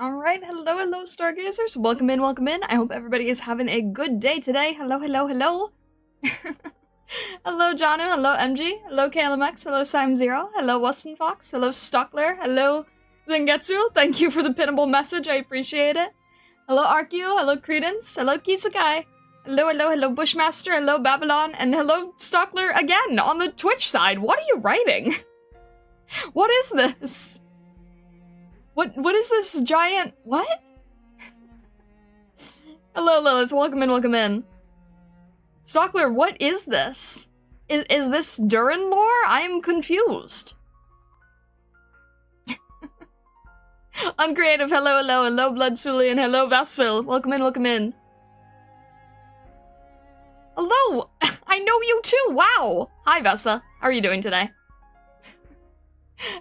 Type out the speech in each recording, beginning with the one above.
Alright, hello, stargazers. Welcome in, welcome in. I hope everybody is having a good day today. Hello. Hello, Janu. Hello, MG. Hello, KLMX. Hello, Sim0. Hello, Weston Fox. Hello, Stockler. Hello, Zengetsu. Thank you for the pinnable message. I appreciate it. Hello, Arkio. Hello, Credence. Hello, Kisakai. Hello, Bushmaster. Hello, Babylon. And hello, Stockler again on the Twitch side. What are you writing? What is this? What is this giant? What? Hello, Lilith. Welcome in. Stockler, what is this? Is this Durin lore? I am confused. Uncreative, hello, Blood Sulian, hello, Vasville. Welcome in. Hello! I know you too, wow! Hi, Vessa. How are you doing today?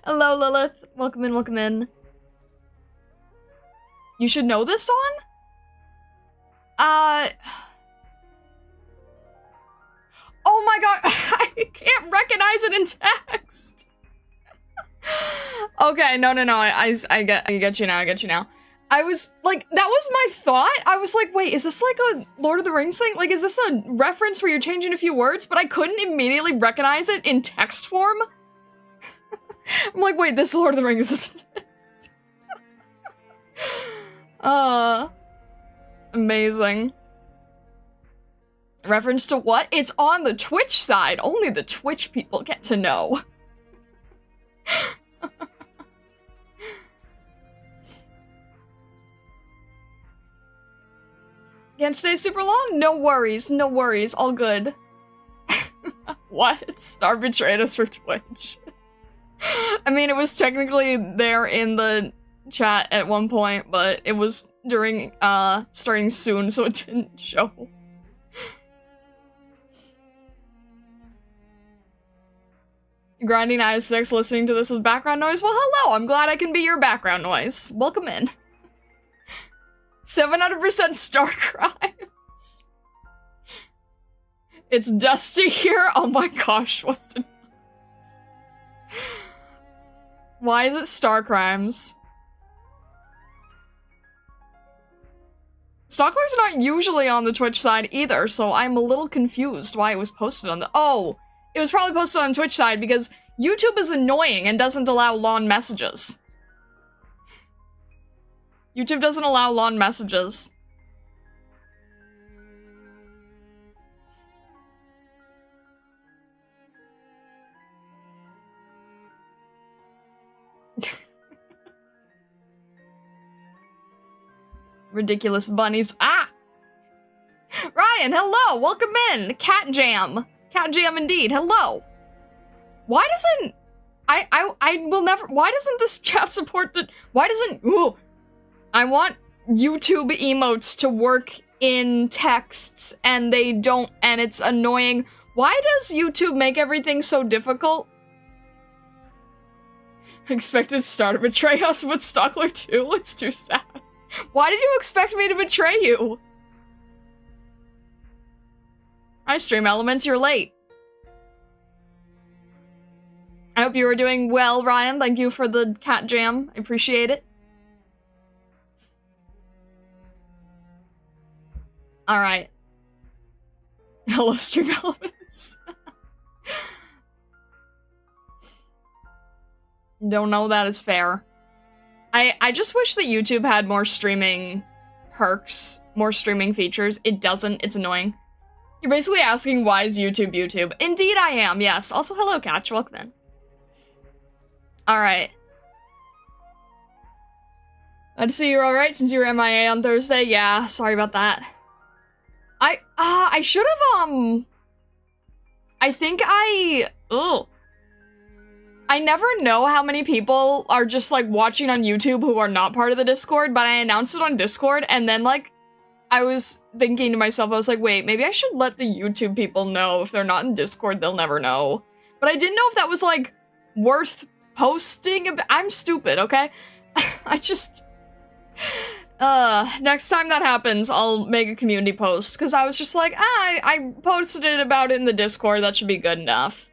Hello, Lilith. Welcome in. You should know this song? Oh my god, I can't recognize it in text. Okay, no, I get you now. I was like, that was my thought. I was like, wait, is this like a Lord of the Rings thing? Like, is this a reference where you're changing a few words? But I couldn't immediately recognize it in text form. I'm like, wait, this Lord of the Rings isn't it? Amazing. Reference to what? It's on the Twitch side. Only the Twitch people get to know. Can't stay super long? No worries, all good. What? Star betrayed us for Twitch. I mean, it was technically there in the chat at one point, but it was during, starting soon, so it didn't show. Grinding IS6, listening to this as background noise? Well, hello! I'm glad I can be your background noise. Welcome in. 700% star crimes. It's dusty here? Oh my gosh, what's the... Why is it star crimes? Stockler's not usually on the Twitch side either, so I'm a little confused why it was posted on the- Oh! It was probably posted on the Twitch side because YouTube is annoying and doesn't allow long messages. YouTube doesn't allow long messages. Ridiculous bunnies. Ah! Ryan, hello! Welcome in! Cat Jam! Cat Jam indeed, hello! Why doesn't... I will never... Why doesn't this chat support the... Why doesn't... Ooh! I want YouTube emotes to work in texts, and they don't, and it's annoying. Why does YouTube make everything so difficult? Expected Star to betray us with Stockler too? It's too sad. Why did you expect me to betray you? Hi, Stream Elements, you're late. I hope you are doing well, Ryan. Thank you for the cat jam. I appreciate it. Alright. Hello, Stream Elements. Don't know that is fair. I just wish that YouTube had more streaming perks, more streaming features. It doesn't. It's annoying. You're basically asking why is YouTube YouTube. Indeed I am, yes. Also, hello, Catch. Welcome in. Alright. Glad to see you're alright since you were MIA on Thursday. Yeah, sorry about that. I should have, I think I never know how many people are just, like, watching on YouTube who are not part of the Discord, but I announced it on Discord, and then, like, I was thinking to myself, I was like, wait, maybe I should let the YouTube people know. If they're not in Discord, they'll never know. But I didn't know if that was, like, worth posting. I'm stupid, okay? I just... next time that happens, I'll make a community post, because I was just like, I posted it about it in the Discord, that should be good enough.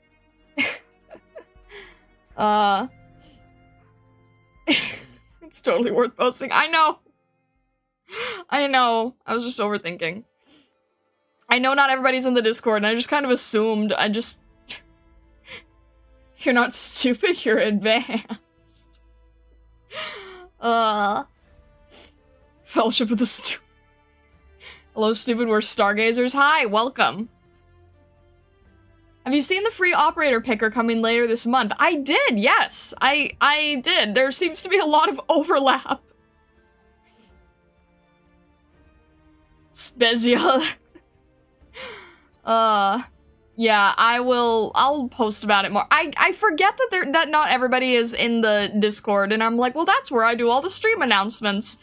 It's totally worth posting. I know. I know. I was just overthinking. I know not everybody's in the Discord, and I just kind of assumed. You're not stupid, you're advanced. Fellowship of the Stupid. Hello, stupid, we're stargazers. Hi, welcome. Have you seen the free operator picker coming later this month? I did, yes. I did. There seems to be a lot of overlap. Spezia. Yeah, I'll post about it more. I forget that not everybody is in the Discord, and I'm like, well, that's where I do all the stream announcements.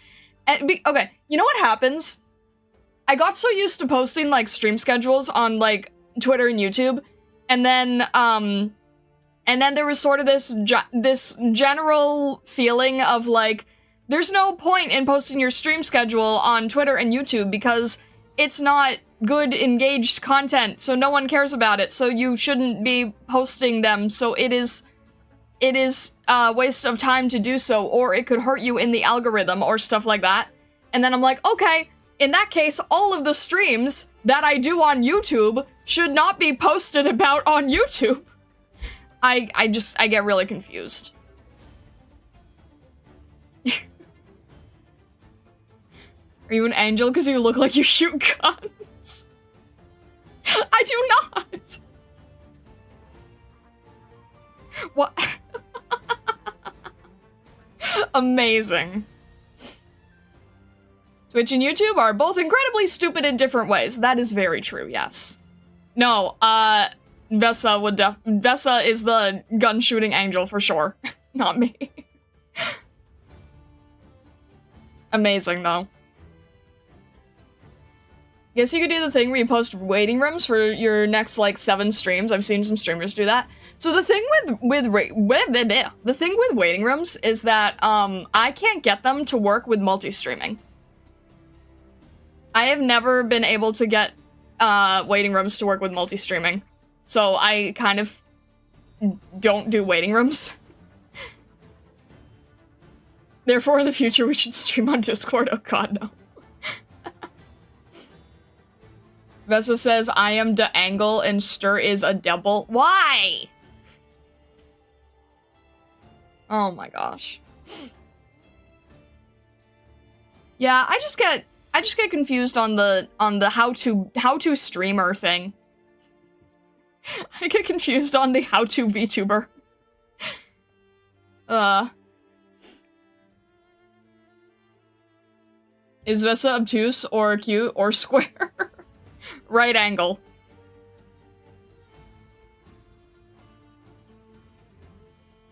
Okay, you know what happens? I got so used to posting, like, stream schedules on, like, Twitter and YouTube, and then there was sort of this general feeling of, like, there's no point in posting your stream schedule on Twitter and YouTube because it's not good, engaged content, so no one cares about it, so you shouldn't be posting them, so it is a waste of time to do so, or it could hurt you in the algorithm, or stuff like that. And then I'm like, okay, in that case, all of the streams that I do on YouTube should not be posted about on YouTube. I get really confused. Are you an angel because you look like you shoot guns? I do not! What? Amazing. Twitch and YouTube are both incredibly stupid in different ways. That is very true, yes. No, Vesa is the gun-shooting angel for sure. Not me. Amazing, though. Guess you could do the thing where you post waiting rooms for your next, like, 7 streams. I've seen some streamers do that. So the thing with waiting rooms is that, I can't get them to work with multi-streaming. I have never been able to get, waiting rooms to work with multi-streaming. So I kind of don't do waiting rooms. Therefore, in the future, we should stream on Discord. Oh god, no. Vesa says, I am the angle and Stir is a devil. Why? Oh my gosh. Yeah, I just get confused on the how to streamer thing. I get confused on the how to VTuber. Is Vesa obtuse or cute or square? Right angle.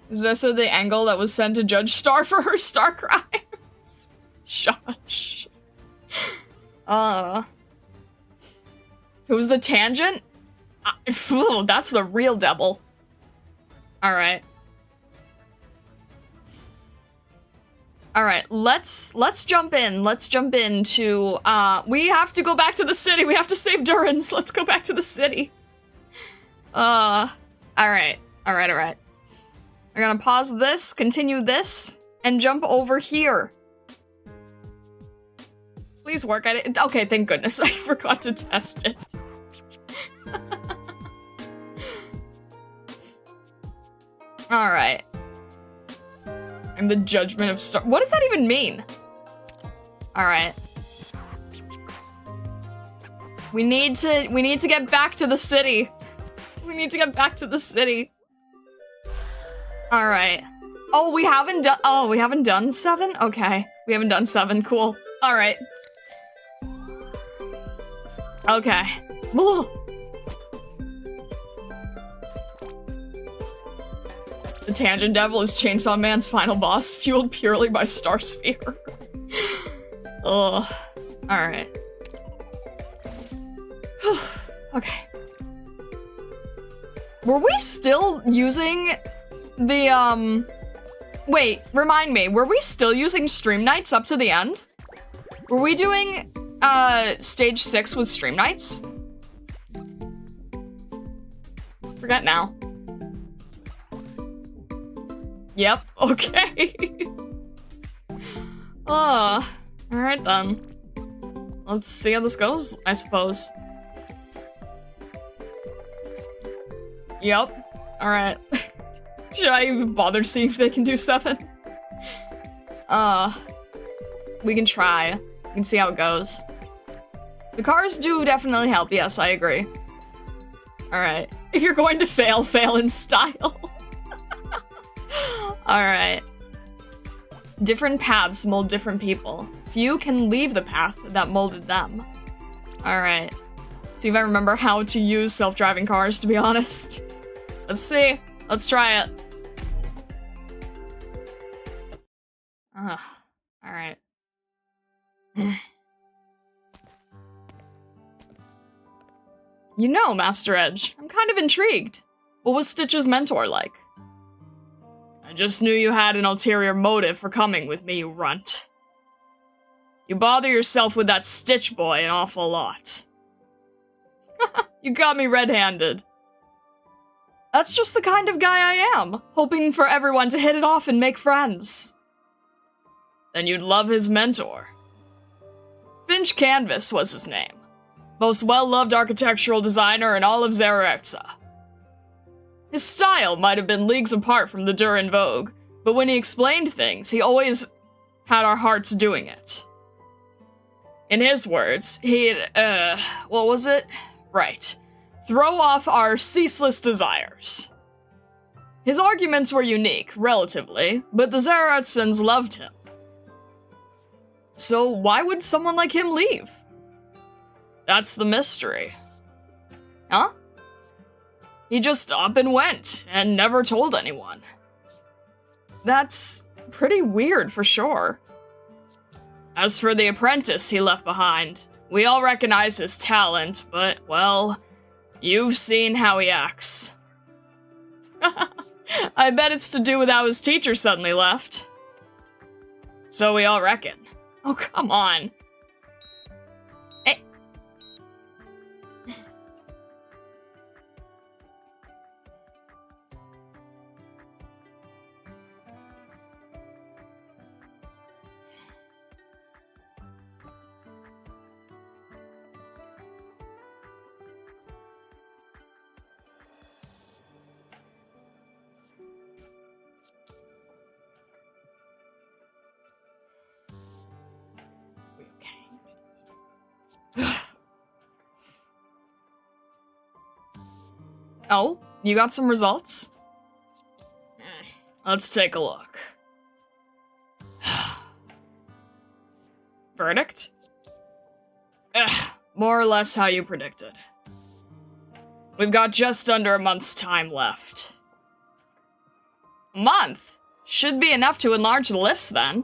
Is Vesa the angle that was sent to Judge Star for her star crimes? Shush. Who's the tangent? That's the real devil. Alright. Alright, let's jump in. Let's jump into, we have to go back to the city. We have to save Durin, so let's go back to the city. Alright. We're gonna pause this, continue this, and jump over here. Please work at it. Okay, thank goodness. I forgot to test it. Alright. I'm the judgment of Star- What does that even mean? Alright. We need to get back to the city. We need to get back to the city. Alright. Oh, we haven't done 7? Okay. We haven't done 7, cool. Alright. Okay. Whoa. The Tangent Devil is Chainsaw Man's final boss, fueled purely by Star Sphere. Ugh. Alright. Okay. Were we still using the, Wait, remind me, were we still using Stream Nights up to the end? Were we doing, stage 6 with Stream Nights? Forget now. Yep, okay. Alright then. Let's see how this goes, I suppose. Yep. Alright. Should I even bother seeing if they can do 7? We can try. We can see how it goes. The cars do definitely help, yes, I agree. Alright. If you're going to fail, fail in style. Alright. Different paths mold different people. Few can leave the path that molded them. Alright. See if I remember how to use self-driving cars, to be honest. Let's see. Let's try it. Alright. You know, Master Edge, I'm kind of intrigued. What was Stitch's mentor like? I just knew you had an ulterior motive for coming with me, you runt. You bother yourself with that Stitch boy an awful lot. You got me red-handed. That's just the kind of guy I am, hoping for everyone to hit it off and make friends. Then you'd love his mentor. Finch Canvas was his name. Most well-loved architectural designer in all of Zerertza. His style might have been leagues apart from the Durin vogue, but when he explained things, he always had our hearts doing it. In his words, he'd, what was it? Right. Throw off our ceaseless desires. His arguments were unique, relatively, but the Zerertzans loved him. So why would someone like him leave? That's the mystery. Huh? He just up and went, and never told anyone. That's pretty weird for sure. As for the apprentice he left behind, we all recognize his talent, but, well, you've seen how he acts. I bet it's to do with how his teacher suddenly left. So we all reckon. Oh, come on. Hey. Oh, you got some results? Let's take a look. Verdict? More or less how you predicted. We've got just under a month's time left. A month? Should be enough to enlarge the lifts then.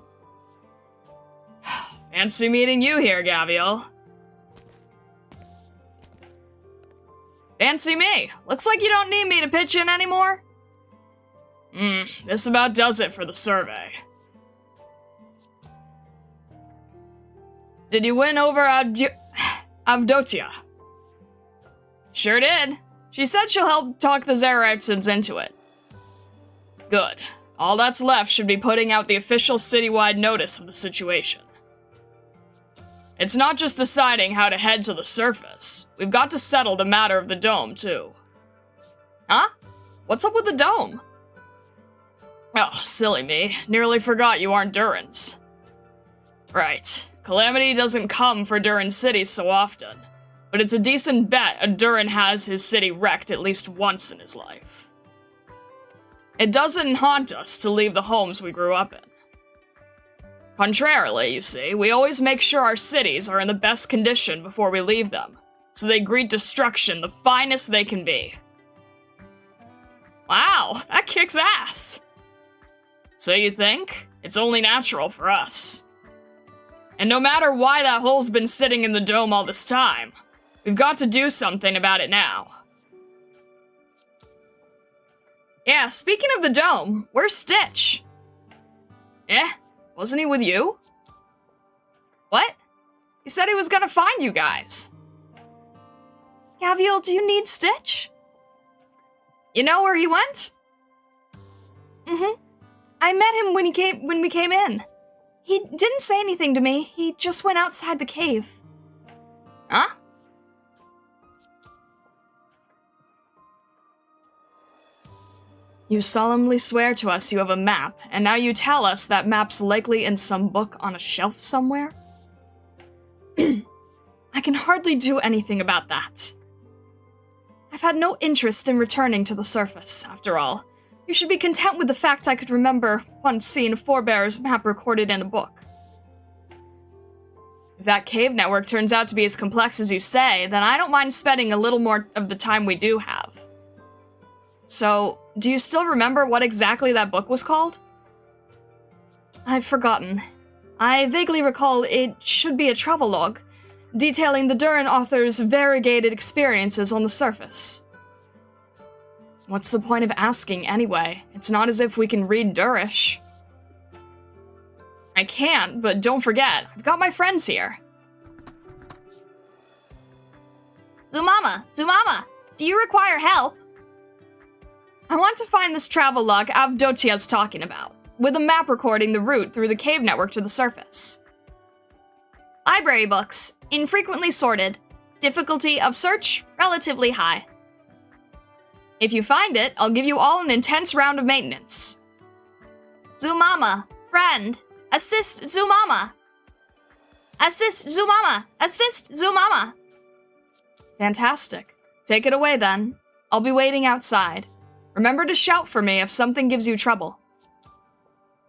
Fancy meeting you here, Gaviel. Fancy me. Looks like you don't need me to pitch in anymore. This about does it for the survey. Did you win over Avdotia? Sure did. She said she'll help talk the Zerertzans into it. Good. All that's left should be putting out the official citywide notice of the situation. It's not just deciding how to head to the surface. We've got to settle the matter of the dome, too. Huh? What's up with the dome? Oh, silly me. Nearly forgot you aren't Durins. Right. Calamity doesn't come for Durin City so often, but it's a decent bet a Durin has his city wrecked at least once in his life. It doesn't haunt us to leave the homes we grew up in. Contrarily, you see, we always make sure our cities are in the best condition before we leave them, so they greet destruction the finest they can be. Wow, that kicks ass! So you think? It's only natural for us. And no matter why that hole's been sitting in the dome all this time, we've got to do something about it now. Yeah, speaking of the dome, where's Stitch? Wasn't he with you? What? He said he was gonna find you guys. Gaviel, do you need Stitch? You know where he went? I met him when we came in. He didn't say anything to me. He just went outside the cave. Huh? You solemnly swear to us you have a map, and now you tell us that map's likely in some book on a shelf somewhere? I can hardly do anything about that. I've had no interest in returning to the surface, after all. You should be content with the fact I could remember once seeing a forebear's map recorded in a book. If that cave network turns out to be as complex as you say, then I don't mind spending a little more of the time we do have. So, do you still remember what exactly that book was called? I've forgotten. I vaguely recall it should be a travelogue, detailing the Durin author's variegated experiences on the surface. What's the point of asking, anyway? It's not as if we can read Durish. I can't, but don't forget, I've got my friends here. Zumama, do you require help? I want to find this travelogue Avdotia's talking about, with a map recording the route through the cave network to the surface. Library books, infrequently sorted. Difficulty of search, relatively high. If you find it, I'll give you all an intense round of maintenance. Zumama, friend, assist Zumama. Assist Zumama, assist Zumama. Fantastic. Take it away then. I'll be waiting outside. Remember to shout for me if something gives you trouble.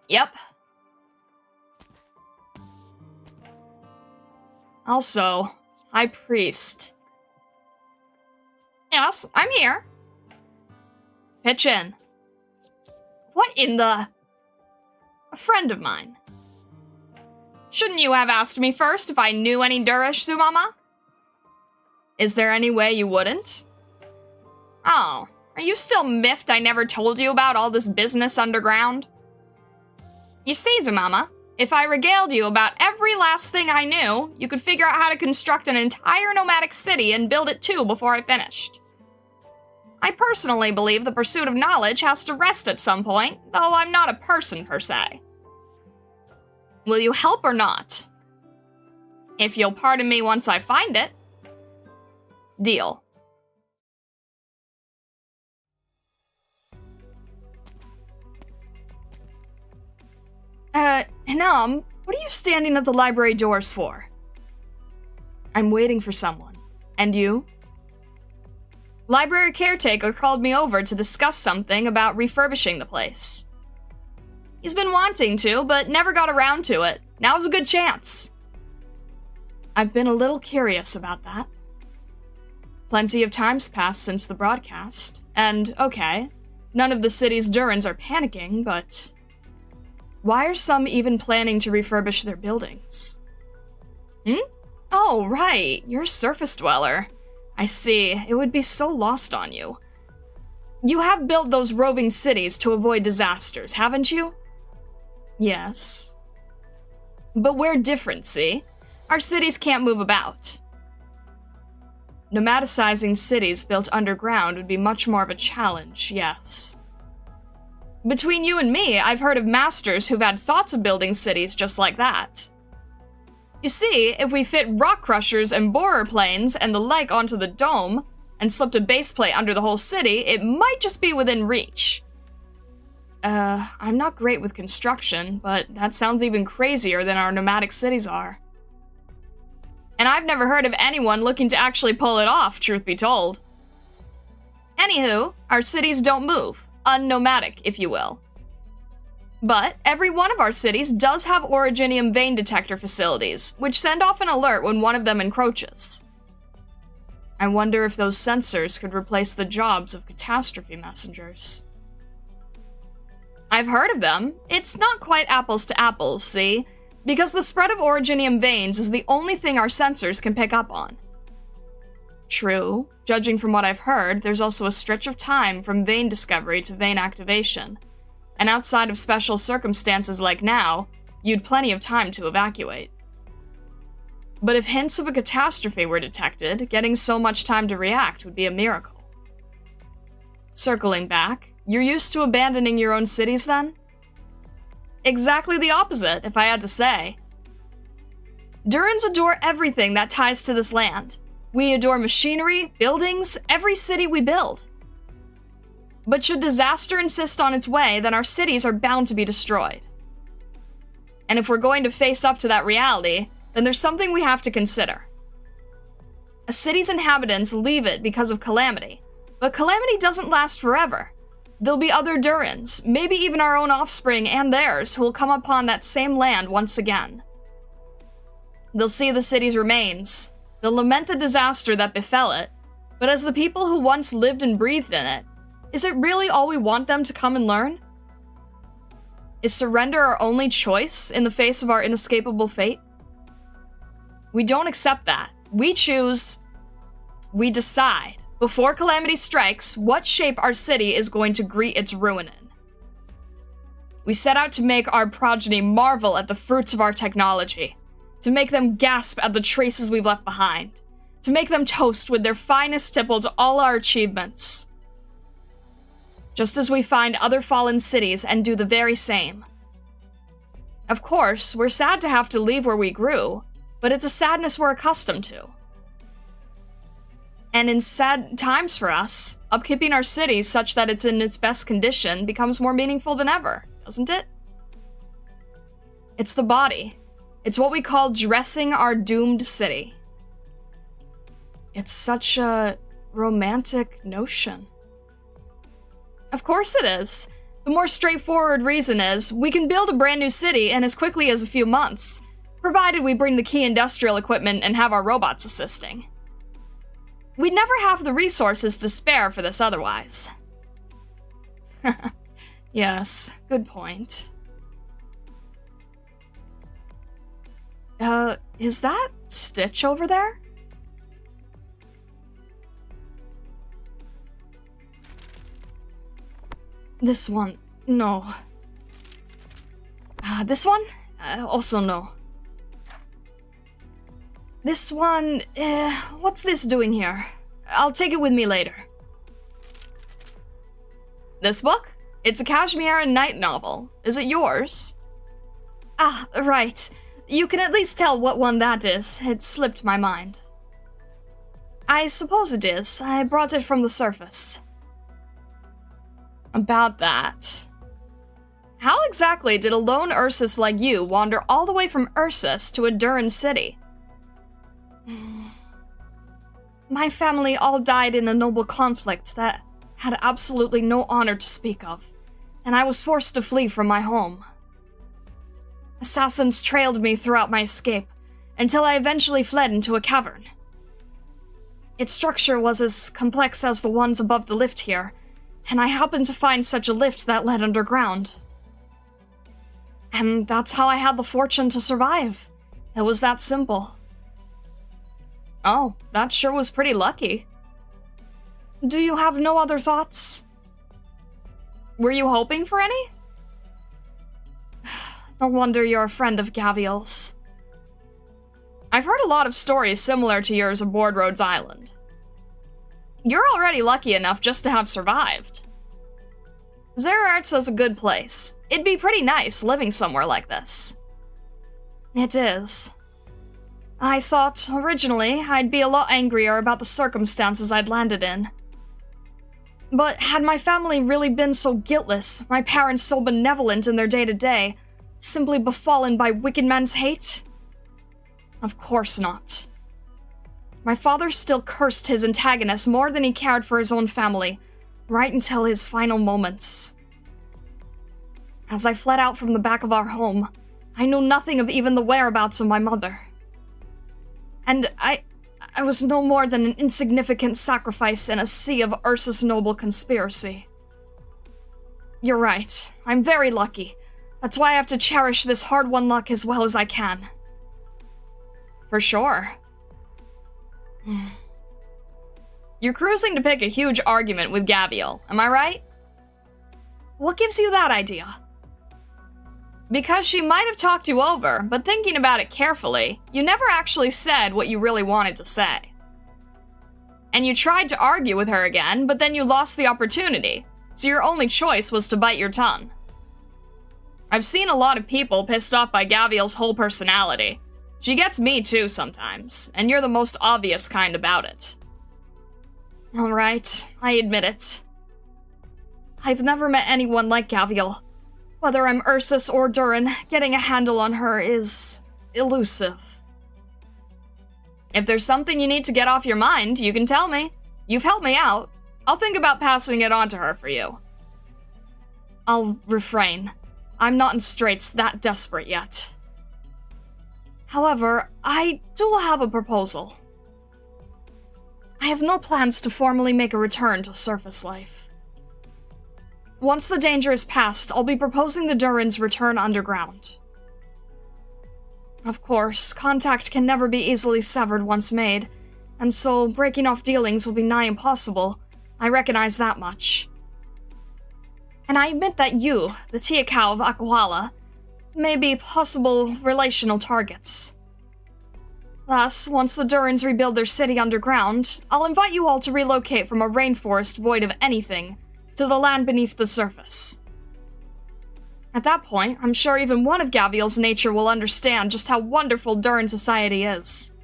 Yep. Also, High Priest. Yes, I'm here. Pitch in. What in the... A friend of mine. Shouldn't you have asked me first if I knew any Durish, Zumama? Is there any way you wouldn't? Oh, are you still miffed I never told you about all this business underground? You see, Zumama, if I regaled you about every last thing I knew, you could figure out how to construct an entire nomadic city and build it too before I finished. I personally believe the pursuit of knowledge has to rest at some point, though I'm not a person per se. Will you help or not? If you'll pardon me once I find it. Deal. Hinam, what are you standing at the library doors for? I'm waiting for someone. And you? Library caretaker called me over to discuss something about refurbishing the place. He's been wanting to, but never got around to it. Now's a good chance. I've been a little curious about that. Plenty of time's passed since the broadcast, and okay, none of the city's Durins are panicking, but... Why are some even planning to refurbish their buildings? Oh, right, you're a surface dweller. I see, it would be so lost on you. You have built those roving cities to avoid disasters, haven't you? Yes. But we're different, see? Our cities can't move about. Nomadicizing cities built underground would be much more of a challenge, yes. Between you and me, I've heard of masters who've had thoughts of building cities just like that. You see, if we fit rock crushers and borer planes and the like onto the dome, and slipped a base plate under the whole city, it might just be within reach. I'm not great with construction, but that sounds even crazier than our nomadic cities are. And I've never heard of anyone looking to actually pull it off, truth be told. Anywho, our cities don't move. Unnomadic, if you will. But every one of our cities does have originium vein detector facilities, which send off an alert when one of them encroaches. I wonder if those sensors could replace the jobs of catastrophe messengers. I've heard of them. It's not quite apples to apples, see? Because the spread of originium veins is the only thing our sensors can pick up on. True. Judging from what I've heard, there's also a stretch of time from vein discovery to vein activation. And outside of special circumstances like now, you'd plenty of time to evacuate. But if hints of a catastrophe were detected, getting so much time to react would be a miracle. Circling back, you're used to abandoning your own cities then? exactly the opposite, if I had to say. Durins adore everything that ties to this land. We adore machinery, buildings, every city we build. But should disaster insist on its way, then our cities are bound to be destroyed. And if we're going to face up to that reality, then there's something we have to consider. A city's inhabitants leave it because of calamity, but calamity doesn't last forever. There'll be other Durins, maybe even our own offspring and theirs, who will come upon that same land once again. They'll see the city's remains, they'll lament the disaster that befell it, but as the people who once lived and breathed in it, is it really all we want them to come and learn? Is surrender our only choice in the face of our inescapable fate? We don't accept that. We choose, we decide, before calamity strikes, what shape our city is going to greet its ruin in. We set out to make our progeny marvel at the fruits of our technology, to make them gasp at the traces we've left behind, to make them toast with their finest tipple to all our achievements. Just as we find other fallen cities and do the very same. Of course, we're sad to have to leave where we grew, but it's a sadness we're accustomed to. And in sad times for us, upkeeping our city such that it's in its best condition becomes more meaningful than ever, doesn't it? It's the body. It's what we call dressing our doomed city. It's such a romantic notion. Of course it is. The more straightforward reason is, we can build a brand new city in as quickly as a few months, provided we bring the key industrial equipment and have our robots assisting. We'd never have the resources to spare for this otherwise. Yes, good point. Is that Stitch over there? This one, no. This one? Also no. This one, what's this doing here? I'll take it with me later. This book? It's a Kashmir and Night novel. Is it yours? Ah, right. You can at least tell what one that is. It slipped my mind. I suppose it is. I brought it from the surface. About that. How exactly did a lone Ursus like you wander all the way from Ursus to a Durin city? My family all died in a noble conflict that had absolutely no honor to speak of, and I was forced to flee from my home. Assassins trailed me throughout my escape, until I eventually fled into a cavern. Its structure was as complex as the ones above the lift here, and I happened to find such a lift that led underground. And that's how I had the fortune to survive. It was that simple. Oh, that sure was pretty lucky. Do you have no other thoughts? Were you hoping for any? No wonder you're a friend of Gaviel's. I've heard a lot of stories similar to yours aboard Rhodes Island. You're already lucky enough just to have survived. Zerart's is a good place. It'd be pretty nice living somewhere like this. It is. I thought, originally, I'd be a lot angrier about the circumstances I'd landed in. But had my family really been so guiltless, my parents so benevolent in their day-to-day, simply befallen by wicked men's hate? Of course not. My father still cursed his antagonist more than he cared for his own family, right until his final moments. As I fled out from the back of our home, I knew nothing of even the whereabouts of my mother. And I was no more than an insignificant sacrifice in a sea of Ursus noble conspiracy. You're right, I'm very lucky. That's why I have to cherish this hard-won luck as well as I can. For sure. You're cruising to pick a huge argument with Gaviel, am I right? What gives you that idea? Because she might have talked you over, but thinking about it carefully, you never actually said what you really wanted to say. And you tried to argue with her again, but then you lost the opportunity, so your only choice was to bite your tongue. I've seen a lot of people pissed off by Gaviel's whole personality. She gets me too sometimes, and you're the most obvious kind about it. Alright, I admit it. I've never met anyone like Gaviel. Whether I'm Ursus or Durin, getting a handle on her is elusive. If there's something you need to get off your mind, you can tell me. You've helped me out. I'll think about passing it on to her for you. I'll refrain. I'm not in straits that desperate yet. However, I do have a proposal. I have no plans to formally make a return to surface life. Once the danger is past, I'll be proposing the Durins return underground. Of course, contact can never be easily severed once made, and so breaking off dealings will be nigh impossible. I recognize that much. And I admit that you, the Tiakau of Akuhala, may be possible relational targets. Thus, once the Durins rebuild their city underground, I'll invite you all to relocate from a rainforest void of anything to the land beneath the surface. At that point, I'm sure even one of Gaviel's nature will understand just how wonderful Durin society is.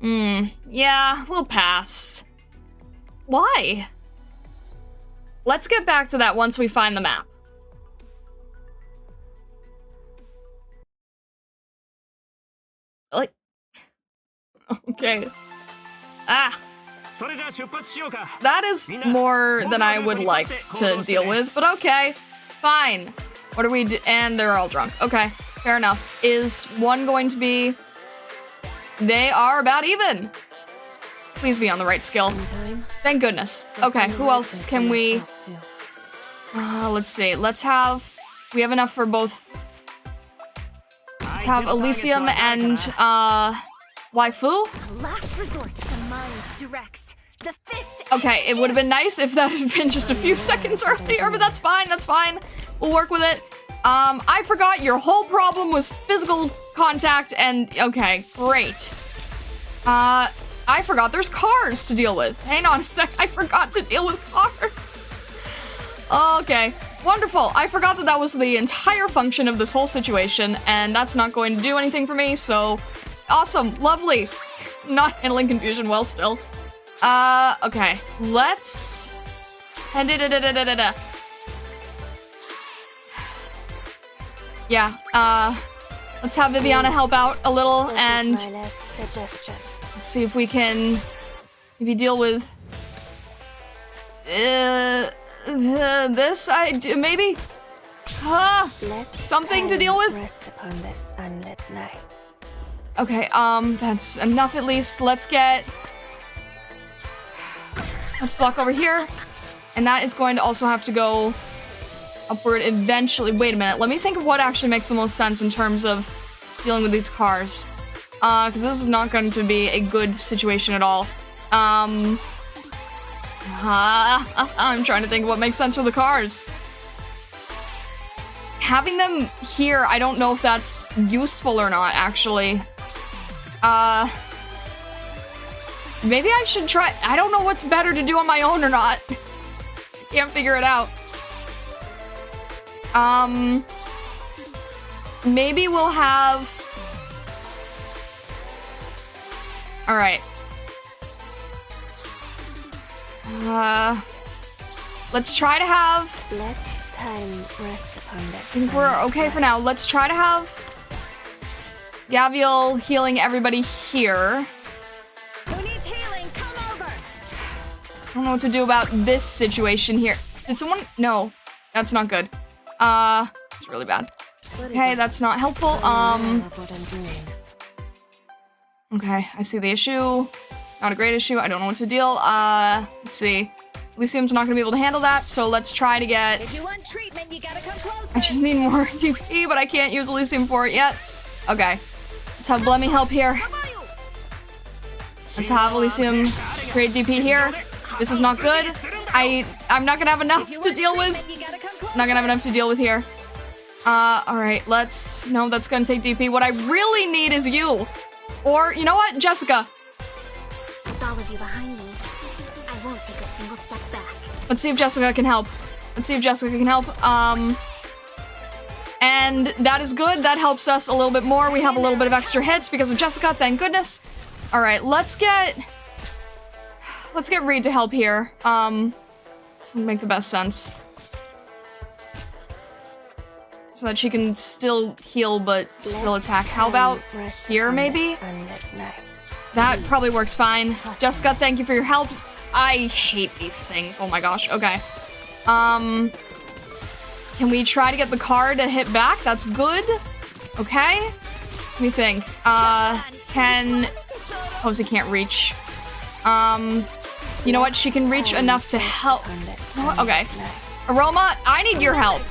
Yeah, we'll pass. Why? Let's get back to that once we find the map. Like... Okay. Ah. That is more than I would like to deal with, but okay. Fine. What are we and they're all drunk. Okay, fair enough. Is one going to be... They are about even. Please be on the right skill. Thank goodness. Okay, who else can we... let's see. Let's have... We have enough for both... Let's have Elysium and, Waifu? Last resort, the mind directs. The fist. Okay, it would have been nice if that had been just a few seconds earlier, but that's fine, that's fine. We'll work with it. I forgot your whole problem was physical contact and... Okay, great. I forgot there's cars to deal with. Hang on a sec, I forgot to deal with cars. Okay, wonderful. I forgot that that was the entire function of this whole situation, and that's not going to do anything for me, so... Awesome, lovely. Not handling confusion well still. Okay, let's... Yeah, let's have Viviana help out a little, and let's see if we can maybe deal with this. Maybe something to deal with. Okay, that's enough at least. Let's block over here, and that is going to also have to go upward eventually. Wait a minute, let me think of what actually makes the most sense in terms of dealing with these cars. Because this is not going to be a good situation at all. I'm trying to think of what makes sense for the cars. Having them here, I don't know if that's useful or not, actually. Maybe I should try- I don't know what's better to do on my own or not. Can't figure it out. Maybe we'll have... Alright. Let's try to have... Let time rest upon this. I think we're okay for now. Let's try to have... Gaviel healing everybody here. Who needs healing? Come over. I don't know what to do about this situation here. Did someone... No. That's not good. It's really bad. Okay, that's not helpful. Okay, I see the issue. Not a great issue. I don't know what to deal. Let's see. Elysium's not gonna be able to handle that, so let's try to get... If you want treatment, you gotta come closer. I just need more DP, but I can't use Elysium for it yet. Okay. Let's have Blemmy help here. Let's have Elysium create DP here. This is not good. I'm not gonna have enough to deal with. Not gonna have enough to deal with here. Alright, let's... No, that's gonna take DP. What I really need is you. Or, you know what? Jessica. With all of you behind me, I won't take a single step back. Let's see if Jessica can help. Let's see if Jessica can help. And that is good. That helps us a little bit more. We have a little bit of extra hits because of Jessica, thank goodness. All right, let's get Reed to help here. Make the best sense. So that she can still heal but still attack. How about here, maybe? That probably works fine. Jessica, thank you for your help. I hate these things. Oh my gosh. Okay. Can we try to get the car to hit back? That's good. Okay. Let me think. Posey can't reach. You know what? She can reach enough to help. Okay. Aroma, I need your help.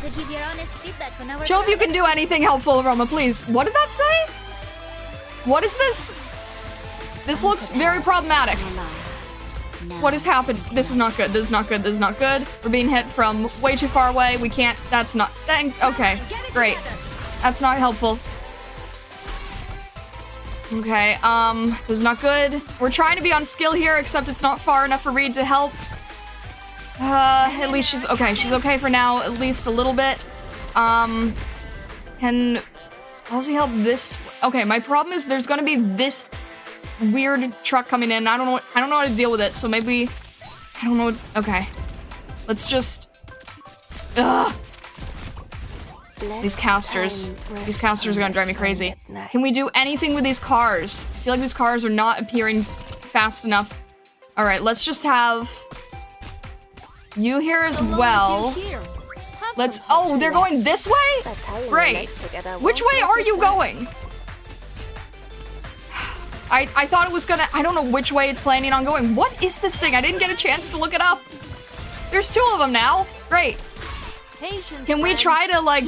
Show if you can do anything helpful, Aroma, please. What did that say? What is this? This looks very problematic. What has happened? This is not good. This is not good. This is not good. We're being hit from way too far away. We can't. That's not. Okay. Great. That's not helpful. Okay. This is not good. We're trying to be on skill here, except it's not far enough for Reed to help. At least she's okay. She's okay for now, at least a little bit. Can Halsey help this? Okay, my problem is there's gonna be this weird truck coming in. I don't know how to deal with it, so maybe I don't know. Okay. Let's just These casters are gonna drive me crazy. Can we do anything with these cars? I feel like these cars are not appearing fast enough. All right, let's just have you here as well. Oh, they're going this way? Great. Which way are you going? I thought it was gonna, I don't know which way it's planning on going. What is this thing? I didn't get a chance to look it up. There's 2 of them now. Great. Can we try to, like,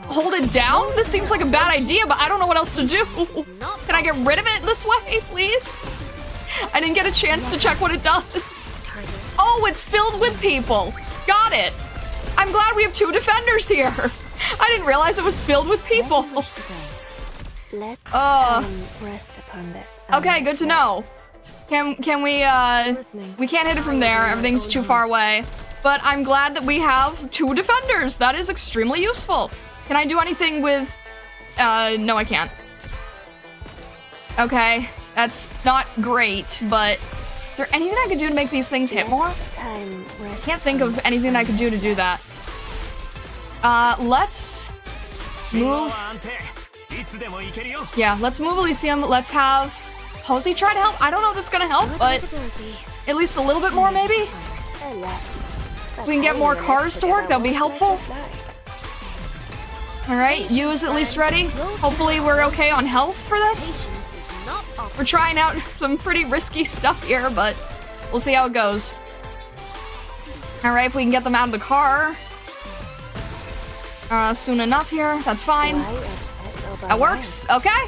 hold it down? This seems like a bad idea, but I don't know what else to do. Can I get rid of it this way, please? I didn't get a chance to check what it does. Oh, it's filled with people. Got it. I'm glad we have 2 defenders here. I didn't realize it was filled with people. Okay, good to know. Can we can't hit it from there. Everything's too far away. But I'm glad that we have 2 defenders. That is extremely useful. Can I do anything with, no, I can't. Okay, that's not great, but is there anything I could do to make these things hit more? I can't think of anything I could do to do that. Let's move. Yeah, let's move Elysium. Let's have Posey try to help. I don't know if that's gonna help, but at least a little bit more, maybe? If we can get more cars to work, that'll be helpful. Alright, you is at least ready. Hopefully we're okay on health for this. We're trying out some pretty risky stuff here, but we'll see how it goes. Alright, if we can get them out of the car soon enough here, that's fine. That works, okay?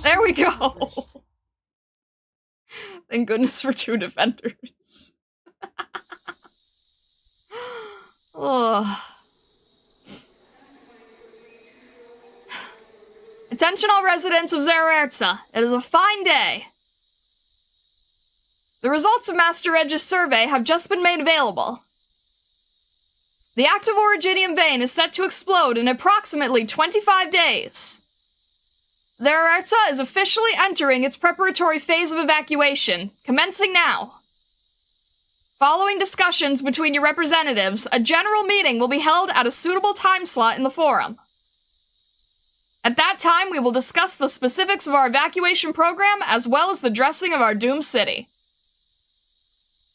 There we go. Thank goodness for 2 defenders. Ugh. Attention all residents of Zererza. It is a fine day. The results of Master Edge's survey have just been made available. The active originium vein is set to explode in approximately 25 days. Zererza is officially entering its preparatory phase of evacuation, commencing now. Following discussions between your representatives, a general meeting will be held at a suitable time slot in the forum. At that time, we will discuss the specifics of our evacuation program as well as the dressing of our doomed city.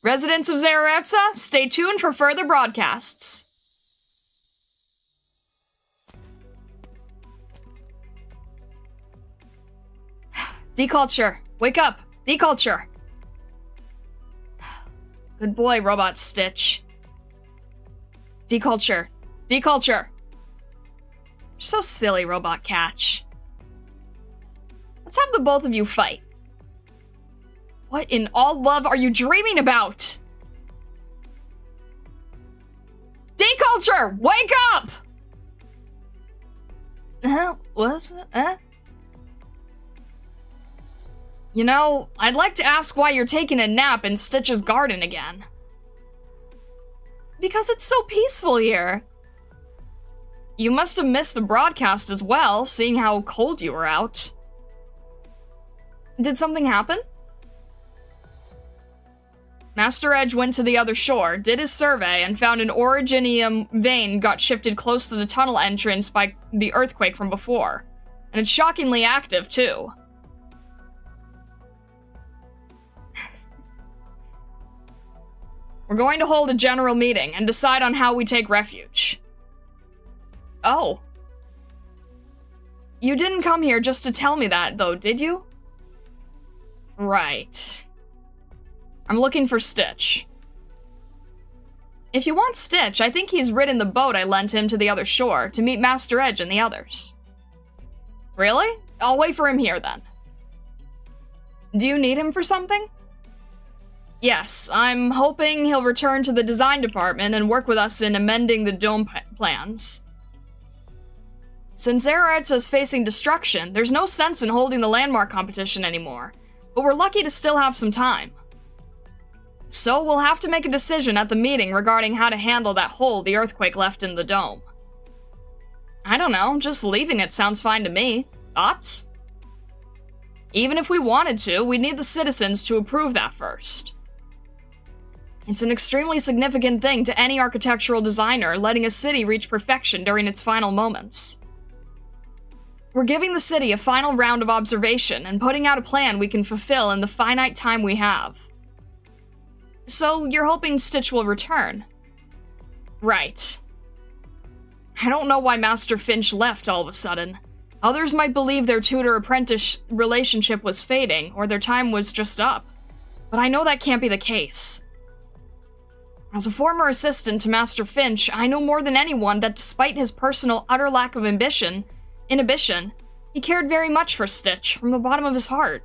Residents of Zererza, stay tuned for further broadcasts. Deculture, wake up! Deculture! Good boy, Robot Stitch. Deculture. Deculture! You're so silly, Robot Catch. Let's have the both of you fight. What in all love are you dreaming about? Deculture! Wake up! What's it? You know, I'd like to ask why you're taking a nap in Stitch's garden again. Because it's so peaceful here. You must have missed the broadcast as well, seeing how cold you were out. Did something happen? Master Edge went to the other shore, did his survey, and found an originium vein got shifted close to the tunnel entrance by the earthquake from before. And it's shockingly active, too. We're going to hold a general meeting and decide on how we take refuge. Oh. You didn't come here just to tell me that, though, did you? Right. I'm looking for Stitch. If you want Stitch, I think he's ridden the boat I lent him to the other shore to meet Master Edge and the others. Really? I'll wait for him here, then. Do you need him for something? Yes, I'm hoping he'll return to the design department and work with us in amending the dome plans. Since Arknights is facing destruction, there's no sense in holding the landmark competition anymore, but we're lucky to still have some time. So we'll have to make a decision at the meeting regarding how to handle that hole the earthquake left in the dome. I don't know, just leaving it sounds fine to me. Thoughts? Even if we wanted to, we'd need the citizens to approve that first. It's an extremely significant thing to any architectural designer, letting a city reach perfection during its final moments. We're giving the city a final round of observation and putting out a plan we can fulfill in the finite time we have. So, you're hoping Stitch will return? Right. I don't know why Master Finch left all of a sudden. Others might believe their tutor-apprentice relationship was fading, or their time was just up. But I know that can't be the case. As a former assistant to Master Finch, I know more than anyone that despite his personal utter lack of inhibition, he cared very much for Stitch from the bottom of his heart.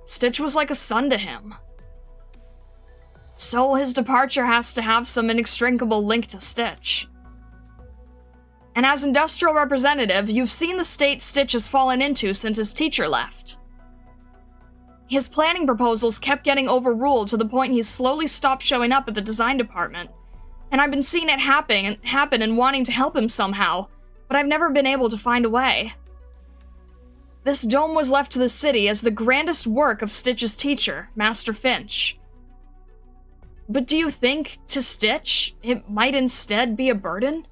Stitch was like a son to him. So his departure has to have some inextricable link to Stitch. And as industrial representative, you've seen the state Stitch has fallen into since his teacher left. His planning proposals kept getting overruled to the point he's slowly stopped showing up at the design department, and I've been seeing it happen and wanting to help him somehow, but I've never been able to find a way. This dome was left to the city as the grandest work of Stitch's teacher, Master Finch. But do you think, to Stitch, it might instead be a burden?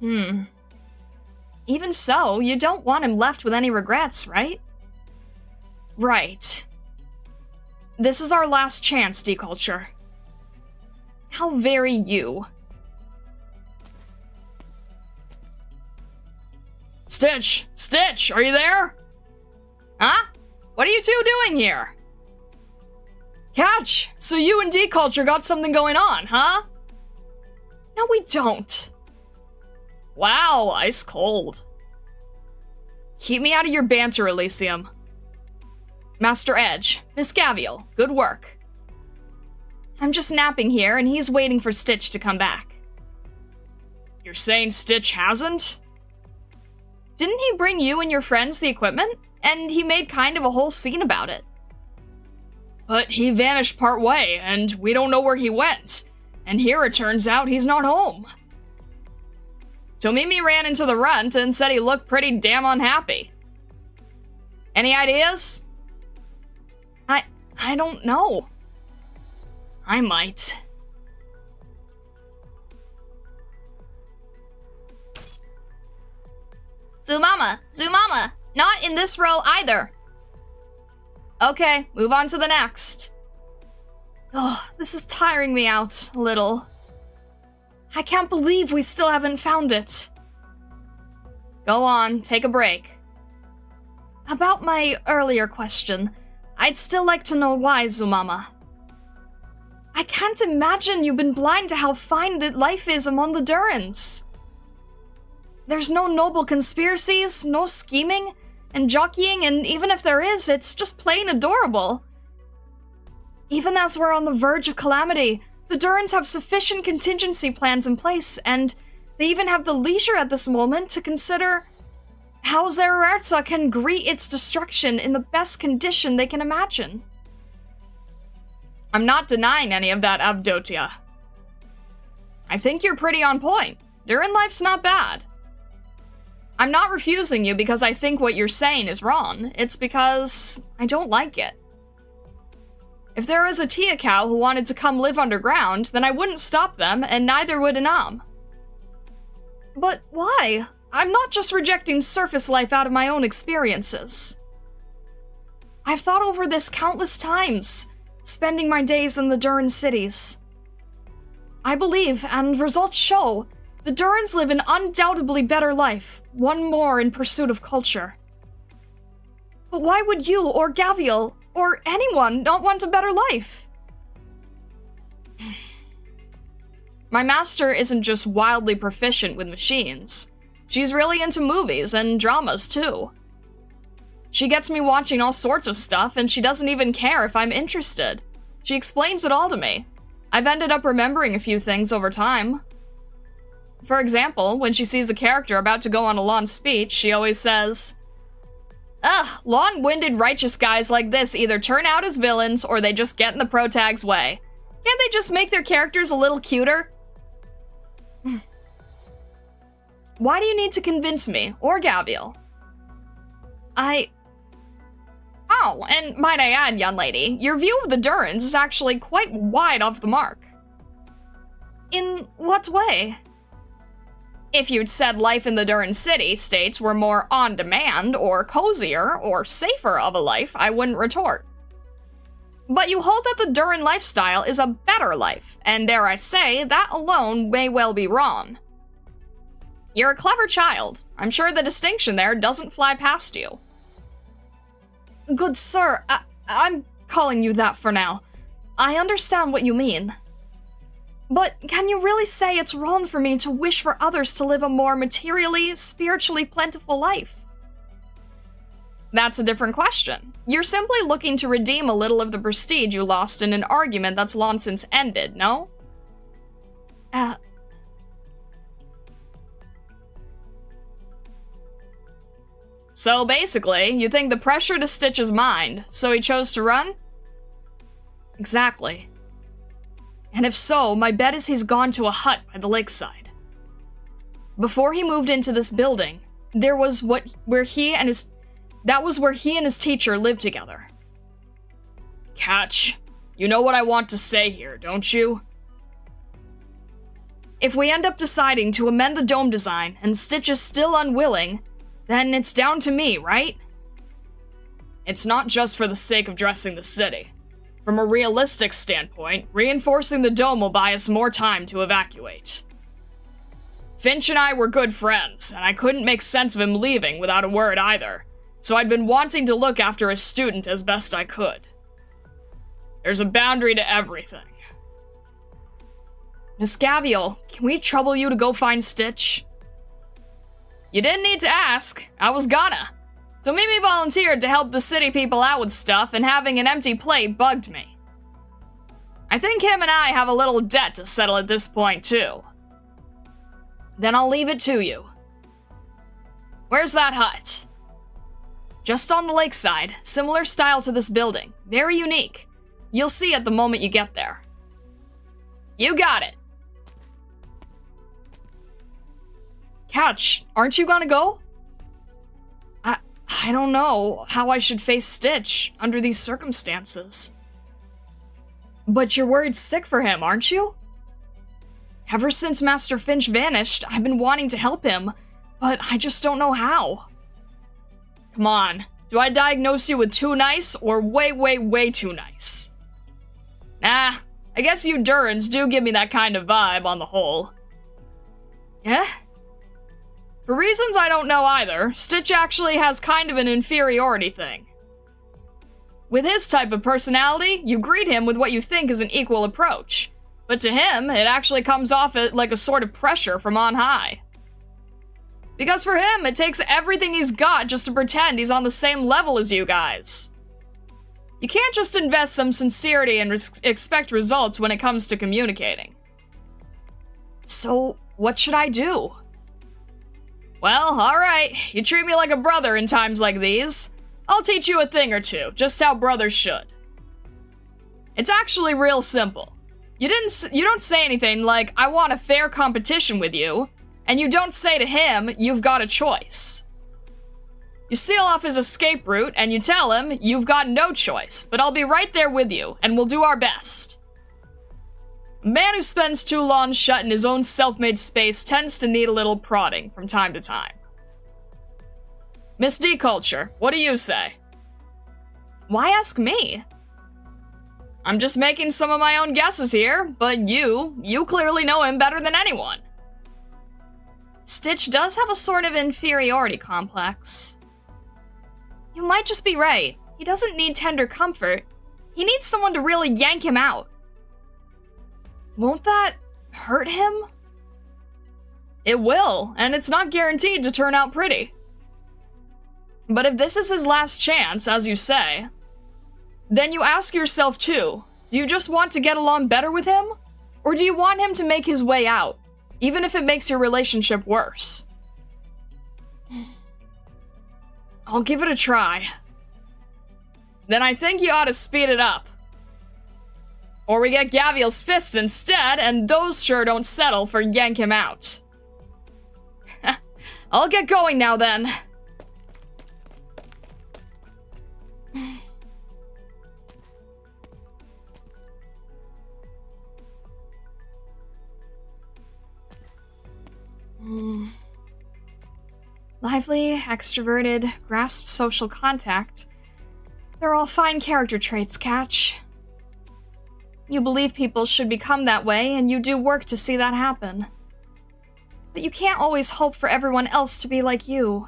Even so, you don't want him left with any regrets, right? Right. This is our last chance, Deculture. How very you. Stitch! Stitch, are you there? Huh? What are you two doing here? Catch! So you and Deculture got something going on, huh? No, we don't. Wow, ice cold. Keep me out of your banter, Elysium. Master Edge, Miss Gavial, good work. I'm just napping here, and he's waiting for Stitch to come back. You're saying Stitch hasn't? Didn't he bring you and your friends the equipment? And he made kind of a whole scene about it. But he vanished part way, and we don't know where he went. And here it turns out he's not home. So Mimi ran into the runt and said he looked pretty damn unhappy. Any ideas? I don't know. I might. Zumama, not in this row either. Okay, move on to the next. Oh, this is tiring me out a little. I can't believe we still haven't found it. Go on, take a break. About my earlier question, I'd still like to know why, Zumama. I can't imagine you've been blind to how fine that life is among the Durins. There's no noble conspiracies, no scheming, and jockeying, and even if there is, it's just plain adorable. Even as we're on the verge of calamity, the Durins have sufficient contingency plans in place, and they even have the leisure at this moment to consider how Zererza can greet its destruction in the best condition they can imagine. I'm not denying any of that, Abdotia. I think you're pretty on point. Durin life's not bad. I'm not refusing you because I think what you're saying is wrong. It's because I don't like it. If there was a Tia cow who wanted to come live underground, then I wouldn't stop them, and neither would Anam. But why? I'm not just rejecting surface life out of my own experiences. I've thought over this countless times, spending my days in the Durin cities. I believe, and results show, the Durins live an undoubtedly better life, one more in pursuit of culture. But why would you, or Gaviel, or anyone not want a better life? My master isn't just wildly proficient with machines. She's really into movies and dramas, too. She gets me watching all sorts of stuff, and she doesn't even care if I'm interested. She explains it all to me. I've ended up remembering a few things over time. For example, when she sees a character about to go on a long speech, she always says, "Ugh, long-winded righteous guys like this either turn out as villains or they just get in the protag's way. Can't they just make their characters a little cuter?" Why do you need to convince me, or Gaviel? Oh, and might I add, young lady, your view of the Durins is actually quite wide off the mark. In what way? If you'd said life in the Durin city states were more on-demand, or cozier, or safer of a life, I wouldn't retort. But you hold that the Durin lifestyle is a better life, and dare I say, that alone may well be wrong. You're a clever child. I'm sure the distinction there doesn't fly past you. Good sir, I'm calling you that for now. I understand what you mean. But can you really say it's wrong for me to wish for others to live a more materially, spiritually plentiful life? That's a different question. You're simply looking to redeem a little of the prestige you lost in an argument that's long since ended, no? So basically, you think the pressure to Stitch is mind, so he chose to run? Exactly. And if so, my bet is he's gone to a hut by the lakeside. Before he moved into this building, that was where he and his teacher lived together. Catch, you know what I want to say here, don't you? If we end up deciding to amend the dome design and Stitch is still unwilling, then it's down to me, right? It's not just for the sake of dressing the city. From a realistic standpoint, reinforcing the dome will buy us more time to evacuate. Finch and I were good friends, and I couldn't make sense of him leaving without a word either, so I'd been wanting to look after a student as best I could. There's a boundary to everything. Miss Gaviel, can we trouble you to go find Stitch? You didn't need to ask. I was gonna. So Mimi volunteered to help the city people out with stuff, and having an empty plate bugged me. I think him and I have a little debt to settle at this point, too. Then I'll leave it to you. Where's that hut? Just on the lakeside, similar style to this building. Very unique. You'll see it the moment you get there. You got it. Couch, aren't you gonna go? I don't know how I should face Stitch under these circumstances. But you're worried sick for him, aren't you? Ever since Master Finch vanished, I've been wanting to help him, but I just don't know how. Come on, do I diagnose you with too nice or way, way, way too nice? Nah, I guess you Durins do give me that kind of vibe on the whole. Yeah? For reasons I don't know either, Stitch actually has kind of an inferiority thing. With his type of personality, you greet him with what you think is an equal approach. But to him, it actually comes off like a sort of pressure from on high. Because for him, it takes everything he's got just to pretend he's on the same level as you guys. You can't just invest some sincerity and expect results when it comes to communicating. So, what should I do? Well, alright, you treat me like a brother in times like these. I'll teach you a thing or two, just how brothers should. It's actually real simple. You don't say anything like, I want a fair competition with you. And you don't say to him, you've got a choice. You seal off his escape route, and you tell him, you've got no choice, but I'll be right there with you, and we'll do our best. A man who spends too long shut in his own self-made space tends to need a little prodding from time to time. Miss D Culture, what do you say? Why ask me? I'm just making some of my own guesses here, but you clearly know him better than anyone. Stitch does have a sort of inferiority complex. You might just be right. He doesn't need tender comfort. He needs someone to really yank him out. Won't that hurt him? It will, and it's not guaranteed to turn out pretty. But if this is his last chance, as you say, then you ask yourself too, do you just want to get along better with him? Or do you want him to make his way out, even if it makes your relationship worse? I'll give it a try. Then I think you ought to speed it up. Or we get Gaviel's fists instead, and those sure don't settle for yank him out. I'll get going now then. Lively, extroverted, grasps social contact. They're all fine character traits, Catch. You believe people should become that way, and you do work to see that happen. But you can't always hope for everyone else to be like you.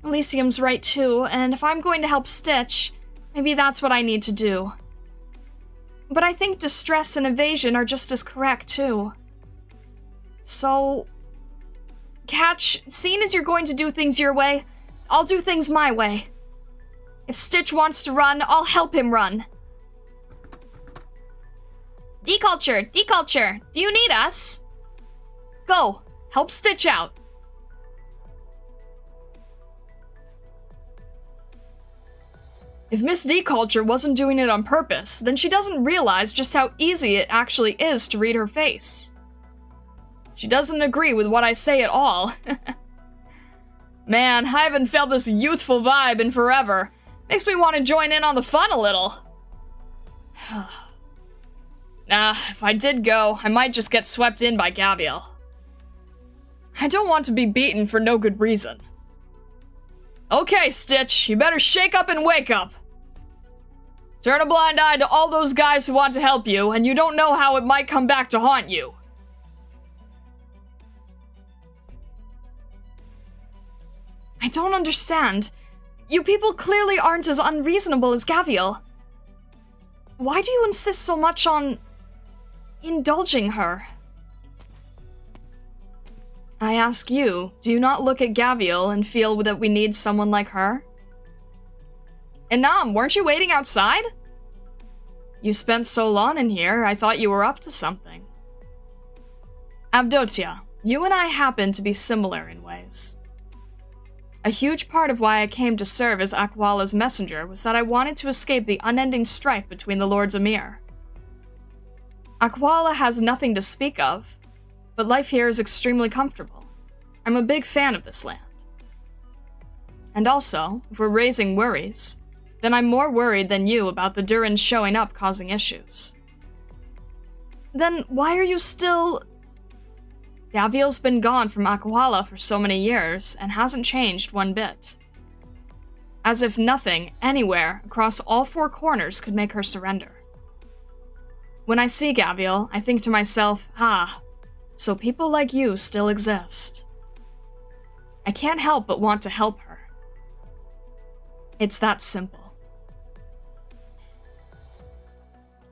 Elysium's right too, and if I'm going to help Stitch, maybe that's what I need to do. But I think distress and evasion are just as correct too. So, Catch, seeing as you're going to do things your way, I'll do things my way. If Stitch wants to run, I'll help him run. D-Culture, D-Culture, do you need us? Go, help Stitch out. If Miss D-Culture wasn't doing it on purpose, then she doesn't realize just how easy it actually is to read her face. She doesn't agree with what I say at all. Man, I haven't felt this youthful vibe in forever. Makes me want to join in on the fun a little. Nah, if I did go, I might just get swept in by Gaviel. I don't want to be beaten for no good reason. Okay, Stitch, you better shake up and wake up. Turn a blind eye to all those guys who want to help you, and you don't know how it might come back to haunt you. I don't understand. You people clearly aren't as unreasonable as Gaviel. Why do you insist so much on indulging her? I ask you, do you not look at Gaviel and feel that we need someone like her? Inam, weren't you waiting outside? You spent so long in here, I thought you were up to something. Avdotia, you and I happen to be similar in ways. A huge part of why I came to serve as Akwala's messenger was that I wanted to escape the unending strife between the Lords Emir. Akwala has nothing to speak of, but life here is extremely comfortable. I'm a big fan of this land. And also, if we're raising worries, then I'm more worried than you about the Durin showing up causing issues. Then why are you still... Gaviel's been gone from Akwala for so many years and hasn't changed one bit. As if nothing, anywhere, across all four corners could make her surrender. When I see Gaviel, I think to myself, so people like you still exist. I can't help but want to help her. It's that simple.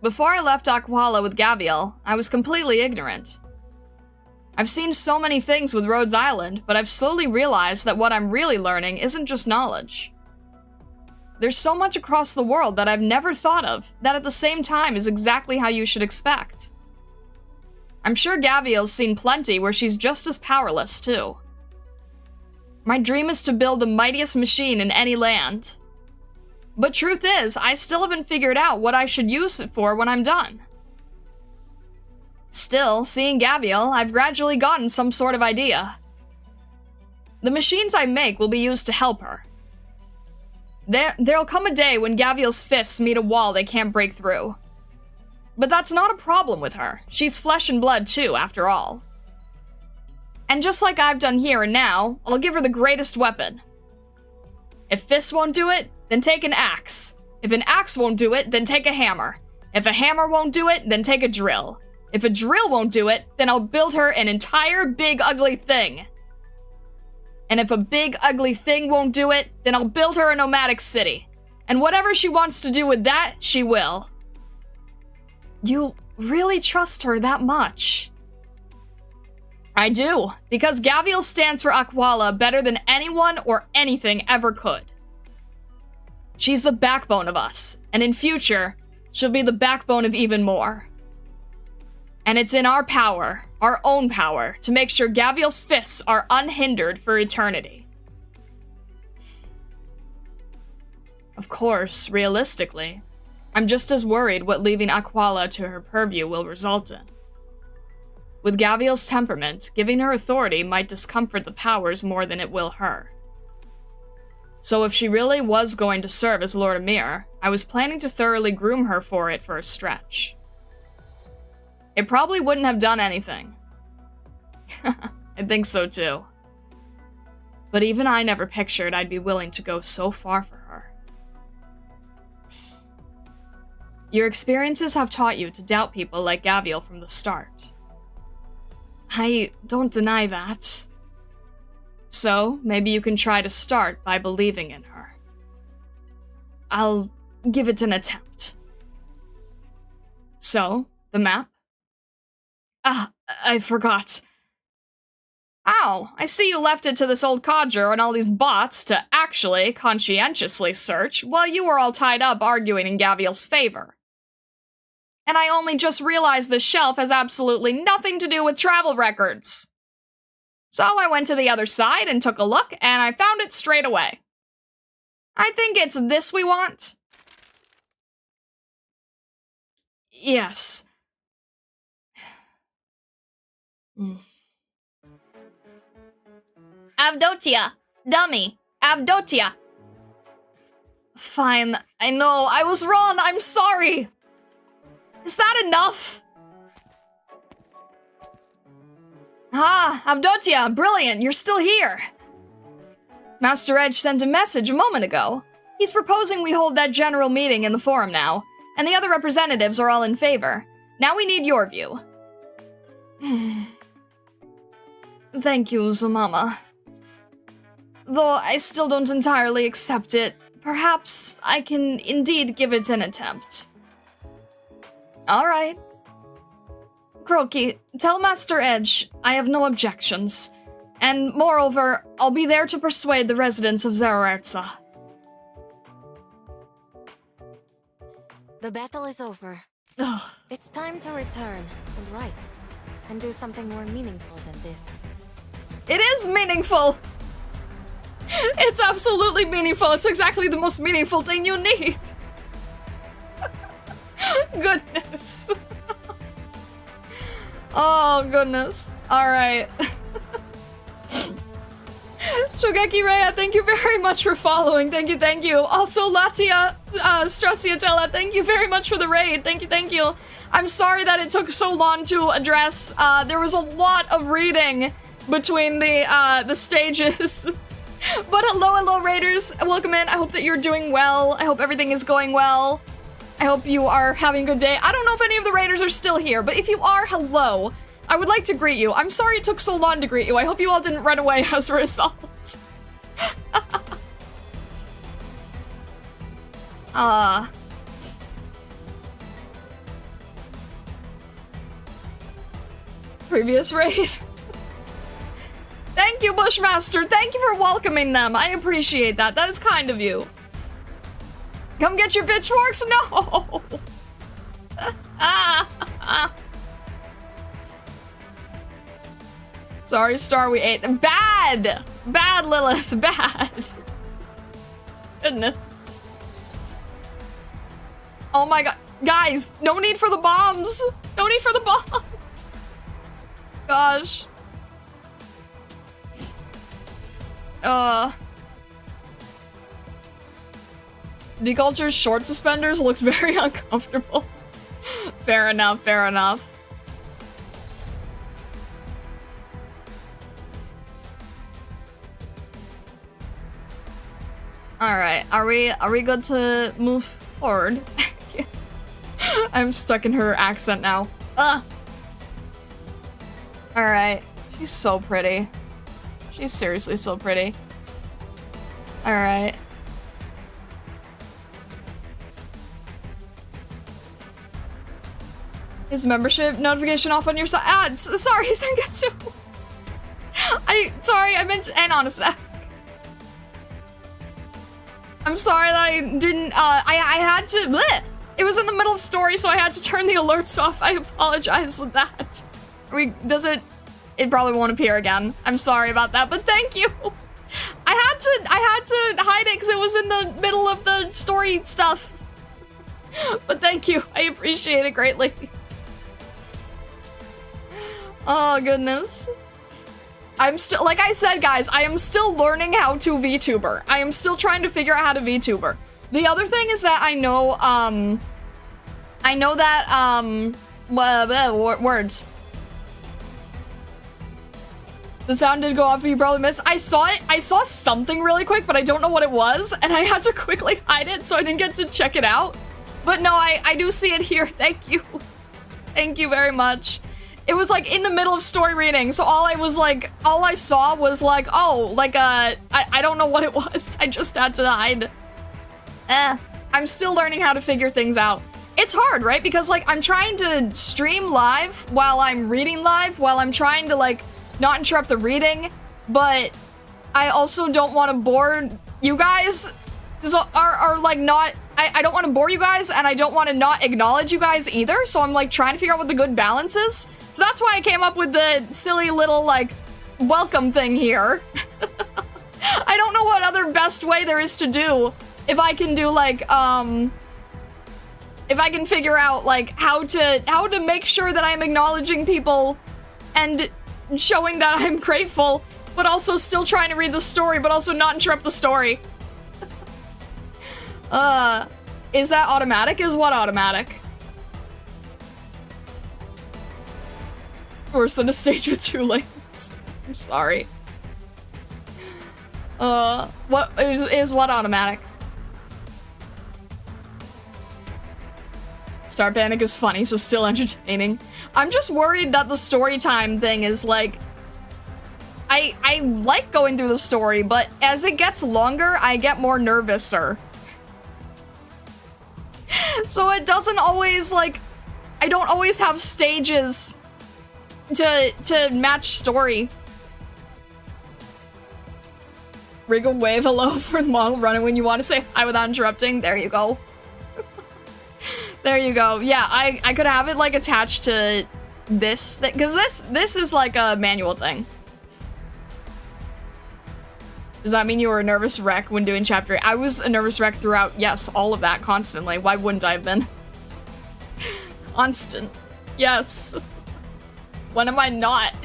Before I left Akwala with Gaviel, I was completely ignorant. I've seen so many things with Rhodes Island, but I've slowly realized that what I'm really learning isn't just knowledge. There's so much across the world that I've never thought of, that at the same time is exactly how you should expect. I'm sure Gaviel's seen plenty where she's just as powerless, too. My dream is to build the mightiest machine in any land. But truth is, I still haven't figured out what I should use it for when I'm done. Still, seeing Gavial, I've gradually gotten some sort of idea. The machines I make will be used to help her. There'll come a day when Gavial's fists meet a wall they can't break through. But that's not a problem with her. She's flesh and blood too, after all. And just like I've done here and now, I'll give her the greatest weapon. If fists won't do it, then take an axe. If an axe won't do it, then take a hammer. If a hammer won't do it, then take a drill. If a drill won't do it, then I'll build her an entire big ugly thing. And if a big ugly thing won't do it, then I'll build her a nomadic city. And whatever she wants to do with that, she will. You really trust her that much? I do, because Gavial stands for Aquala better than anyone or anything ever could. She's the backbone of us, and in future, she'll be the backbone of even more. And it's in our power, our own power, to make sure Gavial's fists are unhindered for eternity. Of course, realistically, I'm just as worried what leaving Aquala to her purview will result in. With Gavial's temperament, giving her authority might discomfort the powers more than it will her. So if she really was going to serve as Lord Emir, I was planning to thoroughly groom her for it for a stretch. It probably wouldn't have done anything. I think so too. But even I never pictured I'd be willing to go so far for her. Your experiences have taught you to doubt people like Gavial from the start. I don't deny that. So, maybe you can try to start by believing in her. I'll give it an attempt. So, the map? Ah, I forgot. Ow, I see you left it to this old codger and all these bots to actually, conscientiously search while you were all tied up arguing in Gavial's favor. And I only just realized this shelf has absolutely nothing to do with travel records. So I went to the other side and took a look, and I found it straight away. I think it's this we want. Yes. Avdotia! Dummy! Avdotia! Fine, I know, I was wrong, I'm sorry! Is that enough? Ah, Avdotia, brilliant, you're still here! Master Edge sent a message a moment ago. He's proposing we hold that general meeting in the forum now, and the other representatives are all in favor. Now we need your view. Thank you, Zamama. Though I still don't entirely accept it, perhaps I can indeed give it an attempt. Alright. Croaky, tell Master Edge I have no objections. And moreover, I'll be there to persuade the residents of Zererza. The battle is over. Ugh. It's time to return and write. And do something more meaningful than this. It is meaningful! It's absolutely meaningful. It's exactly the most meaningful thing you need. Goodness. Oh, goodness. Alright. Shogeki Rhea, thank you very much for following. Thank you. Also, Latia, Stressiatella, thank you very much for the raid. Thank you. I'm sorry that it took so long to address. There was a lot of reading between the stages. But hello, raiders. Welcome in. I hope that you're doing well. I hope everything is going well. I hope you are having a good day. I don't know if any of the raiders are still here, but if you are, hello. I would like to greet you. I'm sorry it took so long to greet you. I hope you all didn't run away as a result. Previous raid. Thank you, Bushmaster. Thank you for welcoming them. I appreciate that. That is kind of you. Come get your pitchforks? No. Sorry, Star, we ate them. Bad! Bad, Lilith. Bad. Goodness. Oh my god. Guys, no need for the bombs. No need for the bombs. gosh. Deculture's short suspenders looked very uncomfortable. Fair enough, fair enough. Alright, are we good to move forward? I'm stuck in her accent now. Ugh. Alright. She's so pretty. She's seriously so pretty. Alright. Is membership notification off on your side? Ah, sorry, Sengetsu. Sorry, I meant to end on a sec. I'm sorry that I didn't, I had to, bleh. It was in the middle of story, so I had to turn the alerts off. I apologize with that. It probably won't appear again. I'm sorry about that, but thank you. I had to hide it because it was in the middle of the story stuff. But thank you, I appreciate it greatly. Oh, goodness. I'm still, like I said, guys, I am still learning how to VTuber. I am still trying to figure out how to VTuber. The other thing is that I know that, words. The sound did go off, but you probably missed. I saw it. I saw something really quick, but I don't know what it was, and I had to quickly hide it, so I didn't get to check it out. But no, I do see it here. Thank you. Thank you very much. It was like in the middle of story reading, so all I saw was like, oh, like I don't know what it was. I just had to hide. I'm still learning how to figure things out. It's hard, right? Because like I'm trying to stream live while I'm reading live, while I'm trying to like not interrupt the reading, but I also don't want to bore you guys. So are like not, I don't want to bore you guys, and I don't want to not acknowledge you guys either, so I'm like trying to figure out what the good balance is. So that's why I came up with the silly little like welcome thing here. I don't know what other best way there is to do. If I can do like, if I can figure out like how to make sure that I'm acknowledging people and showing that I'm grateful, but also still trying to read the story, but also not interrupt the story. Is that automatic? Is what automatic? Worse than a stage with 2 lanes. I'm sorry. What is what automatic? Star Panic is funny, so still entertaining. I'm just worried that the story time thing is like... I like going through the story, but as it gets longer, I get more nervouser. So it doesn't always, like... I don't always have stages to match story. Wriggle wave hello for the model running when you want to say hi without interrupting. There you go. There you go. Yeah, I could have it like attached to this thing, because this is like a manual thing. Does that mean you were a nervous wreck when doing chapter 8? I was a nervous wreck throughout, yes, all of that, constantly. Why wouldn't I have been? Constant. Yes. When am I not?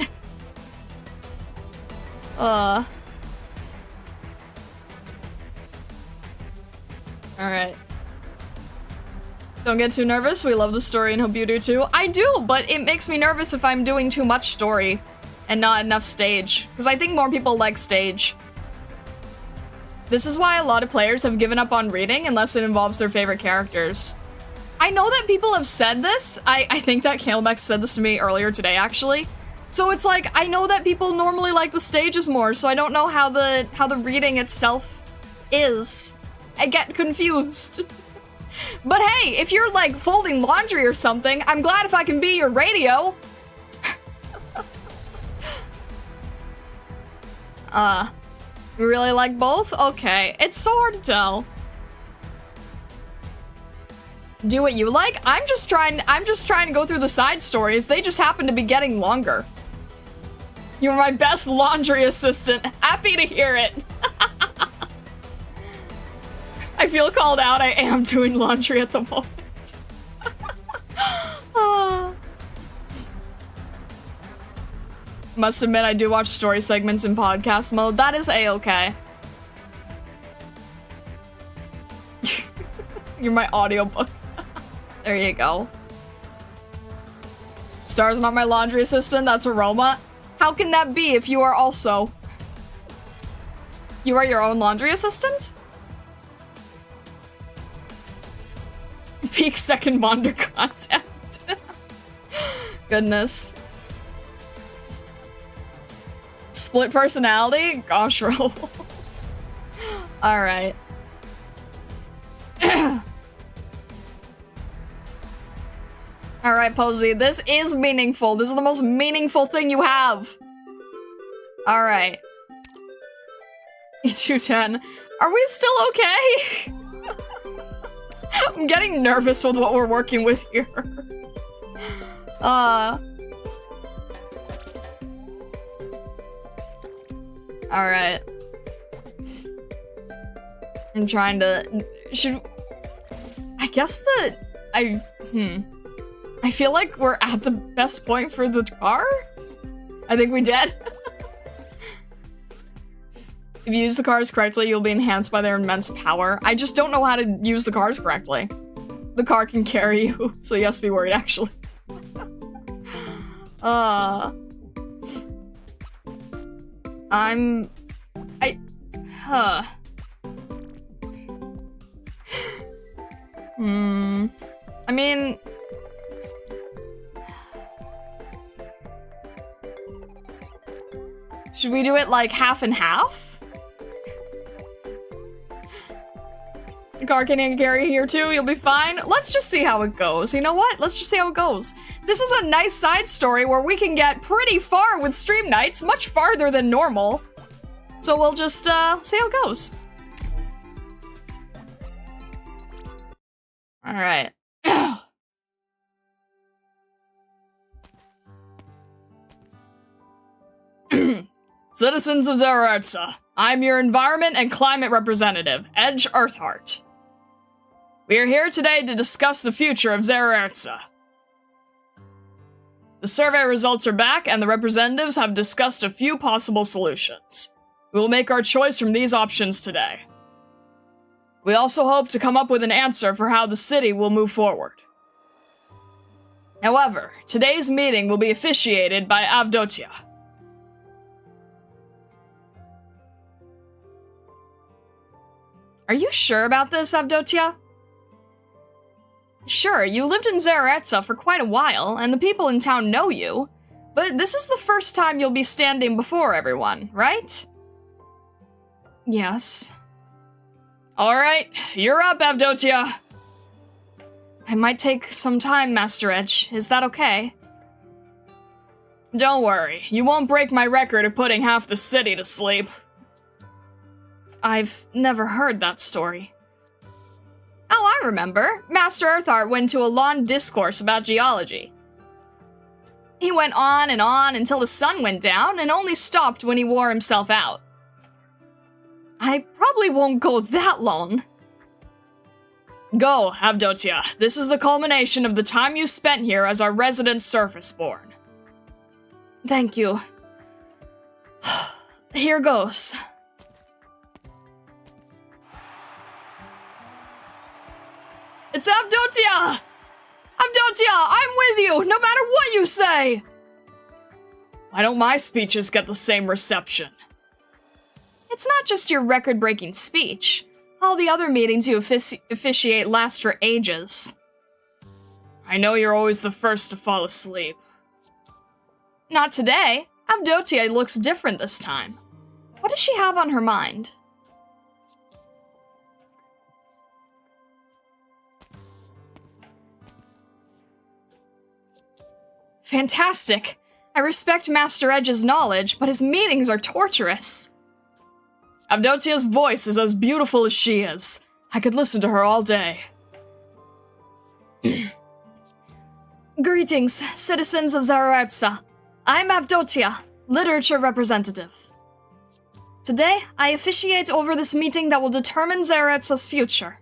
Alright. Don't get too nervous. We love the story and hope you do too. I do, but it makes me nervous if I'm doing too much story and not enough stage. Because I think more people like stage. This is why a lot of players have given up on reading unless it involves their favorite characters. I know that people have said this. I think that Kalemex said this to me earlier today, actually. So it's like, I know that people normally like the stages more, so I don't know how the reading itself is. I get confused. But hey, if you're like folding laundry or something, I'm glad if I can be your radio. You really like both? Okay, it's so hard to tell. Do what you like? I'm just trying to go through the side stories. They just happen to be getting longer. You're my best laundry assistant. Happy to hear it. I feel called out. I am doing laundry at the moment. Must admit, I do watch story segments in podcast mode. That is a-okay. You're my audiobook. There you go. Star's not my laundry assistant, that's Aroma. How can that be if you are also... You are your own laundry assistant? Peak second Bonder content. Goodness. Split personality? Gosh, roll. Alright. Alright, Posey, this is meaningful. This is the most meaningful thing you have. Alright. E210. Are we still okay? I'm getting nervous with what we're working with here. Alright. I'm trying to... I guess that... I feel like we're at the best point for the car? I think we did. If you use the cars correctly, you'll be enhanced by their immense power. I just don't know how to use the cars correctly. The car can carry you, so yes, be worried, actually. I mean... Should we do it like half and half? The car can carry here too, you'll be fine. Let's just see how it goes. You know what? Let's just see how it goes. This is a nice side story where we can get pretty far with stream nights, much farther than normal. So we'll just see how it goes. Alright. Citizens of Zeraerza, I'm your environment and climate representative, Edge Earthheart. We are here today to discuss the future of Zeraerza. The survey results are back, and the representatives have discussed a few possible solutions. We will make our choice from these options today. We also hope to come up with an answer for how the city will move forward. However, today's meeting will be officiated by Avdotia. Are you sure about this, Avdotia? Sure, you lived in Zeraerza for quite a while, and the people in town know you, but this is the first time you'll be standing before everyone, right? Yes. Alright, you're up, Avdotia. I might take some time, Master Edge. Is that okay? Don't worry, you won't break my record of putting half the city to sleep. I've never heard that story. Oh, I remember. Master Earthheart went to a long discourse about geology. He went on until the sun went down and only stopped when he wore himself out. I probably won't go that long. Go, Avdotia. This is the culmination of the time you spent here as our resident surfaceborn. Thank you. Here goes. It's Avdotia! Avdotia, I'm with you, no matter what you say! Why don't my speeches get the same reception? It's not just your record-breaking speech. All the other meetings you officiate last for ages. I know you're always the first to fall asleep. Not today. Avdotia looks different this time. What does she have on her mind? Fantastic! I respect Master Edge's knowledge, but his meetings are torturous. Avdotia's voice is as beautiful as she is. I could listen to her all day. Greetings, citizens of Zeraerza. I'm Avdotia, literature representative. Today, I officiate over this meeting that will determine Zeraerza's future.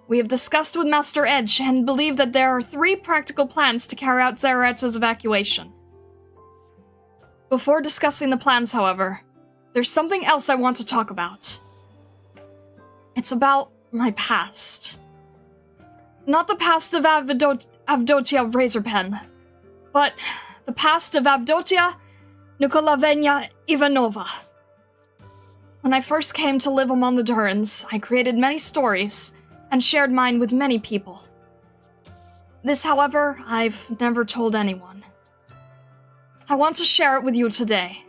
We have discussed with Master Edge and believe that there are 3 practical plans to carry out Zeraerza's evacuation. Before discussing the plans, however, there's something else I want to talk about. It's about my past. Not the past of Avdotia Razorpen, but the past of Avdotia Nikolavenya Ivanova. When I first came to live among the Durins, I created many stories and shared mine with many people. This, however, I've never told anyone. I want to share it with you today.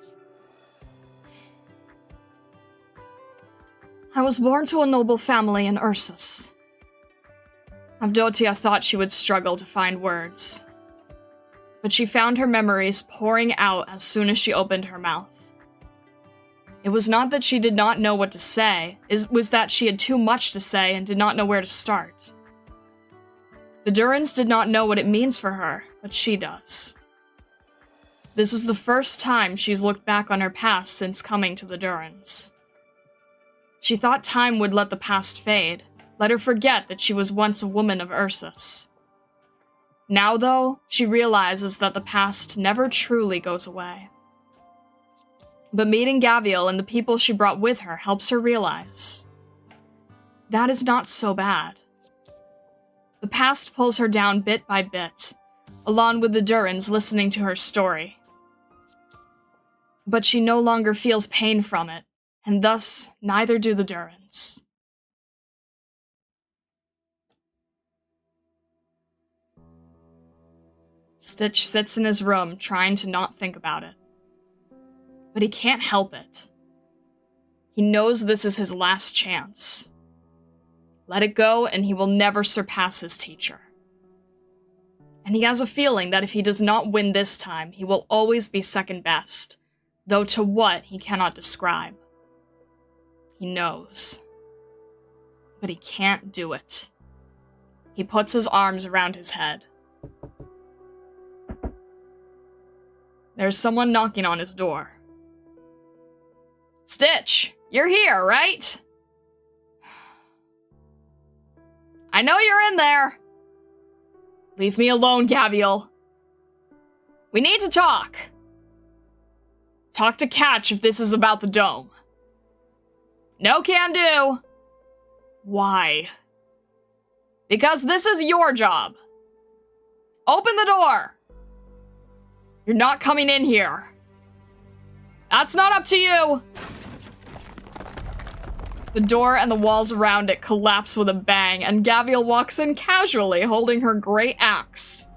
I was born to a noble family in Ursus. Avdotia thought she would struggle to find words, but she found her memories pouring out as soon as she opened her mouth. It was not that she did not know what to say, it was that she had too much to say and did not know where to start. The Durins did not know what it means for her, but she does. This is the first time she's looked back on her past since coming to the Durins. She thought time would let the past fade, let her forget that she was once a woman of Ursus. Now, though, she realizes that the past never truly goes away. But meeting Gaviel and the people she brought with her helps her realize that is not so bad. The past pulls her down bit by bit, along with the Durins listening to her story. But she no longer feels pain from it, and thus neither do the Durins. Stitch sits in his room trying to not think about it. But he can't help it. He knows this is his last chance. Let it go and he will never surpass his teacher. And he has a feeling that if he does not win this time, he will always be second best, though to what he cannot describe. He knows. But he can't do it. He puts his arms around his head. There's someone knocking on his door. Stitch, you're here, right? I know you're in there. Leave me alone, Gaviel. We need to talk. Talk to Catch if this is about the dome. No can do. Why? Because this is your job. Open the door. You're not coming in here. That's not up to you. The door and the walls around it collapse with a bang, and Gaviel walks in casually, holding her great axe.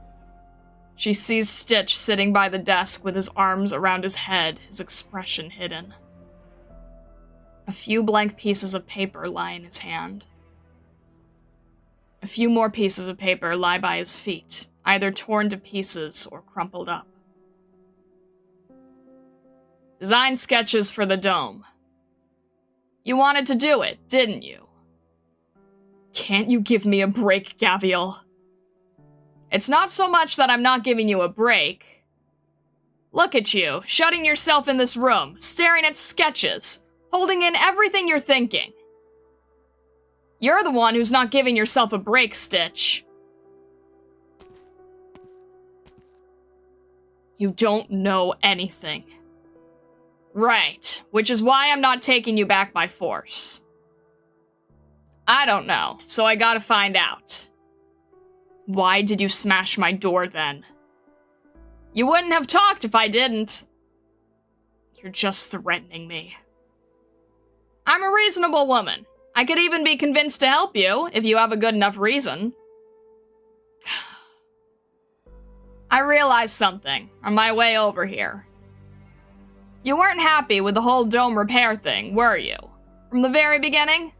She sees Stitch sitting by the desk with his arms around his head, his expression hidden. A few blank pieces of paper lie in his hand. A few more pieces of paper lie by his feet, either torn to pieces or crumpled up. Design sketches for the dome. You wanted to do it, didn't you? Can't you give me a break, Gaviel? It's not so much that I'm not giving you a break. Look at you, shutting yourself in this room, staring at sketches, holding in everything you're thinking. You're the one who's not giving yourself a break, Stitch. You don't know anything. Right, which is why I'm not taking you back by force. I don't know, so I gotta find out. Why did you smash my door then? You wouldn't have talked if I didn't. You're just threatening me. I'm a reasonable woman. I could even be convinced to help you, if you have a good enough reason. I realized something on my way over here. You weren't happy with the whole dome repair thing, were you? From the very beginning?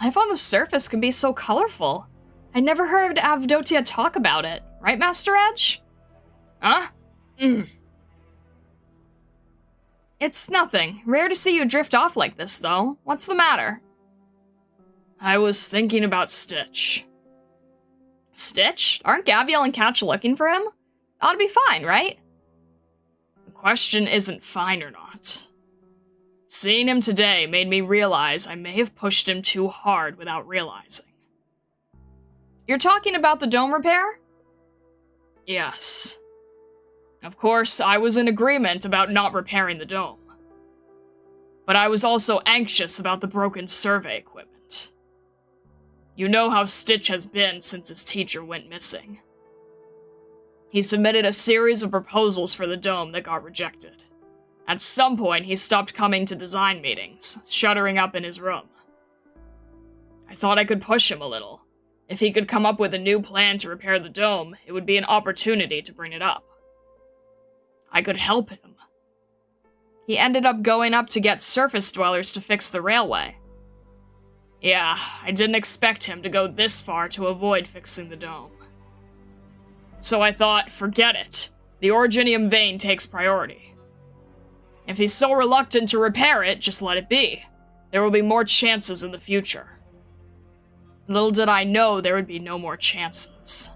Life on the surface can be so colorful. I never heard Avdotia talk about it, right, Master Edge? Huh? It's nothing. Rare to see you drift off like this, though. What's the matter? I was thinking about Stitch. Stitch? Aren't Gaviel and Catch looking for him? Ought to be fine, right? The question isn't fine or not. Seeing him today made me realize I may have pushed him too hard without realizing. You're talking about the dome repair? Yes. Of course, I was in agreement about not repairing the dome. But I was also anxious about the broken survey equipment. You know how Stitch has been since his teacher went missing. He submitted a series of proposals for the dome that got rejected. At some point, he stopped coming to design meetings, shuttering up in his room. I thought I could push him a little. If he could come up with a new plan to repair the dome, it would be an opportunity to bring it up. I could help him. He ended up going up to get surface dwellers to fix the railway. Yeah, I didn't expect him to go this far to avoid fixing the dome. So I thought, forget it. The Originium vein takes priority. If he's so reluctant to repair it, just let it be. There will be more chances in the future. Little did I know there would be no more chances.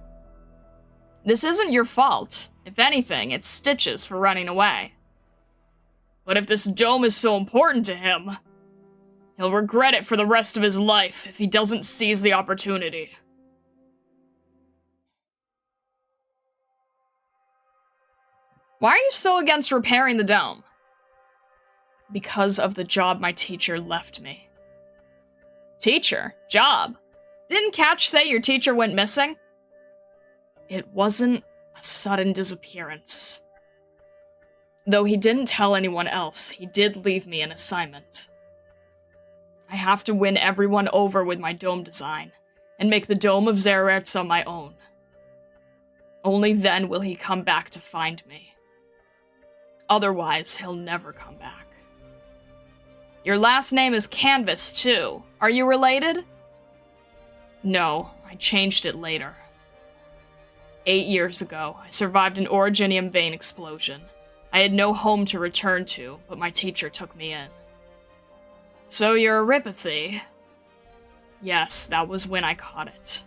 This isn't your fault. If anything, it's Stitch's for running away. But if this dome is so important to him, he'll regret it for the rest of his life if he doesn't seize the opportunity. Why are you so against repairing the dome? Because of the job my teacher left me. Teacher? Job? Didn't Catch say your teacher went missing? It wasn't a sudden disappearance. Though he didn't tell anyone else, he did leave me an assignment. I have to win everyone over with my dome design, and make the Dome of Zerertza my own. Only then will he come back to find me. Otherwise, he'll never come back. Your last name is Canvas, too. Are you related? No, I changed it later. 8 years ago, I survived an Originium vein explosion. I had no home to return to, but my teacher took me in. So you're Ripathy? Yes, that was when I caught it.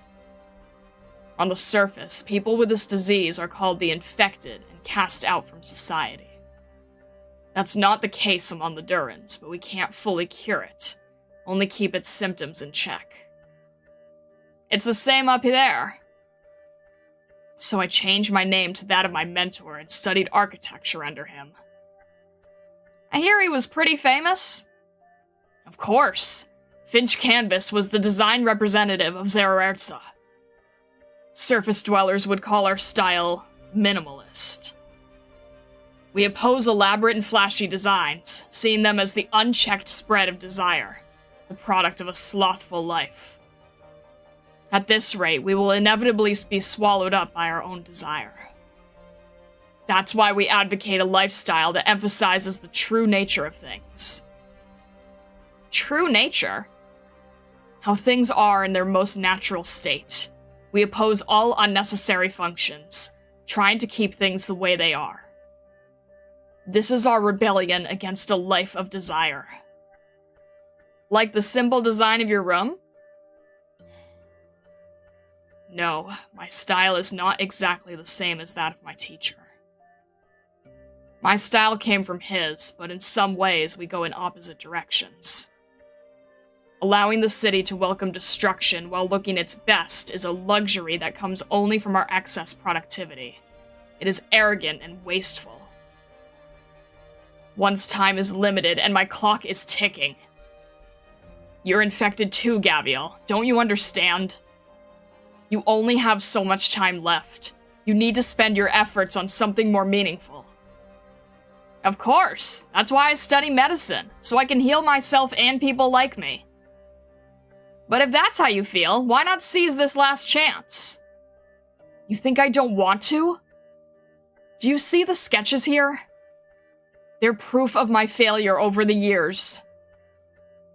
On the surface, people with this disease are called the infected and cast out from society. That's not the case among the Durins, but we can't fully cure it, only keep its symptoms in check. It's the same up there. So I changed my name to that of my mentor and studied architecture under him. I hear he was pretty famous? Of course. Finch Canvas was the design representative of Zerertza. Surface dwellers would call our style minimalist. We oppose elaborate and flashy designs, seeing them as the unchecked spread of desire, the product of a slothful life. At this rate, we will inevitably be swallowed up by our own desire. That's why we advocate a lifestyle that emphasizes the true nature of things. True nature? How things are in their most natural state. We oppose all unnecessary functions, trying to keep things the way they are. This is our rebellion against a life of desire. Like the simple design of your room? No, my style is not exactly the same as that of my teacher. My style came from his, but in some ways we go in opposite directions. Allowing the city to welcome destruction while looking its best is a luxury that comes only from our excess productivity. It is arrogant and wasteful. One's time is limited, and my clock is ticking. You're infected too, Gabriel. Don't you understand? You only have so much time left. You need to spend your efforts on something more meaningful. Of course. That's why I study medicine, so I can heal myself and people like me. But if that's how you feel, why not seize this last chance? You think I don't want to? Do you see the sketches here? They're proof of my failure over the years.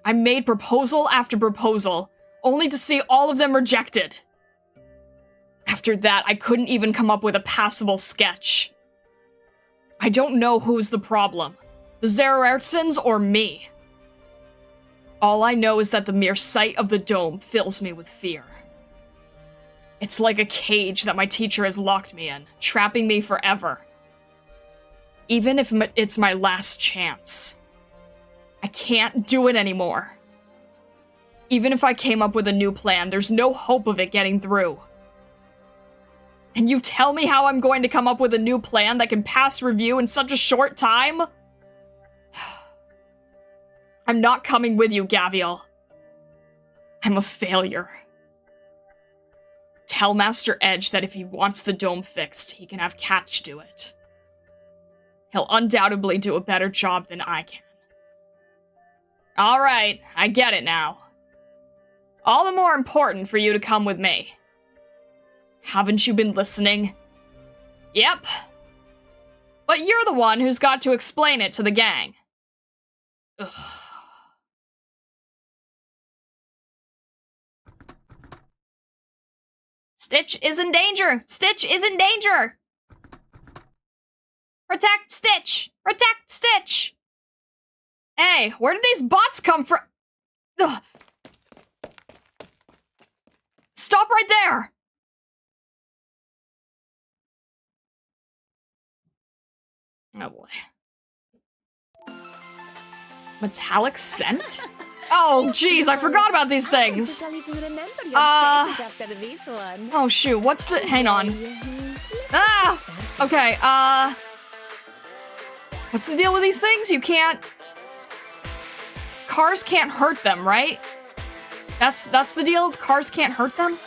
I made proposal after proposal, only to see all of them rejected. After that, I couldn't even come up with a passable sketch. I don't know who's the problem, the Zerertzans or me. All I know is that the mere sight of the dome fills me with fear. It's like a cage that my teacher has locked me in, trapping me forever. Even if it's my last chance. I can't do it anymore. Even if I came up with a new plan, there's no hope of it getting through. And you tell me how I'm going to come up with a new plan that can pass review in such a short time? I'm not coming with you, Gaviel. I'm a failure. Tell Master Edge that if he wants the dome fixed, he can have Catch do it. He'll undoubtedly do a better job than I can. Alright, I get it now. All the more important for you to come with me. Haven't you been listening? Yep. But you're the one who's got to explain it to the gang. Ugh. Stitch is in danger! Stitch is in danger! Protect Stitch! Protect Stitch! Hey, where did these bots come from? Ugh. Stop right there! Oh boy. Metallic scent? Oh jeez, I forgot about these things. Oh shoot, what's the- hang on. Ah! Okay, what's the deal with these things? You can't- Cars can't hurt them, right? That's the deal? Cars can't hurt them?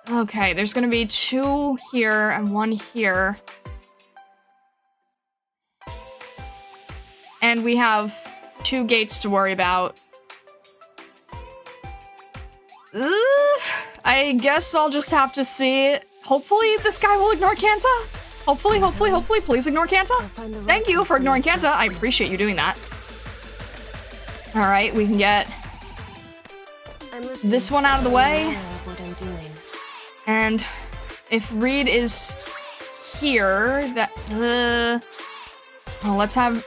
Okay, there's gonna be 2 here and 1 here. And we have 2 gates to worry about. I guess I'll just have to see. Hopefully this guy will ignore Kanta. Hopefully, please ignore Kanta. Thank you for ignoring Kanta. I appreciate you doing that. Alright, we can get this one out of the way. And if Reed is here, that let's have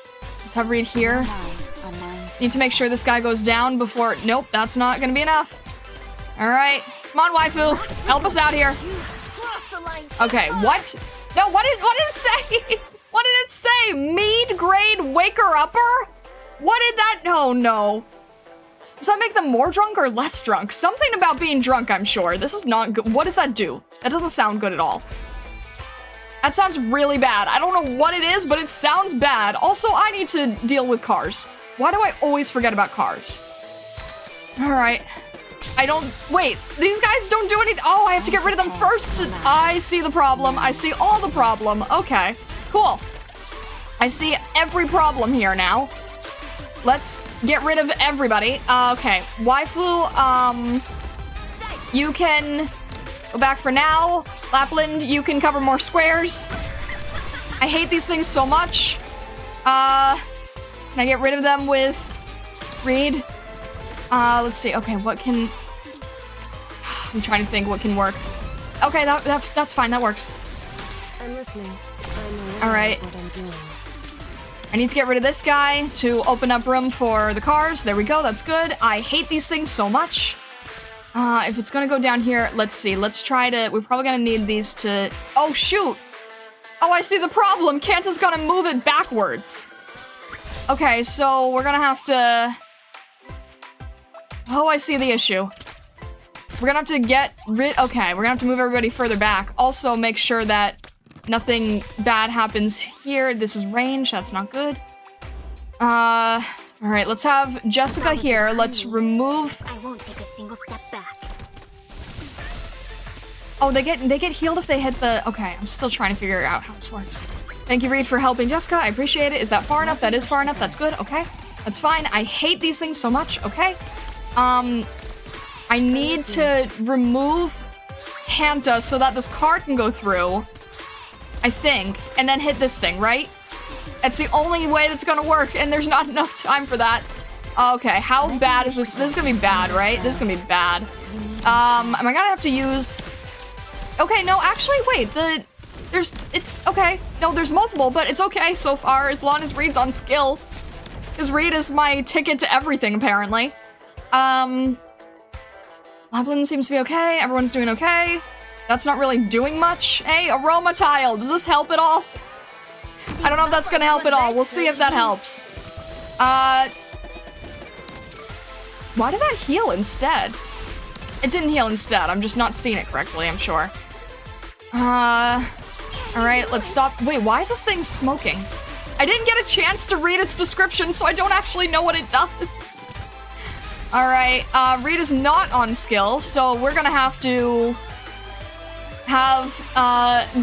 Reed here. Need to make sure this guy goes down before. Nope, that's not gonna be enough. All right, come on, waifu, help us out here. Okay, what? No, what did it say? What did it say? Mead grade waker upper? What did that? Oh no. Does that make them more drunk or less drunk? Something about being drunk, I'm sure. This is not good. What does that do? That doesn't sound good at all. That sounds really bad. I don't know what it is, but it sounds bad. Also, I need to deal with cars. Why do I always forget about cars? All right. I don't- wait, these guys don't do anything- oh, I have to get rid of them first. I see the problem. I see all the problem. Okay, cool. I see every problem here now. Let's get rid of everybody. Okay, waifu, you can go back for now. Lapland, you can cover more squares. I hate these things so much. Can I get rid of them with Reed? Let's see. Okay, what can... I'm trying to think what can work. Okay, that's fine. That works. I'm listening. All right. I need to get rid of this guy to open up room for the cars. There we go. That's good. I hate these things so much. If it's gonna go down here, let's see. Let's try to... we're probably gonna need these to... oh, shoot! Oh, I see the problem. Kanta's gonna move it backwards. Okay, so we're gonna have to... oh, I see the issue. We're gonna have to get rid... okay, we're gonna have to move everybody further back. Also, make sure that nothing bad happens here. This is range. That's not good. Alright, let's have Jessica here. Let's remove... I won't take a single step back. oh, they get healed if they hit the... okay, I'm still trying to figure out how this works. Thank you, Reed, for helping Jessica. I appreciate it. Is that far enough? That is far enough. That's good. Okay. That's fine. I hate these things so much. Okay. I need to remove Kanta so that this car can go through. I think. And then hit this thing, right? It's the only way that's gonna work, and there's not enough time for that. Okay, how bad is this? This is gonna be bad, right? This is gonna be bad. Am I gonna have to use... okay, no, actually, wait, it's okay. No, there's multiple, but it's okay so far, as long as Reed's on skill. Because Reed is my ticket to everything, apparently. Lapland seems to be okay, everyone's doing okay. That's not really doing much. Hey, aroma tile, does this help at all? I don't know if that's gonna help at all. We'll see if that helps. Why did that heal instead? It didn't heal instead. I'm just not seeing it correctly, I'm sure. Alright, let's stop. Wait, why is this thing smoking? I didn't get a chance to read its description, so I don't actually know what it does. Alright, Reed is not on skill, so we're gonna have to have,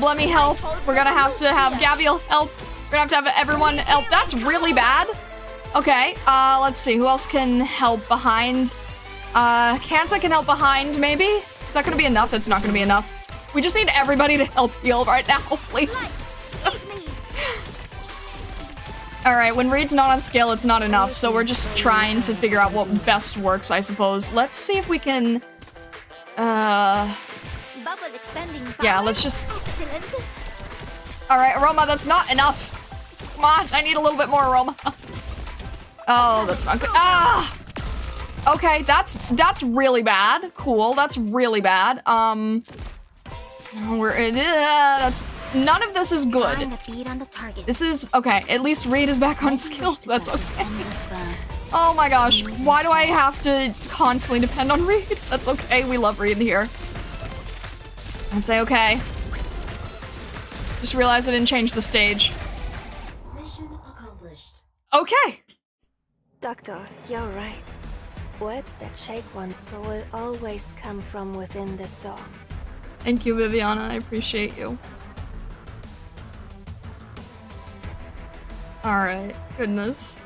Blemmy help. We're gonna have to have Gabriel help. We're gonna have to have everyone help. That's really bad. Okay, let's see. Who else can help behind? Kanta can help behind, maybe? Is that gonna be enough? That's not gonna be enough. We just need everybody to help heal right now, please. Alright, when Reed's not on scale, it's not enough, so we're just trying to figure out what best works, I suppose. Let's see if we can, yeah, let's just... Alright, Aroma, that's not enough. Come on, I need a little bit more Aroma. Oh, that's not good. Ah! Okay, that's really bad. Cool, that's really bad. That's... None of this is good. This is... Okay, at least Reed is back on skills. That's okay. Oh my gosh. Why do I have to constantly depend on Reed? That's okay. We love Reed here. I'd say okay. Just realized I didn't change the stage. Mission accomplished. Okay. Doctor, you're right. Words that shake one's soul always come from within the storm. Thank you, Viviana. I appreciate you. Alright. Goodness.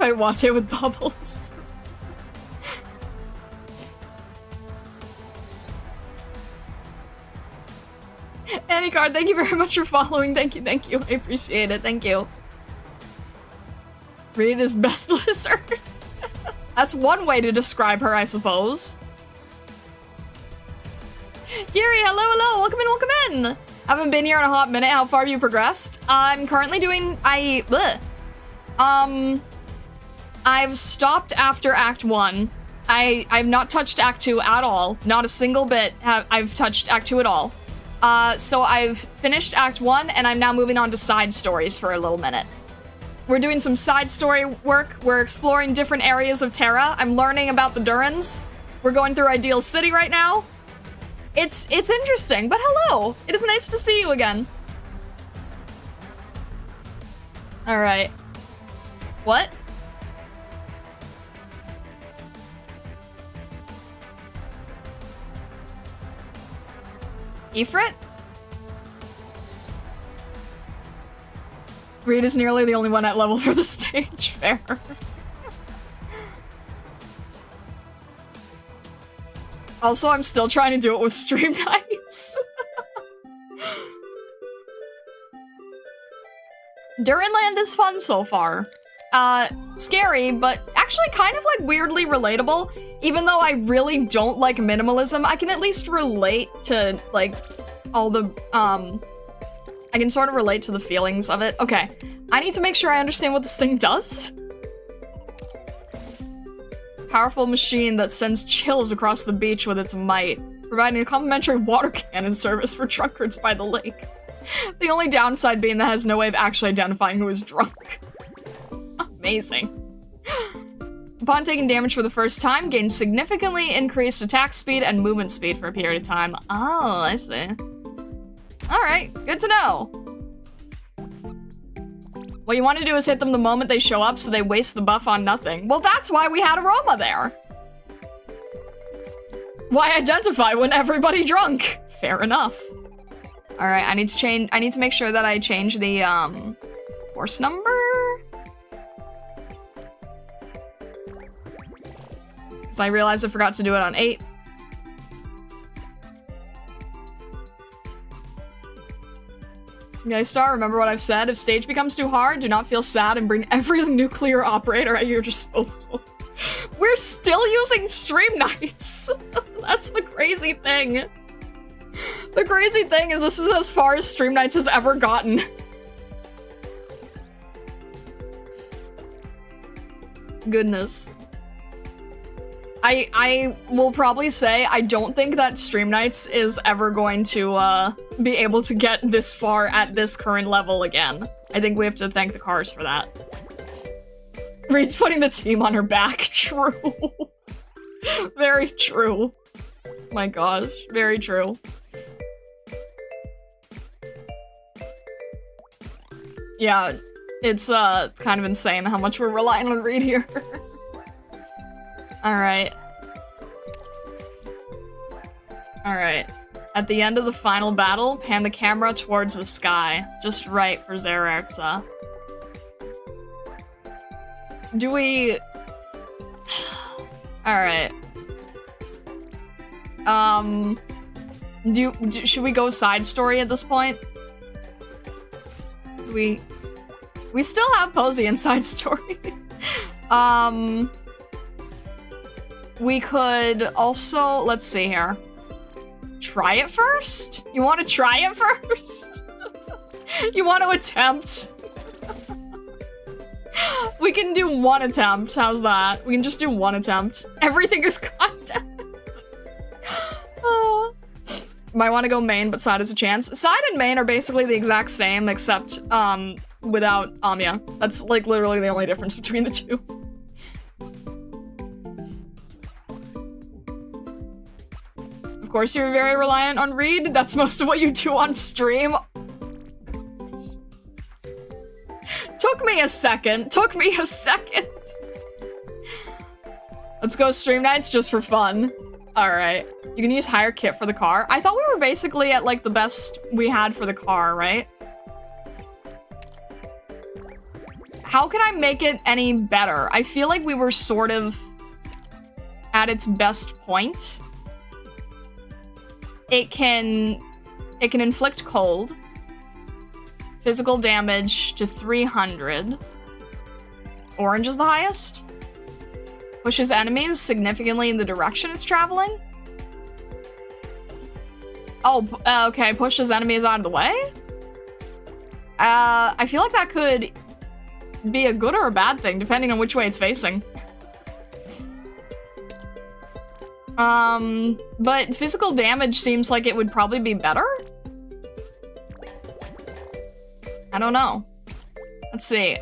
I want it with bubbles. Annie Card, thank you very much for following. Thank you, thank you. I appreciate it. Thank you. Reed is best lizard. That's one way to describe her, I suppose. Yuri, hello, hello. Welcome in, welcome in. Haven't been here in a hot minute. How far have you progressed? I'm currently doing... I've stopped after Act 1. I've not touched Act 2 at all. Not a single bit I've touched Act 2 at all. So I've finished Act 1, and I'm now moving on to side stories for a little minute. We're doing some side story work. We're exploring different areas of Terra. I'm learning about the Durins. We're going through Ideal City right now. It's interesting, but hello! It is nice to see you again. Alright. What? Ifrit? Reed is nearly the only one at level for the stage. Fair. Also, I'm still trying to do it with Stream Nights. Durinland is fun so far. Scary, but actually kind of like weirdly relatable. Even though I really don't like minimalism, I can at least relate to like all the, I can sort of relate to the feelings of it. Okay, I need to make sure I understand what this thing does. Powerful machine that sends chills across the beach with its might, providing a complimentary water cannon service for drunkards by the lake. The only downside being that it has no way of actually identifying who is drunk. Amazing. Upon taking damage for the first time, gain significantly increased attack speed and movement speed for a period of time. Oh, I see. Alright, good to know. What you want to do is hit them the moment they show up so they waste the buff on nothing. Well, that's why we had Aroma there. Why identify when everybody drunk? Fair enough. Alright, I need to make sure that I change the, course number? Because I realized I forgot to do it on 8. Okay, Star, remember what I've said? If stage becomes too hard, do not feel sad and bring every nuclear operator at your disposal. We're still using Stream Nights! That's the crazy thing. The crazy thing is this is as far as Stream Nights has ever gotten. Goodness. I will probably say I don't think that Stream Nights is ever going to be able to get this far at this current level again. I think we have to thank the cars for that. Reed's putting the team on her back. True. Very true. My gosh, very true. Yeah, it's kind of insane how much we're relying on Reed here. Alright. Alright. At the end of the final battle, pan the camera towards the sky. Just right for Zererxa. Do we... Alright. Should we go side story at this point? We still have Posey in side story. We could also, let's see here. Try it first? You want to try it first? You want to attempt? We can do one attempt. How's that? We can just do one attempt. Everything is content. Might want to go main, but side has a chance. Side and main are basically the exact same, except without Amiya. That's like literally the only difference between the two. Of course, you're very reliant on Reed. That's most of what you do on stream. Took me a second. Took me a second. Let's go stream nights just for fun. Alright. You can use higher kit for the car. I thought we were basically at like the best we had for the car, right? How can I make it any better? I feel like we were sort of at its best point. It can inflict cold. Physical damage to 300. Orange is the highest. Pushes enemies significantly in the direction it's traveling. Oh, okay, pushes enemies out of the way? I feel like that could be a good or a bad thing, depending on which way it's facing. But physical damage seems like it would probably be better? I don't know. Let's see,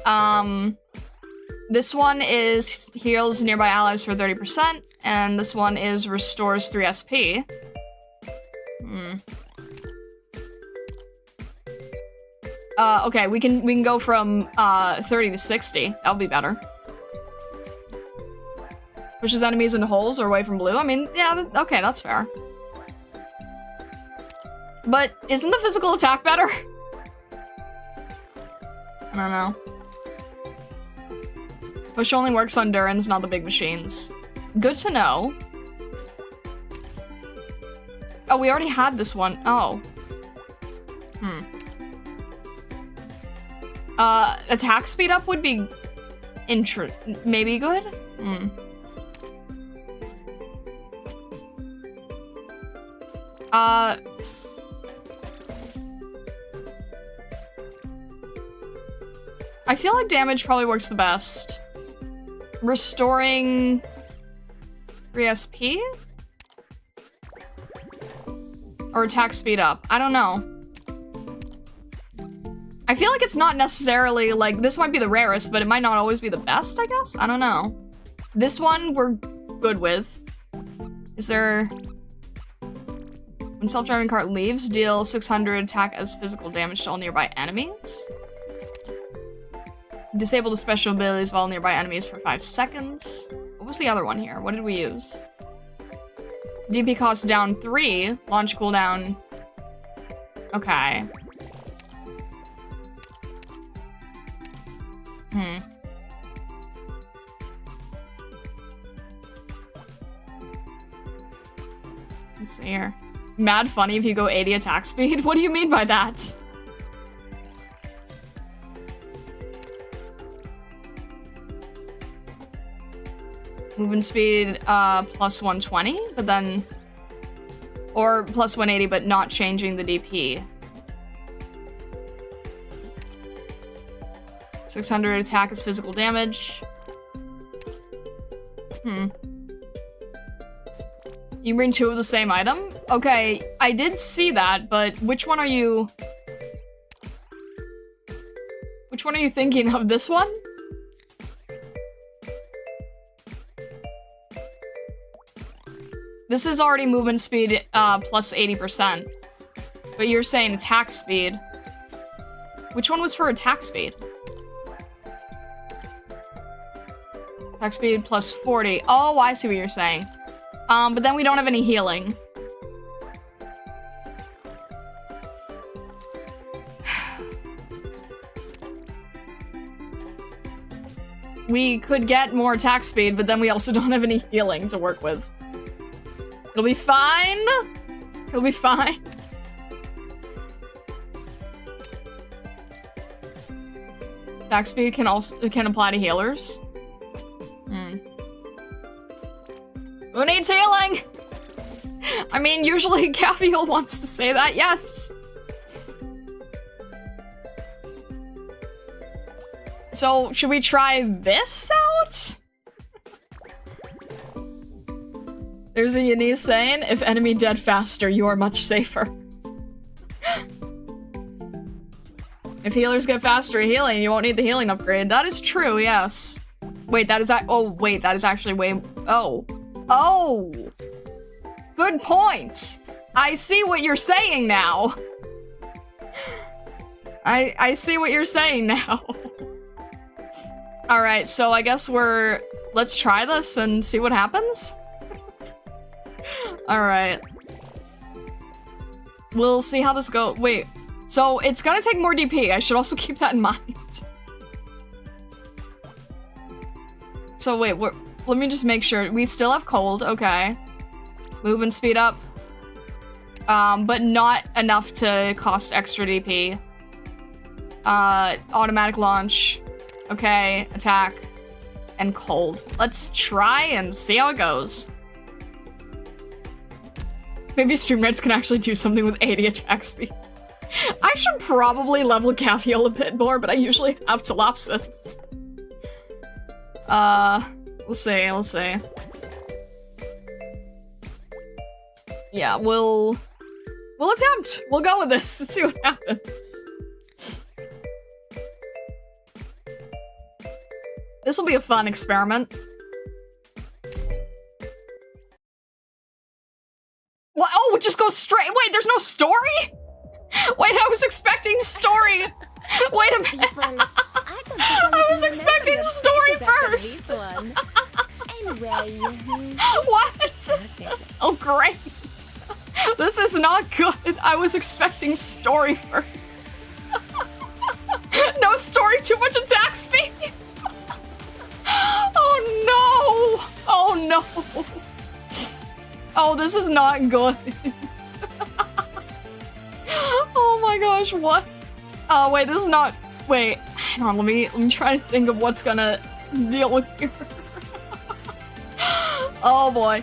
this one is heals nearby allies for 30%, and this one is restores 3 SP. Okay, we can go from 30 to 60. That'll be better. Pushes enemies into holes or away from blue. I mean, yeah, okay, that's fair. But isn't the physical attack better? I don't know. Push only works on Durins, not the big machines. Good to know. Oh, we already had this one. Oh. Attack speed up would be maybe good? I feel like damage probably works the best. Restoring 3 SP? Or attack speed up? I don't know. I feel like it's not necessarily, like, this might be the rarest, but it might not always be the best, I guess? I don't know. This one, we're good with. Is there... When self-driving cart leaves, deal 600 attack as physical damage to all nearby enemies. Disable the special abilities while nearby enemies for 5 seconds. What was the other one here? What did we use? DP cost down 3. Launch cooldown. Okay. Let's see here. Mad funny if you go 80 attack speed? What do you mean by that? Movement speed, plus 120, but then... Or plus 180, but not changing the DP. 600 attack is physical damage. You bring 2 of the same item? Okay, I did see that, but which one are you... Which one are you thinking of? This one? This is already movement speed plus 80%. But you're saying attack speed. Which one was for attack speed? Attack speed plus 40. Oh, I see what you're saying. But then we don't have any healing. We could get more attack speed, but then we also don't have any healing to work with. It'll be fine. It'll be fine. Attack speed can apply to healers. Who needs healing? I mean, usually Caviel wants to say that, yes. So, should we try this out? There's a Yanise saying, if enemy dead faster, you are much safer. If healers get faster at healing, you won't need the healing upgrade. That is true, yes. Wait, that is that is actually way... Oh. Oh! Good point! I see what you're saying now. I see what you're saying now. Alright, so I guess let's try this and see what happens? Alright. We'll see how this goes. Wait, so it's gonna take more DP. I should also keep that in mind. So wait, let me just make sure. We still have cold, okay. Move and speed up. But not enough to cost extra DP. Automatic launch. Okay, attack. And cold. Let's try and see how it goes. Maybe Streamknights can actually do something with 80 attack speed. I should probably level Caviel a bit more, but I usually have Telopsis. We'll see. Yeah, we'll attempt. We'll go with this. Let's see what happens. This will be a fun experiment. What? Oh, it just goes straight. Wait, there's no story? Wait, I was expecting story. Wait a minute. I was expecting story first. What? Oh, great. This is not good. I was expecting story first. No story, too much attack speed. Oh no. Oh no. Oh, this is not good. Oh my gosh, what? Oh, wait, this is not... Wait, hang on, let me try to think of what's gonna deal with here. Oh boy.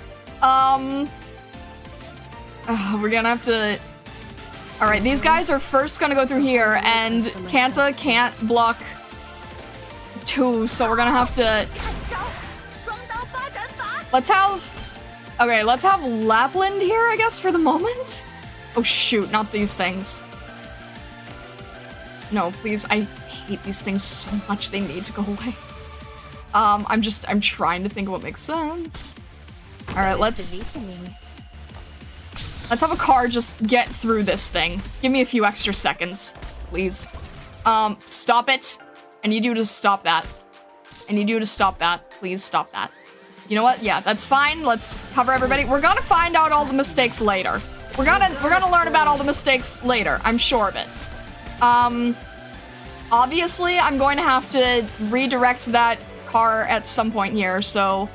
We're gonna have to... Alright, these guys are first gonna go through here, and Kanta can't block 2, so we're gonna have to... Let's have Lapland here, I guess, for the moment? Oh shoot, not these things. No, please, I hate these things so much, they need to go away. I'm trying to think of what makes sense. Alright, let's have a car just get through this thing. Give me a few extra seconds, please. Stop it. I need you to stop that. I need you to stop that. Please stop that. You know what? Yeah, that's fine. Let's cover everybody. We're gonna find out all the mistakes later. We're gonna learn about all the mistakes later. I'm sure of it. Obviously, I'm going to have to redirect that car at some point here, so...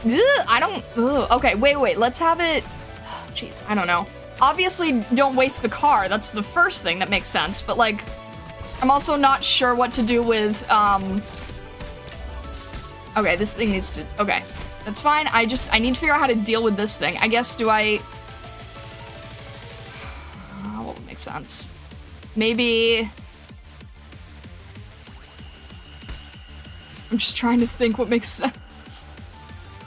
Okay, wait. Let's have it... Jeez, I don't know. Obviously, don't waste the car. That's the first thing that makes sense, but, like... I'm also not sure what to do with, Okay, this thing needs to... Okay, that's fine. I need to figure out how to deal with this thing. I guess, do I... What would make sense? Maybe... I'm just trying to think what makes sense.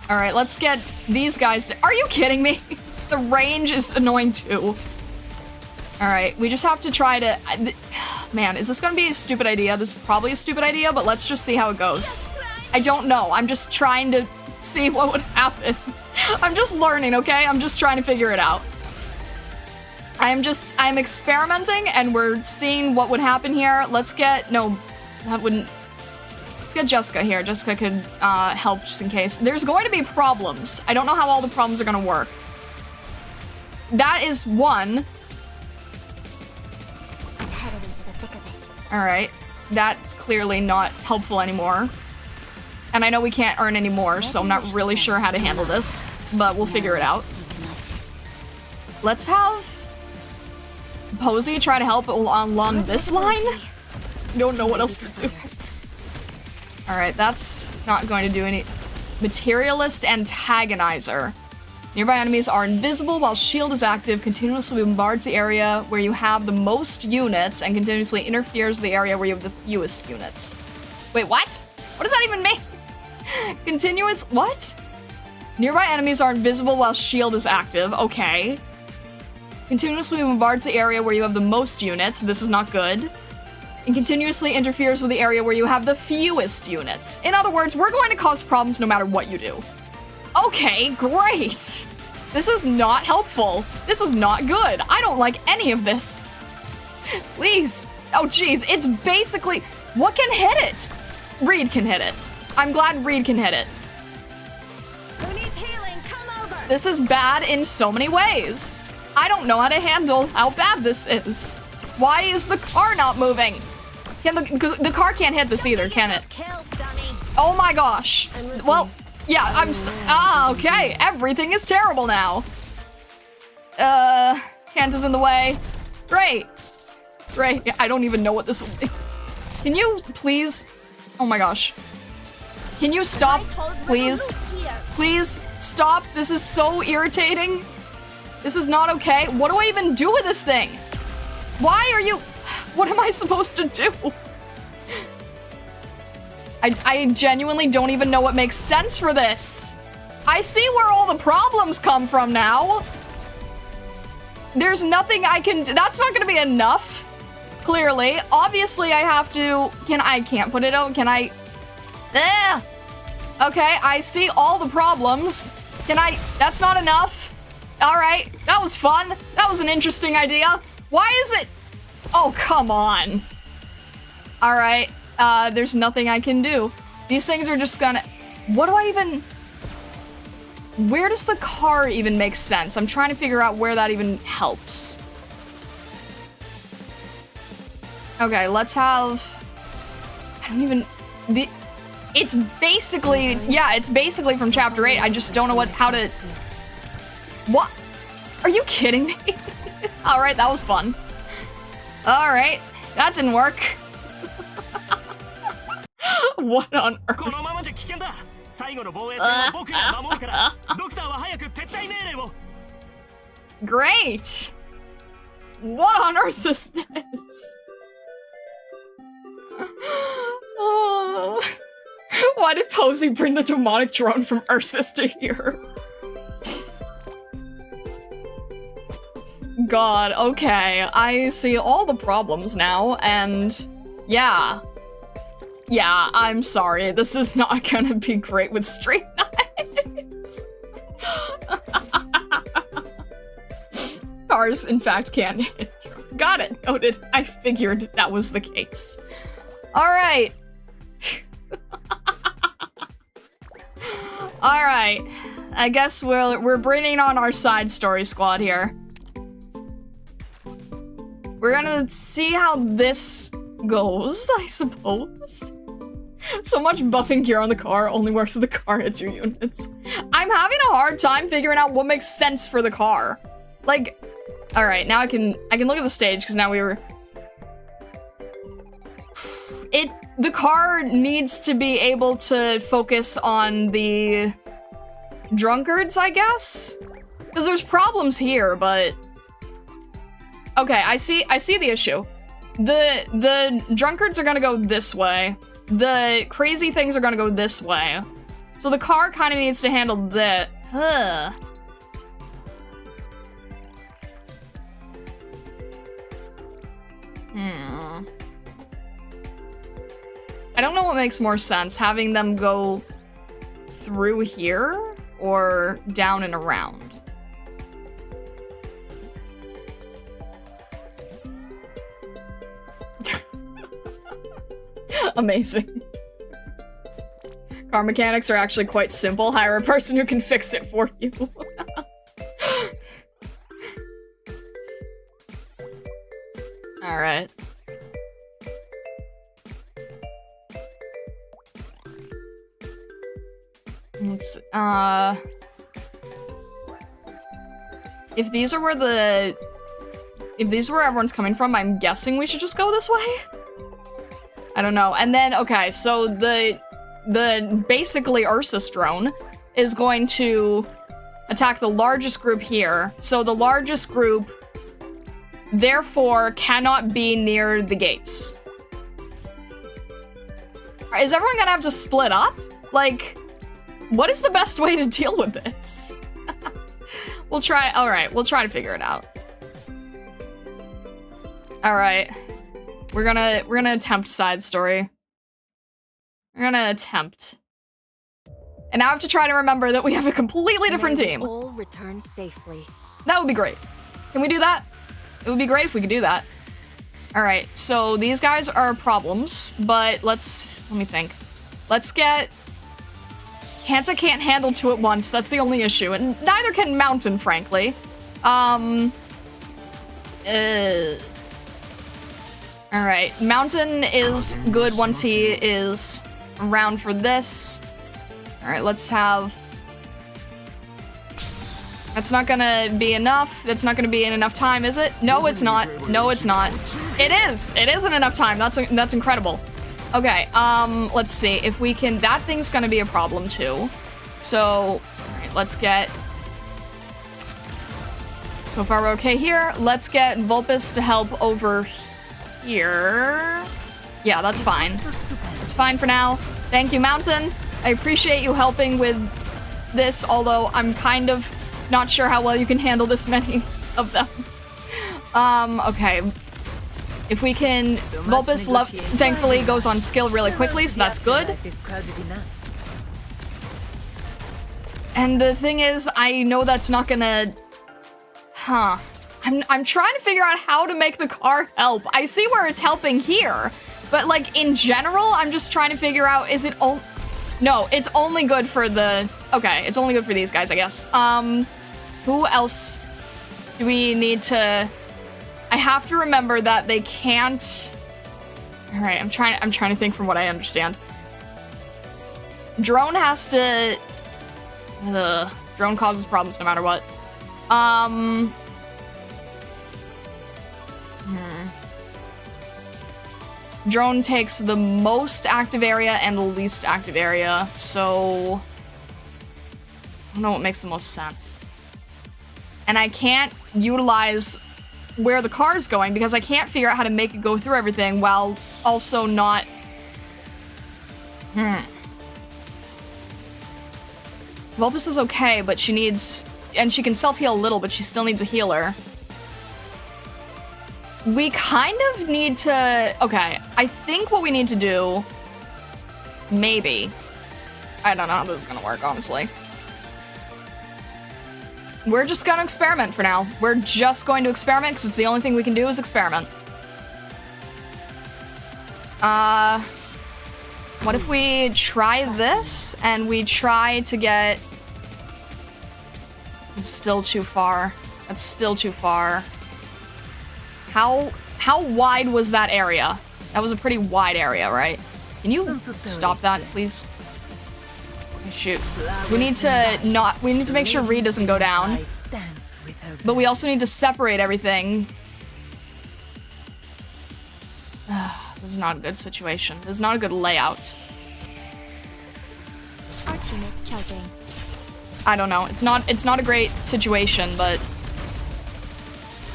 Alright, let's get these guys... Are you kidding me? The range is annoying too. Alright, we just have to try to... Man, is this gonna be a stupid idea? This is probably a stupid idea, but let's just see how it goes. I don't know. I'm just trying to see what would happen. I'm just learning, okay? I'm just trying to figure it out. I'm experimenting and we're seeing what would happen here. Let's get, no, that wouldn't. Let's get Jessica here. Jessica could help just in case. There's going to be problems. I don't know how all the problems are gonna work. That is one. I'm headed into the thick of it. Alright. That's clearly not helpful anymore. And I know we can't earn any more, so I'm not really sure how to handle this. But we'll figure it out. Let's have Posey try to help along this line. Don't know what else to do. Alright, that's not going to do any. Materialist Antagonizer. Nearby enemies are invisible while shield is active, continuously bombards the area where you have the most units, and continuously interferes with the area where you have the fewest units. Wait, what? What does that even mean? Continuous, what? Nearby enemies are invisible while shield is active, okay. Continuously bombards the area where you have the most units, this is not good. And continuously interferes with the area where you have the fewest units. In other words, we're going to cause problems no matter what you do. Okay, great! This is not helpful. This is not good. I don't like any of this. Please. Oh geez, it's basically, what can hit it? Reed can hit it. I'm glad Reed can hit it. Who needs healing? Come over. This is bad in so many ways. I don't know how to handle how bad this is. Why is the car not moving? Can the car can't hit this either, can it? Oh my gosh. Well, yeah, okay. Everything is terrible now. Kent is in the way. Great. Great. I don't even know what this will be. Can you please? Oh my gosh. Can you stop, please? Please stop. This is so irritating. This is not okay. What do I even do with this thing? Why are you? What am I supposed to do? I genuinely don't even know what makes sense for this. I see where all the problems come from now. There's nothing I can do. That's not gonna be enough. Clearly. Obviously I have to, I can't put it out. Can I? Okay, I see all the problems. That's not enough. All right, that was fun. That was an interesting idea. Why is it? Oh, come on. All right, there's nothing I can do. These things are just gonna, what do I even, where does the car even make sense? I'm trying to figure out where that even helps. Okay, let's have, I don't even, it's basically, yeah, it's basically from chapter 8. I just don't know how to, what? Are you kidding me? All right, that was fun. All right, that didn't work. What on earth? Great. What on earth is this? Oh. Why did Posey bring the demonic drone from Ursus to here? God, okay. I see all the problems now, and yeah. Yeah, I'm sorry. This is not gonna be great with Street Knights. Cars, in fact, can hit. Got it. Noted. I figured that was the case. Alright. Alright. I guess we're bringing on our side story squad here. We're gonna see how this goes, I suppose. So much buffing gear on the car only works if the car hits your units. I'm having a hard time figuring out what makes sense for the car. Like, alright, now I can look at the stage, because now the car needs to be able to focus on the drunkards, I guess? Because there's problems here, but... Okay, I see the issue. The drunkards are gonna go this way. The crazy things are gonna go this way. So the car kind of needs to handle that. I don't know what makes more sense, having them go through here or down and around. Amazing. Car mechanics are actually quite simple. Hire a person who can fix it for you. Alright. Let's, if these are where everyone's coming from, I'm guessing we should just go this way? I don't know. And then, okay, so the basically Ursus drone is going to attack the largest group here. So the largest group, therefore, cannot be near the gates. Is everyone gonna have to split up? Like, what is the best way to deal with this? We'll try, alright, we'll try to figure it out. Alright. We're gonna attempt side story. We're gonna attempt. And now I have to try to remember that we have a completely different team. All return safely. That would be great. Can we do that? It would be great if we could do that. Alright, so these guys are problems, but let me think. Let's get... Kanta can't handle two at once, that's the only issue, and neither can Mountain, frankly. Alright, Mountain is good once he is around for this. Alright, let's have... That's not gonna be enough. That's not gonna be in enough time, is it? No, it's not. No, it's not. It is! It isn't enough time. That's incredible. Okay, let's see. If we can... That thing's gonna be a problem, too. So, alright, let's get... So far, we're okay here. Let's get Vulpes to help over here. Yeah, that's fine. It's fine for now. Thank you, Mountain. I appreciate you helping with this, although I'm kind of not sure how well you can handle this many of them. Okay. If we can... Vulpes, thankfully, goes on skill really quickly, so that's good. And the thing is, I know that's not gonna... Huh. I'm trying to figure out how to make the car help. I see where it's helping here, but, like, in general, I'm just trying to figure out, is it only... No, it's only good for the... Okay, it's only good for these guys, I guess. Who else do we need to... I have to remember that they can't... Alright, I'm trying to think from what I understand. Drone has to... Drone causes problems no matter what. Drone takes the most active area and the least active area, so... I don't know what makes the most sense. And I can't utilize where the car's going because I can't figure out how to make it go through everything while also not... Vulpes is okay, but she needs... And she can self-heal a little, but she still needs a healer. We kind of need to... Okay, I think what we need to do... Maybe. I don't know how this is gonna work, honestly. We're just gonna experiment for now. We're just going to experiment, because it's the only thing we can do is experiment. What if we try this, and we try to get... It's still too far. That's still too far. How wide was that area? That was a pretty wide area, right? Can you stop that, please? Shoot. We need to make sure Reed doesn't go down. But we also need to separate everything. This is not a good situation. This is not a good layout. I don't know. It's not a great situation, but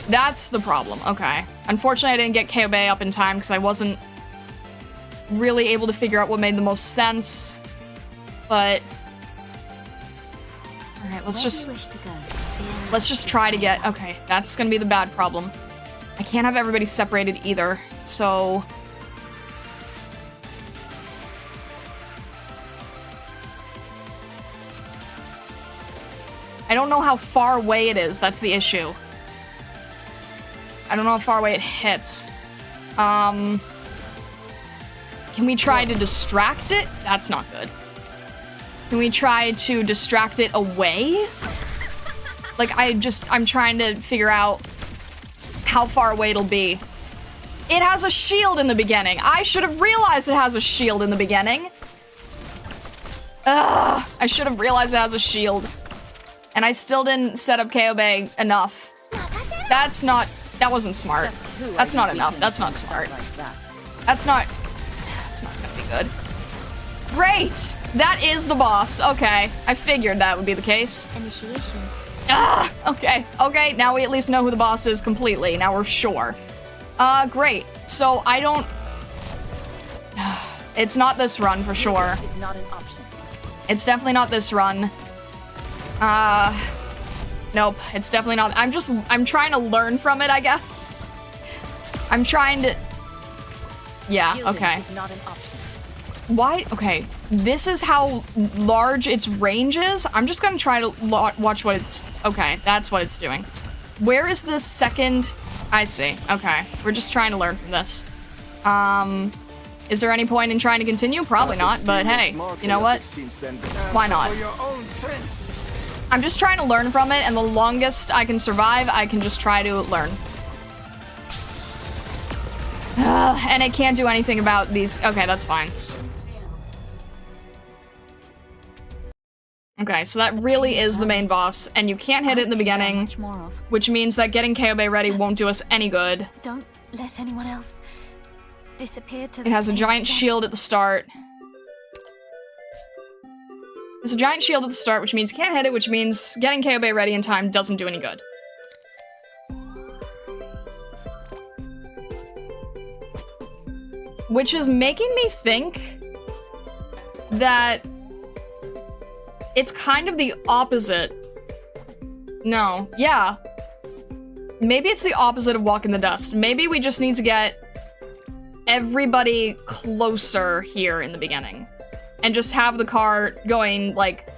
that's the problem. Okay. Unfortunately, I didn't get KOB up in time because I wasn't really able to figure out what made the most sense. But all right, let's just try to get... Okay, that's gonna be the bad problem. I can't have everybody separated either, so... I don't know how far away it is. That's the issue. I don't know how far away it hits. Can we try to distract it? That's not good. Can we try to distract it away? Like, I'm trying to figure out how far away it'll be. It has a shield in the beginning. I should have realized it has a shield in the beginning. Ugh, I should have realized it has a shield. And I still didn't set up KO Bay enough. That wasn't smart. That's not enough. That's not smart. That's not gonna be good. Great! That is the boss. Okay. I figured that would be the case. Initiation. Ah, okay. Okay, now we at least know who the boss is completely. Now we're sure. Great. So I don't... It's not this run for sure. Is not an option. It's definitely not this run. Nope, it's definitely not. I'm trying to learn from it, I guess. I'm trying to... Yeah, okay. Is not an option. Why? Okay, this is how large its range is. I'm just gonna try to watch what it's... Okay, that's what it's doing. Where is this second... I see. Okay, we're just trying to learn from this. Is there any point in trying to continue? Probably not, but hey, you know what? Why not? I'm just trying to learn from it, and the longest I can survive, I can just try to learn. And it can't do anything about these... Okay, that's fine. Okay, so that really is the main boss, and you can't hit it in the beginning, which means that getting KO Bay ready won't do us any good. Don't let anyone else disappear to It has a giant shield at the start. It's a giant shield at the start, which means you can't hit it, which means getting KO Bay ready in time doesn't do any good. Which is making me think that it's kind of the opposite. No, yeah. Maybe it's the opposite of Walk in the Dust. Maybe we just need to get everybody closer here in the beginning. And just have the car going, like,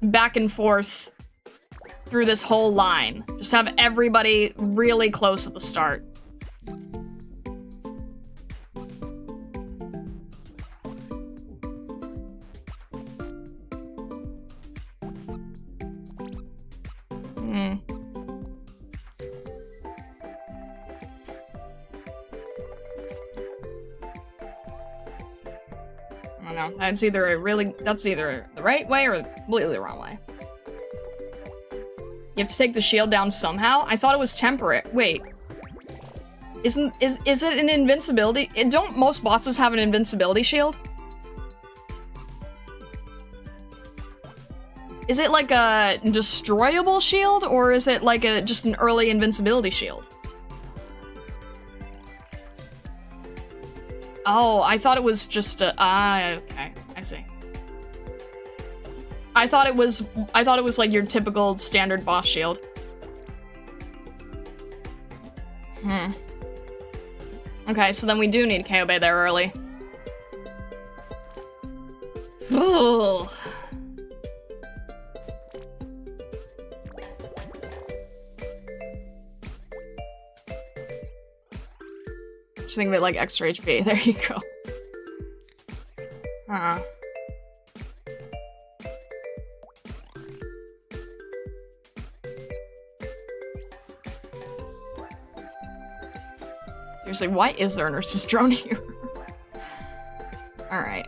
back and forth through this whole line. Just have everybody really close at the start. I don't know. That's either the right way or completely the wrong way. You have to take the shield down somehow? I thought it was temporary. Wait. Is it an invincibility? Don't most bosses have an invincibility shield? Is it like a destroyable shield, or is it like just an early invincibility shield? Oh, I thought it was just a... okay, I see. I thought it was like your typical standard boss shield. Okay, so then we do need KO Bay there early. Ooh. Just think of it like extra HP. There you go. Seriously, why is there a nurse's drone here? Alright,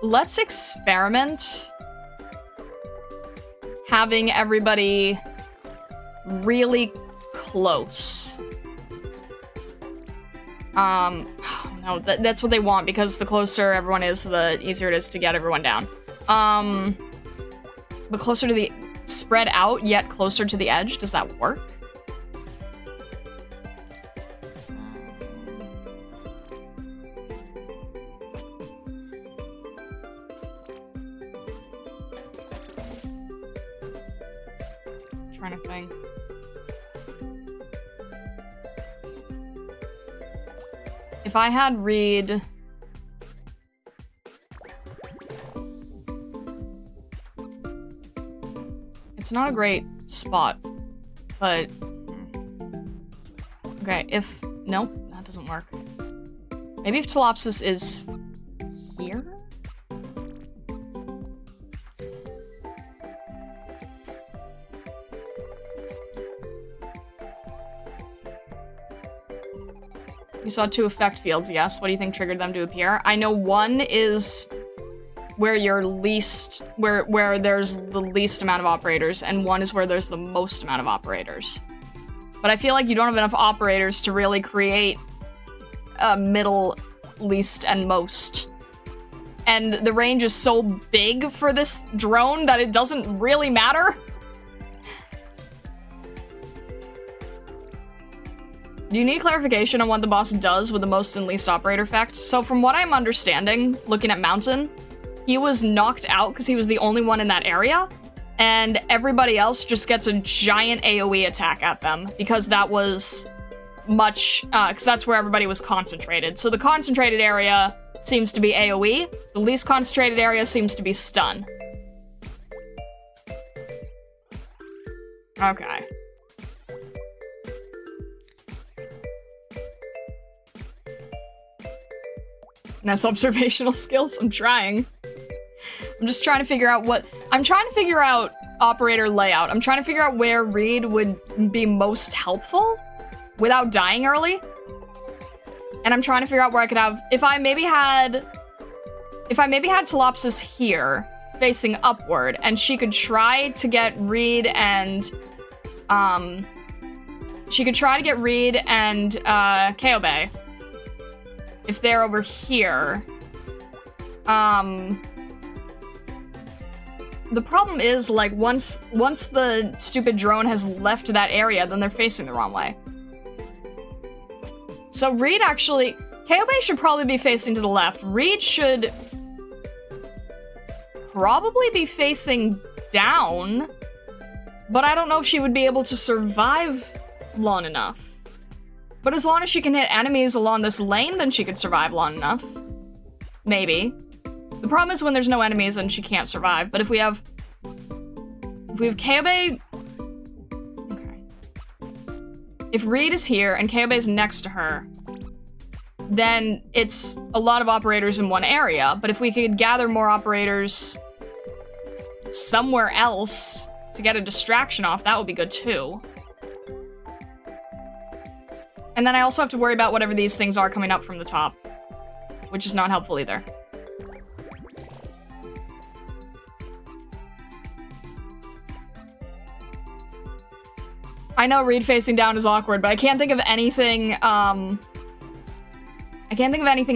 let's experiment having everybody really close. No, that's what they want, because the closer everyone is, the easier it is to get everyone down. But closer to the... spread out, yet closer to the edge, does that work? Trying to think. If I had Reed... It's not a great spot, but... Okay, if... Nope, that doesn't work. Maybe if Telopsis is here? You saw 2 effect fields, yes. What do you think triggered them to appear? I know one is where you're least... where there's the least amount of operators, and one is where there's the most amount of operators. But I feel like you don't have enough operators to really create a middle, least, and most. And the range is so big for this drone that it doesn't really matter. Do you need clarification on what the boss does with the most and least operator effects? So from what I'm understanding, looking at Mountain, he was knocked out because he was the only one in that area, and everybody else just gets a giant AoE attack at them because that was much, because that's where everybody was concentrated. So the concentrated area seems to be AoE, the least concentrated area seems to be stun. Okay. Nice observational skills, I'm trying. I'm just trying to figure out I'm trying to figure out operator layout. I'm trying to figure out where Reed would be most helpful without dying early. And I'm trying to figure out where I could have, if I maybe had Telopsis here, facing upward, and she could try to get Reed and, Kaobe. If they're over here. The problem is, like, once the stupid drone has left that area, then they're facing the wrong way. So Reed actually... Kaobe should probably be facing to the left. Reed should probably be facing down, but I don't know if she would be able to survive long enough. But as long as she can hit enemies along this lane, then she could survive long enough. Maybe. The problem is when there's no enemies and she can't survive, but if we have Kaobe... Okay. If Reed is here and Kaobe is next to her, then it's a lot of operators in one area, but if we could gather more operators somewhere else to get a distraction off, that would be good too. And then I also have to worry about whatever these things are coming up from the top, which is not helpful either. I know Reed facing down is awkward, but I can't think of anything,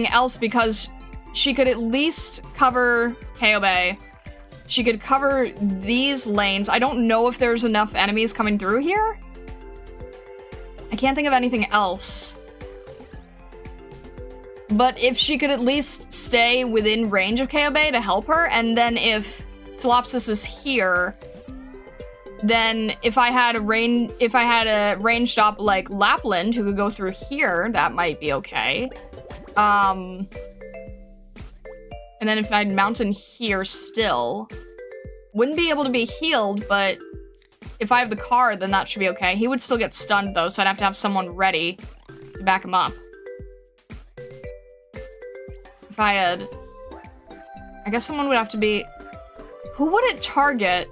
else because she could at least cover Kaobe. She could cover these lanes. I don't know if there's enough enemies coming through here. I can't think of anything else. But if she could at least stay within range of Kaobe to help her, and then if Telopsis is here, then if I had a ranged op like Lapland who could go through here, that might be okay. And then if I had Mountain here still, wouldn't be able to be healed, but if I have the car, then that should be okay. He would still get stunned, though, so I'd have to have someone ready to back him up. If I had... I guess someone would have to be... Who would it target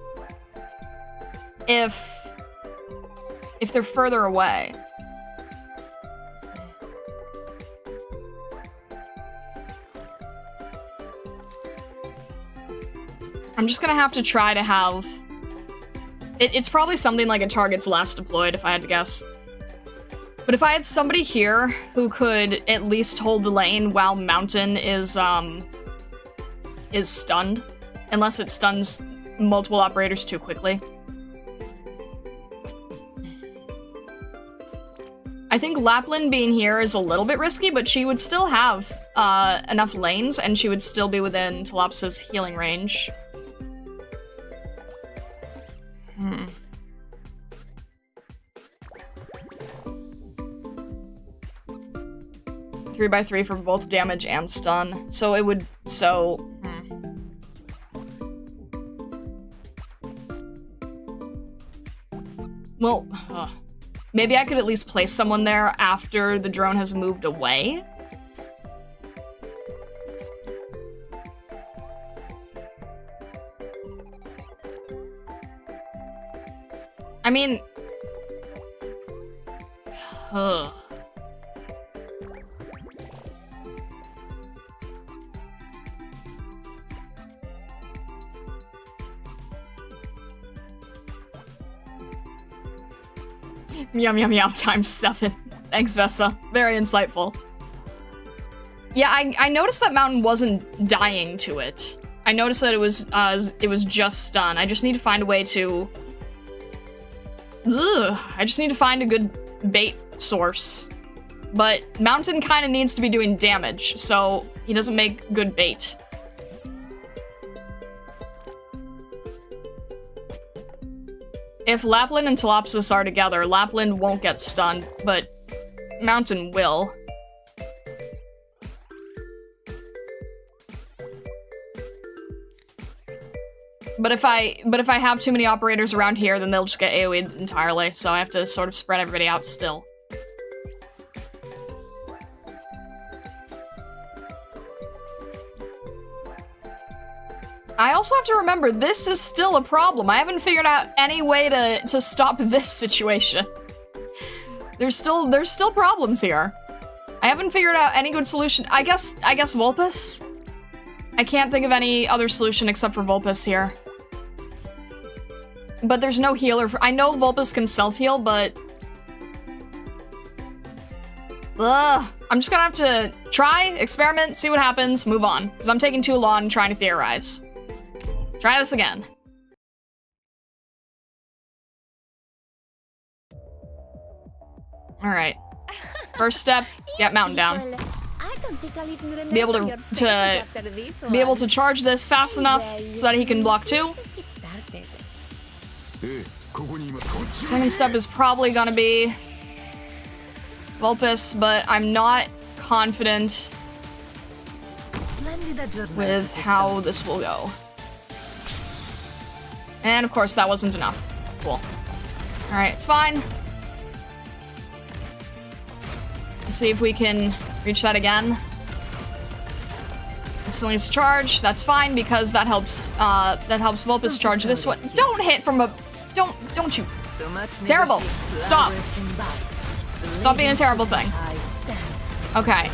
if they're further away? I'm just gonna have to try to have... It's probably something like a target's last deployed, if I had to guess. But if I had somebody here who could at least hold the lane while Mountain is stunned, unless it stuns multiple operators too quickly. I think Lapland being here is a little bit risky, but she would still have enough lanes, and she would still be within Telopsis' healing range. 3x3 for both damage and stun. So it would, Well, maybe I could at least place someone there after the drone has moved away. I mean... Ugh. Yum yum yum times 7. Thanks, Vessa. Very insightful. Yeah, I noticed that Mountain wasn't dying to it. I noticed that it was just stun. I just need to find a way to... Ugh, I just need to find a good bait source. But Mountain kind of needs to be doing damage, so he doesn't make good bait. If Lapland and Telopsis are together, Lapland won't get stunned, but Mountain will. But if I have too many operators around here, then they'll just get AoE'd entirely, so I have to sort of spread everybody out still. I also have to remember, this is still a problem. I haven't figured out any way to stop this situation. There's still problems here. I haven't figured out any good solution. I guess Vulpes? I can't think of any other solution except for Vulpes here. But there's no healer I know Vulpes can self-heal, but... Ugh. I'm just gonna have to try, experiment, see what happens, move on. Because I'm taking too long trying to theorize. Try this again. Alright. First step, get Mountain down. Be able to charge this fast enough so that he can block too. Second step is probably gonna be Vulpes, but I'm not confident with how this will go. And of course that wasn't enough. Cool. Alright, it's fine. Let's see if we can reach that again. It still needs to charge. That's fine because that helps Vulpes charge this one. Don't hit from a don't you. Terrible. Stop. Stop being a terrible thing. Okay.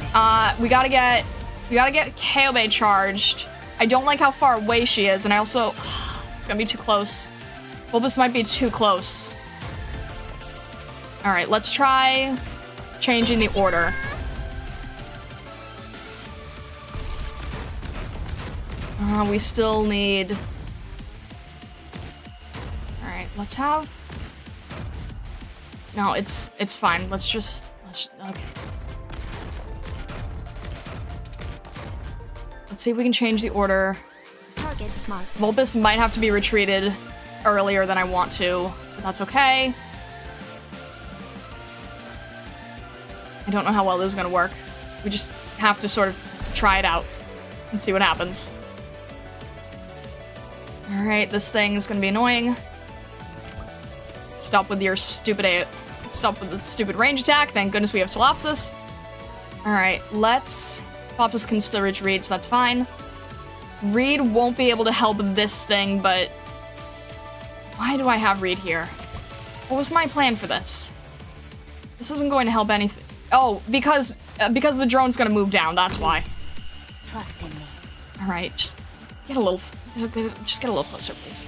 We gotta get Kaobe charged. I don't like how far away she is, and I also it's gonna be too close. Vulpes might be too close. Alright, let's try changing the order. We still need... Alright, let's have... No, it's fine. Let's okay. Let's see if we can change the order. Vulpes might have to be retreated earlier than I want to, but that's okay. I don't know how well this is gonna work. We just have to sort of try it out and see what happens. Alright, this thing is gonna be annoying. Stop with your stupid stop with the stupid range attack. Thank goodness we have Telopsis. Alright, Telopsis can still reach Reed, so that's fine. Reed won't be able to help this thing, but... Why do I have Reed here? What was my plan for this? This isn't going to help anything. Oh, because the drone's gonna move down, that's why. Trust in me. Alright, just get a little closer, please.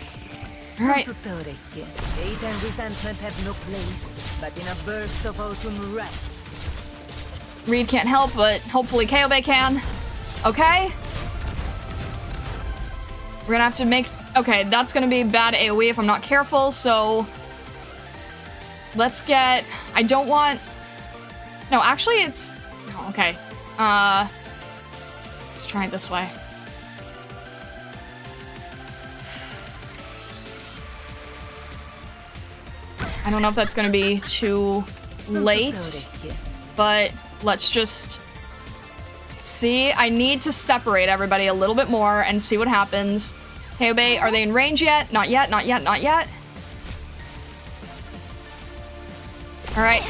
Alright. Hate and resentment have no place, but in a burst of autumn wrath. Reed can't help, but hopefully Kaobe can. Okay? We're gonna have to make... Okay, that's gonna be bad AoE if I'm not careful, so... Let's get... I don't want... No, actually it's... Oh, okay. Let's try it this way. I don't know if that's gonna be too late, but let's just see. I need to separate everybody a little bit more and see what happens. Kaobe, are they in range yet? Not yet, not yet, not yet. Alright.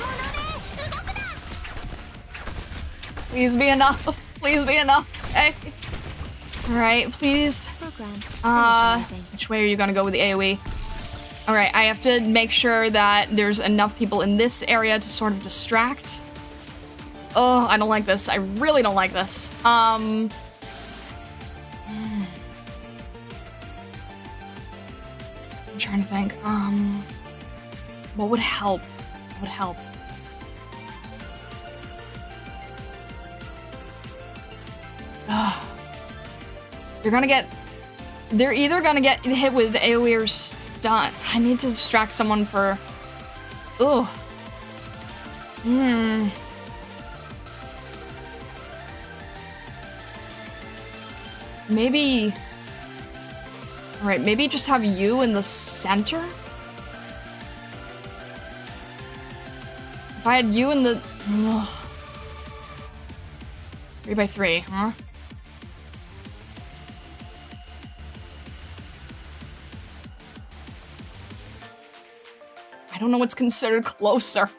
Please be enough. Please be enough. Okay. Alright, please. Which way are you gonna go with the AoE? Alright, I have to make sure that there's enough people in this area to sort of distract. Oh, I don't like this. I really don't like this. I'm trying to think. What would help? What would help? They're either gonna get hit with AoE or stun. I need to distract someone for... Ugh. Maybe... Alright, maybe just have you in the center? If I had you in the... Ugh. 3x3, huh? I don't know what's considered closer.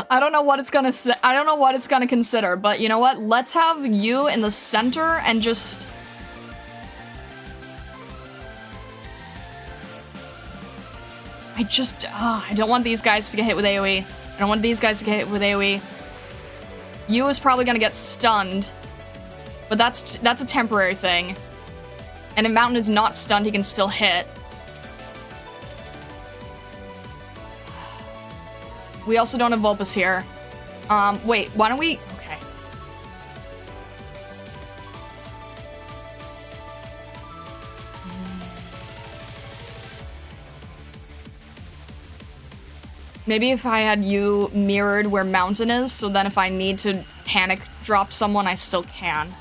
I don't know what it's gonna say. I don't know what it's gonna consider, but you know what? Let's have you in the center and just... I don't want these guys to get hit with AoE. I don't want these guys to get hit with AoE. You is probably gonna get stunned, but that's a temporary thing. And if Mountain is not stunned, he can still hit. We also don't have Vulpus here. Wait, why don't we... Okay. Maybe if I had you mirrored where Mountain is, so then if I need to panic drop someone, I still can.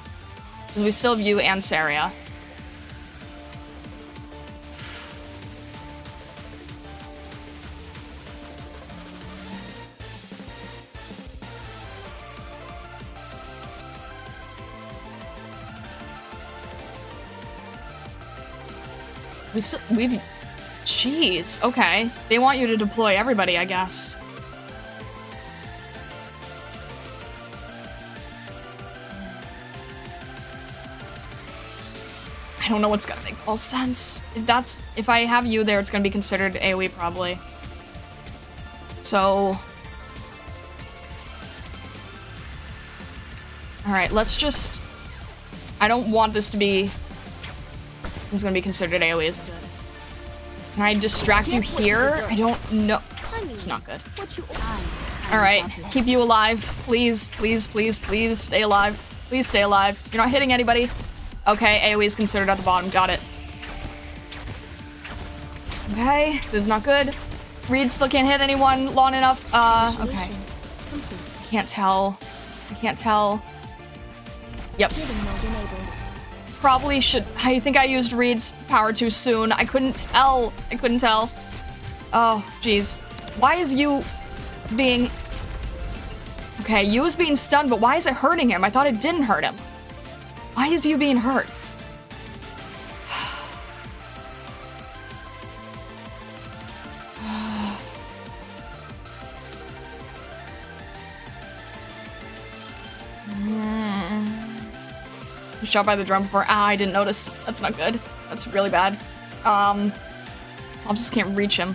Because we still have you and Saria. We've... Jeez, okay. They want you to deploy everybody, I guess. I don't know what's gonna make most sense. If I have you there, it's gonna be considered AoE, probably. So... Alright, let's just... I don't want this to be... This is gonna be considered AoE, isn't it? Can I distract you here? I don't know. It's not good. Alright, keep you alive. Please, please, please, please stay alive. Please stay alive. You're not hitting anybody. Okay, AoE is considered at the bottom. Got it. Okay, this is not good. Reed still can't hit anyone long enough. Okay. I can't tell. I can't tell. Yep. Probably should... I think I used Reed's power too soon. I couldn't tell. I couldn't tell. Oh, jeez. Why is you being... Okay, you is being stunned, but why is it hurting him? I thought it didn't hurt him. Why is you being hurt? Shot by the drum before. Ah, I didn't notice. That's not good. That's really bad. I just can't reach him.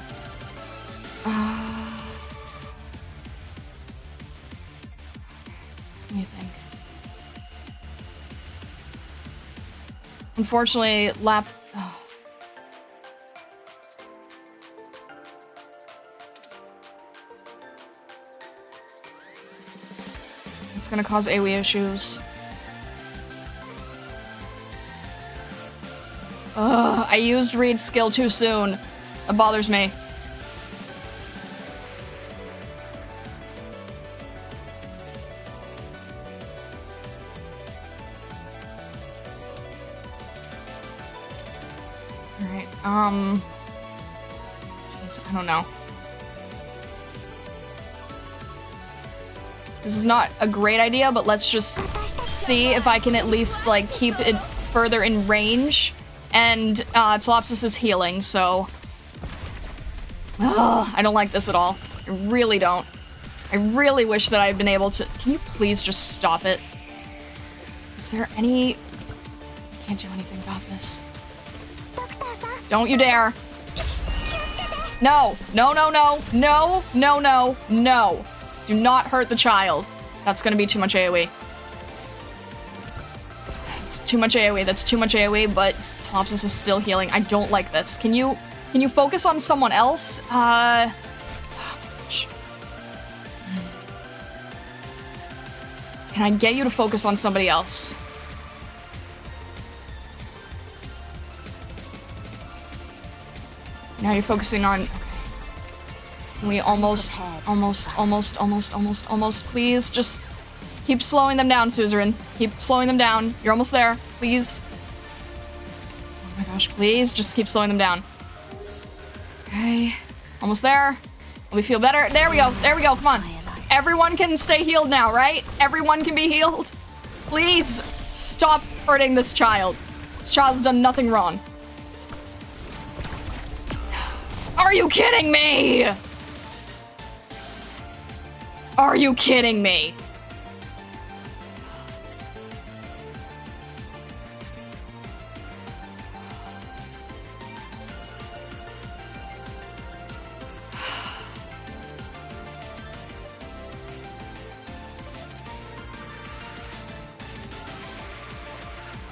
What do you think? Unfortunately, oh. It's gonna cause AoE issues. Ugh, I used Reed's skill too soon. It bothers me. Alright, jeez, I don't know. This is not a great idea, but let's just see if I can at least, like, keep it further in range. And, Telopsis is healing, so... Ugh, I don't like this at all. I really don't. I really wish that I had been able to- Can you please just stop it? Is there any- I can't do anything about this. Don't you dare. No, no, no, no, no, no, no, no. Do not hurt the child. That's gonna be too much AoE. It's too much AoE, that's too much AoE, but Topsis is still healing. I don't like this. Can you focus on someone else? Oh my gosh. Can I get you to focus on somebody else? Now you're focusing on... We almost, please, just keep slowing them down, Suzerain. Keep slowing them down. You're almost there, please. Oh my gosh, please, just keep slowing them down. Okay, almost there. We feel better. There we go, come on. Everyone can stay healed now, right? Everyone can be healed. Please, stop hurting this child. This child's done nothing wrong. Are you kidding me? Are you kidding me?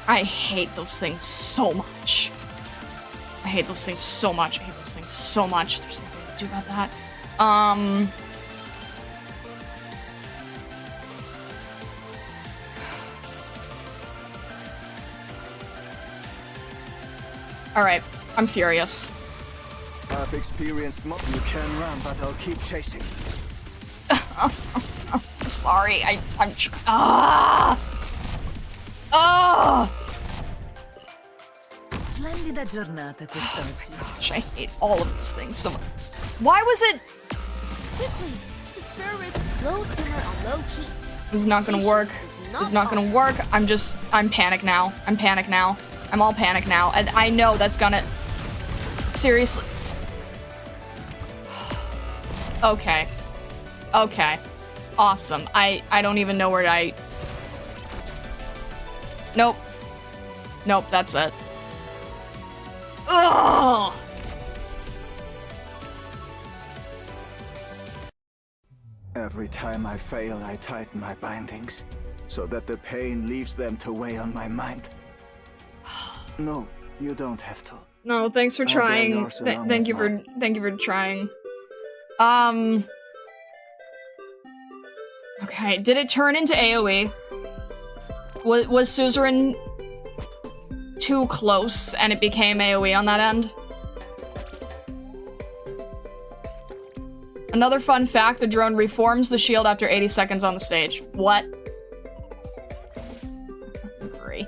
I hate those things so much. I hate those things so much. I hate those things so much. There's nothing to do about that. Alright, I'm furious. I've experienced more. You can run, but I'll keep chasing. I'm sorry, Splendida giornata quest'oggi. Gosh, I hate all of these things so much. Why was it? Quickly! The spare rib slow simmer on low heat. This is not gonna work. This is not gonna work. I'm panicked now. I'm panicked now. I'm all panicked now. And I know that's gonna... Seriously. Okay. Okay. Awesome. I don't even know where I... Nope. Nope, that's it. Ugh! Every time I fail, I tighten my bindings, so that the pain leaves them to weigh on my mind. No, you don't have to. No, thanks for I'll bear trying. yours along Thank with you for mine. thank you for trying. Okay, did it turn into AoE? Was Suzerain too close and it became AoE on that end? Another fun fact, the drone reforms the shield after 80 seconds on the stage. What? Great.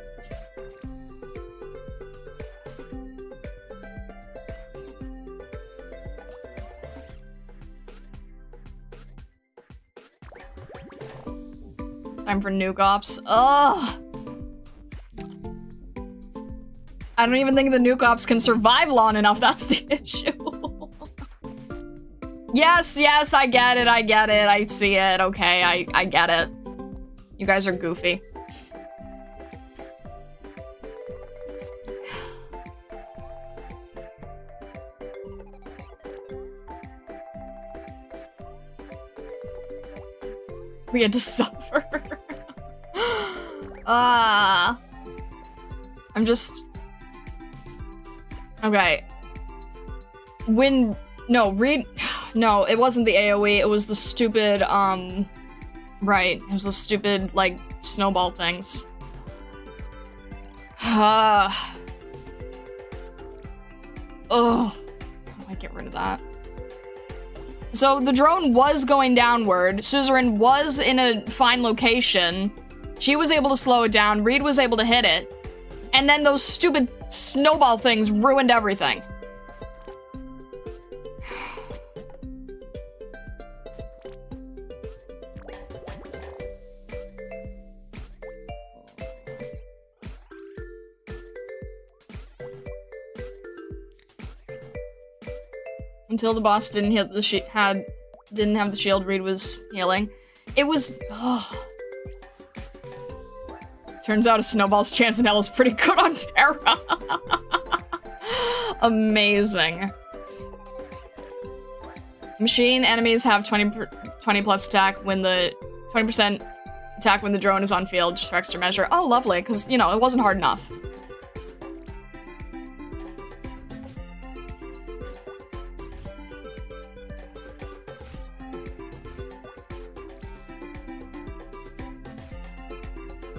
Time for nuke ops. Ugh! I don't even think the nuke ops can survive long enough, that's the issue. Yes, yes, I get it, I see it, okay, I get it. You guys are goofy. We had to suffer. I'm just... Okay. No, it wasn't the AoE, it was the stupid, right, it was the stupid, like, snowball things. Ugh. How do I get rid of that? So the drone was going downward, Suzerain was in a fine location, she was able to slow it down, Reed was able to hit it, and then those stupid snowball things ruined everything. Until the boss didn't hit the Didn't have the shield. Reed was healing. It was... Oh. Turns out a snowball's chance in hell is pretty good on Terra. Amazing. Machine enemies have 20 plus attack when the 20% attack when the drone is on field, just for extra measure. Oh, lovely, because, you know, it wasn't hard enough.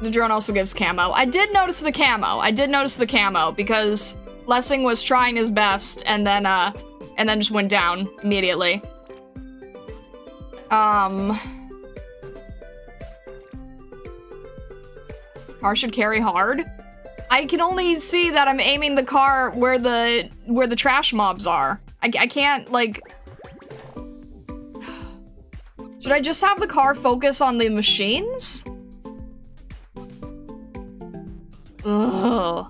The drone also gives camo. I did notice the camo. Because Lessing was trying his best and then just went down immediately. Car should carry hard. I can only see that I'm aiming the car where the trash mobs are. I can't, like... Should I just have the car focus on the machines? Ugh.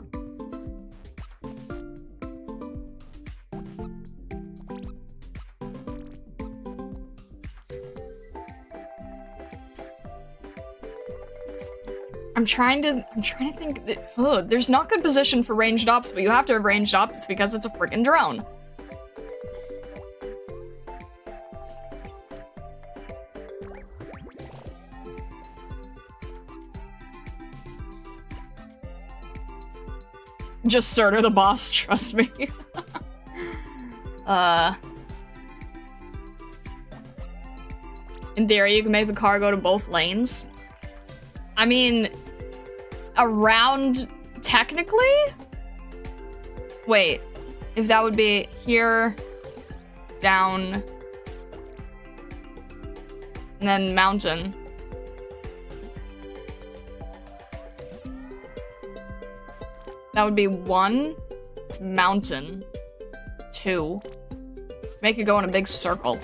I'm trying to think that, there's not good position for ranged ops, but you have to have ranged ops because it's a freaking drone. Just Surtur the boss, trust me. In theory, you can make the car go to both lanes. I mean, around, technically? Wait, if that would be here, down, and then mountain. That would be 1, mountain, 2. Make it go in a big circle.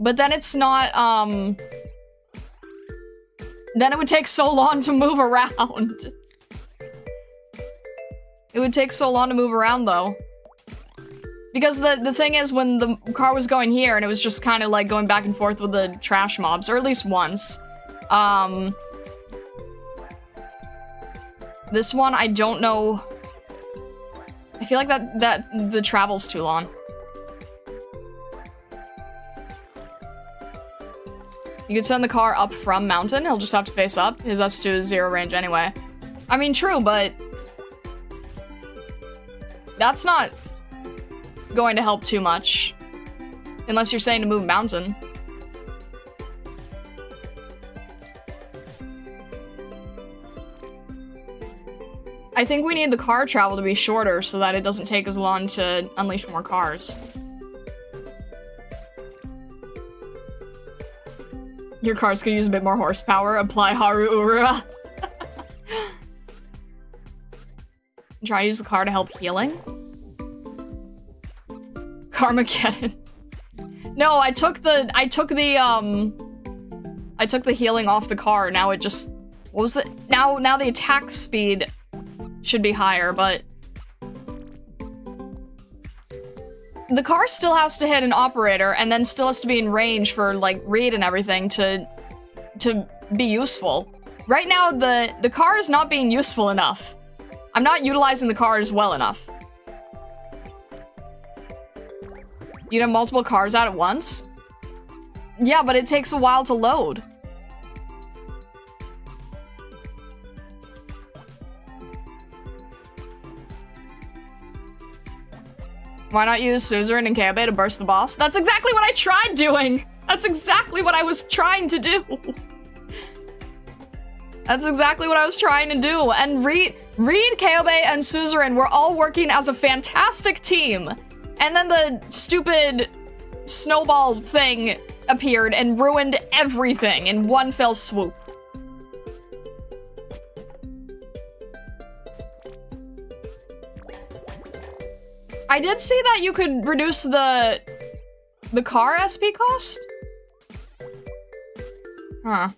But then it's not, then it would take so long to move around. It would take so long to move around, though. Because the thing is, when the car was going here, and it was just kind of like going back and forth with the trash mobs, or at least once, this one, I don't know. I feel like that the travel's too long. You could send the car up from mountain, he'll just have to face up. His S2 is 0 range anyway. I mean, true, but that's not going to help too much. Unless you're saying to move mountain. I think we need the car travel to be shorter so that it doesn't take as long to unleash more cars. Your cars could use a bit more horsepower. Apply Haru Ura. Try to use the car to help healing. Carmageddon. No, I took the healing off the car. Now it just, what was it? Now the attack speed should be higher, but the car still has to hit an operator and then still has to be in range for like Reed and everything to be useful. Right now the car is not being useful enough. I'm not utilizing the cars well enough. You'd have multiple cars out at once? Yeah, but it takes a while to load. Why not use Suzerain and Kabe to burst the boss? That's exactly what I tried doing! That's exactly what I was trying to do! That's exactly what I was trying to do. And Reed, Kabe, and Suzerain were all working as a fantastic team. And then the stupid snowball thing appeared and ruined everything in one fell swoop. I did see that you could reduce the car SP cost? Huh.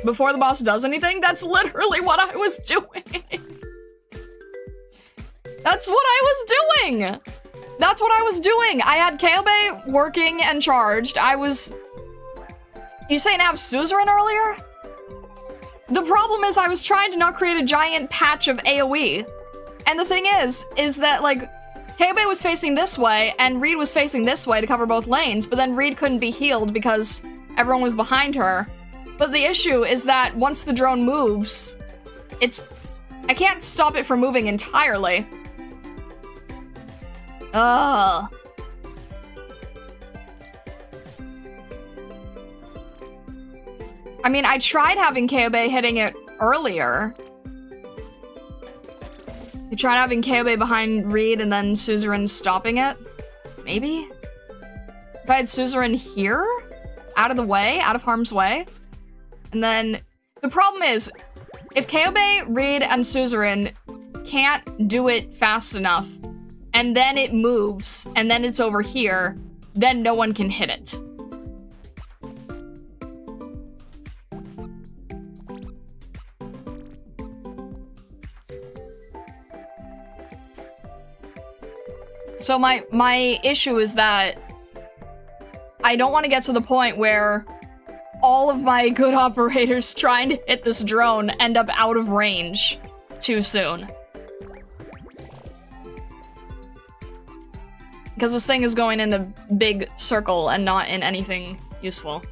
Before the boss does anything? That's literally what I was doing! That's what I was doing! That's what I was doing! I had Kaobe working and charged. You saying have suzerain earlier? The problem is I was trying to not create a giant patch of AoE. And the thing is that, like, Kaobe was facing this way, and Reed was facing this way to cover both lanes, but then Reed couldn't be healed because everyone was behind her. But the issue is that once the drone moves, I can't stop it from moving entirely. Ugh. I mean, I tried having Kaobe hitting it earlier. I tried having Kaobe behind Reed and then Suzerain stopping it. Maybe? If I had Suzerain here? Out of the way? Out of harm's way? And then... The problem is, if Kaobe, Reed, and Suzerain can't do it fast enough, and then it moves, and then it's over here, then no one can hit it. So my issue is that I don't want to get to the point where all of my good operators trying to hit this drone end up out of range too soon. Because this thing is going in a big circle and not in anything useful.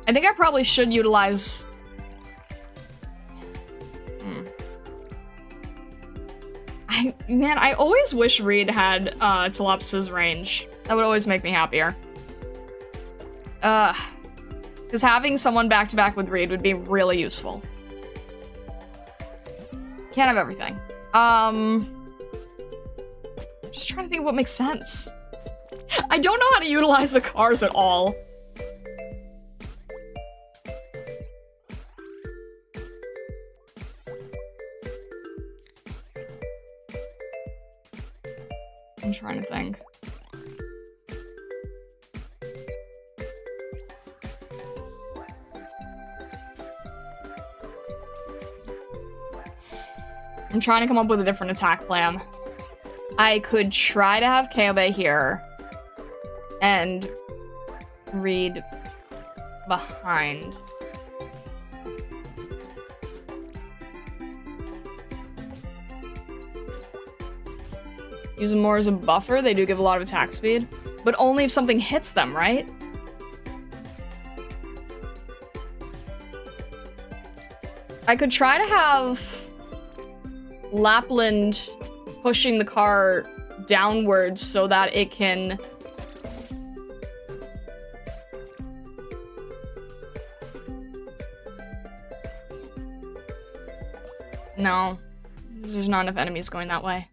I think I probably should utilize... Man, I always wish Reed had Telopsis' range. That would always make me happier. Because having someone back-to-back with Reed would be really useful. Can't have everything. Just trying to think of what makes sense. I don't know how to utilize the cars at all. I'm trying to think. I'm trying to come up with a different attack plan. I could try to have Kaobe here and Reed behind. Use them more as a buffer. They do give a lot of attack speed, but only if something hits them, right? I could try to have Lapland pushing the car downwards so that it can... No, there's not enough enemies going that way.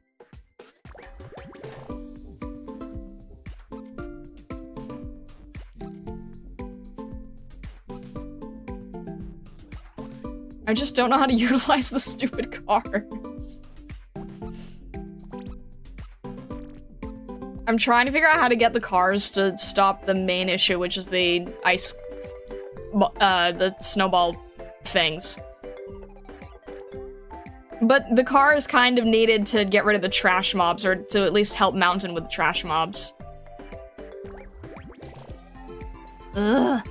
I just don't know how to utilize the stupid cars. I'm trying to figure out how to get the cars to stop the main issue, which is the ice... the snowball things. But the car is kind of needed to get rid of the trash mobs, or to at least help Mountain with the trash mobs. Ugh.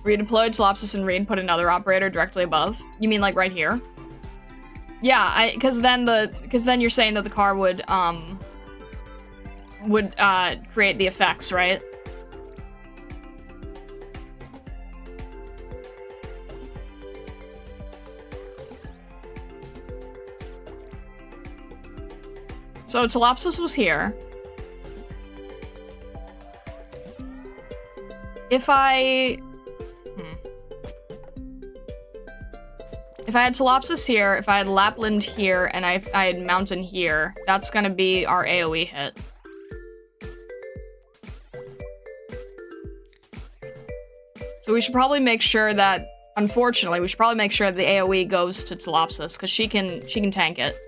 Redeployed Telopsis and Reed, put another operator directly above. You mean like right here? Yeah, because then you're saying that the car would create the effects, right? So Telopsis was here. If I had Telopsis here, if I had Lapland here, and I had Mountain here, that's gonna be our AoE hit. So we should probably make sure that, unfortunately, we should probably make sure the AoE goes to Telopsis, because she can tank it.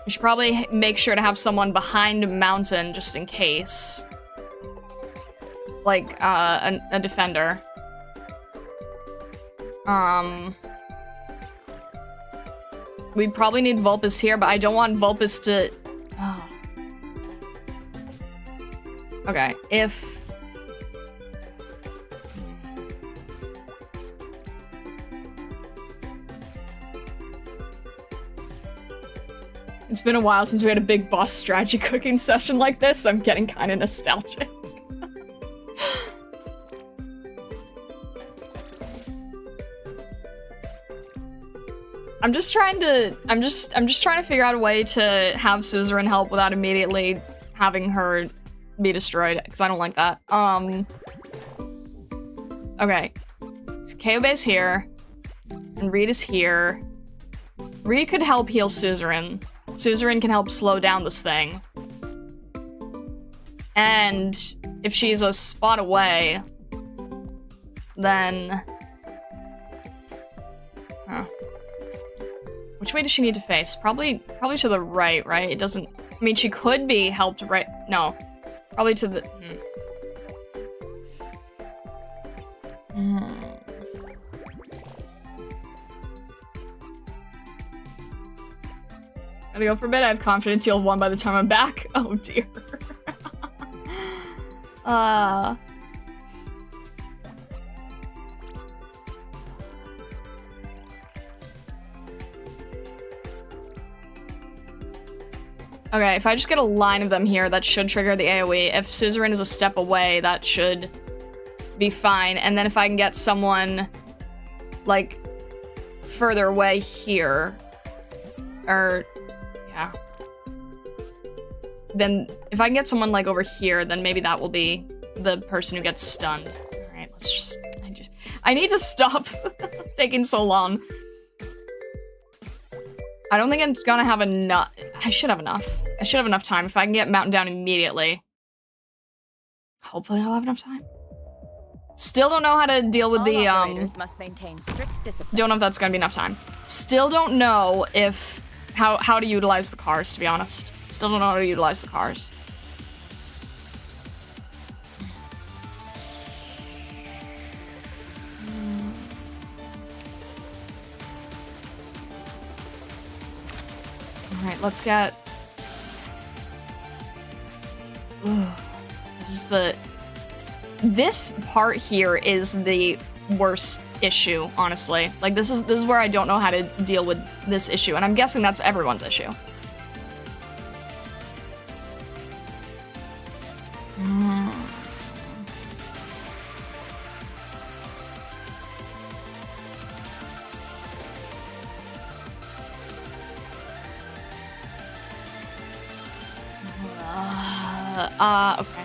We should probably make sure to have someone behind Mountain, just in case. like, a defender. We probably need Vulpes here, but I don't want Vulpes to... Oh. Okay, if... It's been a while since we had a big boss strategy cooking session like this. I'm getting kind of nostalgic. I'm just trying to figure out a way to have Suzerain help without immediately having her be destroyed, because I don't like that. Okay. Kyobei's here. And Reed is here. Reed could help heal Suzerain. Suzerain can help slow down this thing. And if she's a spot away, then... Huh. Which way does she need to face? Probably to the right, right? It doesn't... I mean, she could be helped right... No. Probably to the... Gotta go for a bit. I have confidence you'll have won by the time I'm back. Oh dear. Okay, if I just get a line of them here, that should trigger the AoE. If Suzerain is a step away, that should be fine. And then if I can get someone, like, further away here, or... yeah. Then, if I can get someone, like, over here, then maybe that will be the person who gets stunned. Alright, let's just... I need to stop taking so long. I don't think I'm gonna have enough... I should have enough. I should have enough time if I can get Mountain down immediately. Hopefully I'll have enough time. Still don't know how to deal with the, must maintain strict discipline. Don't know if that's gonna be enough time. Still don't know if... How to utilize the cars, to be honest. Still don't know how to utilize the cars. Alright, let's get... Ooh, this is the... This part here is the worst issue, honestly. Like, this is where I don't know how to deal with this issue, and I'm guessing that's everyone's issue. Okay.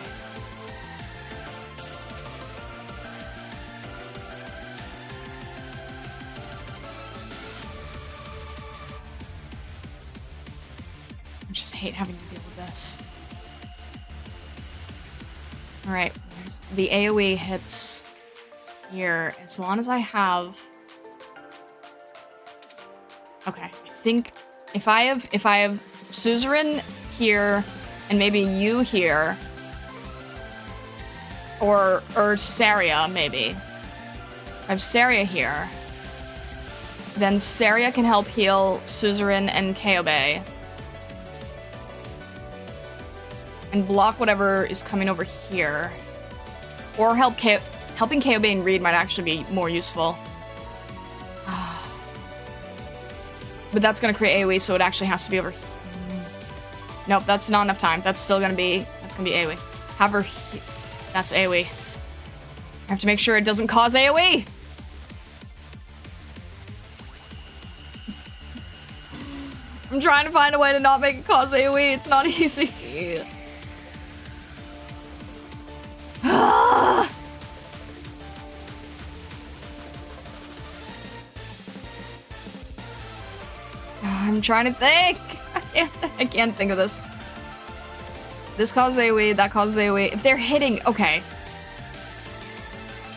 I just hate having to deal with this. Alright, the AoE hits here. As long as I have... Okay, I think if I have Suzerain here, and maybe you here, or Saria, maybe. I have Saria here. Then Saria can help heal Suzerain and Kyobei. And block whatever is coming over here. Or helping Kyobei and Reed might actually be more useful. But that's gonna create AoE, so it actually has to be over here. Nope, that's not enough time. That's gonna be AoE. Have her that's AoE. I have to make sure it doesn't cause AoE! I'm trying to find a way to not make it cause AoE. It's not easy. I'm trying to think. I can't think of this. This causes AoE, that causes AoE. If they're hitting, okay.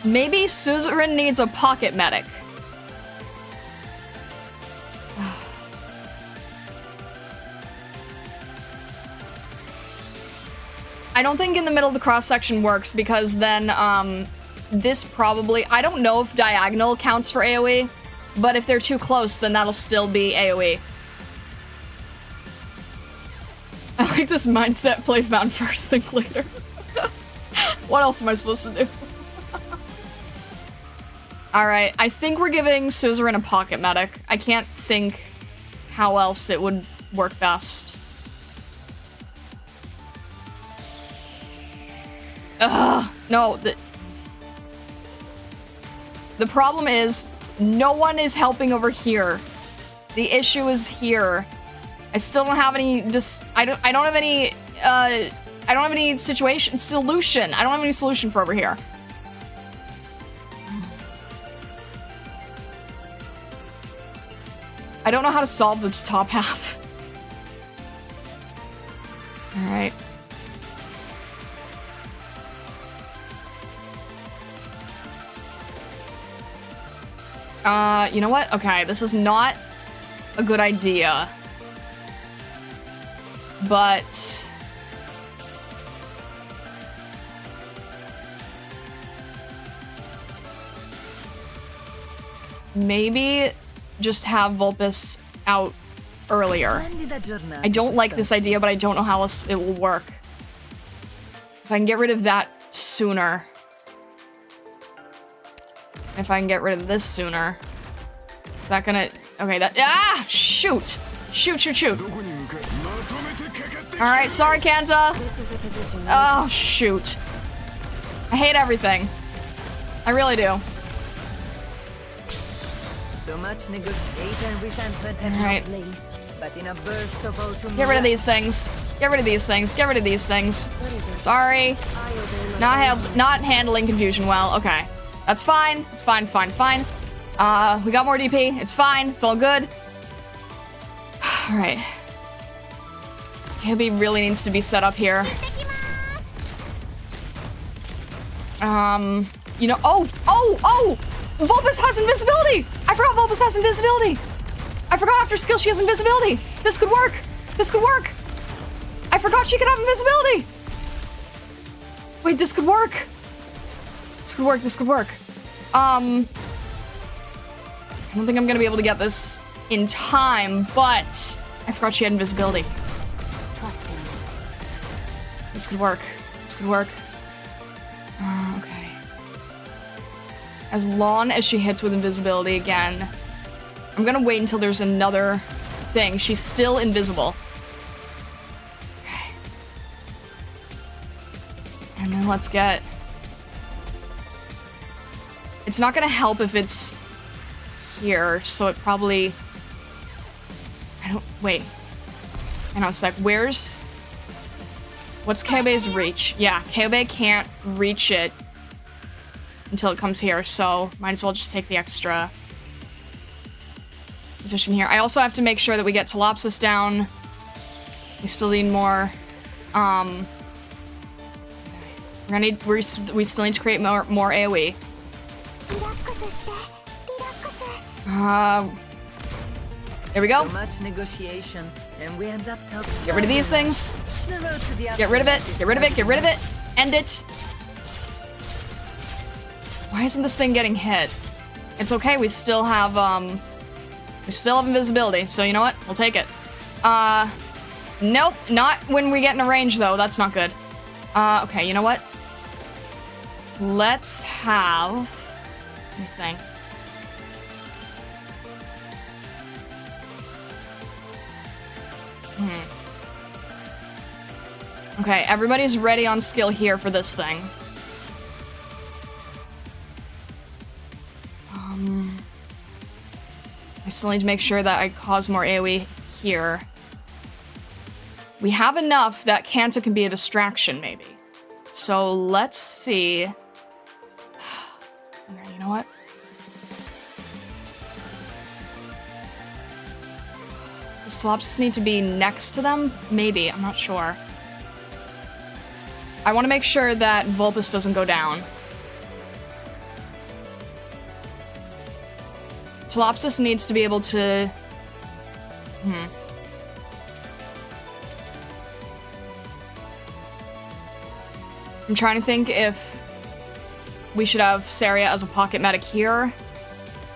Maybe Suzerain needs a pocket medic. I don't think in the middle of the cross-section works because then, this probably... I don't know if diagonal counts for AoE, but if they're too close, then that'll still be AoE. I like this mindset, place mountain first, think later. What else am I supposed to do? Alright, I think we're giving Suzerain a pocket medic. I can't think how else it would work best. Ugh, no, the problem is, no one is helping over here. The issue is here. I still don't have any I don't have any solution. I don't have any solution for over here. I don't know how to solve this top half. All right. You know what? Okay, this is not a good idea. But... maybe just have Vulpes out earlier. I don't like this idea, but I don't know how else it will work. If I can get rid of that sooner. If I can get rid of this sooner. Is that gonna... okay, that... ah! Shoot! Shoot, shoot, shoot. Alright, sorry, Kanta. Oh, shoot. I hate everything. I really do. So much negotiation and resentment have Alright. no place, but in a burst of autumn... Get rid of these things. Get rid of these things. Get rid of these things. Sorry. Not handling confusion well. Okay. That's fine. It's fine. It's fine. It's fine. We got more DP. It's fine. It's all good. Alright. Hibby really needs to be set up here. You know, oh! Vulpes has invincibility! I forgot Vulpes has invincibility! I forgot after skill she has invincibility! This could work! This could work! I forgot she could have invincibility! Wait, this could work! This could work, this could work. I don't think I'm gonna be able to get this in time, but I forgot she had invisibility. Trust in me. This could work. This could work. Okay. As long as she hits with invisibility again. I'm gonna wait until there's another thing. She's still invisible. Okay. And then let's get... it's not gonna help if it's here, so it probably... I don't... wait. Hang on a sec. Where's... what's Kyube's reach? Yeah, Kyube can't reach it until it comes here, so might as well just take the extra position here. I also have to make sure that we get Telopsis down. We still need more. We still need to create more AoE. There we go. So much negotiation, and we end up talking. Get rid of these things. Get rid of it. Get rid of it. Get rid of it. End it. Why isn't this thing getting hit? It's okay. We still have invisibility. So you know what? We'll take it. Nope. Not when we get in a range though. That's not good. Okay. You know what? Let's have. Let me think. Okay, everybody's ready on skill here for this thing. I still need to make sure that I cause more AoE here. We have enough that Kanta can be a distraction, maybe. So let's see. You know what? Does Telopsis need to be next to them? Maybe, I'm not sure. I want to make sure that Vulpes doesn't go down. Telopsis needs to be able to... I'm trying to think if we should have Saria as a pocket medic here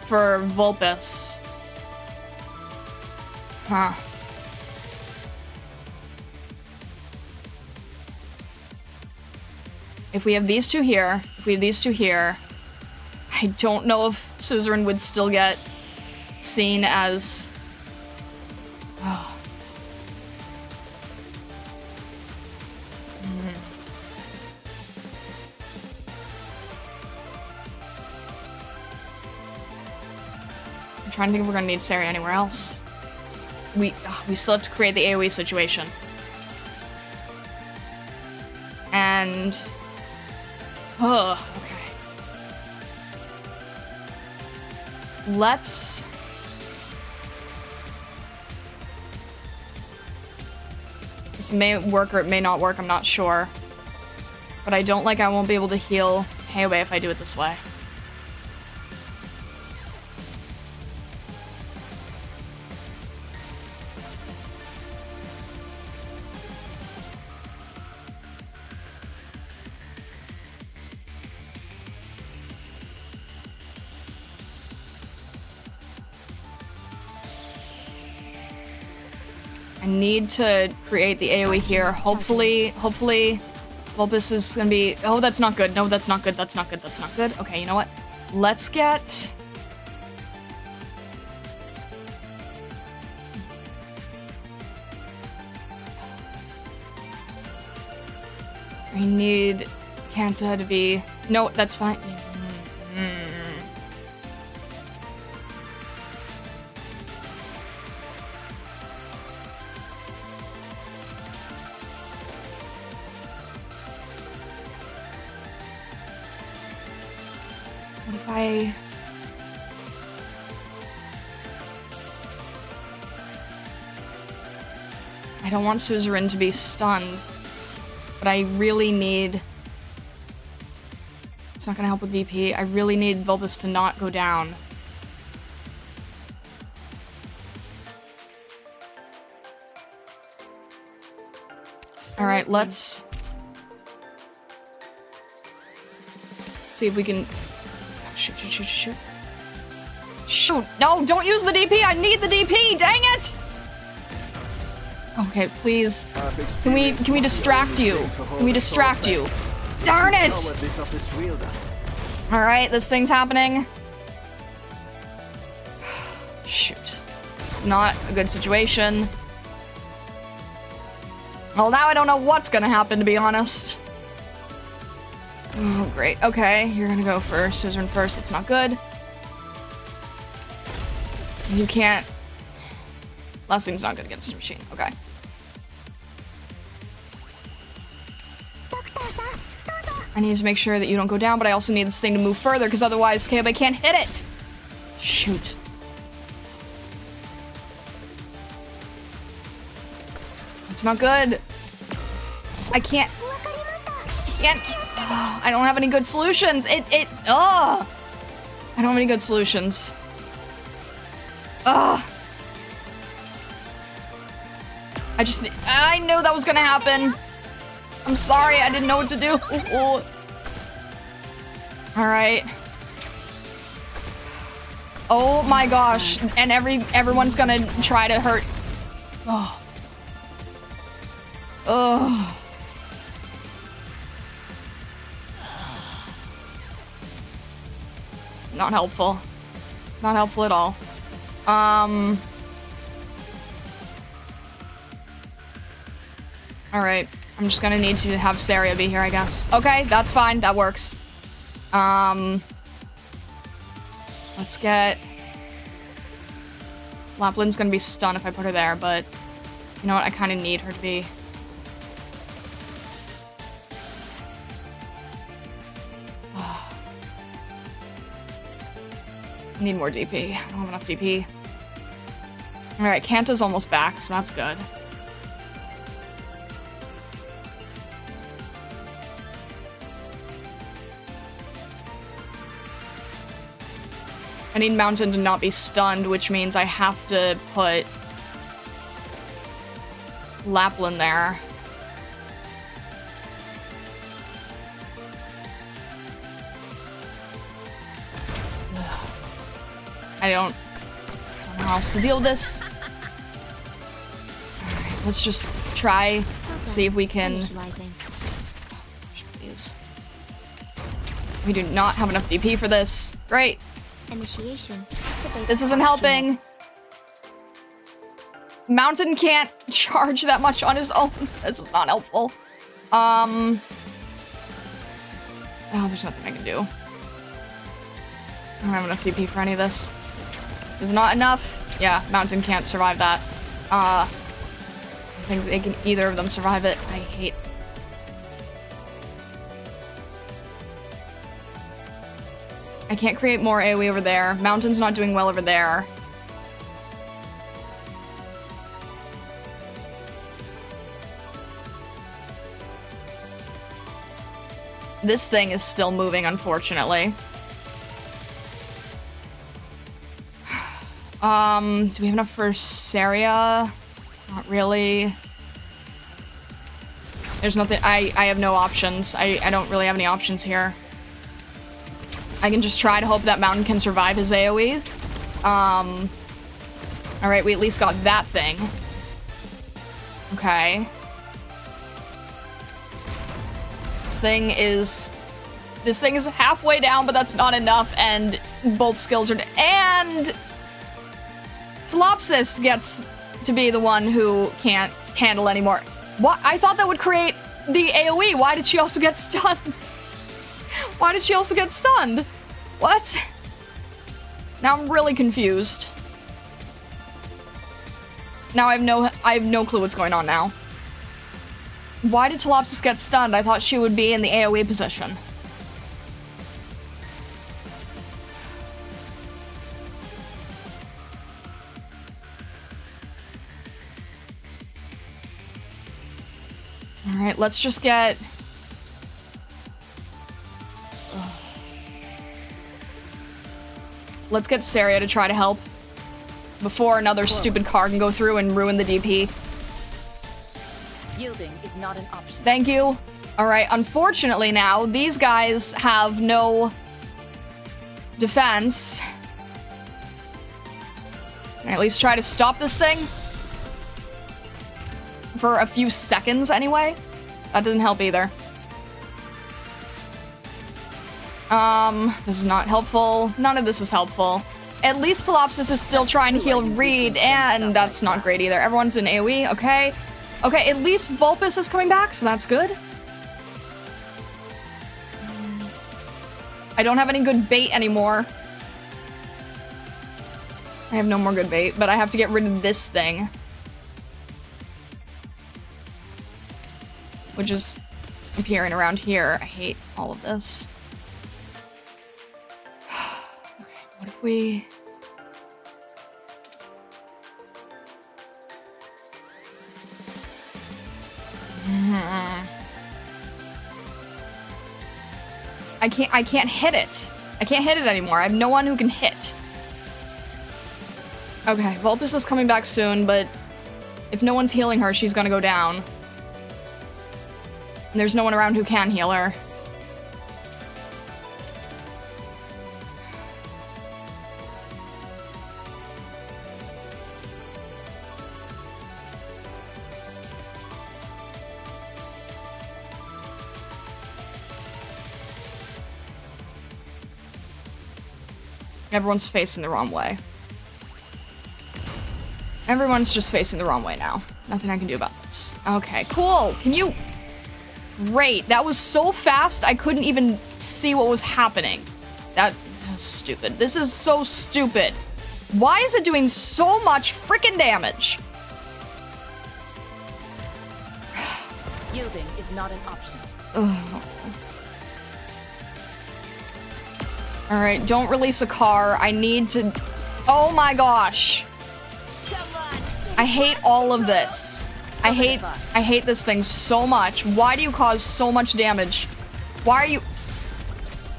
for Vulpes. Huh. If we have these two here, I don't know if Suzerain would still get seen as... Oh. I'm trying to think if we're gonna need Saria anywhere else. We still have to create the AoE situation. And... Oh, okay. Let's... This may work or it may not work, I'm not sure. But I don't like I won't be able to heal Heiwei if I do it this way. I need to create the AoE here. Hopefully, Vulpes is gonna be... Oh, that's not good. No, that's not good. That's not good. That's not good. Okay, you know what? Let's get... I need Kanta to be... No, that's fine. What if I don't want Suzerain to be stunned, but I really need... It's not gonna help with DP. I really need Vulpes to not go down. Alright, let's... see if we can... Shoot. Shoot! No, don't use the DP! I need the DP! Dang it! Okay, please. Can we distract you? Can we distract you? Darn it! Alright, this thing's happening. Shoot. Not a good situation. Well, now I don't know what's gonna happen, to be honest. Oh, great. Okay, you're gonna go for Suzerain first. It's not good. You can't... Last thing's not good against the machine. Okay. I need to make sure that you don't go down, but I also need this thing to move further, because otherwise Kayaba can't hit it! Shoot. It's not good. I can't... I don't have any good solutions. I don't have any good solutions. I knew that was gonna happen. I'm sorry, I didn't know what to do. Alright. Oh my gosh. And everyone's gonna try to hurt. It's not helpful. Not helpful at all. Alright. I'm just gonna need to have Saria be here, I guess. Okay, that's fine. That works. Let's get... Lapland's gonna be stunned if I put her there, but... You know what? I kind of need her to be... I need more DP. I don't have enough DP. Alright, Kanta's almost back, so that's good. I need Mountain to not be stunned, which means I have to put Lapland there. I don't know how else to deal with this. Alright, let's just try, see if we can... Initializing. Please. We do not have enough DP for this. Great. Initiation. Activate This isn't action. helping. Mountain can't charge that much on his own. This is not helpful. Oh, there's nothing I can do. I don't have enough DP for any of this. This is not enough. Yeah, Mountain can't survive that. I think they can either of them survive it. I hate. I can't create more AoE over there. Mountain's not doing well over there. This thing is still moving, unfortunately. Do we have enough for Saria? Not really. There's nothing. I have no options. I don't really have any options here. I can just try to hope that Mountain can survive his AoE. Alright, we at least got that thing. Okay. This thing is halfway down, but that's not enough, and both skills are... And... Telopsis gets to be the one who can't handle anymore. What? I thought that would create the AoE. Why did she also get stunned? Why did she also get stunned? What? Now I'm really confused. Now I have no clue what's going on now. Why did Telopsis get stunned? I thought she would be in the AoE position. Alright, let's just get... Ugh. Let's get Saria to try to help before another stupid car can go through and ruin the DP. Yielding is not an option. Thank you. Alright, unfortunately now, these guys have no defense. Can I at least try to stop this thing? For a few seconds, anyway? That doesn't help either. This is not helpful. None of this is helpful. At least Telopsis is still trying to heal Reed, and that's not great either. Everyone's in AoE, okay. Okay, at least Vulpes is coming back, so that's good. I don't have any good bait anymore. I have no more good bait, but I have to get rid of this thing. Which is appearing around here. I hate all of this. Okay, what if we... I can't hit it. I can't hit it anymore. I have no one who can hit. Okay, Vulpes is coming back soon, but if no one's healing her, she's gonna go down. And there's no one around who can heal her. Everyone's facing the wrong way. Everyone's just facing the wrong way now. Nothing I can do about this. Okay, cool. Can you... Great. That was so fast, I couldn't even see what was happening. That was stupid. This is so stupid. Why is it doing so much freaking damage? Yielding is not an option. Ugh. Alright, don't release a car. I need to... Oh my gosh. I hate all of this. I hate this thing so much. Why do you cause so much damage? Why are you...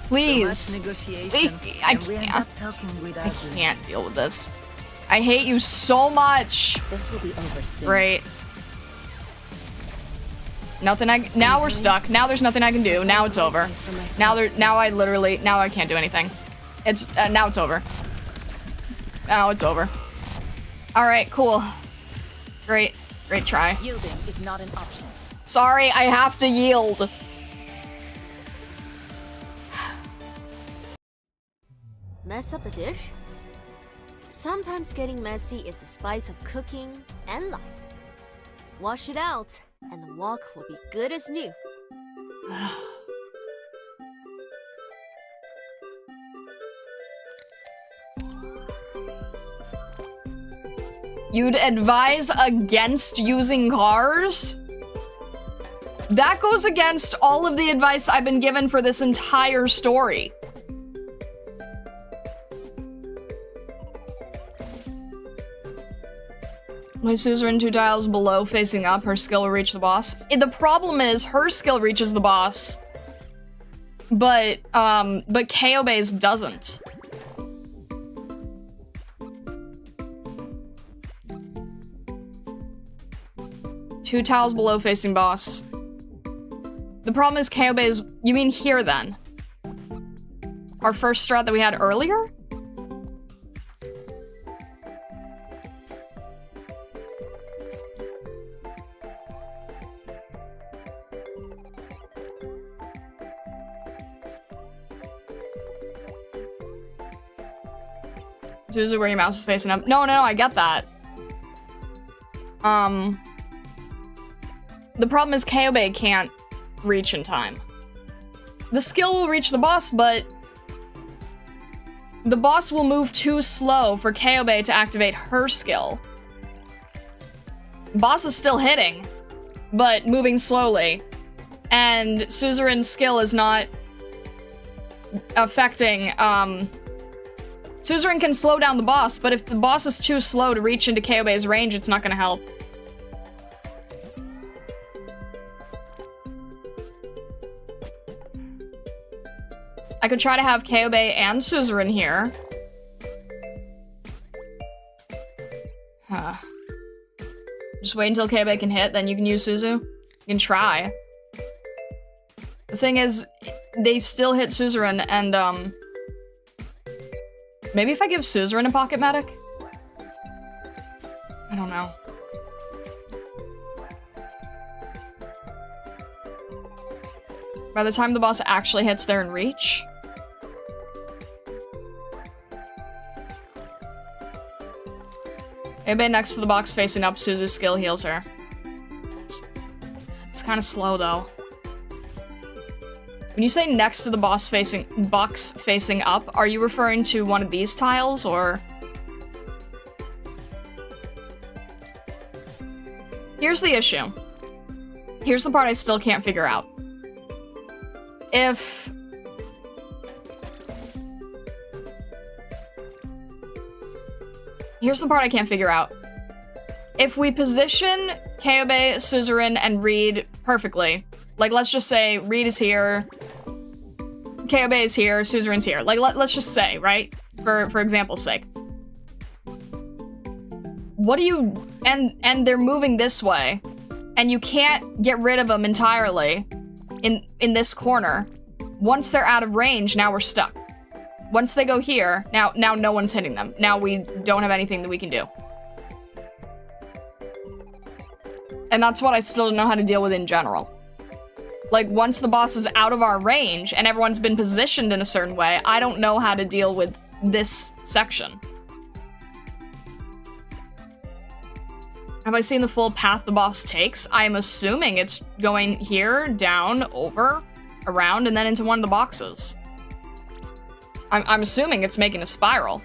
Please. So much negotiation, I and we end up can't. talking without I you. can't deal with this. I hate you so much. This will be over soon. Great. Nothing I... Now we're stuck. Now there's nothing I can do. Now it's over. Now I can't do anything. It's... now it's over. Now it's over. Alright, cool. Great. Great try. Yielding is not an option. Sorry, I have to yield. Mess up a dish? Sometimes getting messy is the spice of cooking and life. Wash it out, and the wok will be good as new. You'd advise against using cars? That goes against all of the advice I've been given for this entire story. My suzerain 2 tiles below facing up, her skill will reach the boss. The problem is her skill reaches the boss, but Kaobe's doesn't. Two tiles below facing boss. The problem is Kaobe's. You mean here then? Our first strat that we had earlier? It's usually where your mouse is facing up. No, I get that. The problem is Kaobe can't reach in time. The skill will reach the boss, but the boss will move too slow for Kaobe to activate her skill. Boss is still hitting, but moving slowly. And Suzerain's skill is not affecting, Suzerain can slow down the boss, but if the boss is too slow to reach into Kaobe's range, it's not gonna help. I could try to have Kaobe and Suzerain here. Huh. Just wait until Kaobe can hit, then you can use Suzu. You can try. The thing is, they still hit Suzerain, and, maybe if I give Suzerain a pocket medic? I don't know. By the time the boss actually hits there in reach? Kaobe next to the box facing up, Suzu's skill heals her. It's kind of slow though. When you say next to the box facing up, are you referring to one of these tiles, or? Here's the issue. Here's the part I still can't figure out. Here's the part I can't figure out. If we position Kaobe, Suzerain, and Reed perfectly, like let's just say Reed is here, Kaobe is here, Suzerain's here. Like let's just say, right? For example's sake. What do you and they're moving this way, and you can't get rid of them entirely in this corner. Once they're out of range, now we're stuck. Once they go here, now no one's hitting them. Now we don't have anything that we can do. And that's what I still don't know how to deal with in general. Like, once the boss is out of our range and everyone's been positioned in a certain way, I don't know how to deal with this section. Have I seen the full path the boss takes? I'm assuming it's going here, down, over, around, and then into one of the boxes. I'm assuming it's making a spiral.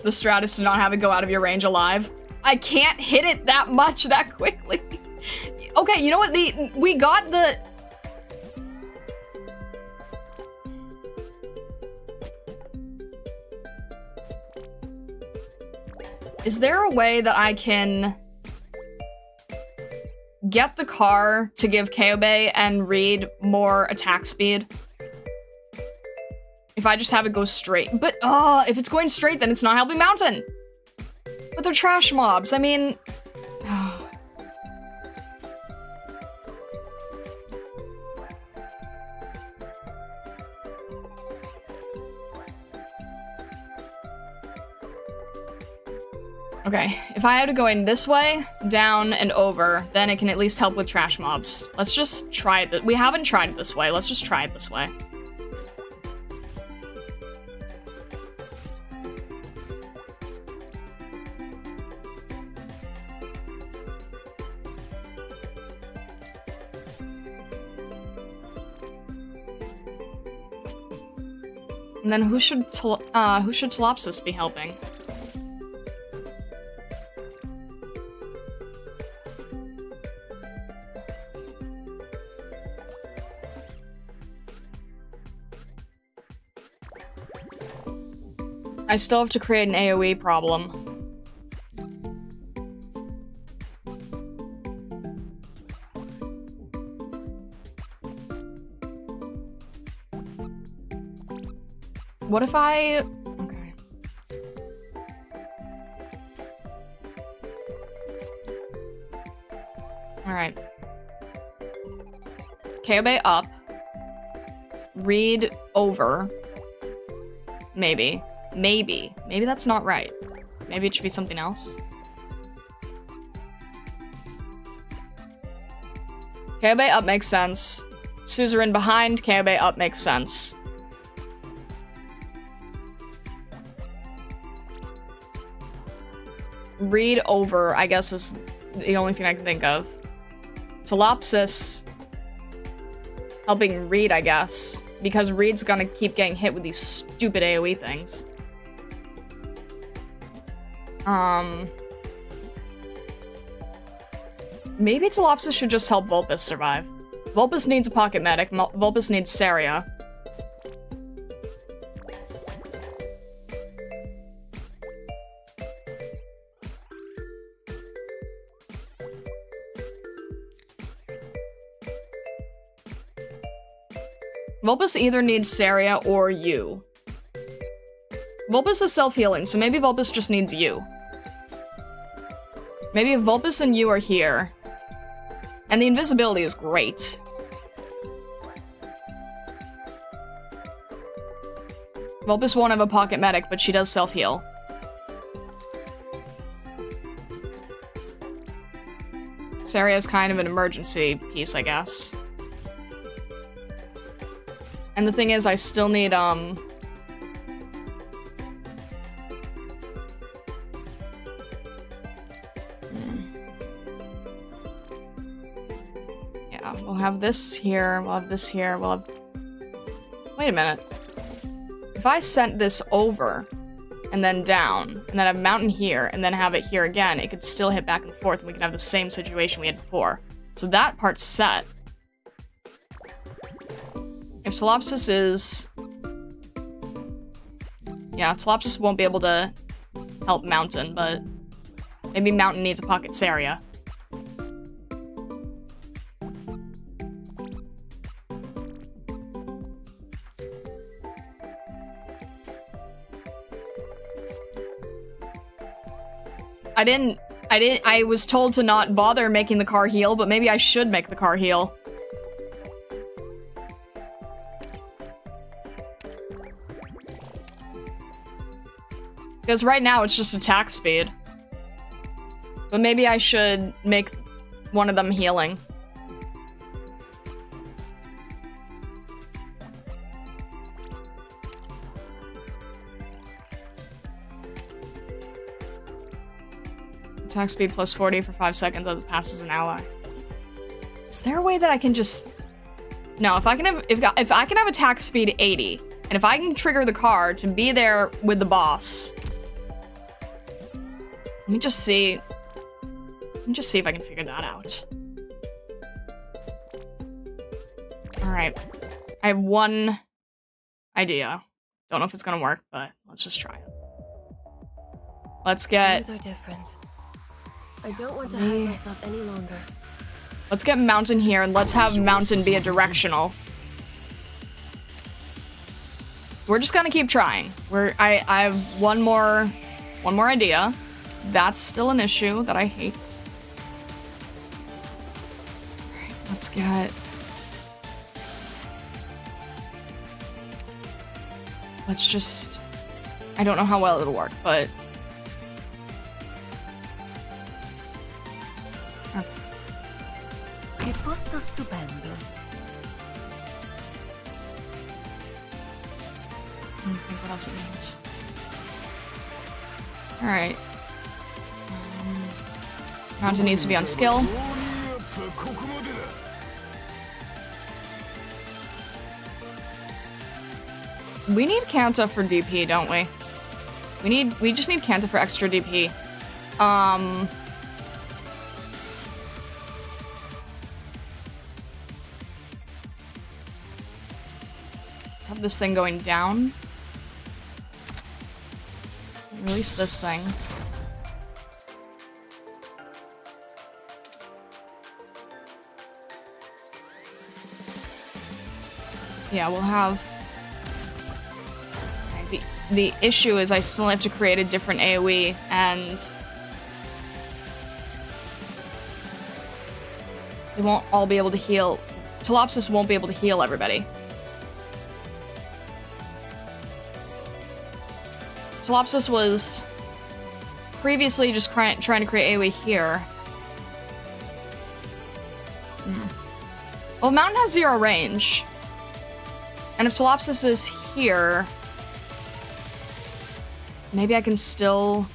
The strat is to not have it go out of your range alive. I can't hit it that much that quickly. Okay, you know what? We got the... Is there a way that I can get the car to give Kaobe and Reed more attack speed? If I just have it go straight. But, if it's going straight, then it's not helping Mountain. But they're trash mobs. I mean... Okay, if I had to go in this way, down, and over, then it can at least help with trash mobs. Let's just try it. We haven't tried it this way. Let's just try it this way. And then who should Telopsis be helping? I still have to create an AoE problem. What if I... Okay. Alright. Kyobei up. Read over. Maybe. Maybe. Maybe that's not right. Maybe it should be something else. Kyobei up makes sense. Suzerain behind, Kyobei up makes sense. Read over, I guess, is the only thing I can think of. Telopsis helping Reed, I guess. Because Reed's gonna keep getting hit with these stupid AoE things. Maybe Telopsis should just help Vulpes survive. Vulpes needs a pocket medic. Vulpes needs Saria. Vulpes either needs Saria or you. Vulpes is self-healing, so maybe Vulpes just needs you. Maybe if Vulpes and you are here. And the invisibility is great. Vulpes won't have a pocket medic, but she does self-heal. Saria is kind of an emergency piece, I guess. And the thing is, I still need, Yeah, we'll have this here, we'll have this here, we'll have... Wait a minute. If I sent this over, and then down, and then have mountain here, and then have it here again, it could still hit back and forth, and we can have the same situation we had before. So that part's set. If Telopsis is... Yeah, Telopsis won't be able to help Mountain, but maybe Mountain needs a pocket Saria. I was told to not bother making the car heal, but maybe I should make the car heal. Because right now it's just attack speed. But maybe I should make one of them healing. Attack speed plus 40 for 5 seconds as it passes an ally. Is there a way that I can just... No, if I can have attack speed 80, and if I can trigger the car to be there with the boss... Let me just see if I can figure that out. Alright. I have one idea. Don't know if it's gonna work, but let's just try it. Let's get... Things are different. I don't want to hide myself any longer. Let's get Mountain here, and let's have Mountain be a directional. We're just gonna keep trying. I have one more idea. That's still an issue that I hate. Alright, let's get... Let's just... I don't know how well it'll work, but... Piuttosto stupendo. I don't think what else it means. Alright. Mountain needs to be on skill. We need Kanta for DP, don't we? We just need Kanta for extra DP. Let's have this thing going down. Release this thing. Yeah, we'll have... The issue is I still have to create a different AoE, and... they won't all be able to heal. Tolopsis won't be able to heal everybody. Tolopsis was previously just trying to create AoE here. Well, Mountain has 0 range. And if Tolopsis is here... maybe I can still...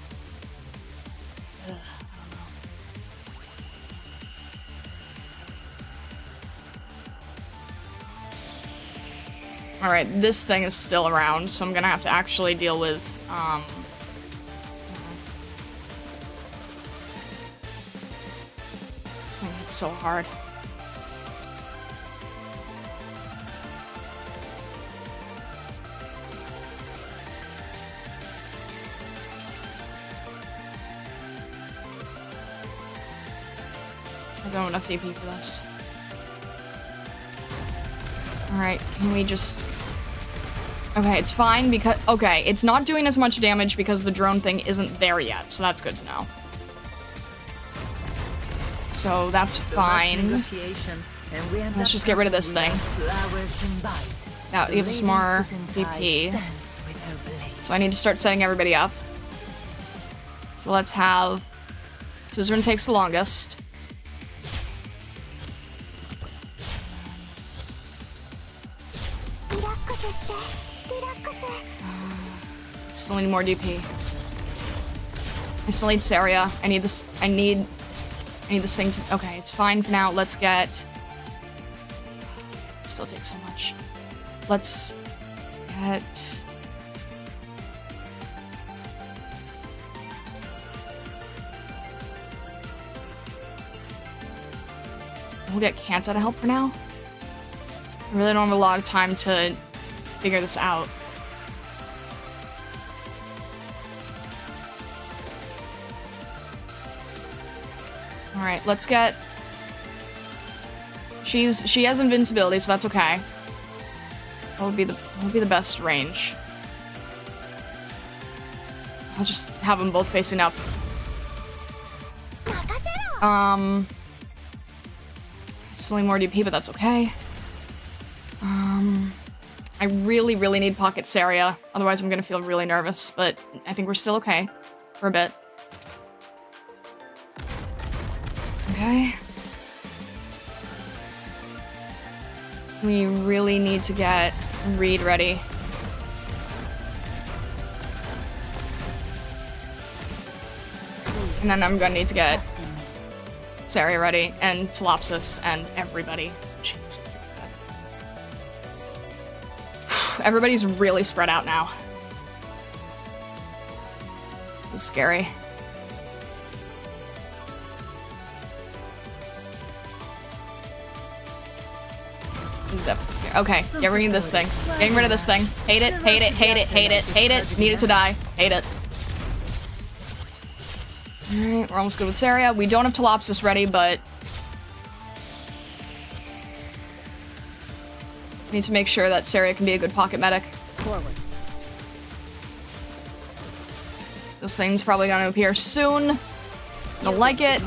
Alright, this thing is still around, so I'm gonna have to actually deal with, this thing hits so hard. I don't have enough DP for this. Alright, can we just... okay, it's fine because... okay, it's not doing as much damage because the drone thing isn't there yet, so that's good to know. So that's fine. Let's just get rid of this thing. That gives us more DP. So I need to start setting everybody up. So let's have... Suzerain takes the longest. Still need more DP. I still need Saria. I need this. I need this thing to. Okay, it's fine for now. Let's get. It still takes so much. Let's get. We'll get Kanta to help for now. I really don't have a lot of time to figure this out. Alright, let's get... she has invincibility, so that's okay. That would be the best range. I'll just have them both facing up. Still need more DP, but that's okay. I really, really need Pocket Saria, otherwise I'm gonna feel really nervous, but I think we're still okay for a bit. Okay. We really need to get Reed ready. And then I'm gonna need to get Saria ready, and Tolopsis, and everybody. Jesus. Everybody's really spread out now. This is scary. This is definitely scary. Okay, get rid of this thing. Getting rid of this thing. Hate it, hate it, hate it, hate it, hate it. Need it to die. Hate it. Alright, we're almost good with Saria. We don't have Tolopsis ready, but... need to make sure that Saria can be a good pocket medic. Forward. This thing's probably gonna appear soon. Don't like it.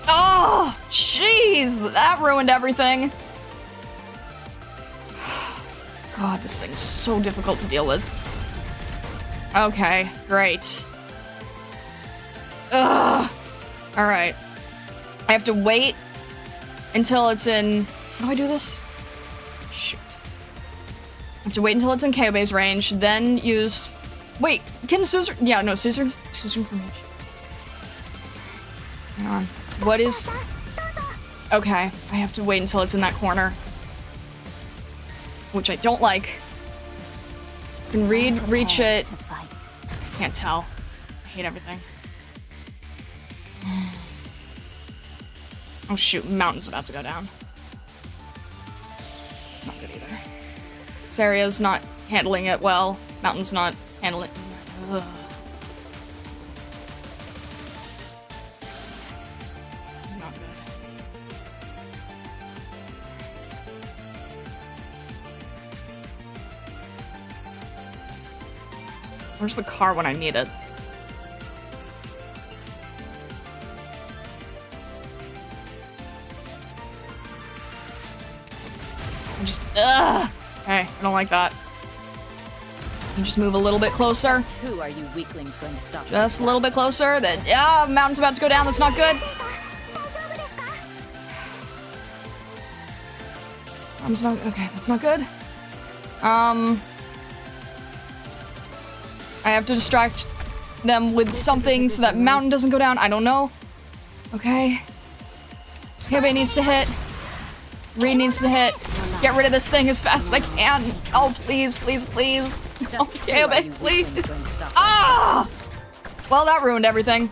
Oh, jeez! That ruined everything. God, this thing's so difficult to deal with. Okay, great. Ugh. Alright. I have to wait until it's in... How do I do this? Shoot. I have to wait until it's in Kyobei's range, then use... Wait, can Suzu... Yeah, no, Suzu from range. Hang on. What is... Okay, I have to wait until it's in that corner. Which I don't like. I can reach it. Can't tell. I hate everything. Oh shoot, mountain's about to go down. It's not good either. Saria's not handling it well. Mountain's not handling it. Ugh. It's not good. Where's the car when I need it? I'm just, ugh! Hey, I don't like that. You just move a little bit closer. Just who are you weaklings going to stop? Just a little bit closer. Then, yeah, mountain's about to go down. That's not good. Mountain's not, okay, that's not good. I have to distract them with something so that mountain doesn't go down. I don't know. Okay. Kyobei needs to hit. Reed needs to hit. Get rid of this thing as fast as I can. Oh, please, please, please. Oh, Kyobei, please. Ah! Well, that ruined everything.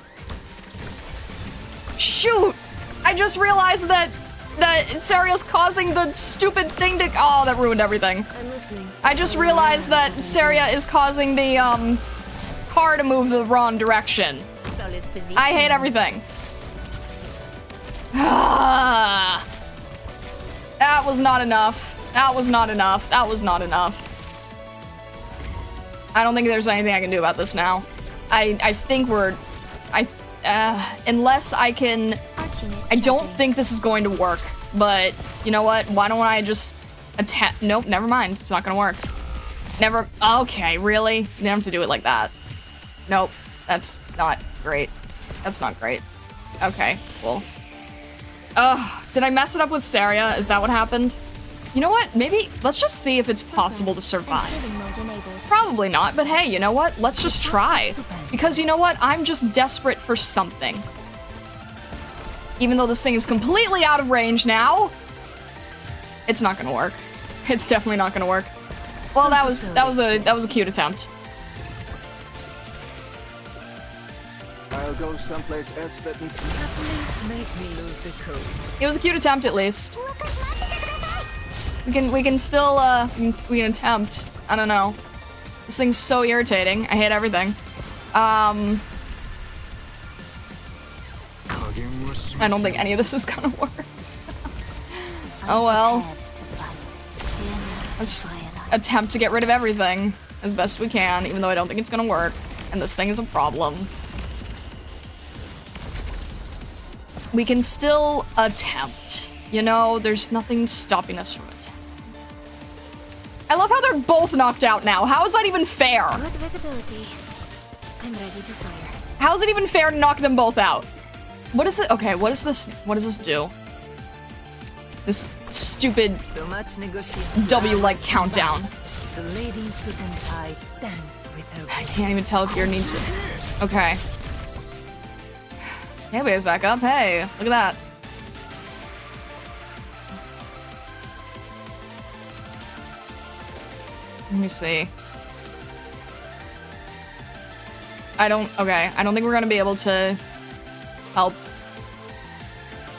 Shoot! I just realized that Sario's causing the stupid thing to... Oh, that ruined everything. I'm listening. I just realized that Saria is causing the, car to move the wrong direction. Solid position. I hate everything. Ah, that was not enough. That was not enough. That was not enough. I don't think there's anything I can do about this now. I think we're... unless I can... I don't think this is going to work, but you know what? Why don't I just attempt? Nope, never mind. It's not gonna work. Never. Okay, really? You didn't have to do it like that. Nope, that's not great. That's not great. Okay, cool. Ugh, did I mess it up with Saria? Is that what happened? You know what? Maybe let's just see if it's possible to survive. Probably not, but hey, you know what? Let's just try. Because you know what? I'm just desperate for something. Even though this thing is completely out of range now, it's not gonna work. It's definitely not gonna work. Well, that was a cute attempt. I'll go someplace else that needs me. Please make me lose the code. It was a cute attempt, at least. We can still we can attempt. I don't know. This thing's so irritating. I hate everything. I don't think any of this is gonna work. Oh well. Let's just attempt to get rid of everything as best we can, even though I don't think it's gonna work. And this thing is a problem. We can still attempt. You know, there's nothing stopping us from it. I love how they're both knocked out now. How is that even fair? Good visibility. I'm ready to fire. How is it even fair to knock them both out? What is it? Okay, what is this? What does this do? This stupid So much negotiation. W-like countdown. The ladies sit and tie, dance with her. I can't even tell if your needs to. Okay. Hey, back up. Hey, look at that. Let me see. I don't think we're gonna be able to help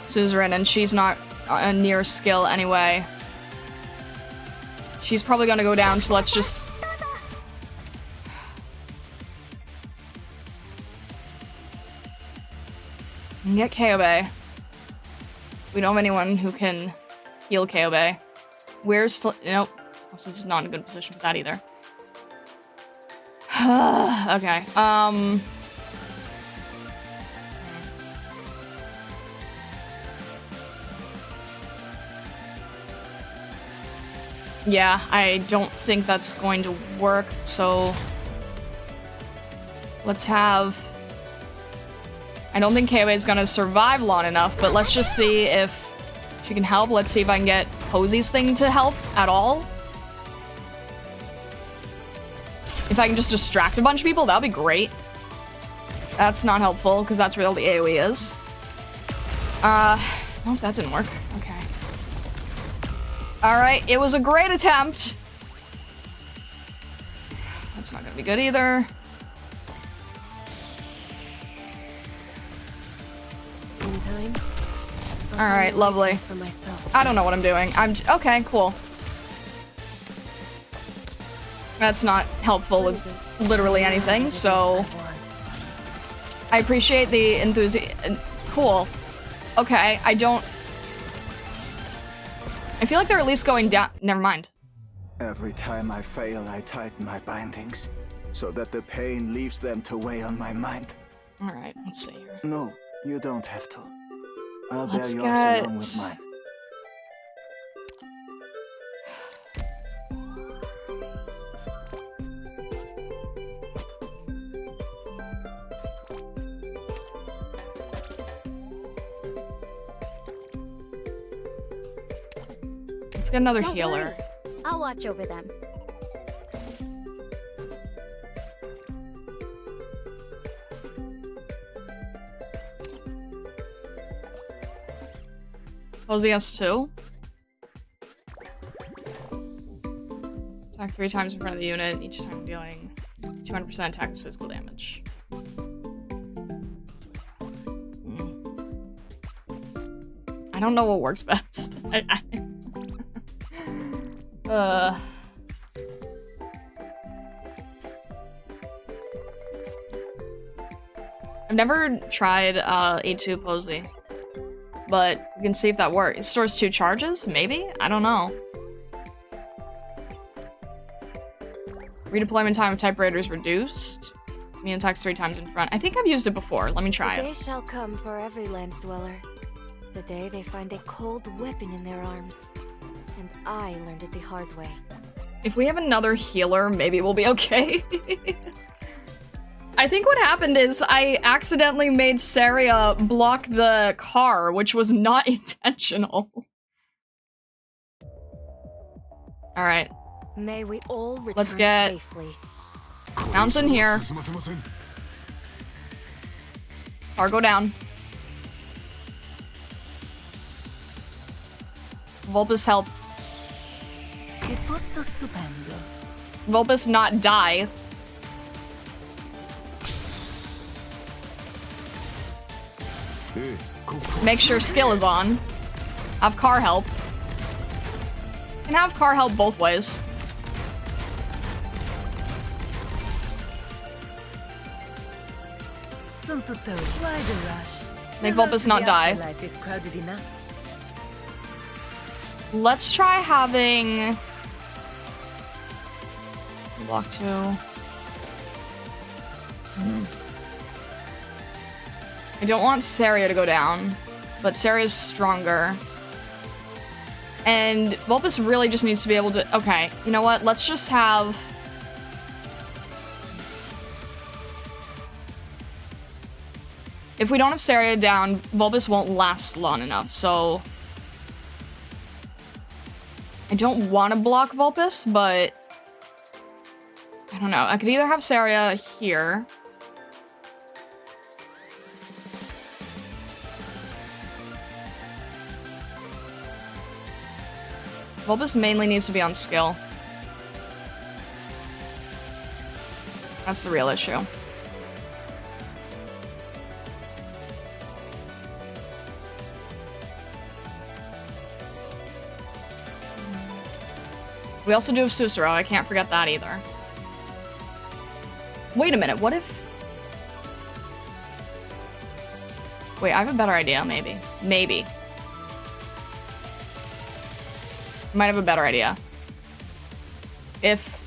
Suzerain, and she's not a near skill anyway. She's probably gonna go down, so let's just... get Kyobei. We don't have anyone who can heal Kyobei. Where's... Nope. This is not in a good position for that either. Okay, yeah, I don't think that's going to work, so... Let's have... I don't think Kyobei is gonna survive long enough, but let's just see if She can help. Let's see if I can get Posey's thing to help at all. If I can just distract a bunch of people, that'd be great. That's not helpful, because that's where all the AoE is. Nope, that didn't work. Okay. Alright, it was a great attempt. That's not gonna be good either. Meantime, Alright, lovely. for myself. I don't know what I'm doing. Okay, cool. That's not helpful with literally anything, so I appreciate the enthusiasm. Cool. Okay, I feel like they're at least going down. Never mind. Every time I fail, I tighten my bindings, so that the pain leaves them to weigh on my mind. Alright, let's see here. No, you don't have to. I'll bear Let's yours get... along with mine. Let's get another Don't healer. worry. I'll watch over them. Posey has 2. Attack 3 times in front of the unit, each time dealing 200% attack physical damage. I don't know what works best. I've never tried A2 Posey, but we can see if that works. It stores 2 charges, maybe? I don't know. Redeployment time of type raiders reduced. Me attacks 3 times in front. I think I've used it before. Let me try The it. day shall come for every land dweller. The day they find a cold weapon in their arms. And I learned it the hard way. If we have another healer, maybe we'll be okay. I think what happened is I accidentally made Saria block the car, which was not intentional. Alright. May we all return Let's get- safely. Mountain here. Cargo down. Vulpus help. Che posto stupendo. Vulpus not die. Make sure skill is on. Have car help. Can have car help both ways. Sono tutta why the rush? Make Vulpus not die. Life is crowded enough. Let's try having... Block 2. I don't want Saria to go down, but Saria's stronger. And Vulpus really just needs to be able to... Okay, you know what? Let's just have... If we don't have Saria down, Vulpus won't last long enough, so... I don't want to block Vulpus, but... I don't know. I could either have Saria here... Vulpus mainly needs to be on skill. That's the real issue. We also do have Susuro, I can't forget that either. Wait a minute, what if... Wait, I have a better idea, maybe. Maybe. Might have a better idea. If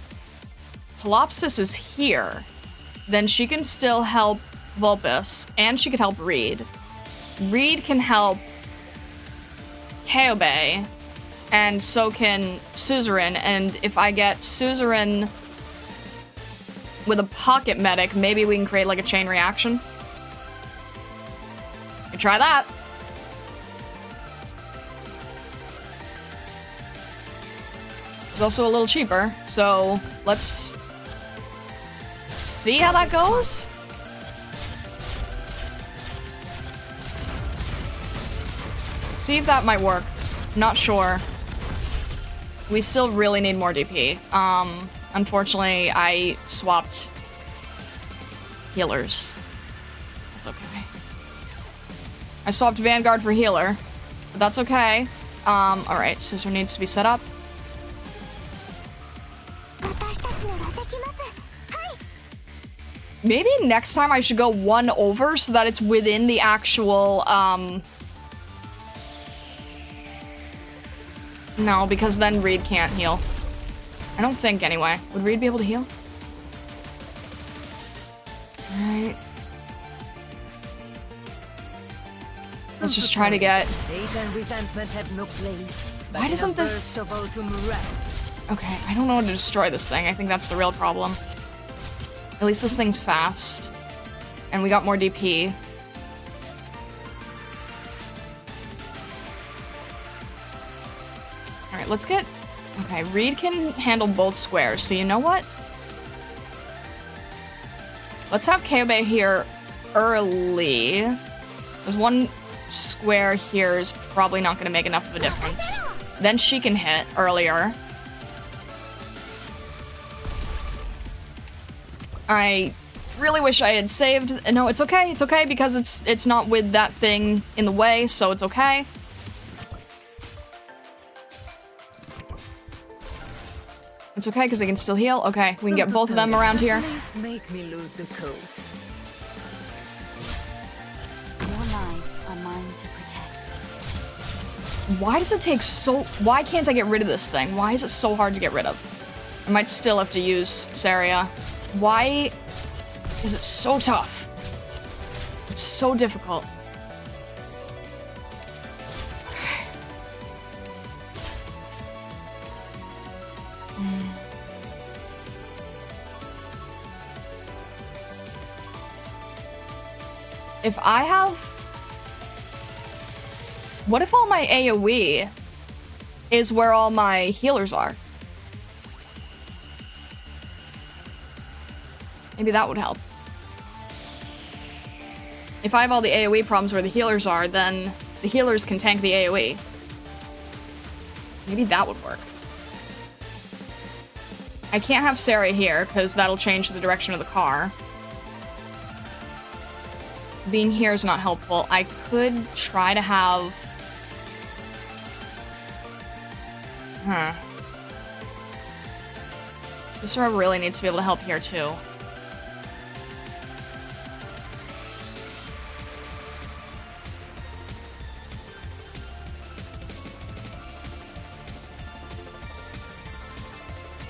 Telopsis is here, then she can still help Vulpus, and she can help Reed. Reed can help Kaobe, and so can Suzerain, and if I get Suzerain with a pocket medic, maybe we can create like a chain reaction. We try that. It's also a little cheaper, so let's see how that goes. See if that might work. Not sure. We still really need more DP. Unfortunately, I swapped healers. That's okay. I swapped Vanguard for healer, but that's okay. Alright, Scissor needs to be set up. Maybe next time I should go 1 over so that it's within the actual, No, because then Reed can't heal. I don't think, anyway. Would Reed be able to heal? Alright. Let's just try to get... Hate and resentment have no place. Why doesn't this... Okay, I don't know how to destroy this thing. I think that's the real problem. At least this thing's fast. And we got more DP. Alright, let's get... Okay, Reed can handle both squares, so you know what? Let's have Kyobei here early. There's one square here is probably not going to make enough of a difference. Then she can hit earlier. I really wish I had saved. No, it's okay because it's not with that thing in the way, so it's okay. It's okay because they can still heal. Okay, we can get both of them around here. Make me lose the coat. Your lives are mine to protect. Why does it take so... Why can't I get rid of this thing? Why is it so hard to get rid of? I might still have to use Saria. Why is it so tough? It's so difficult. If I have... What if all my AoE is where all my healers are? Maybe that would help. If I have all the AoE problems where the healers are, then the healers can tank the AoE. Maybe that would work. I can't have Sarah here, because that'll change the direction of the car. Being here is not helpful. I could try to have... Viscera really needs to be able to help here, too.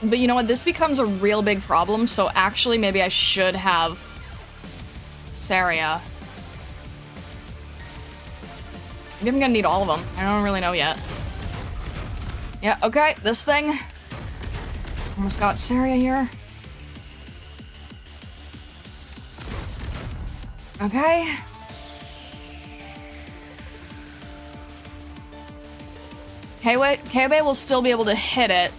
But you know what? This becomes a real big problem, so actually maybe I should have Saria. Maybe I'm gonna need all of them. I don't really know yet. Yeah, okay, this thing. Almost got Saria here. Okay. Kyobei will still be able to hit it.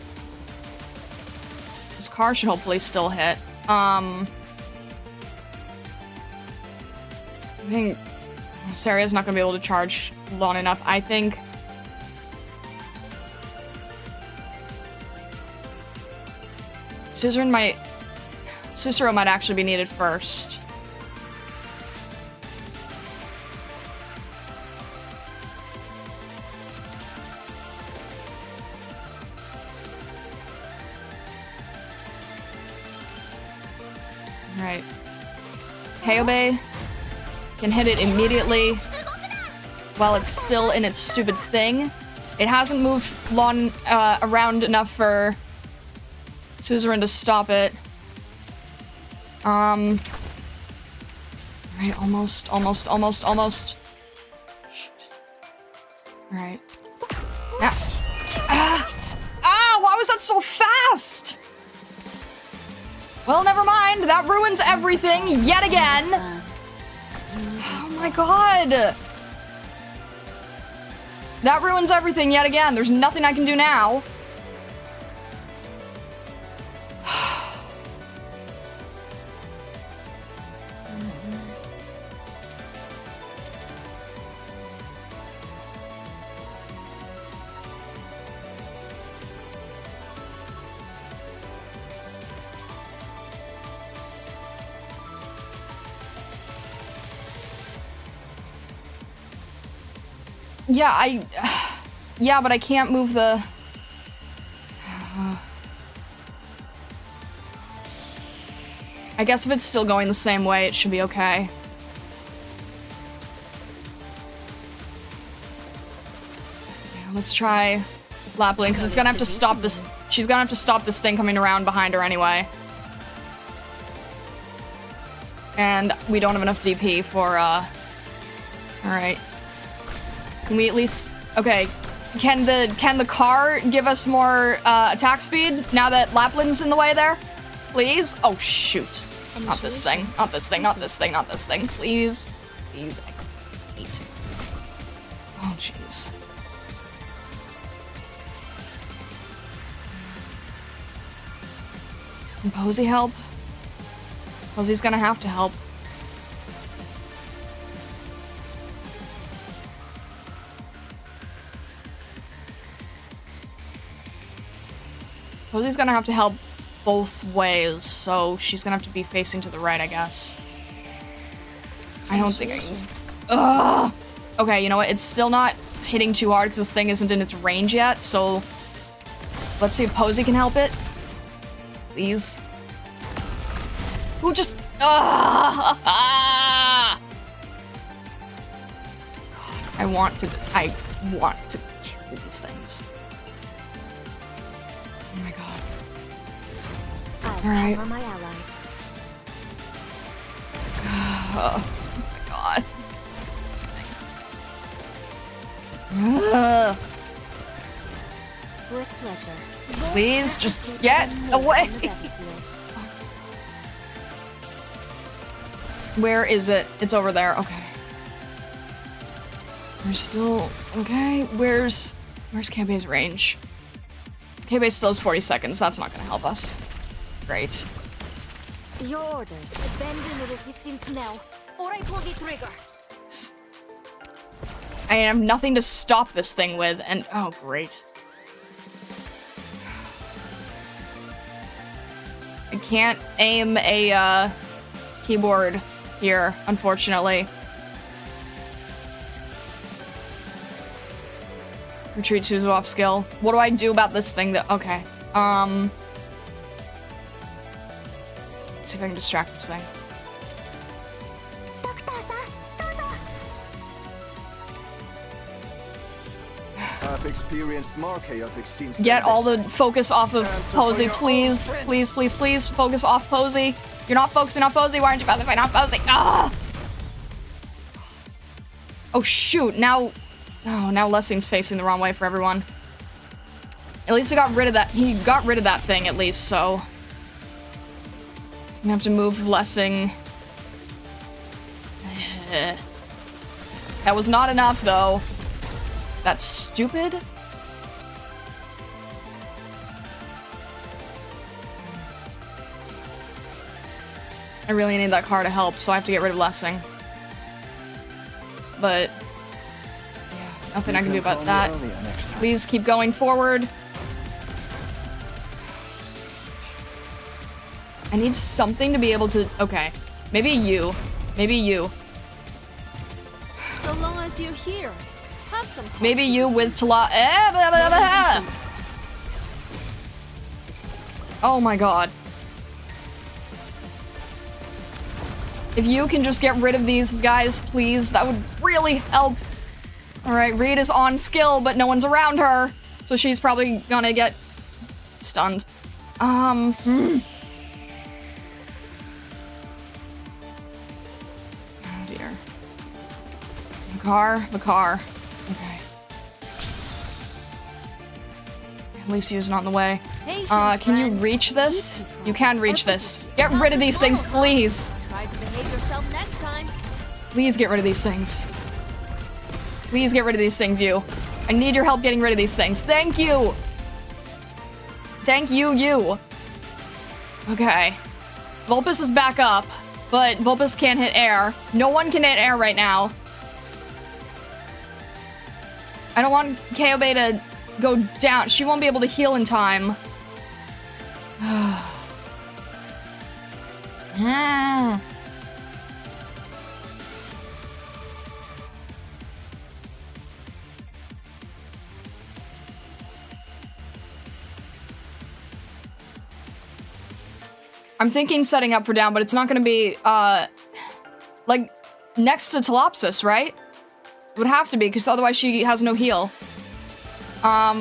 This car should hopefully still hit. I think Saria's not gonna be able to charge long enough. I think Suzerain might... Susuro might actually be needed first. Alright. Kyobei can hit it immediately while it's still in its stupid thing. It hasn't moved long around enough for Suzerain to stop it. Alright, almost. Alright. Why was that so fast? Well, never mind. That ruins everything yet again. Oh my god. That ruins everything yet again. There's nothing I can do now. Yeah, yeah, but I can't move the... I guess if it's still going the same way, it should be okay. Yeah, let's try Lapling, because it's gonna have to stop this... She's gonna have to stop this thing coming around behind her anyway. And we don't have enough DP for, Alright. Can we at least... Okay. Can the car give us more, attack speed now that Lapling's in the way there? Please? Oh, shoot. Not this thing. Not this thing. Not this thing. Not this thing. Please. Please. I hate. Oh, jeez. Can Posey help? Posey's gonna have to help. Posey's gonna have to help both ways, so she's gonna have to be facing to the right, I guess. I don't think I can... Ugh! Okay, you know what? It's still not hitting too hard because this thing isn't in its range yet, so... Let's see if Posey can help it. Please. Who just... God, I want to kill these things. Oh my god. Alright. My allies. Oh my god. Ugh. With pleasure. Please, just get away! Where is it? It's over there, okay. We're still... Okay, where's Keibe's range? Keibe still has 40 seconds, that's not gonna help us. Great. Your orders. Abandon resistance now, or I pull the trigger. I have nothing to stop this thing with, and oh, great. I can't aim a keyboard here, unfortunately. Retreat Suzu off skill. What do I do about this thing that... Okay. Let's see if I can distract this thing. I've experienced more chaotic scenes. Get all the focus off of Posey, please. Please, please, please. Focus off Posey. You're not focusing on Posey. Why aren't you focusing on Posey? Ah! Oh, shoot. Now... Oh, now Lessing's facing the wrong way for everyone. At least he got rid of that. He got rid of that thing, at least, so... I'm gonna have to move Lessing. That was not enough, though. That's stupid. I really need that car to help, so I have to get rid of Lessing. But... yeah, nothing I can do about that. Please keep going forward. I need something to be able to... Okay. Maybe you. Maybe you. So long as you're here, have some. Maybe you with Tala. Oh my god. If you can just get rid of these guys, please, that would really help. Alright, Reed is on skill, but no one's around her. So she's probably gonna get stunned. Oh dear. The car. Okay. At least he was not in the way. Can you reach this? You can reach this. Get rid of these things, please. Try to behave yourself next time. Please get rid of these things. Please get rid of these things, you. I need your help getting rid of these things. Thank you! Thank you, you. Okay. Vulpes is back up, but Vulpes can't hit air. No one can hit air right now. I don't want Keibe to go down. She won't be able to heal in time. I'm thinking setting up for down, but it's not gonna be, like, next to Telopsis, right? It would have to be, because otherwise she has no heal. I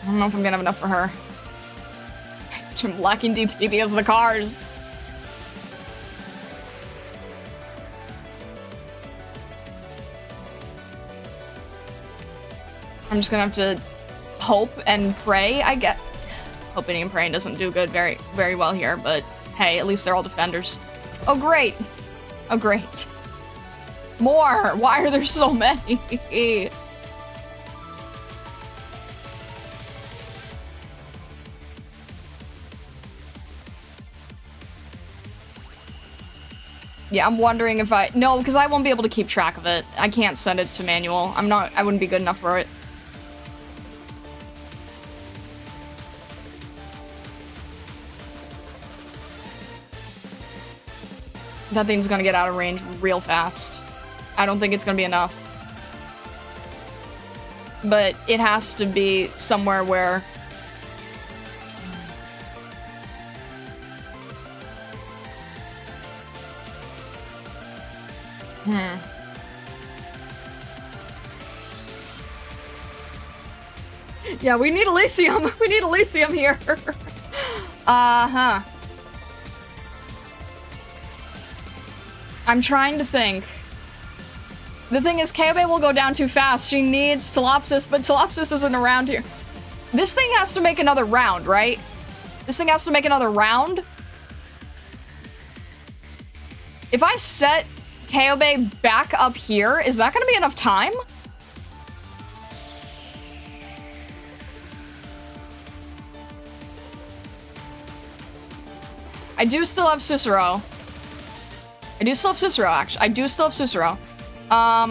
don't know if I'm gonna have enough for her. I'm lacking DP because of the cars. I'm just gonna have to hope and pray, I guess. Hoping and praying doesn't do good very well here, but hey, at least they're all defenders. Oh, great. Oh, great. More! Why are there so many? Yeah, I'm wondering if no, because I won't be able to keep track of it. I can't send it to manual. I wouldn't be good enough for it. That thing's gonna get out of range real fast. I don't think it's gonna be enough. But it has to be somewhere where... Yeah, we need Elysium. We need Elysium here. Uh-huh. I'm trying to think. The thing is, Kyobei will go down too fast. She needs Telopsis, but Telopsis isn't around here. This thing has to make another round, right? This thing has to make another round? If I set Kyobei back up here, is that gonna be enough time? I do still have Cicero. I do still have Cicero, actually. I do still have Cicero. I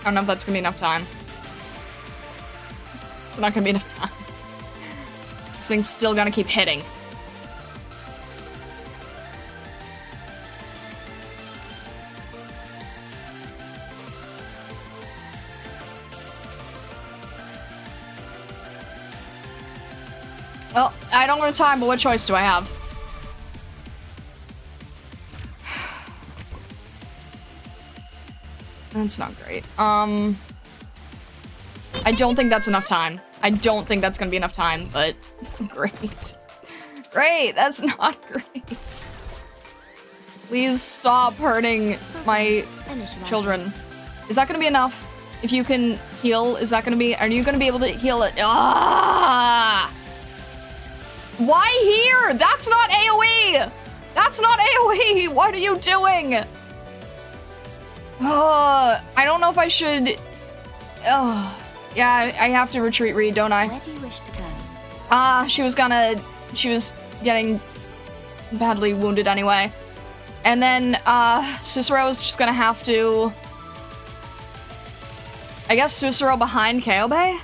don't know if that's gonna be enough time. It's not gonna be enough time. This thing's still gonna keep hitting. Well, I don't have time, but what choice do I have? That's not great. I don't think that's enough time. I don't think that's gonna be enough time, but great. Great, that's not great. Please stop hurting my children. Is that gonna be enough? If you can heal, are you gonna be able to heal it? Ah! Why here? That's not AoE! That's not AoE! What are you doing? I don't know if I should... yeah, I have to retreat Reed, don't I? Where do you wish to go? She was getting badly wounded anyway. And then, Cicero's just gonna have to... I guess Cicero behind Kyobei?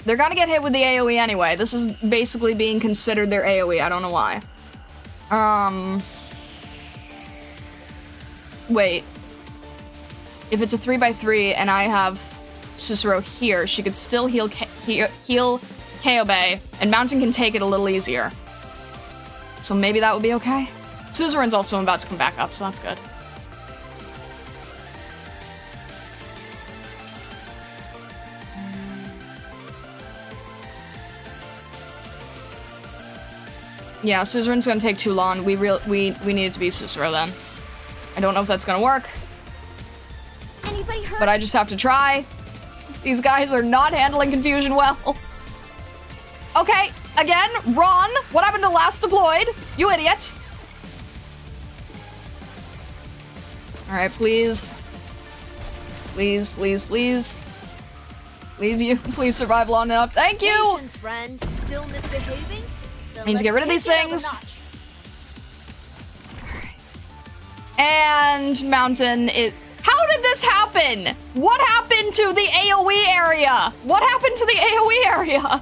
They're gonna get hit with the AoE anyway. This is basically being considered their AoE. I don't know why. Wait. If it's a 3x3 and I have Cicero here, she could still heal Kyobei, and Mountain can take it a little easier. So maybe that would be okay. Suzerain's also about to come back up, so that's good. Yeah, Suzerain's gonna take too long. We need it to be Cicero then. I don't know if that's gonna work. Anybody hurt? But I just have to try. These guys are not handling confusion well. Okay, again, Ron, what happened to last deployed? You idiot. Alright, please. Please, please, please. Please survive long enough. Thank you! Patience, friend. Still misbehaving? I need to get rid of these things. And Mountain is... How did this happen? What happened to the AoE area? What happened to the AoE area?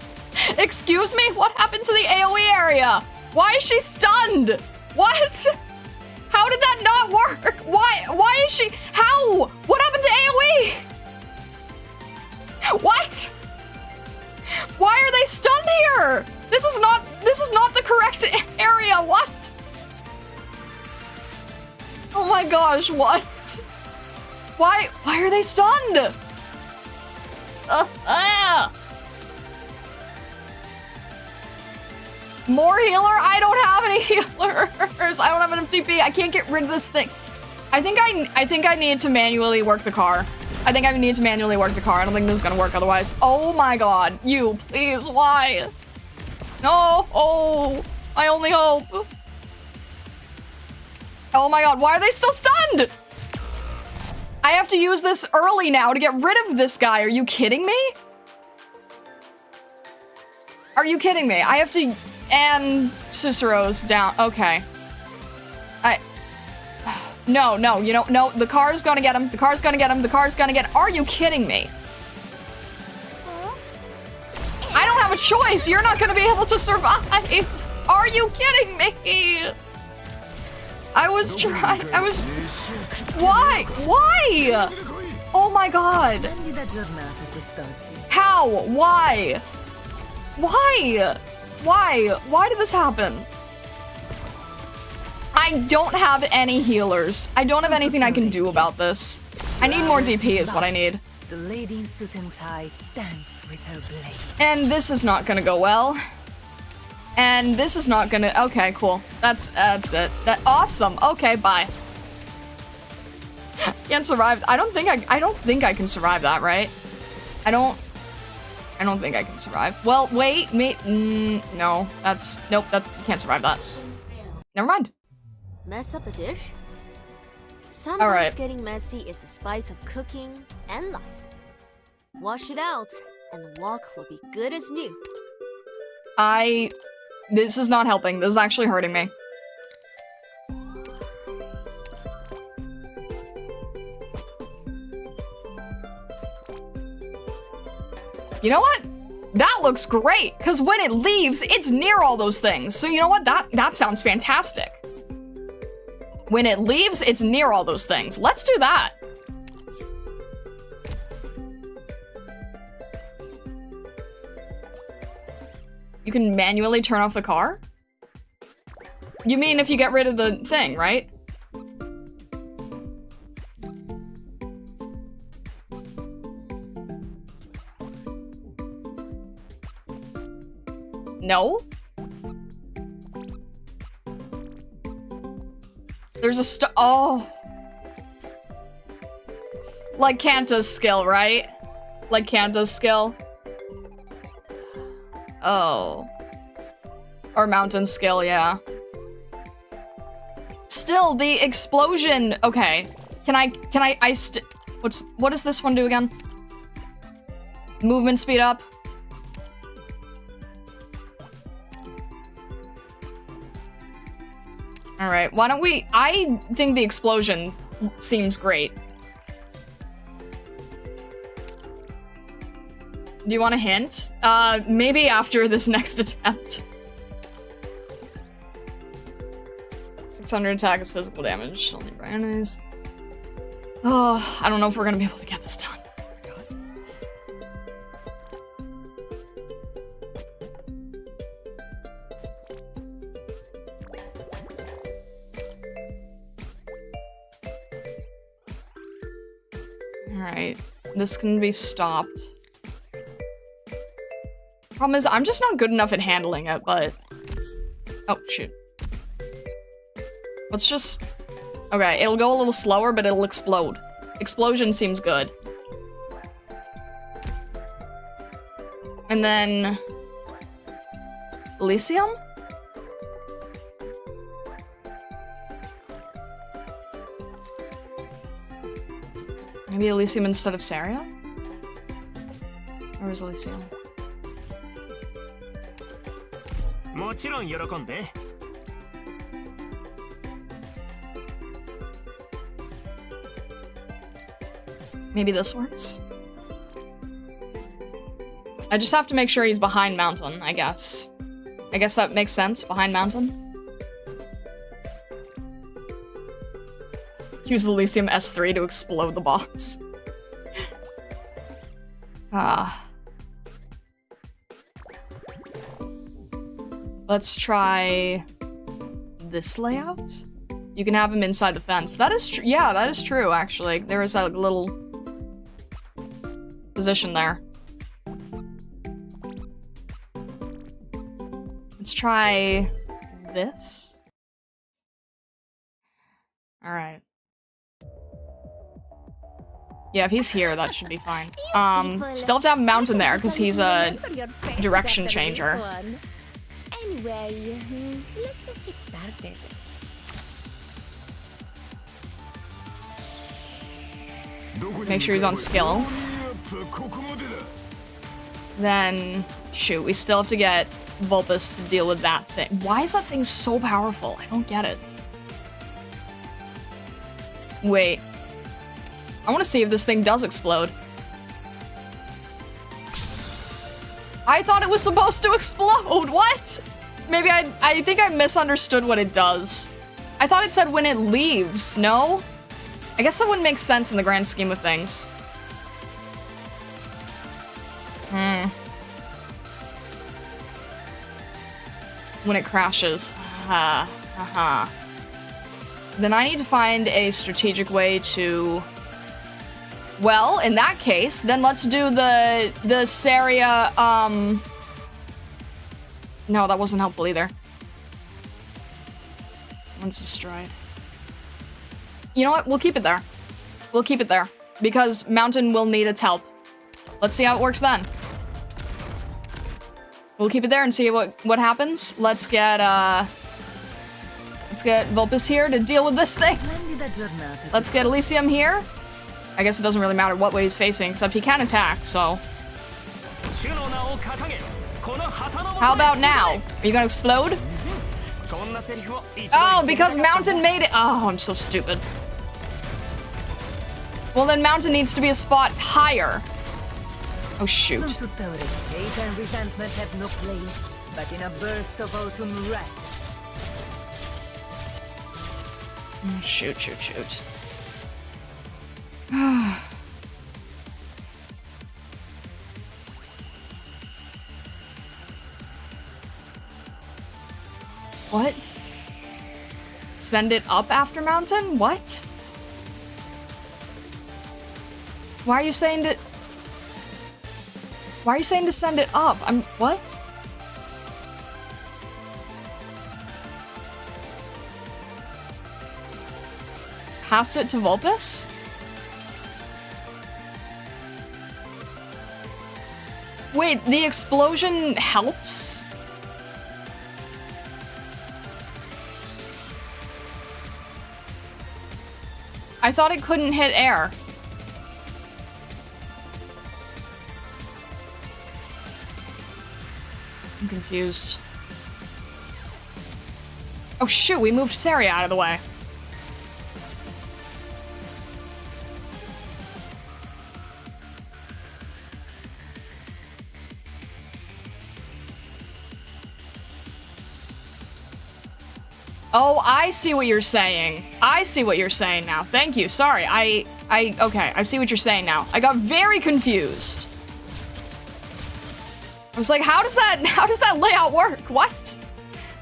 Excuse me? What happened to the AoE area? Why is she stunned? What? How did that not work? Why is she? How? What happened to AoE? What? Why are they stunned here? This is not the correct area. What? Oh my gosh, what? Why are they stunned? More healer? I don't have any healers. I don't have an FTP. I can't get rid of this thing. I think I need to manually work the car. I think I need to manually work the car. I don't think this is gonna work otherwise. Oh my god. You, please, why? No, oh, my only hope. Oh my god, why are they still stunned? I have to use this early now to get rid of this guy. Are you kidding me? Are you kidding me? I have to, and Cicero's down, okay. No, you know, no, the car's gonna get him, the car's gonna get him, the car's gonna get him. Are you kidding me? I don't have a choice, you're not gonna be able to survive. Are you kidding me? I was trying, why? Oh my god. When did that journal start? How? Why? Why did this happen? I don't have any healers. I don't have anything I can do about this. I need more DP is what I need. The lady in suit and tie dance with her blade. And this is not gonna go well. And this is not gonna, okay, cool. That's it. Awesome. Okay, bye. Can't survive. I don't think I can survive that, right? I don't think I can survive. Well, wait, no, nope, you can't survive that. Never mind. Mess up a dish? Sometimes Alright. getting messy is the spice of cooking and life. Wash it out, and the wok will be good as new. This is not helping. This is actually hurting me. You know what? That looks great, because when it leaves, it's near all those things. So you know what? That sounds fantastic. When it leaves, it's near all those things. Let's do that. You can manually turn off the car? You mean if you get rid of the thing, right? No? There's a oh. Like Kanta's skill, right? Like Kanta's skill. Oh. Or Mountain skill, yeah. Still, the explosion, okay. What does this one do again? Movement speed up. Alright, why don't we... I think the explosion seems great. Do you want a hint? Maybe after this next attempt. 600 attack is physical damage. Only for enemies. Oh, I don't know if we're gonna be able to get this done. Alright, this can be stopped. Problem is, I'm just not good enough at handling it, but... Oh, shoot. Let's just... Okay, it'll go a little slower, but it'll explode. Explosion seems good. And then... Elysium? Maybe Elysium instead of Saria? Or is Elysium? もちろん喜んで。Maybe this works? I just have to make sure he's behind mountain, I guess. I guess that makes sense, behind mountain. Use the Elysium S3 to explode the boss. Let's try this layout. You can have him inside the fence. That is true. Yeah, that is true, actually. There is that little position there. Let's try this. All right. Yeah, if he's here, that should be fine. Still have to have Mountain there, because he's a direction changer. Anyway, let's just get started. Make sure he's on skill. Then, shoot, we still have to get Vulpus to deal with that thing. Why is that thing so powerful? I don't get it. Wait. I want to see if this thing does explode. I thought it was supposed to explode. What? Maybe I think I misunderstood what it does. I thought it said when it leaves. No? I guess that wouldn't make sense in the grand scheme of things. When it crashes. Then I need to find a strategic way to... Well, in that case, then let's do the Saria, No, that wasn't helpful either. Once destroyed. You know what? We'll keep it there. We'll keep it there. Because Mountain will need its help. Let's see how it works then. We'll keep it there and see what happens. Let's get Vulpus here to deal with this thing. Let's get Elysium here. I guess it doesn't really matter what way he's facing, except he can attack, so... How about now? Are you gonna explode? Oh, because Mountain made it- Oh, I'm so stupid. Well, then Mountain needs to be a spot higher. Oh, shoot. Hate and resentment have no place, but in a burst of autumn wrath. Oh, shoot. What? Send it up after Mountain? What? Why are you saying to send it up? What? Pass it to Vulpus? Wait, the explosion helps? I thought it couldn't hit air. I'm confused. Oh shoot, we moved Saria out of the way. Oh, I see what you're saying. I see what you're saying now. Thank you. Sorry. Okay, I see what you're saying now. I got very confused. I was like, how does that layout work? What?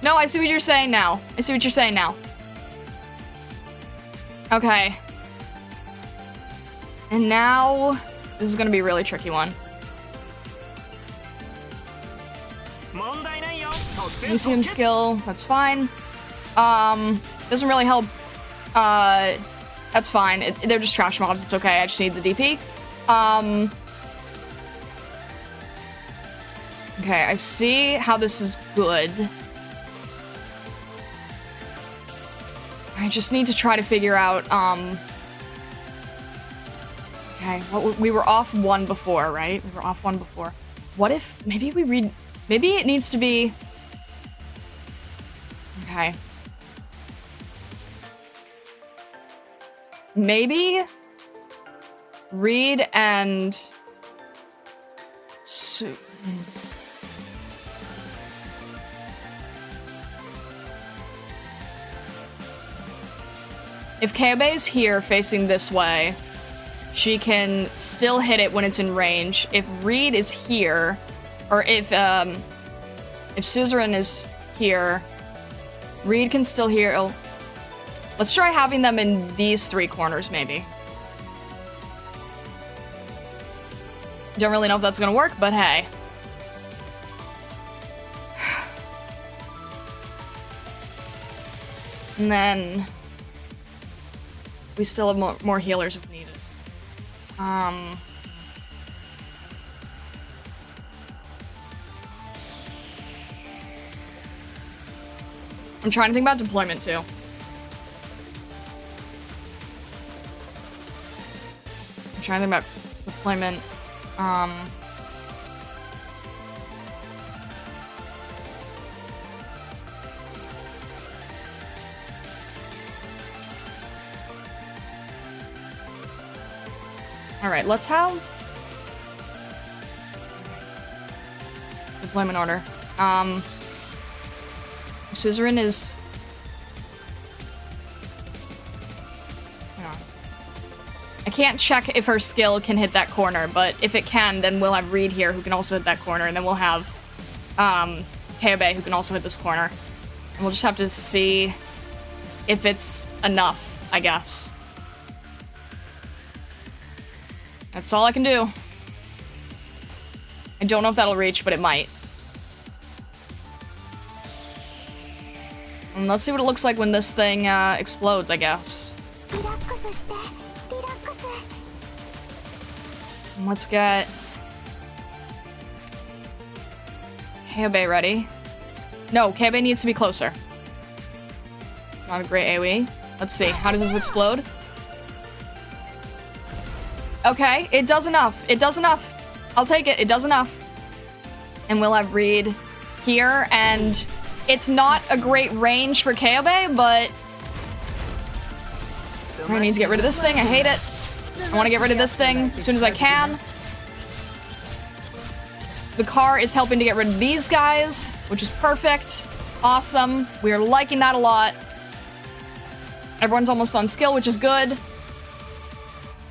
No, I see what you're saying now. I see what you're saying now. Okay. And now, this is gonna be a really tricky one. Elysium skill, that's fine. Doesn't really help. That's fine. They're just trash mobs, it's okay. I just need the DP. Okay, I see how this is good. I just need to try to figure out, okay, we were off one before, right? We were off one before. What if, maybe it needs to be, okay. Reed and... If Kyobei's here facing this way, she can still hit it when it's in range. If Reed is here, or if Suzerain is here, Reed can still hear. Oh, let's try having them in these 3 corners, maybe. Don't really know if that's gonna work, but hey. And then we still have more healers if needed. I'm trying to think about deployment too. I'm trying to think about deployment. All right, let's have deployment order. Suzerain is. Hang on. I can't check if her skill can hit that corner, but if it can, then we'll have Reed here who can also hit that corner, and then we'll have Kyobei who can also hit this corner. And we'll just have to see if it's enough, I guess. That's all I can do. I don't know if that'll reach, but it might. And let's see what it looks like when this thing explodes, I guess. And let's get Kyobei ready. No, Kyobei needs to be closer. It's not a great AoE. Let's see, how does this explode? Okay, it does enough. It does enough. I'll take it. It does enough. And we'll have Reed here, and it's not a great range for Kyobei, but I need to get rid of this thing. I hate it. I want to get rid of this thing as soon as I can. The car is helping to get rid of these guys, which is perfect. Awesome. We are liking that a lot. Everyone's almost on skill, which is good.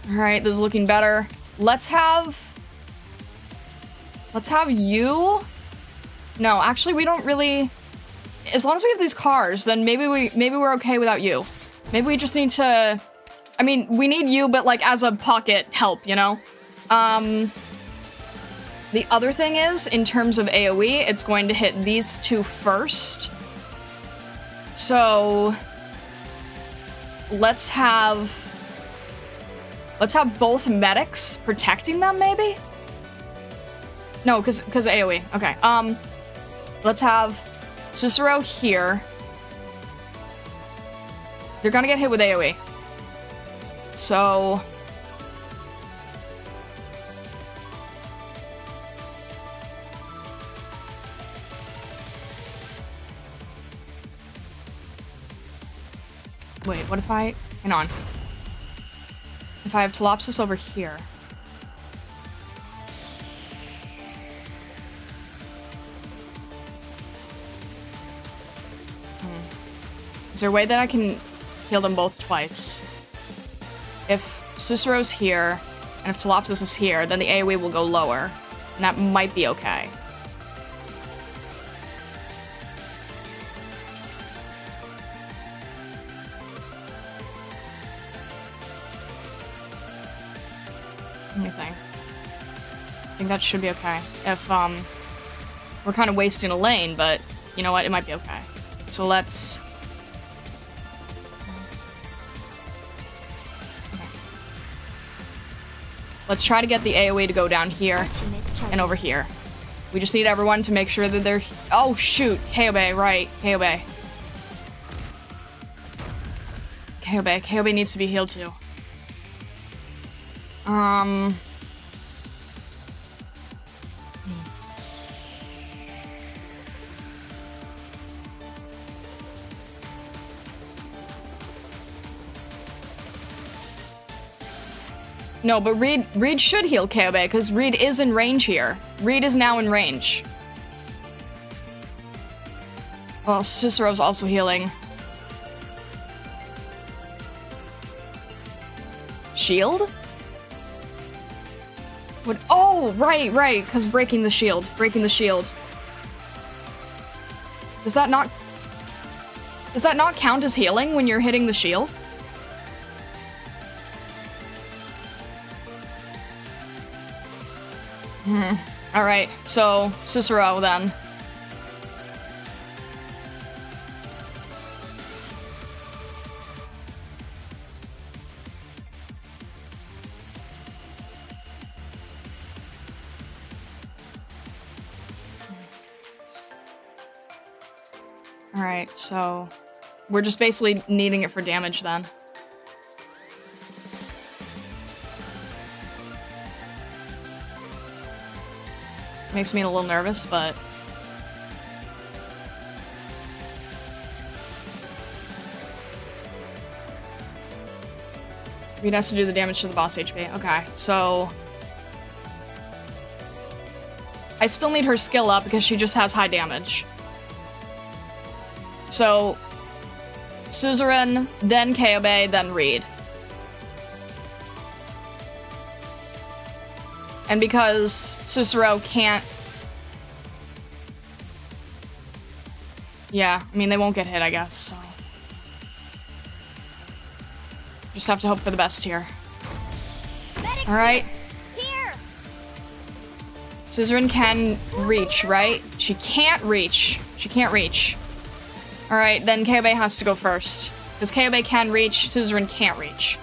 Alright, this is looking better. Let's have you. No, actually we don't really. As long as we have these cars, then maybe we're okay without you. Maybe we just need to. I mean, we need you, but like as a pocket help, you know? The other thing is, in terms of AoE, it's going to hit these 2 first. So let's have both medics protecting them, maybe? No, because AoE. Okay. Let's have Susuro here. They're gonna get hit with AoE. So wait, what if I hang on. If I have Telopsis over here. Is there a way that I can heal them both twice? If Susuro's here, and if Telopsis is here, then the AoE will go lower. And that might be okay. Let me think. I think that should be okay. If, we're kind of wasting a lane, but you know what? It might be okay. So let's... Let's try to get the AoE to go down here and over here. We just need everyone to make sure that they're... Oh, shoot. Kyobei, right. Kyobei. Kyobei needs to be healed too. No, but Reed should heal Kyobei, because Reed is in range here. Reed is now in range. Well, Susuru's also healing. Shield? Would oh, right, because breaking the shield. Does that not count as healing when you're hitting the shield? Alright, so Susuru then. Alright, so we're just basically needing it for damage then. Makes me a little nervous, but... Reed has to do the damage to the boss HP. Okay, so... I still need her skill up because she just has high damage. So... Suzerain, then Kyobei, then Reed. And because Susuru can't... Yeah, I mean, they won't get hit, I guess, so... Just have to hope for the best here. Alright. Suzerain can reach, right? She can't reach. Alright, then Kyobei has to go first. Because Kyobei can reach, Suzerain can't reach.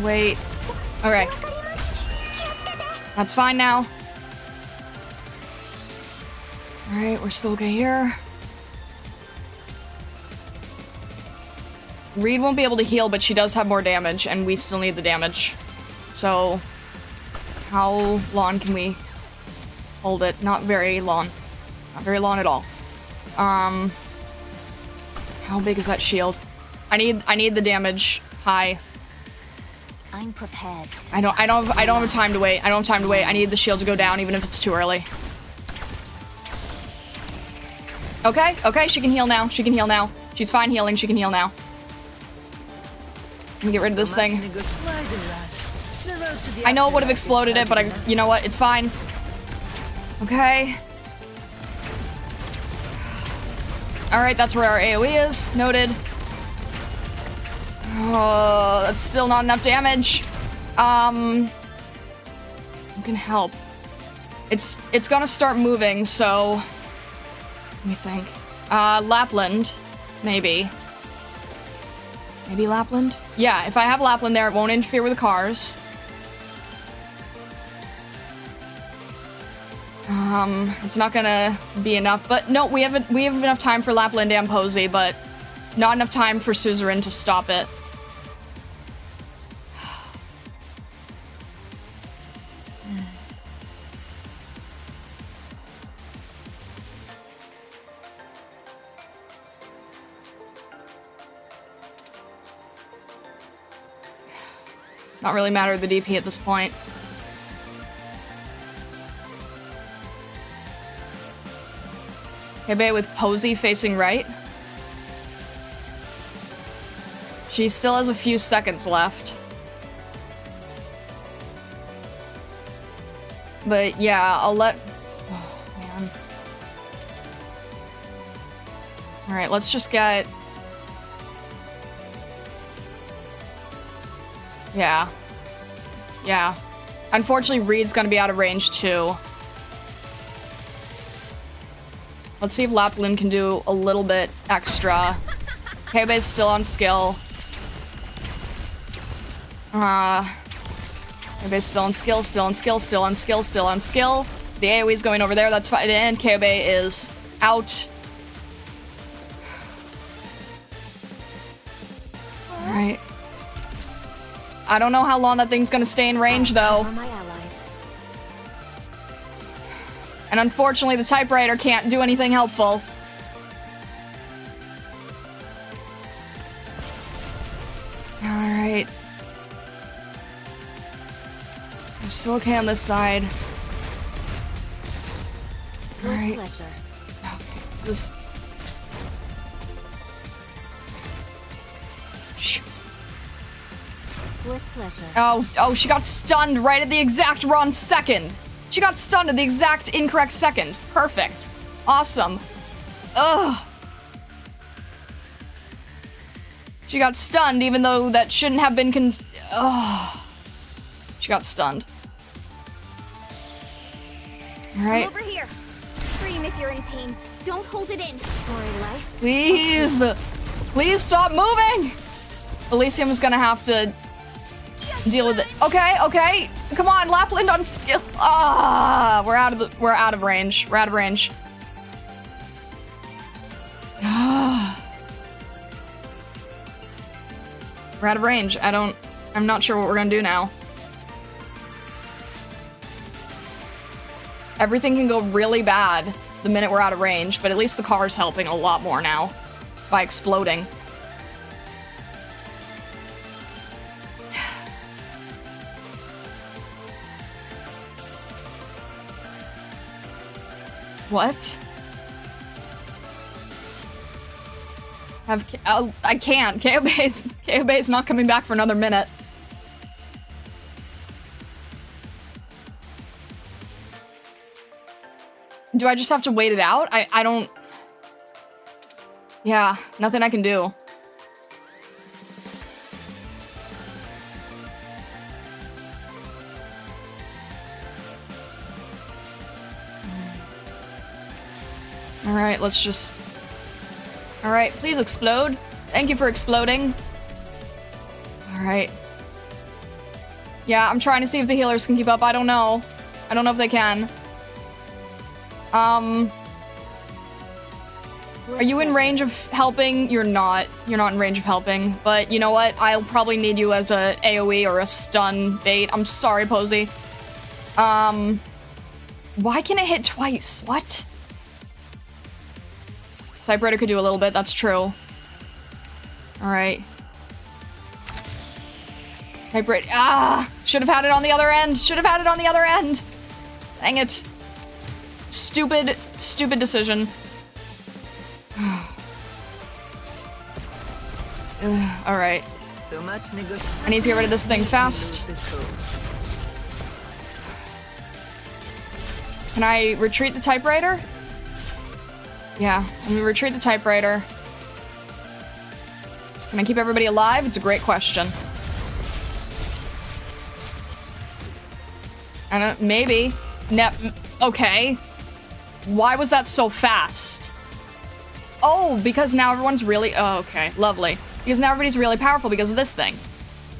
Wait. Okay. That's fine now. Alright, we're still okay here. Reed won't be able to heal, but she does have more damage, and we still need the damage. So, how long can we hold it? Not very long. Not very long at all. How big is that shield? I need the damage high. I'm prepared. I don't have time to wait. I need the shield to go down, even if it's too early. Okay, she can heal now. She's fine healing, she can heal now. Let me get rid of this thing. I know it would have exploded it, but you know what? It's fine. Okay. Alright, that's where our AoE is. Noted. Oh, that's still not enough damage. Who can help? It's gonna start moving, so... Let me think. Lapland. Maybe. Maybe Lapland? Yeah, if I have Lapland there, it won't interfere with the cars. It's not gonna be enough, but no, we have enough time for Lapland and Posey, but not enough time for Suzerain to stop it. It's not really a matter of the DP at this point. Kyobei with Posey facing right. She still has a few seconds left. But yeah, I'll let... Oh, man. Alright, let's just get... Yeah. Yeah. Unfortunately, Reed's gonna be out of range too. Let's see if Lapland can do a little bit extra. Kyobei's still on skill. Kyobei's still on skill, still on skill. The AoE's going over there, that's fine. And Kyobei is out. Alright. I don't know how long that thing's gonna stay in range, though. And unfortunately, the typewriter can't do anything helpful. Alright. I'm still okay on this side. With Alright. pleasure. Okay, this... Shoot. With pleasure. Oh, she got stunned right at the exact wrong second. She got stunned at the exact incorrect second. Perfect. Awesome. Ugh. She got stunned even though that shouldn't have been Ugh. She got stunned. Alright. Over here. Scream if you're in pain. Don't hold it in. For life. Please. Please stop moving. Elysium is gonna have to deal with it. Okay, okay. Come on, Lapland on skill. Ah, we're out of range. We're out of range. We're out of range. I'm not sure what we're gonna do now. Everything can go really bad the minute we're out of range, but at least the car's helping a lot more now by exploding. What? I can't. KO Bay's not coming back for another minute. Do I just have to wait it out? I don't... Yeah, nothing I can do. Alright, let's just... Alright, please explode. Thank you for exploding. Alright. Yeah, I'm trying to see if the healers can keep up. I don't know. I don't know if they can. Are you in range of helping? You're not. You're not in range of helping. But you know what? I'll probably need you as a AoE or a stun bait. I'm sorry, Posey. Why can it hit twice? What? Typewriter could do a little bit, that's true. Alright. Typewriter. Ah! Should have had it on the other end! Should have had it on the other end! Dang it. Stupid, stupid decision. Alright. So much I need to get rid of this thing fast. Can I retreat the typewriter? Yeah, I'm gonna retreat the typewriter. Can I keep everybody alive? It's a great question. I don't, maybe. Okay. Why was that so fast? Oh, because now everyone's really... Oh, okay. Lovely. Because now everybody's really powerful because of this thing.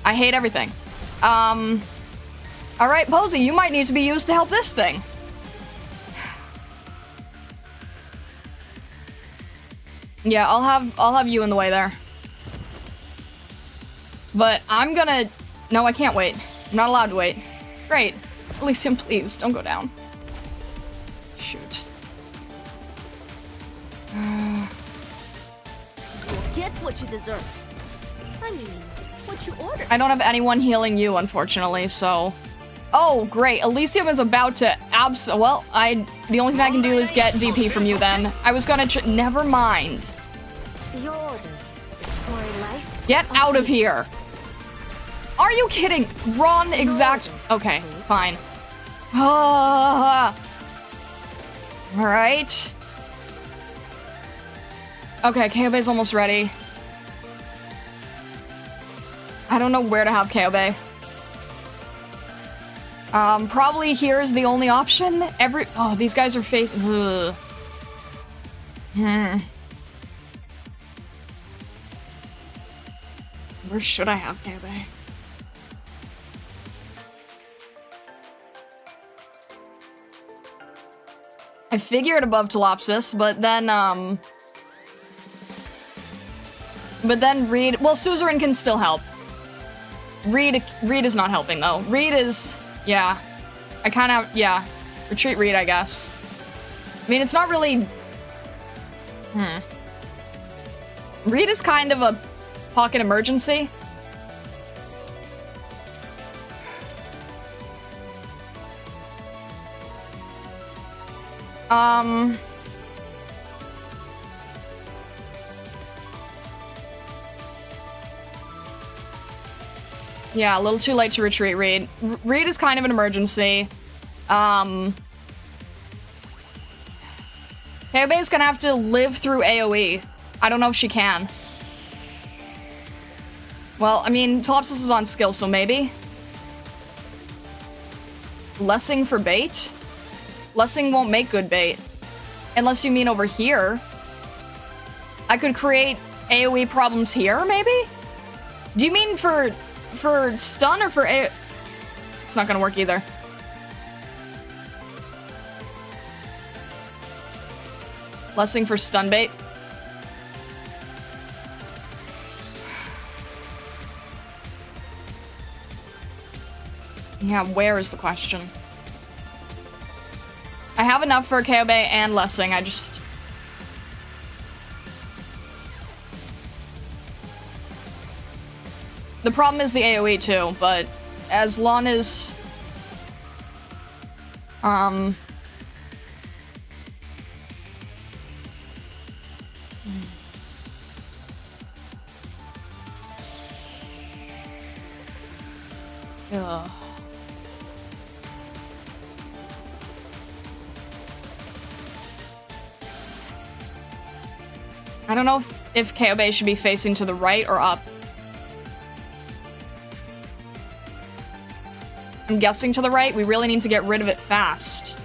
I hate everything. Alright, Posey, you might need to be used to help this thing. Yeah, I'll have you in the way there. But I'm gonna... No, I can't wait. I'm not allowed to wait. Great. Elysium, please, don't go down. Shoot. Get what you deserve. I mean, what you ordered. I don't have anyone healing you, unfortunately, so... Oh, great. Elysium is about to well, the only thing I can do is get DP from you then. I was gonna never mind. Your orders. For life. Get out of here. Are you kidding? Wrong exact... Okay, fine. Alright. Okay, Kyobei's almost ready. I don't know where to have Kyobei. Probably here is the only option. Oh, these guys are facing... Ugh. Where should I have Kyobei? I figured above Telopsis, but then Reed... Well, Suzerain can still help. Reed is not helping, though. Reed is... Yeah. I kind of... Yeah. Retreat Reed, I guess. I mean, it's not really... Reed is kind of a pocket emergency. Yeah, a little too late to retreat, Reed. Reed is kind of an emergency. Kyobei's gonna have to live through AoE. I don't know if she can. Well, I mean, Topsis is on skill, so maybe. Lessing for bait? Lessing won't make good bait. Unless you mean over here. I could create AoE problems here, maybe? Do you mean for stun or for A? It's not gonna work either. Lessing for stun bait. Yeah, where is the question? I have enough for Kyobei and Lessing, I just... The problem is the AoE too, but as long as... Ugh. I don't know if Kyobei should be facing to the right or up. I'm guessing to the right. We really need to get rid of it fast.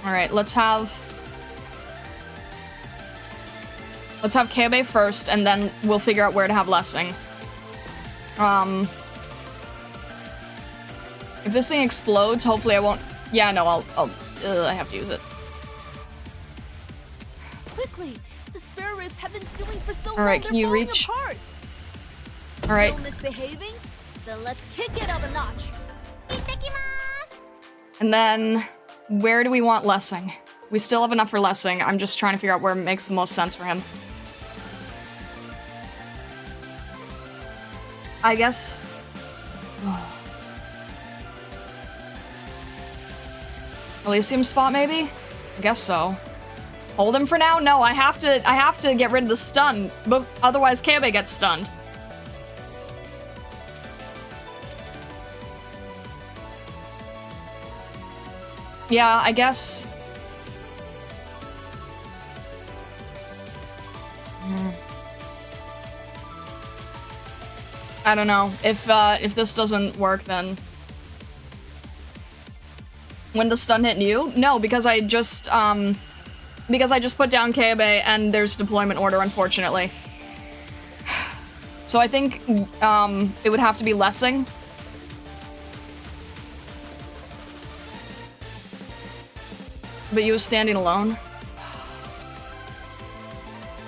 Alright, let's have Kyobei first, and then we'll figure out where to have Lessing. If this thing explodes, hopefully I won't... Yeah, no, I have to use it. Quickly! The spare ribs have been stewing for so long. Alright, can you reach? Alright. Still misbehaving? Then let's kick it up a notch. And then, where do we want Lessing? We still have enough for Lessing. I'm just trying to figure out where it makes the most sense for him. I guess... Elysium spot, maybe? I guess so. Hold him for now? No, I have to get rid of the stun, but otherwise Kyobei gets stunned. Yeah, I guess... I don't know. If this doesn't work, then... When does stun hit you? No, because I just put down Kyobei and there's deployment order, unfortunately. So I think, it would have to be Lessing. But you was standing alone?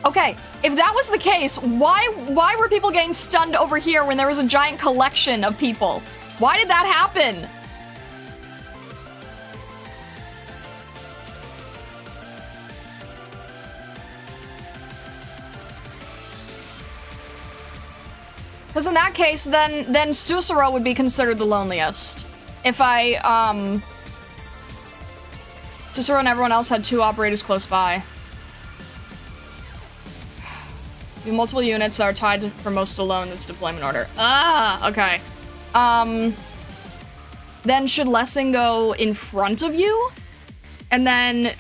Okay, if that was the case, why were people getting stunned over here when there was a giant collection of people? Why did that happen? Because in that case, then Susuro would be considered the loneliest. If Susuro and everyone else had 2 operators close by. You have multiple units that are tied for most alone, that's deployment order. Ah, okay. Then should Lessing go in front of you? And then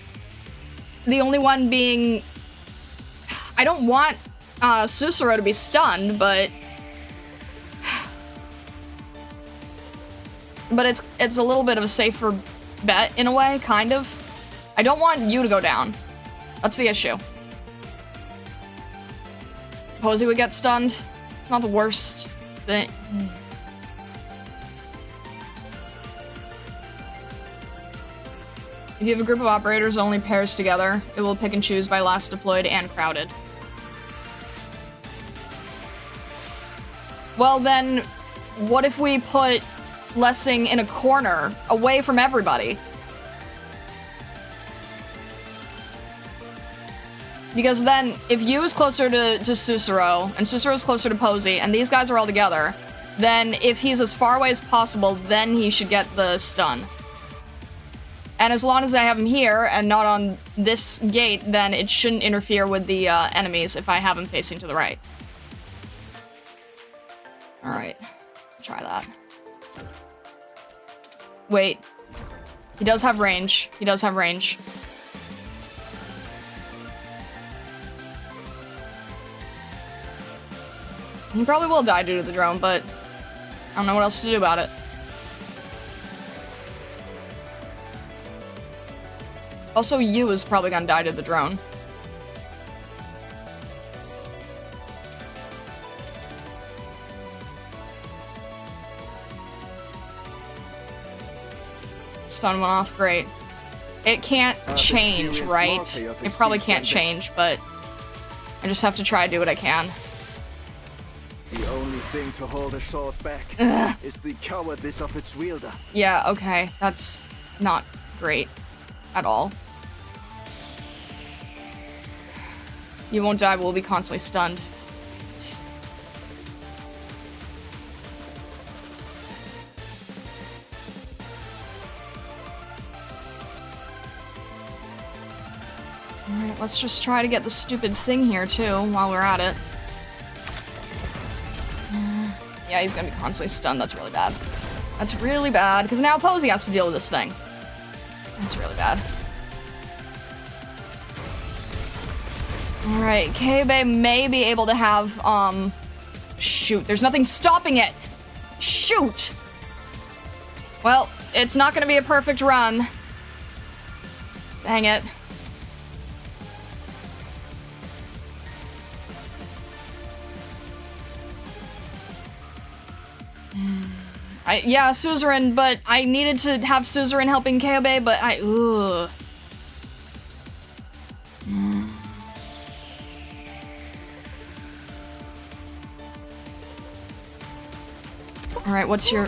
the only one being... I don't want Susuro to be stunned, but it's a little bit of a safer bet in a way, kind of. I don't want you to go down. That's the issue. Posey would get stunned. It's not the worst thing. If you have a group of operators only pairs together, it will pick and choose by last deployed and crowded. Well then, what if we put Lessing in a corner, away from everybody? Because then, if Yu is closer to Susuro, and Susuro is closer to Posey, and these guys are all together, then if he's as far away as possible, then he should get the stun. And as long as I have him here, and not on this gate, then it shouldn't interfere with the enemies if I have him facing to the right. Alright, try that. Wait. He does have range. He does have range. He probably will die due to the drone, but I don't know what else to do about it. Also, Yu is probably gonna die to the drone. Stun went off, great. It can't change, right? It probably can't change, but I just have to try to do what I can. The only thing to hold a sword back is the cowardice of its wielder. Yeah, okay. That's not great at all. You won't die, but we'll be constantly stunned. Alright, let's just try to get the stupid thing here, too, while we're at it. Yeah, he's gonna be constantly stunned. That's really bad. That's really bad, because now Posey has to deal with this thing. That's really bad. Alright, Keibe may be able to have, shoot, there's nothing stopping it! Shoot! Well, it's not gonna be a perfect run. Dang it. Yeah, Suzerain, but I needed to have Suzerain helping Keibe, but ugh. Alright, what's your...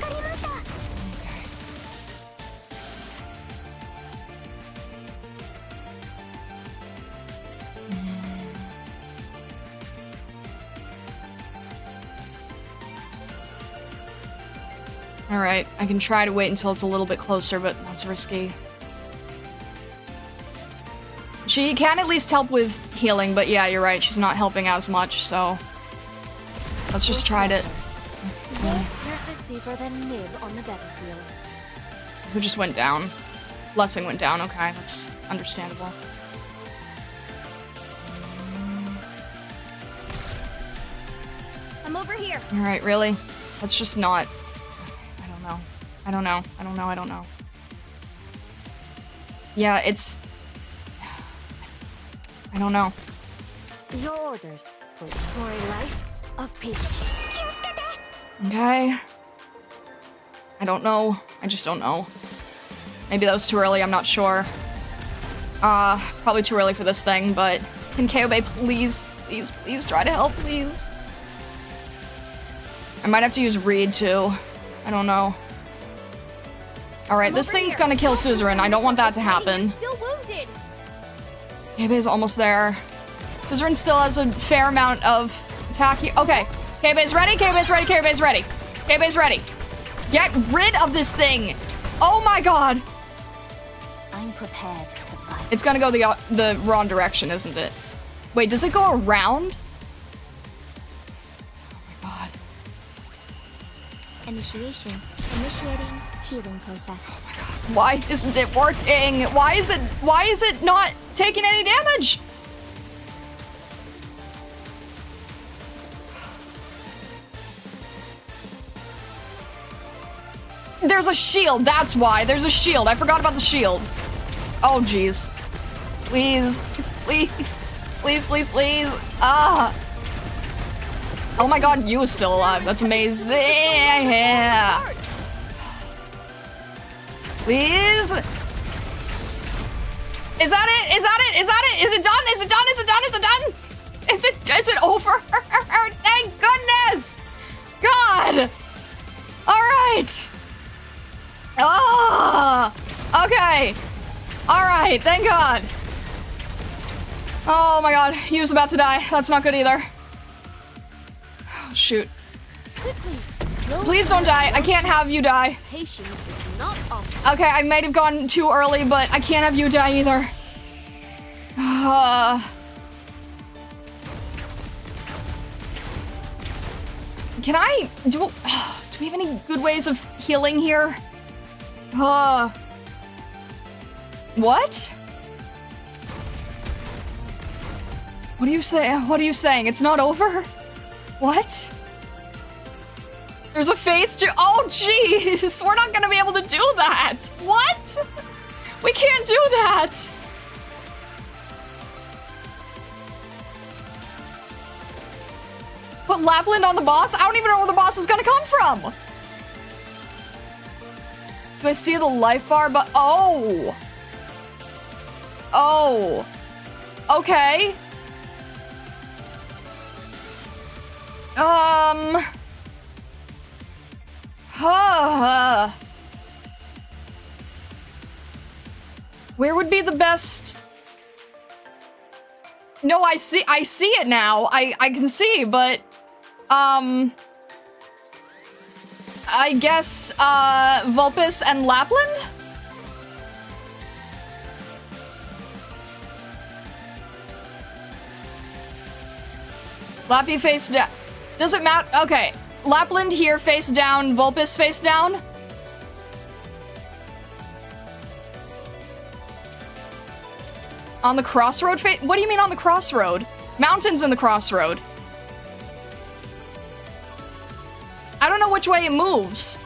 Alright, I can try to wait until it's a little bit closer, but that's risky. She can at least help with healing, but yeah, you're right, she's not helping as much, so... Let's just try it. Pierces deeper than nib on the battlefield. Who just went down? Blessing went down, okay, that's understandable. I'm over here. Alright, really? Let's just not... I don't know. Yeah, it's... I don't know. Your orders for a life of peace. Okay. I don't know. I just don't know. Maybe that was too early, I'm not sure. Probably too early for this thing, but... Can Keibe please try to help, please? I might have to use Reed, too. I don't know. Alright, this thing's gonna kill Suzerain. I don't want that to happen. Still wounded. Keibe's almost there. Suzerain still has a fair amount of attack. Okay, Keibe's ready, Keibe's ready, Keibe's ready. Keibe's ready. Get rid of this thing! Oh my god! I'm prepared to fight. It's gonna go the wrong direction, isn't it? Wait, does it go around? Oh my god. Initiating healing process. Why isn't it working? Why is it not taking any damage? There's a shield, that's why. There's a shield. I forgot about the shield. Oh, jeez. Please. Ah. Oh my god, you is still alive. That's amazing. Yeah. Please. Is that it? Is that it? Is that it? Is it done? Is it done? Is it done? Is it done? Is it over? Thank goodness! God! Alright! Oh! Okay. Alright, thank God. Oh my God, he was about to die. That's not good either. Oh, shoot. Please don't die. I can't have you die. Patience is not optional. Okay, I might have gone too early, but I can't have you die either. Can I do we have any good ways of healing here? What? What are you saying? What are you saying? It's not over? What? There's a phase 2. Oh, jeez. We're not gonna be able to do that. What? We can't do that. Put Lapland on the boss? I don't even know where the boss is gonna come from. Do I see the life bar? But oh. Oh. Okay. Where would be the best? No, I see it now. I can see, but I guess Vulpes and Lapland? Lappy face down. Does it matter? Okay. Lapland here face down, Vulpes face down. On the crossroad face? What do you mean on the crossroad? Mountains in the crossroad. I don't know which way it moves.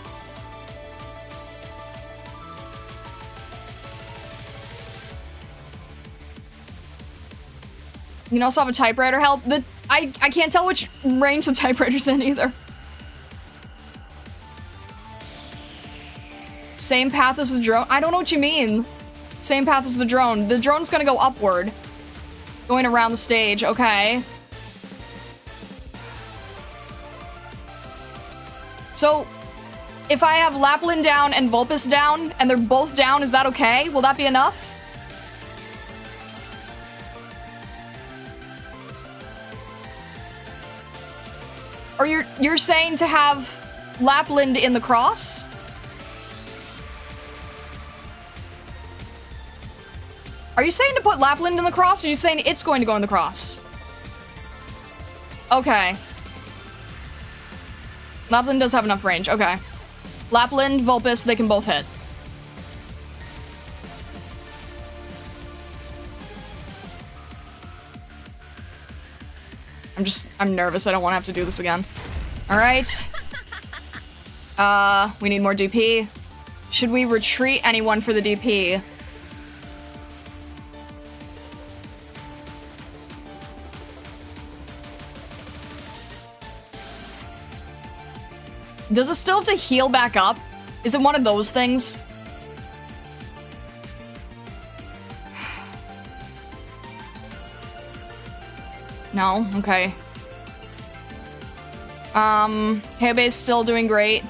You can also have a typewriter help. I can't tell which range the typewriter's in either. Same path as the drone? I don't know what you mean. Same path as the drone. The drone's gonna go upward. Going around the stage, okay. So, if I have Lapland down and Vulpes down, and they're both down, is that okay? Will that be enough? Or you're saying to have Lapland in the cross? Are you saying to put Lapland in the cross, or are you saying it's going to go in the cross? Okay. Lapland does have enough range, okay. Lapland, Vulpes, they can both hit. I'm nervous, I don't want to have to do this again. Alright. We need more DP. Should we retreat anyone for the DP? Does it still have to heal back up? Is it one of those things? No? Okay. Heibe's still doing great.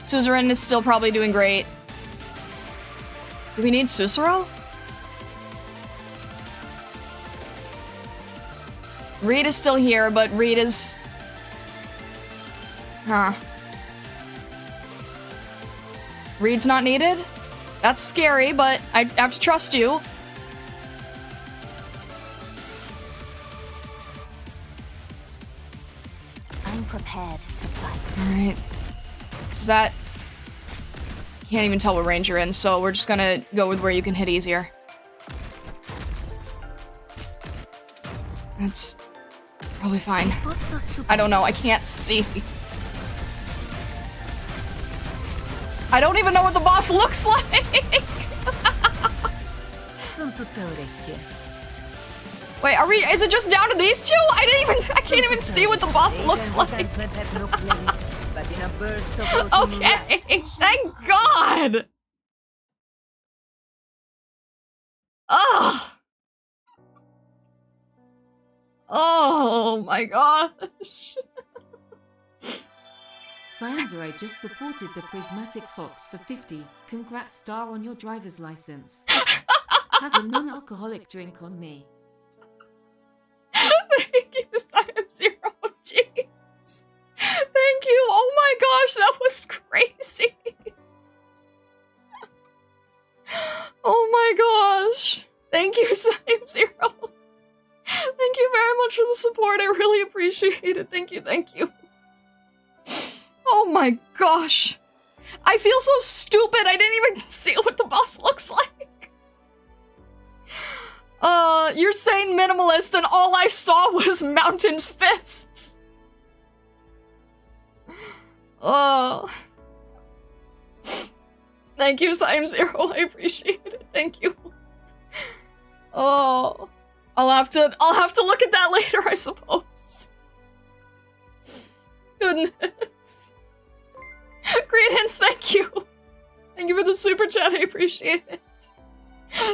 Suzerain is still probably doing great. Do we need Susuro? Reed is still here, but Reed is... Huh. Reed's not needed? That's scary, but I have to trust you. I'm prepared to fight. Alright. Is that... Can't even tell what range you're in, so we're just gonna go with where you can hit easier. That's... probably fine. I don't know, I can't see. I don't even know what the boss looks like! Wait, are we- is it just down to these two? I can't even see what the boss looks like. Okay, thank God! Ugh! Oh my gosh. Cyanzero just supported the Prismatic Fox for 50. Congrats, Star, on your driver's license. Have a non-alcoholic drink on me. Thank you, Zero. Jeez. Thank you. Oh my gosh, that was crazy. Oh my gosh. Thank you, Zero. Thank you very much for the support. I really appreciate it. Thank you, thank you. Oh my gosh. I feel so stupid. I didn't even see what the boss looks like. You're saying minimalist and all I saw was Mountain's fists. Oh. Thank you, Zero. I appreciate it. Thank you. Oh. I'll have to look at that later, I suppose. Goodness. Greetings, thank you. Thank you for the super chat, I appreciate it.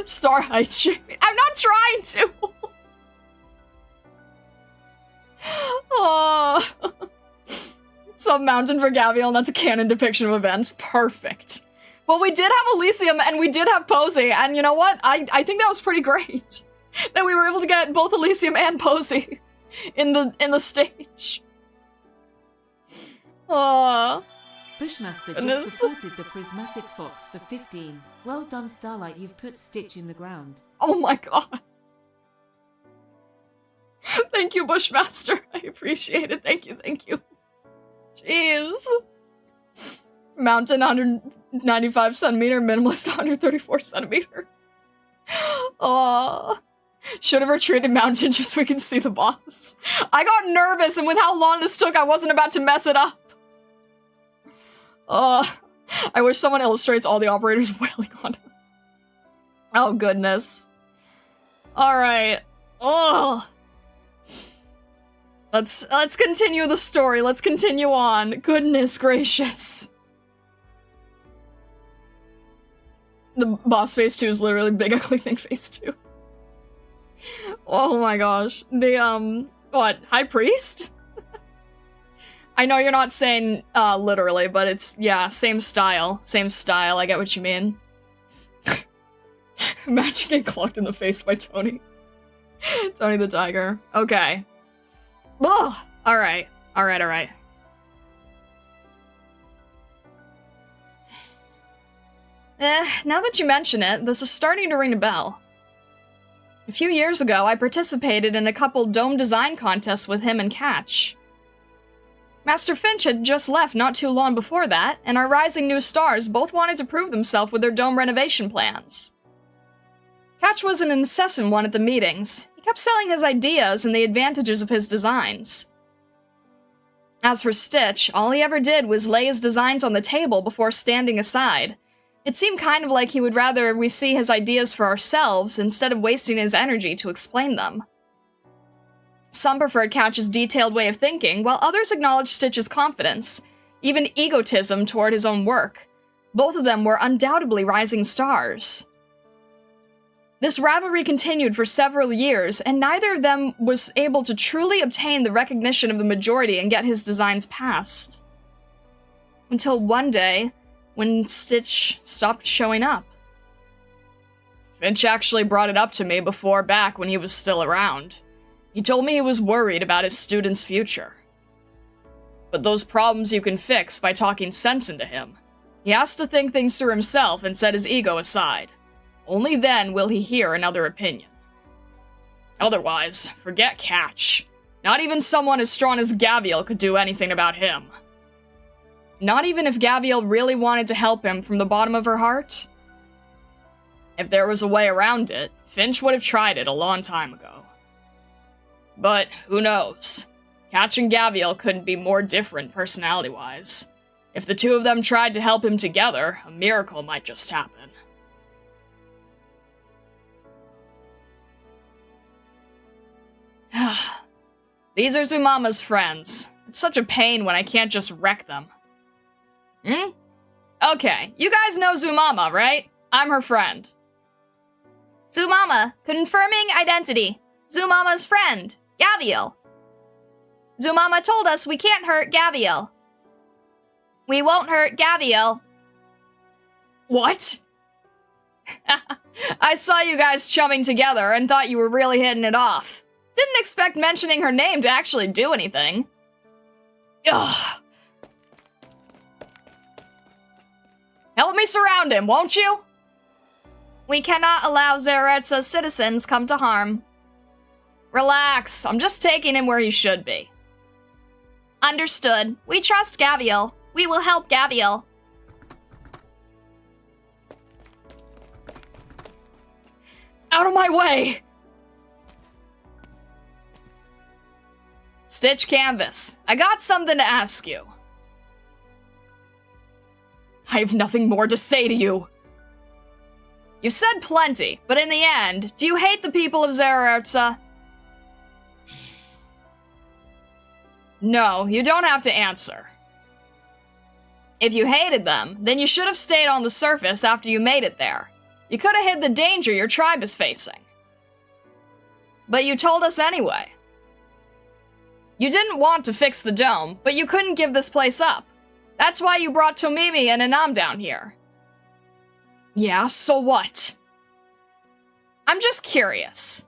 Star Heights shaming. I'm not trying to! Oh. Some mountain for Gaviel, and that's a canon depiction of events. Perfect. Well, we did have Elysium, and we did have Posey, and you know what? I think that was pretty great. That we were able to get both Elysium and Posey in the stage. Oh. Bushmaster just supported the Prismatic Fox for 15. Well done, Starlight, you've put Stitch in the ground. Oh my god. Thank you, Bushmaster. I appreciate it. Thank you, thank you. Jeez. Mountain 195 centimeter, minimalist 134 centimeter. Oh. Should have retreated Mountain just so we can see the boss. I got nervous, and with how long this took, I wasn't about to mess it up. I wish someone illustrates all the operators wailing on him. Oh, goodness. Alright. Oh. Let's continue the story. Let's continue on. Goodness gracious. The boss phase 2 is literally Big Ugly Thing phase 2. Oh my gosh. The, what? High Priest? I know you're not saying, literally, but it's, yeah, same style. Same style, I get what you mean. Imagine getting clocked in the face by Tony. Tony the Tiger. Okay. Ugh! Alright. Alright. Now that you mention it, this is starting to ring a bell. A few years ago, I participated in a couple dome design contests with him and Catch. Master Finch had just left not too long before that, and our rising new stars both wanted to prove themselves with their dome renovation plans. Catch was an incessant one at the meetings. He kept selling his ideas and the advantages of his designs. As for Stitch, all he ever did was lay his designs on the table before standing aside. It seemed kind of like he would rather we see his ideas for ourselves instead of wasting his energy to explain them. Some preferred Catch's detailed way of thinking, while others acknowledged Stitch's confidence, even egotism toward his own work. Both of them were undoubtedly rising stars. This rivalry continued for several years, and neither of them was able to truly obtain the recognition of the majority and get his designs passed. Until one day, when Stitch stopped showing up. Finch actually brought it up to me before, back when he was still around. He told me he was worried about his student's future. But those problems you can fix by talking sense into him. He has to think things through himself and set his ego aside. Only then will he hear another opinion. Otherwise, forget Catch. Not even someone as strong as Gaviel could do anything about him. Not even if Gaviel really wanted to help him from the bottom of her heart? If there was a way around it, Finch would have tried it a long time ago. But who knows? Catch and Gaviel couldn't be more different personality-wise. If the two of them tried to help him together, a miracle might just happen. These are Zumama's friends. It's such a pain when I can't just wreck them. Okay, you guys know Zumama, right? I'm her friend. Zumama, confirming identity. Zumama's friend. Gaviel. Zumama told us we can't hurt Gaviel. We won't hurt Gaviel. What? I saw you guys chumming together and thought you were really hitting it off. Didn't expect mentioning her name to actually do anything. Ugh. Help me surround him, won't you? We cannot allow Zeretsa's citizens come to harm. Relax, I'm just taking him where he should be. Understood. We trust Gaviel. We will help Gaviel. Out of my way! Stitch Canvas, I got something to ask you. I have nothing more to say to you. You said plenty, but in the end, do you hate the people of Zeretsa? No, you don't have to answer. If you hated them, then you should have stayed on the surface after you made it there. You could have hid the danger your tribe is facing. But you told us anyway. You didn't want to fix the dome, but you couldn't give this place up. That's why you brought Tomimi and Anam down here. Yeah, so what? I'm just curious.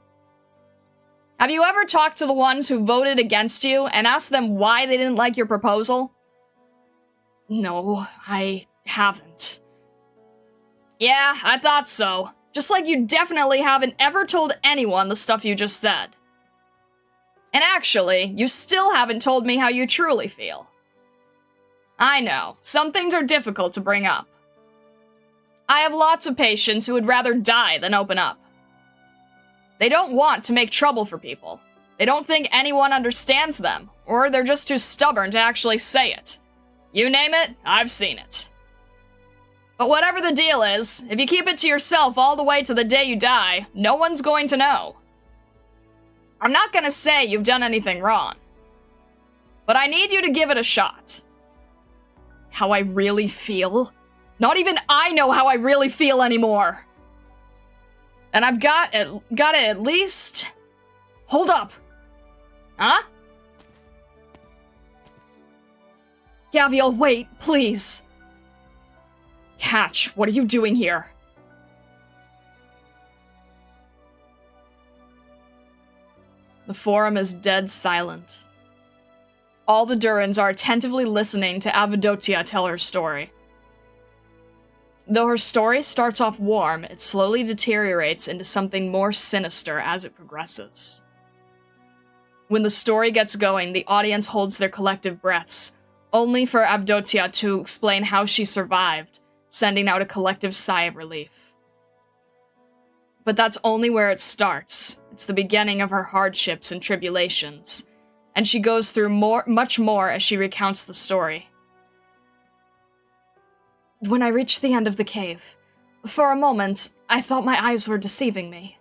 Have you ever talked to the ones who voted against you and asked them why they didn't like your proposal? No, I haven't. Yeah, I thought so. Just like you definitely haven't ever told anyone the stuff you just said. And actually, you still haven't told me how you truly feel. I know, some things are difficult to bring up. I have lots of patients who would rather die than open up. They don't want to make trouble for people. They don't think anyone understands them, or they're just too stubborn to actually say it. You name it, I've seen it. But whatever the deal is, if you keep it to yourself all the way to the day you die, no one's going to know. I'm not gonna say you've done anything wrong, but I need you to give it a shot. How I really feel? Not even I know how I really feel anymore. And I've gotta at least... Hold up! Huh? Gaviel, wait, please. Catch, what are you doing here? The forum is dead silent. All the Durins are attentively listening to Avodotia tell her story. Though her story starts off warm, it slowly deteriorates into something more sinister as it progresses. When the story gets going, the audience holds their collective breaths, only for Avodotia to explain how she survived, sending out a collective sigh of relief. But that's only where it starts. It's the beginning of her hardships and tribulations, and she goes through much more as she recounts the story. When I reached the end of the cave, for a moment, I thought my eyes were deceiving me.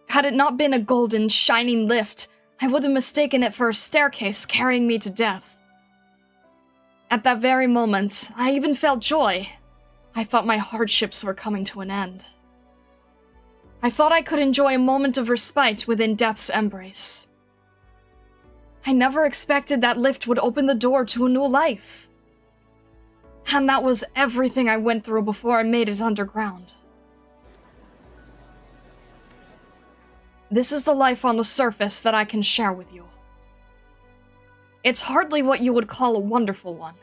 Had it not been a golden, shining lift, I would have mistaken it for a staircase carrying me to death. At that very moment, I even felt joy. I thought my hardships were coming to an end. I thought I could enjoy a moment of respite within death's embrace. I never expected that lift would open the door to a new life. And that was everything I went through before I made it underground. This is the life on the surface that I can share with you. It's hardly what you would call a wonderful one.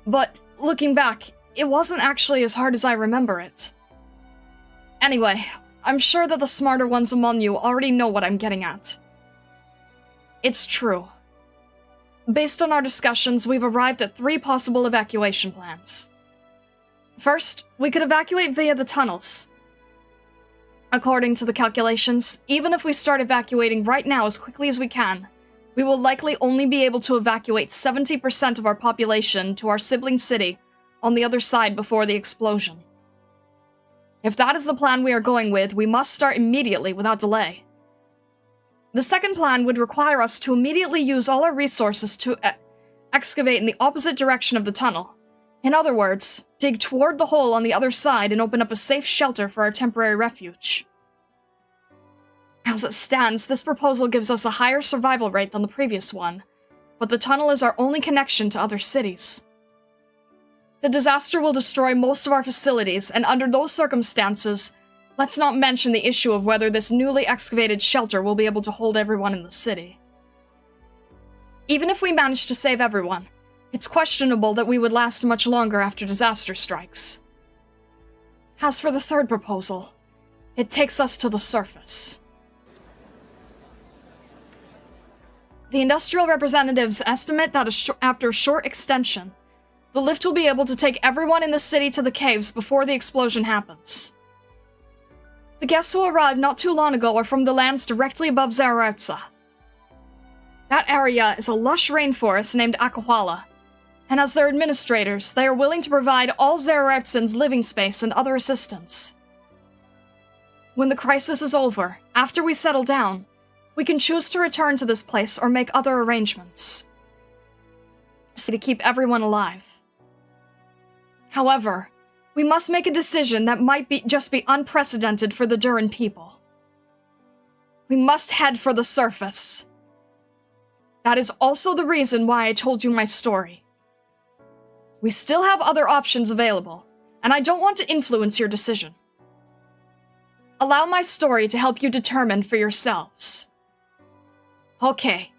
But, looking back, it wasn't actually as hard as I remember it. Anyway, I'm sure that the smarter ones among you already know what I'm getting at. It's true. Based on our discussions, we've arrived at 3 possible evacuation plans. First, we could evacuate via the tunnels. According to the calculations, even if we start evacuating right now as quickly as we can, we will likely only be able to evacuate 70% of our population to our sibling city on the other side before the explosion. If that is the plan we are going with, we must start immediately without delay. The second plan would require us to immediately use all our resources to excavate in the opposite direction of the tunnel. In other words, dig toward the hole on the other side and open up a safe shelter for our temporary refuge. As it stands, this proposal gives us a higher survival rate than the previous one, but the tunnel is our only connection to other cities. The disaster will destroy most of our facilities, and under those circumstances, let's not mention the issue of whether this newly excavated shelter will be able to hold everyone in the city. Even if we manage to save everyone, it's questionable that we would last much longer after disaster strikes. As for the third proposal, it takes us to the surface. The industrial representatives estimate that after a short extension, the lift will be able to take everyone in the city to the caves before the explosion happens. The guests who arrived not too long ago are from the lands directly above Zarautza. That area is a lush rainforest named Akawala, and as their administrators, they are willing to provide all Zarautzans living space and other assistance. When the crisis is over, after we settle down, we can choose to return to this place or make other arrangements. So to keep everyone alive. However, we must make a decision that might just be unprecedented for the Durin people. We must head for the surface. That is also the reason why I told you my story. We still have other options available, and I don't want to influence your decision. Allow my story to help you determine for yourselves. Okay.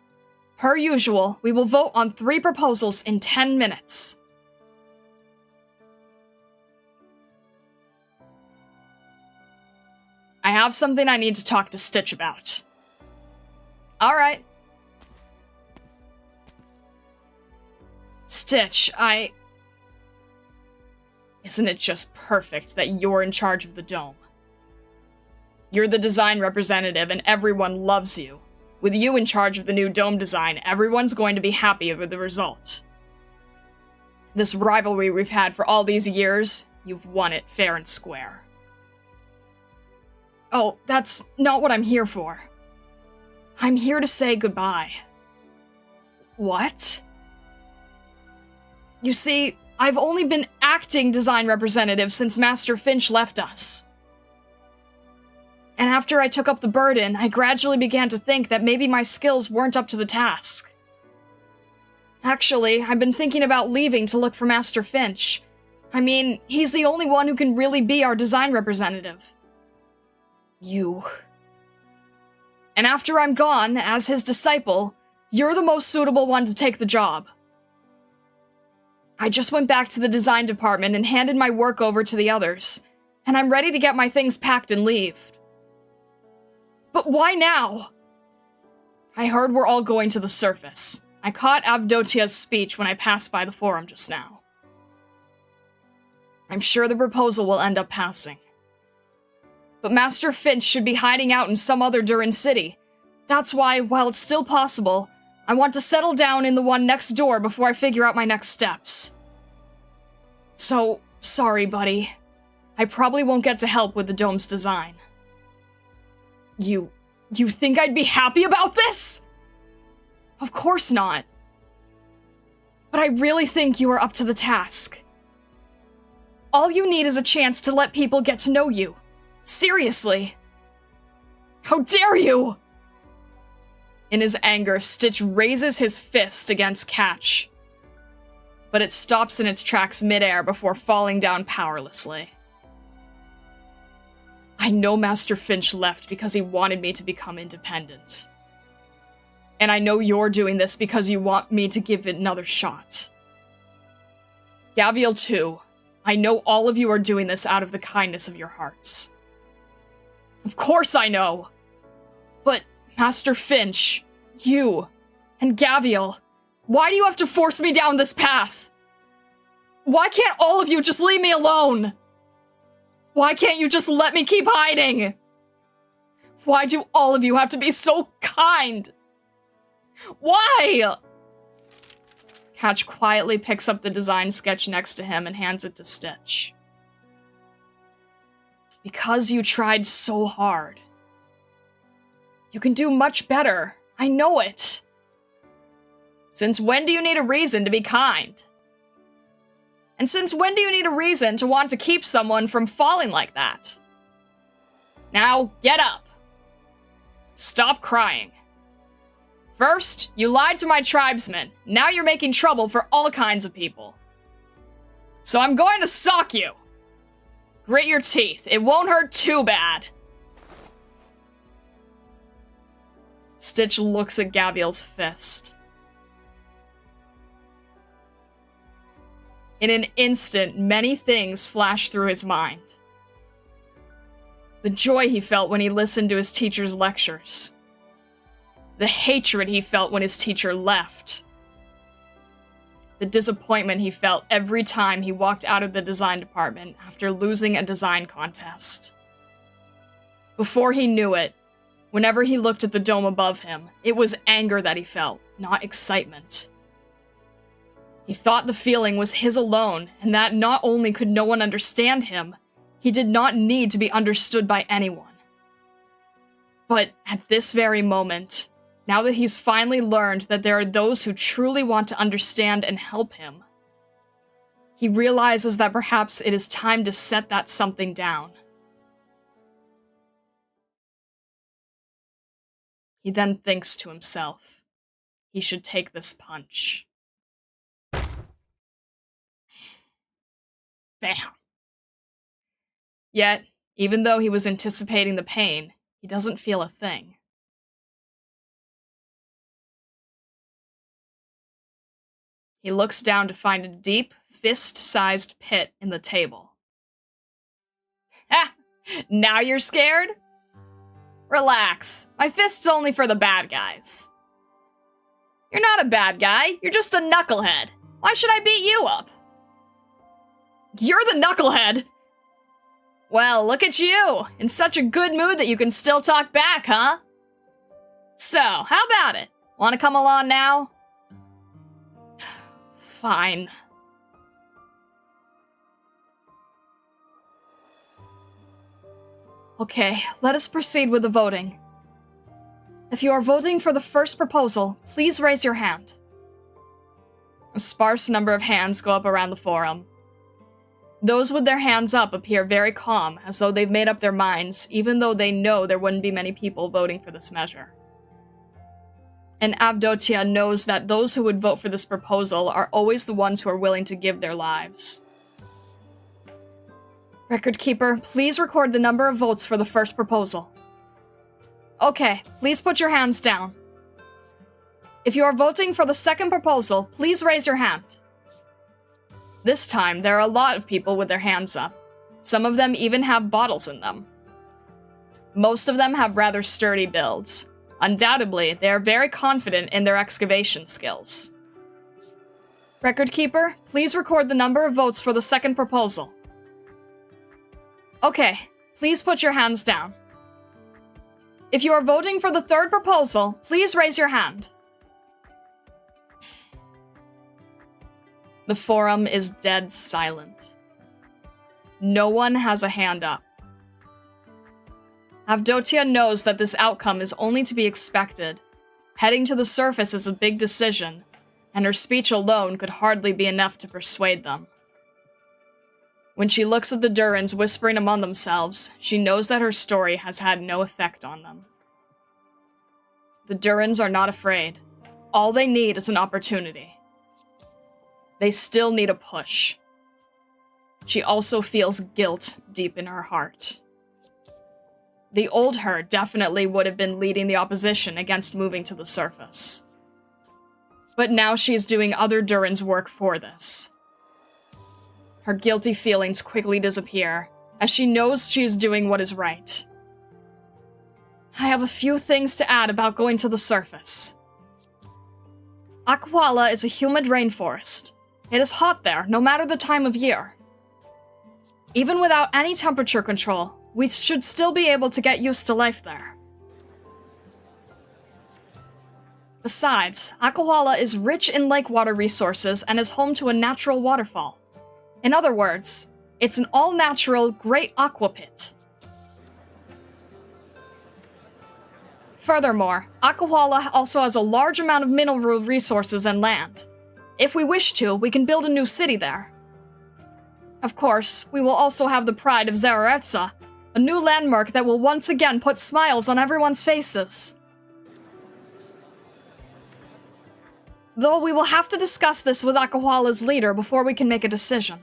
Per usual, we will vote on 3 proposals in 10 minutes. I have something I need to talk to Stitch about. Alright. Stitch, Isn't it just perfect that you're in charge of the dome? You're the design representative and everyone loves you. With you in charge of the new dome design, everyone's going to be happy with the result. This rivalry we've had for all these years, you've won it fair and square. Oh, that's not what I'm here for. I'm here to say goodbye. What? You see, I've only been acting design representative since Master Finch left us. And after I took up the burden, I gradually began to think that maybe my skills weren't up to the task. Actually, I've been thinking about leaving to look for Master Finch. I mean, he's the only one who can really be our design representative. You. And after I'm gone, as his disciple, you're the most suitable one to take the job. I just went back to the design department and handed my work over to the others, and I'm ready to get my things packed and leave. But why now? I heard we're all going to the surface. I caught Avdotia's speech when I passed by the forum just now. I'm sure the proposal will end up passing. But Master Finch should be hiding out in some other Durin city. That's why, while it's still possible, I want to settle down in the one next door before I figure out my next steps. So, sorry, buddy. I probably won't get to help with the dome's design. You think I'd be happy about this? Of course not. But I really think you are up to the task. All you need is a chance to let people get to know you. Seriously. How dare you! In his anger, Stitch raises his fist against Catch. But it stops in its tracks midair before falling down powerlessly. I know Master Finch left because he wanted me to become independent. And I know you're doing this because you want me to give it another shot. Gaviel too. I know all of you are doing this out of the kindness of your hearts. Of course I know! But, Master Finch, you, and Gaviel, why do you have to force me down this path? Why can't all of you just leave me alone? Why can't you just let me keep hiding? Why do all of you have to be so kind? Why? Catch quietly picks up the design sketch next to him and hands it to Stitch. Because you tried so hard. You can do much better. I know it. Since when do you need a reason to be kind? And since when do you need a reason to want to keep someone from falling like that? Now, get up. Stop crying. First, you lied to my tribesmen. Now you're making trouble for all kinds of people. So I'm going to sock you. Grit your teeth. It won't hurt too bad. Stitch looks at Gabriel's fist. In an instant, many things flashed through his mind. The joy he felt when he listened to his teacher's lectures. The hatred he felt when his teacher left. The disappointment he felt every time he walked out of the design department after losing a design contest. Before he knew it, whenever he looked at the dome above him, it was anger that he felt, not excitement. He thought the feeling was his alone, and that not only could no one understand him, he did not need to be understood by anyone. But at this very moment, now that he's finally learned that there are those who truly want to understand and help him, he realizes that perhaps it is time to set that something down. He then thinks to himself, he should take this punch. Bam. Yet, even though he was anticipating the pain, he doesn't feel a thing. He looks down to find a deep, fist-sized pit in the table. Ha! Now you're scared? Relax. My fist's only for the bad guys. You're not a bad guy. You're just a knucklehead. Why should I beat you up? You're the knucklehead! Well, look at you! In such a good mood that you can still talk back, huh? So, how about it? Want to come along now? Fine. Okay, let us proceed with the voting. If you are voting for the first proposal, please raise your hand. A sparse number of hands go up around the forum. Those with their hands up appear very calm, as though they've made up their minds, even though they know there wouldn't be many people voting for this measure. And Avdotia knows that those who would vote for this proposal are always the ones who are willing to give their lives. Record keeper, please record the number of votes for the first proposal. Okay, please put your hands down. If you are voting for the second proposal, please raise your hand. This time, there are a lot of people with their hands up. Some of them even have bottles in them. Most of them have rather sturdy builds. Undoubtedly, they are very confident in their excavation skills. Record keeper, please record the number of votes for the second proposal. Okay, please put your hands down. If you are voting for the third proposal, please raise your hand. The forum is dead silent. No one has a hand up. Avdotia knows that this outcome is only to be expected. Heading to the surface is a big decision, and her speech alone could hardly be enough to persuade them. When she looks at the Durins whispering among themselves, she knows that her story has had no effect on them. The Durins are not afraid. All they need is an opportunity. They still need a push. She also feels guilt deep in her heart. The old her definitely would have been leading the opposition against moving to the surface. But now she is doing other Durin's work for this. Her guilty feelings quickly disappear, as she knows she is doing what is right. I have a few things to add about going to the surface. Aquala is a humid rainforest. It is hot there, no matter the time of year. Even without any temperature control, we should still be able to get used to life there. Besides, Aquala is rich in lake water resources and is home to a natural waterfall. In other words, it's an all-natural great aqua pit. Furthermore, Aquala also has a large amount of mineral resources and land. If we wish to, we can build a new city there. Of course, we will also have the pride of Zaretza, A new landmark that will once again put smiles on everyone's faces. Though we will have to discuss this with Akawala's leader before we can make a decision.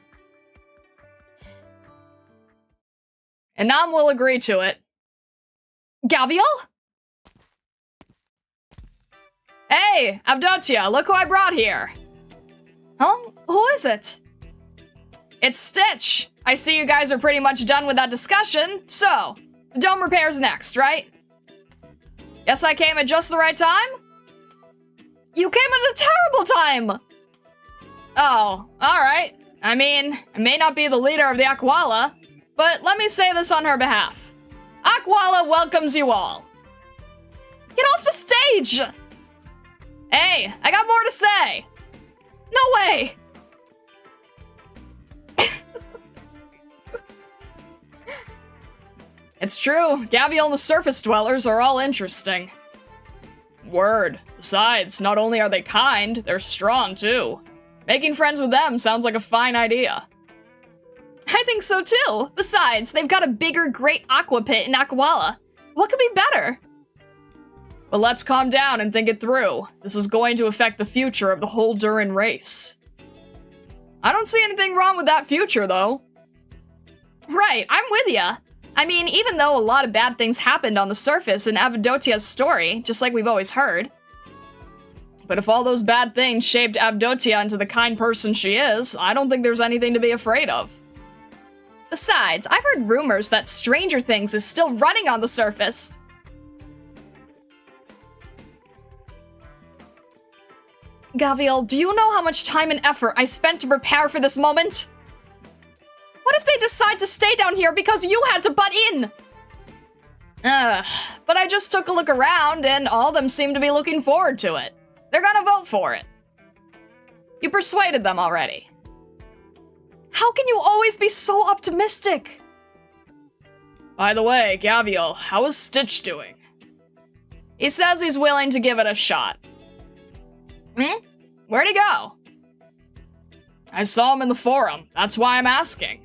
And Nam will agree to it. Gavial? Hey, Avdotia, look who I brought here. Huh? Who is it? It's Stitch. I see you guys are pretty much done with that discussion, so, the dome repair's next, right? Guess I came at just the right time? You came at a terrible time! Oh, alright. I mean, I may not be the leader of the Akwala, but let me say this on her behalf. Akwala welcomes you all. Get off the stage! Hey, I got more to say. No way! It's true, Gavial and the surface dwellers are all interesting. Word. Besides, not only are they kind, they're strong too. Making friends with them sounds like a fine idea. I think so too. Besides, they've got a bigger great aqua pit in Akwala. What could be better? But let's calm down and think it through. This is going to affect the future of the whole Durin race. I don't see anything wrong with that future, though. Right, I'm with ya. I mean, even though a lot of bad things happened on the surface in Avdotia's story, just like we've always heard. But if all those bad things shaped Avdotia into the kind person she is, I don't think there's anything to be afraid of. Besides, I've heard rumors that Stranger Things is still running on the surface. Gavial, do you know how much time and effort I spent to prepare for this moment? What if they decide to stay down here because you had to butt in? But I just took a look around and all of them seem to be looking forward to it. They're gonna vote for it. You persuaded them already. How can you always be so optimistic? By the way, Gavial, how is Stitch doing? He says he's willing to give it a shot. Where'd he go? I saw him in the forum, that's why I'm asking.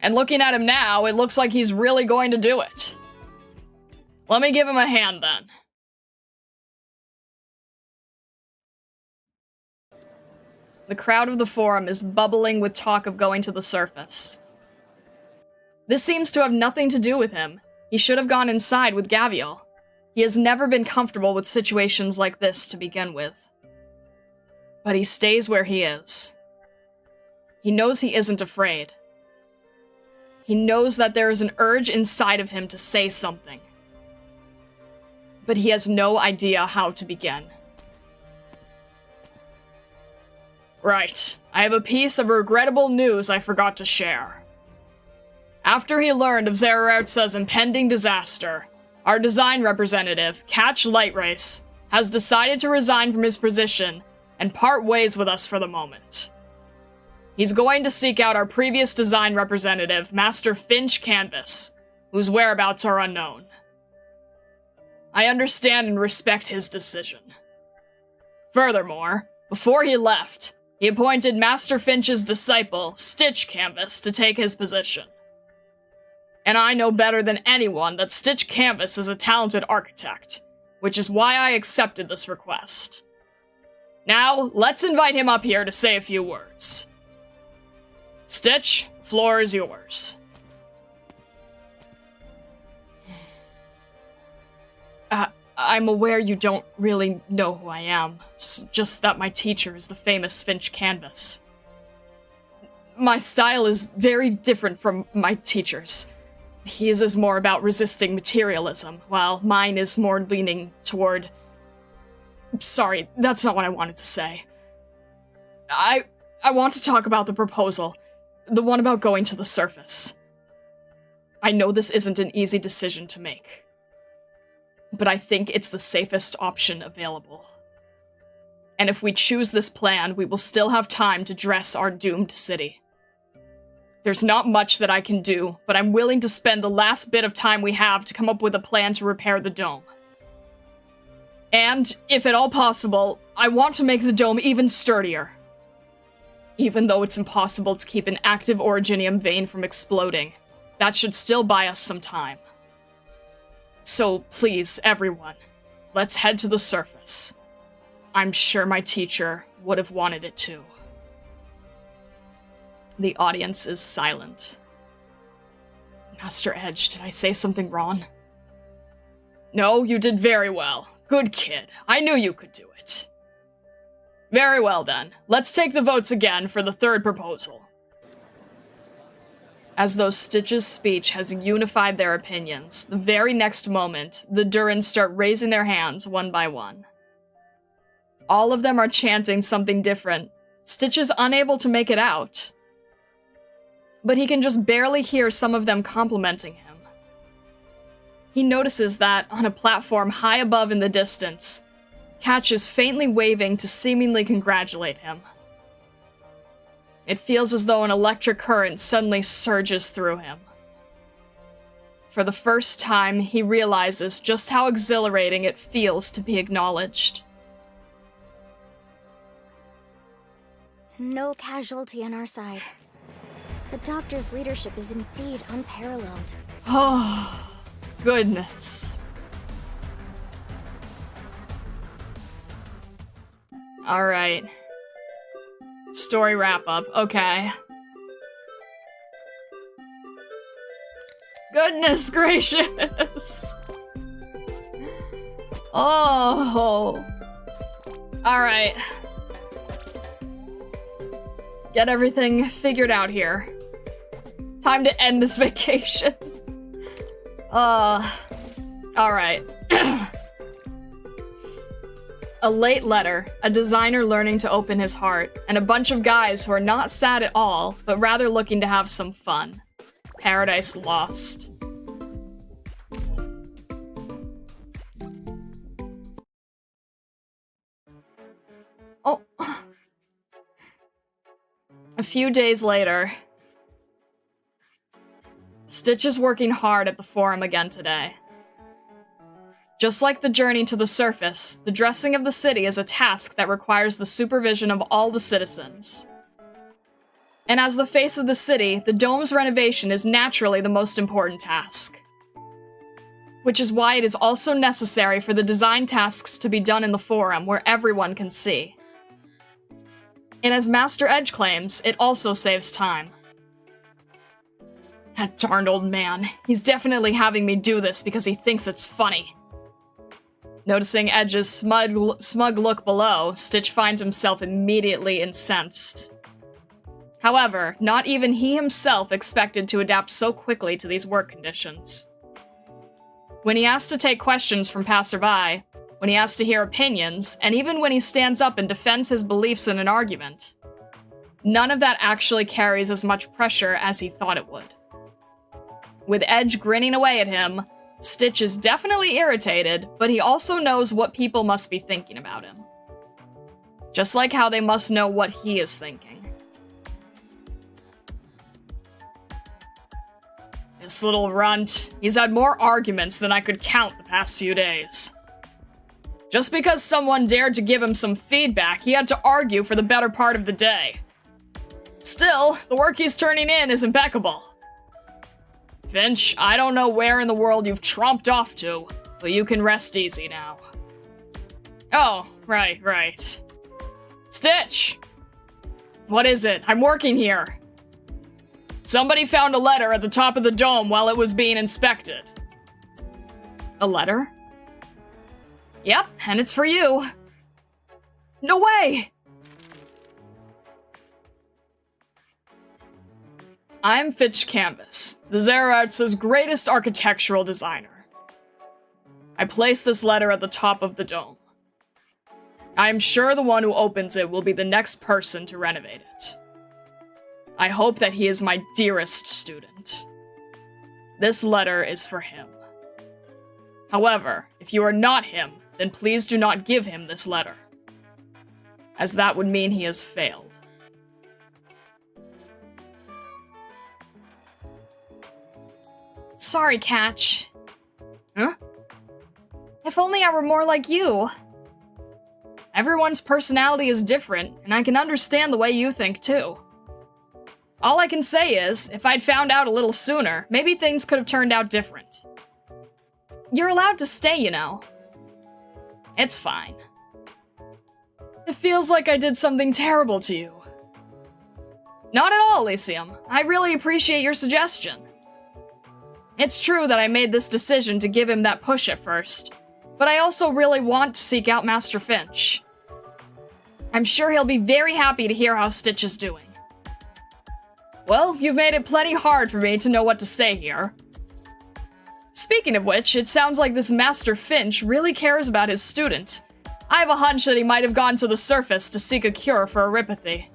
And looking at him now, it looks like he's really going to do it. Let me give him a hand then. The crowd of the forum is bubbling with talk of going to the surface. This seems to have nothing to do with him. He should have gone inside with Gavial. He has never been comfortable with situations like this to begin with. But he stays where he is. He knows he isn't afraid. He knows that there is an urge inside of him to say something. But he has no idea how to begin. Right. I have a piece of regrettable news I forgot to share. After he learned of Zererertsa's impending disaster, our design representative, Catch Lightrace, has decided to resign from his position and part ways with us for the moment. He's going to seek out our previous design representative, Master Finch Canvas, whose whereabouts are unknown. I understand and respect his decision. Furthermore, before he left, he appointed Master Finch's disciple, Stitch Canvas, to take his position. And I know better than anyone that Stitch Canvas is a talented architect, which is why I accepted this request. Now, let's invite him up here to say a few words. Stitch, floor is yours. I'm aware you don't really know who I am, just that my teacher is the famous Finch Canvas. My style is very different from my teacher's. His is more about resisting materialism, while mine is more leaning toward... Sorry, that's not what I wanted to say. I want to talk about the proposal. The one about going to the surface. I know this isn't an easy decision to make. But I think it's the safest option available. And if we choose this plan, we will still have time to dress our doomed city. There's not much that I can do, but I'm willing to spend the last bit of time we have to come up with a plan to repair the dome. And, if at all possible, I want to make the dome even sturdier. Even though it's impossible to keep an active Originium vein from exploding, that should still buy us some time. So please, everyone, let's head to the surface. I'm sure my teacher would have wanted it too. The audience is silent. Master Edge, did I say something wrong? No, you did very well. Good kid. I knew you could do it. Very well then. Let's take the votes again for the third proposal. As though Stitch's speech has unified their opinions, the very next moment, the Durins start raising their hands one by one. All of them are chanting something different. Stitch is unable to make it out, but he can just barely hear some of them complimenting him. He notices that, on a platform high above in the distance, Catch is faintly waving to seemingly congratulate him. It feels as though an electric current suddenly surges through him. For the first time, he realizes just how exhilarating it feels to be acknowledged. No casualty on our side. The Doctor's leadership is indeed unparalleled. Oh, goodness. Alright. Story wrap-up. Okay. Goodness gracious! Oh! Alright. Get everything figured out here. Time to end this vacation. Alright. A late letter, a designer learning to open his heart, and a bunch of guys who are not sad at all, but rather looking to have some fun. Paradise Lost. Oh. A few days later. Stitch is working hard at the forum again today. Just like the journey to the surface, the dressing of the city is a task that requires the supervision of all the citizens. And as the face of the city, the dome's renovation is naturally the most important task. Which is why it is also necessary for the design tasks to be done in the forum where everyone can see. And as Master Edge claims, it also saves time. That darned old man. He's definitely having me do this because he thinks it's funny. Noticing Edge's smug look below, Stitch finds himself immediately incensed. However, not even he himself expected to adapt so quickly to these work conditions. When he asks to take questions from passerby, when he asks to hear opinions, and even when he stands up and defends his beliefs in an argument, none of that actually carries as much pressure as he thought it would. With Edge grinning away at him, Stitch is definitely irritated, but he also knows what people must be thinking about him. Just like how they must know what he is thinking. This little runt, he's had more arguments than I could count the past few days. Just because someone dared to give him some feedback, he had to argue for the better part of the day. Still, the work he's turning in is impeccable. Finch, I don't know where in the world you've tromped off to, but you can rest easy now. Oh, right. Stitch! What is it? I'm working here. Somebody found a letter at the top of the dome while it was being inspected. A letter? Yep, and it's for you. No way! I'm Fitch Canvas, the Zerarts' greatest architectural designer. I placed this letter at the top of the dome. I am sure the one who opens it will be the next person to renovate it. I hope that he is my dearest student. This letter is for him. However, if you are not him, then please do not give him this letter, as that would mean he has failed. Sorry, Catch. Huh? If only I were more like you. Everyone's personality is different, and I can understand the way you think, too. All I can say is, if I'd found out a little sooner, maybe things could have turned out different. You're allowed to stay, you know. It's fine. It feels like I did something terrible to you. Not at all, Elysium. I really appreciate your suggestion. It's true that I made this decision to give him that push at first, but I also really want to seek out Master Finch. I'm sure he'll be very happy to hear how Stitch is doing. Well, you've made it plenty hard for me to know what to say here. Speaking of which, it sounds like this Master Finch really cares about his student. I have a hunch that he might have gone to the surface to seek a cure for erypathy.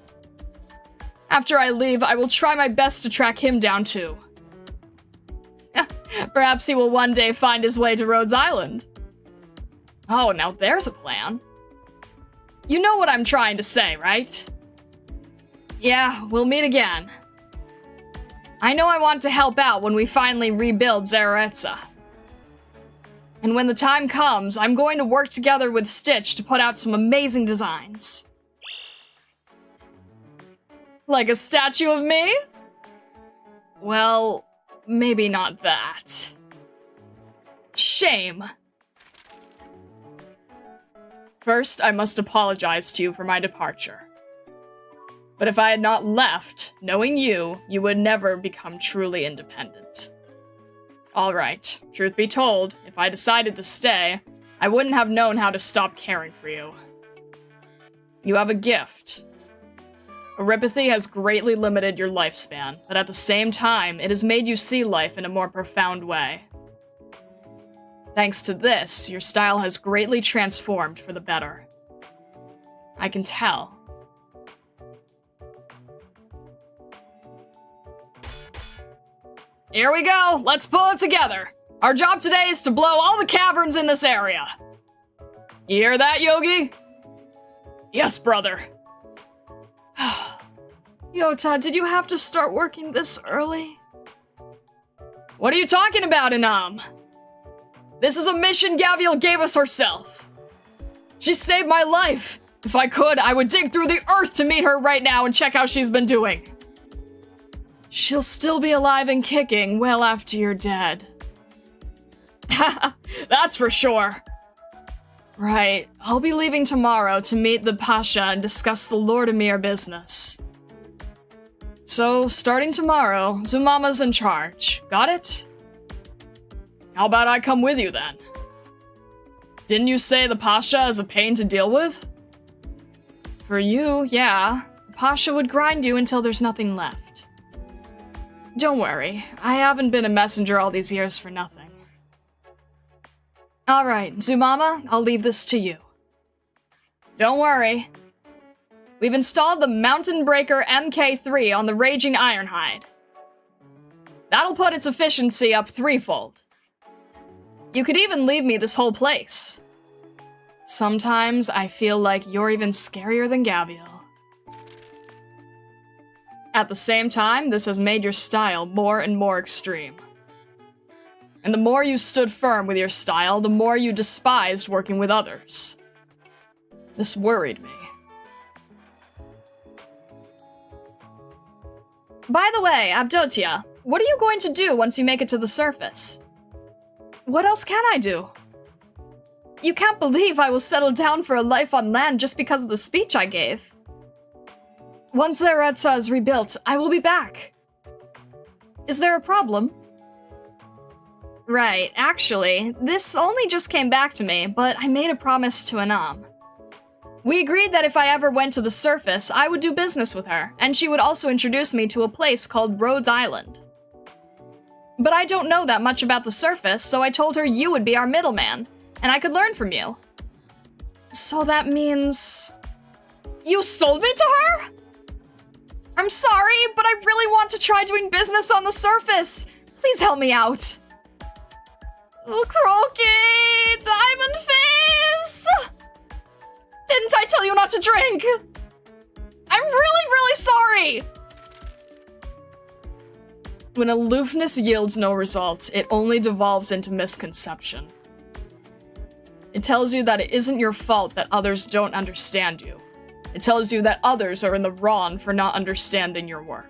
After I leave, I will try my best to track him down too. Perhaps he will one day find his way to Rhodes Island. Oh, now there's a plan. You know what I'm trying to say, right? Yeah, we'll meet again. I know I want to help out when we finally rebuild Zaretza. And when the time comes, I'm going to work together with Stitch to put out some amazing designs. Like a statue of me? Well, maybe not that. Shame. First, I must apologize to you for my departure. But if I had not left, knowing you, you would never become truly independent. Alright, truth be told, if I decided to stay, I wouldn't have known how to stop caring for you. You have a gift. Erypathy has greatly limited your lifespan, but at the same time, it has made you see life in a more profound way. Thanks to this, your style has greatly transformed for the better. I can tell. Here we go, let's pull it together. Our job today is to blow all the caverns in this area. You hear that, Yogi? Yes, brother. Yota, did you have to start working this early? What are you talking about, Inam? This is a mission Gaviel gave us herself. She saved my life. If I could, I would dig through the earth to meet her right now and check how she's been doing. She'll still be alive and kicking well after you're dead. That's for sure. Right, I'll be leaving tomorrow to meet the Pasha and discuss the Lord Emir business. So, starting tomorrow, Zumama's in charge. Got it? How about I come with you then? Didn't you say the Pasha is a pain to deal with? For you, yeah. The Pasha would grind you until there's nothing left. Don't worry, I haven't been a messenger all these years for nothing. Alright, Zumama, I'll leave this to you. Don't worry. We've installed the Mountain Breaker MK3 on the Raging Ironhide. That'll put its efficiency up threefold. You could even leave me this whole place. Sometimes I feel like you're even scarier than Gaviel. At the same time, this has made your style more and more extreme. And the more you stood firm with your style, the more you despised working with others. This worried me. By the way, Abdotia, what are you going to do once you make it to the surface? What else can I do? You can't believe I will settle down for a life on land just because of the speech I gave. Once Zaretza is rebuilt, I will be back. Is there a problem? Right, actually, this only just came back to me, but I made a promise to Anam. We agreed that if I ever went to the surface, I would do business with her, and she would also introduce me to a place called Rhodes Island. But I don't know that much about the surface, so I told her you would be our middleman, and I could learn from you. So that means... You sold me to her? I'm sorry, but I really want to try doing business on the surface. Please help me out. Oh, Croaky! Diamond Face! Didn't I tell you not to drink? I'm really sorry! When aloofness yields no results, it only devolves into misconception. It tells you that it isn't your fault that others don't understand you. It tells you that others are in the wrong for not understanding your work.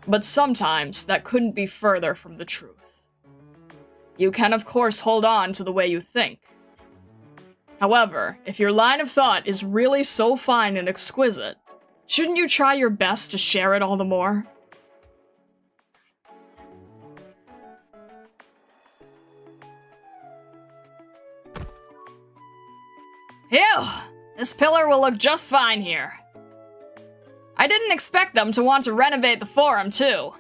But sometimes that couldn't be further from the truth. You can of course hold on to the way you think. However, if your line of thought is really so fine and exquisite, shouldn't you try your best to share it all the more? Ew! This pillar will look just fine here. I didn't expect them to want to renovate the forum, too.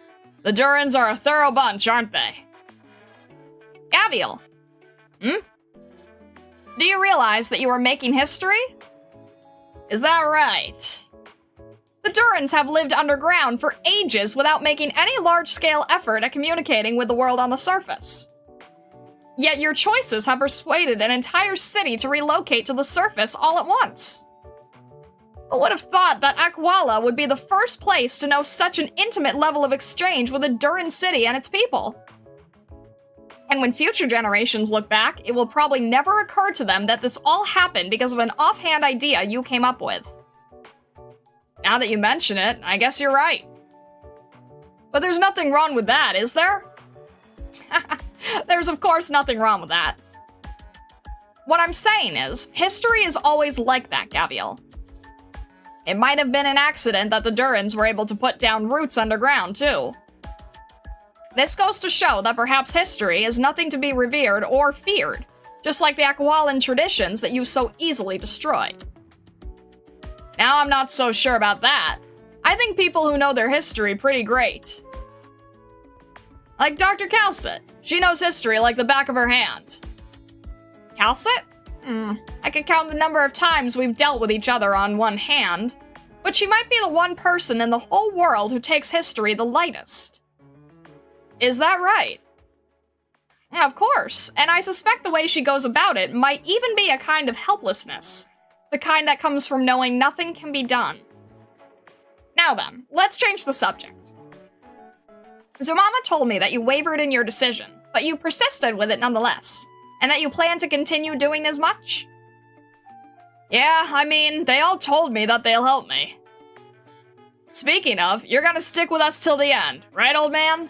The Durins are a thorough bunch, aren't they? Gaviel! Do you realize that you are making history? Is that right? The Durins have lived underground for ages without making any large-scale effort at communicating with the world on the surface. Yet your choices have persuaded an entire city to relocate to the surface all at once. I would have thought that Akwala would be the first place to know such an intimate level of exchange with a Durin city and its people. And when future generations look back, it will probably never occur to them that this all happened because of an offhand idea you came up with. Now that you mention it, I guess you're right. But there's nothing wrong with that, is there? There's of course nothing wrong with that. What I'm saying is, history is always like that, Gaviel. It might have been an accident that the Durins were able to put down roots underground, too. This goes to show that perhaps history is nothing to be revered or feared, just like the Akwalan traditions that you so easily destroyed. Now I'm not so sure about that. I think people who know their history pretty great. Like Dr. Calcit. She knows history like the back of her hand. Calcit? I could count the number of times we've dealt with each other on one hand, but she might be the one person in the whole world who takes history the lightest. Is that right? Of course, and I suspect the way she goes about it might even be a kind of helplessness, the kind that comes from knowing nothing can be done. Now then, let's change the subject. Zumama told me that you wavered in your decision, but you persisted with it nonetheless, and that you plan to continue doing as much? Yeah, I mean, they all told me that they'll help me. Speaking of, you're gonna stick with us till the end, right, old man?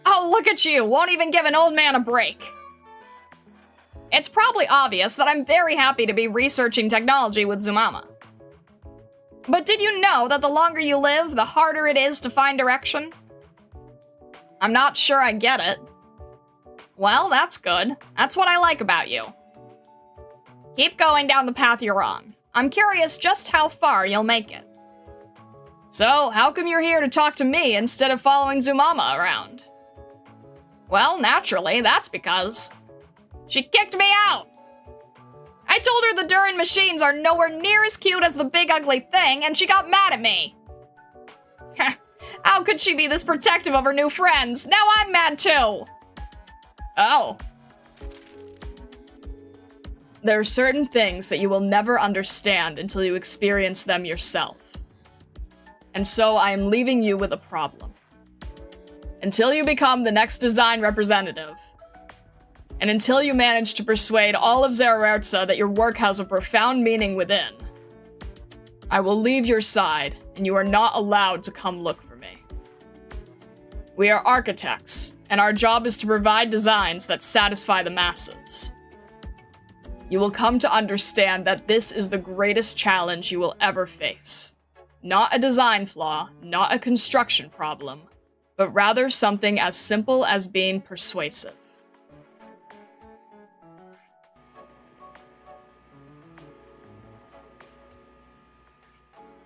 Oh, look at you, won't even give an old man a break. It's probably obvious that I'm very happy to be researching technology with Zumama. But did you know that the longer you live, the harder it is to find direction? I'm not sure I get it. Well, that's good. That's what I like about you. Keep going down the path you're on. I'm curious just how far you'll make it. So, how come you're here to talk to me instead of following Zumama around? Well, naturally, that's because she kicked me out. I told her the Durin machines are nowhere near as cute as the big ugly thing, and she got mad at me. How could she be this protective of her new friends? Now I'm mad too! Oh. There are certain things that you will never understand until you experience them yourself. And so I am leaving you with a problem. Until you become the next design representative, and until you manage to persuade all of Zerertza that your work has a profound meaning within, I will leave your side, and you are not allowed to come look for me. We are architects, and our job is to provide designs that satisfy the masses. You will come to understand that this is the greatest challenge you will ever face. Not a design flaw, not a construction problem, but rather something as simple as being persuasive.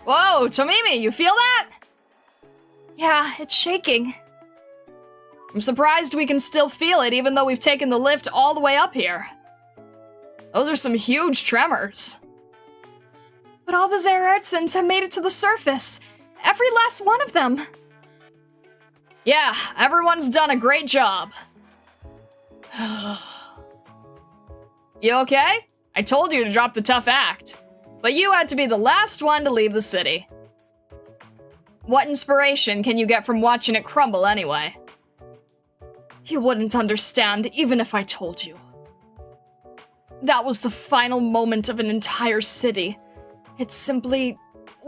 Whoa, Tomimi, you feel that? Yeah, it's shaking. I'm surprised we can still feel it even though we've taken the lift all the way up here. Those are some huge tremors. But all the Zerertsans have made it to the surface. Every last one of them. Yeah, everyone's done a great job. You okay? I told you to drop the tough act, but you had to be the last one to leave the city. What inspiration can you get from watching it crumble anyway? You wouldn't understand even if I told you. That was the final moment of an entire city. It simply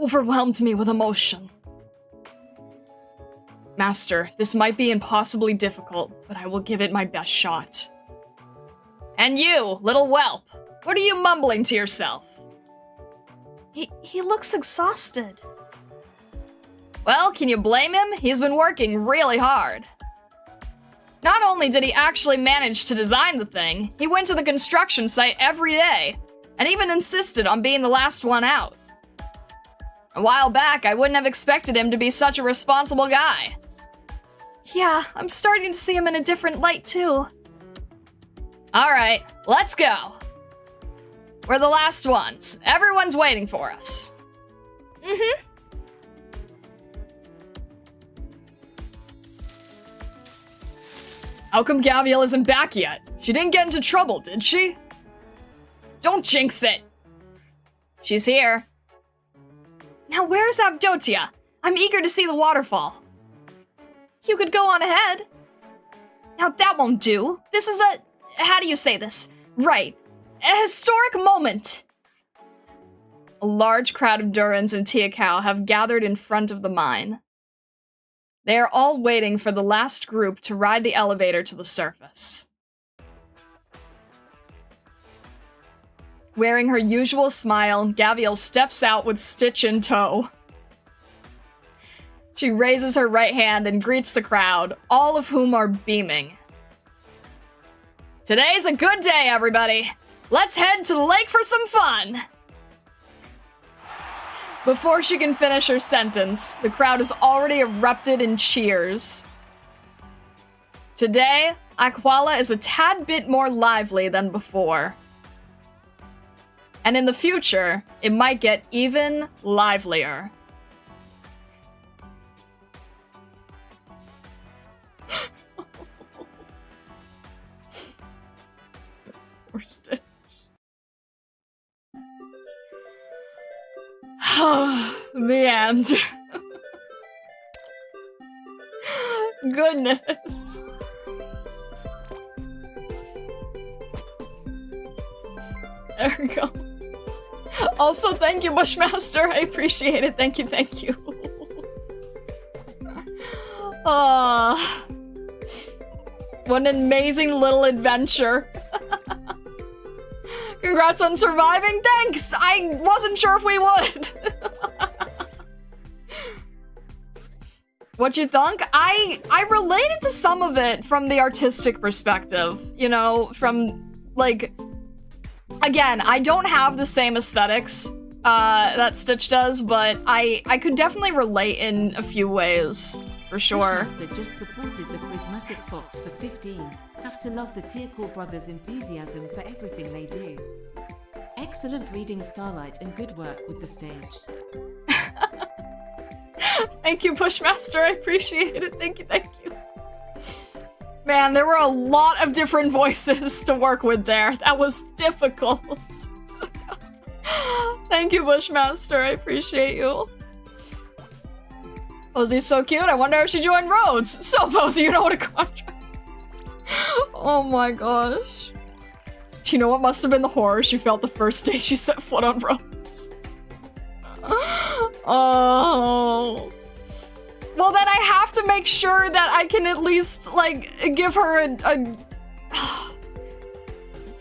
overwhelmed me with emotion. Master, this might be impossibly difficult, but I will give it my best shot. And you, little whelp, what are you mumbling to yourself? He looks exhausted. Well, can you blame him? He's been working really hard. Not only did he actually manage to design the thing, he went to the construction site every day, and even insisted on being the last one out. A while back, I wouldn't have expected him to be such a responsible guy. Yeah, I'm starting to see him in a different light too. Alright, let's go. We're the last ones. Everyone's waiting for us. Mm-hmm. How come Gaviel isn't back yet? She didn't get into trouble, did she? Don't jinx it. She's here. Now where's Avdotia? I'm eager to see the waterfall. You could go on ahead. Now that won't do. This is how do you say this? Right. A historic moment. A large crowd of Durins and Tiakau have gathered in front of the mine. They are all waiting for the last group to ride the elevator to the surface. Wearing her usual smile, Gaviel steps out with Stitch in tow. She raises her right hand and greets the crowd, all of whom are beaming. Today's a good day, everybody! Let's head to the lake for some fun! Before she can finish her sentence, the crowd has already erupted in cheers. Today, Aquala is a tad bit more lively than before. And in the future, it might get even livelier. Poor Stitch. The end. Goodness. There we go. Also, thank you, Bushmaster. I appreciate it. Thank you, thank you. What an amazing little adventure. Congrats on surviving. Thanks! I wasn't sure if we would. What you think? I related to some of it from the artistic perspective. You know, from, like... Again, I don't have the same aesthetics that Stitch does, but I could definitely relate in a few ways, for sure. Bushmaster just supported the Prismatic Fox for 15. Have to love the Tiercore brothers' enthusiasm for everything they do. Excellent reading, Starlight, and good work with the stage. Thank you, Bushmaster. I appreciate it. Thank you, thank you. Man, there were a lot of different voices to work with there. That was difficult. Thank you, Bushmaster. I appreciate you. Posey's so cute. I wonder if she joined Rhodes. So, Posey, you know what a contract. Oh my gosh. Do you know what must have been the horror she felt the first day she set foot on Rhodes? Oh. Well, then I have to make sure that I can at least, like, give her a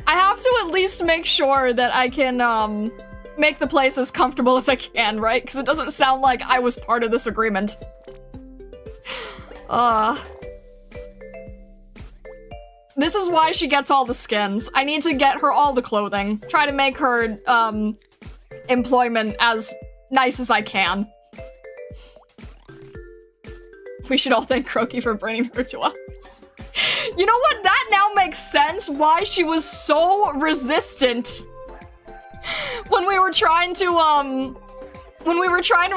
I have to at least make sure that I can, make the place as comfortable as I can, right? Because it doesn't sound like I was part of this agreement. This is why she gets all the skins. I need to get her all the clothing. Try to make her, employment as nice as I can. We should all thank Croaky for bringing her to us. You know what? That now makes sense why she was so resistant when we were trying to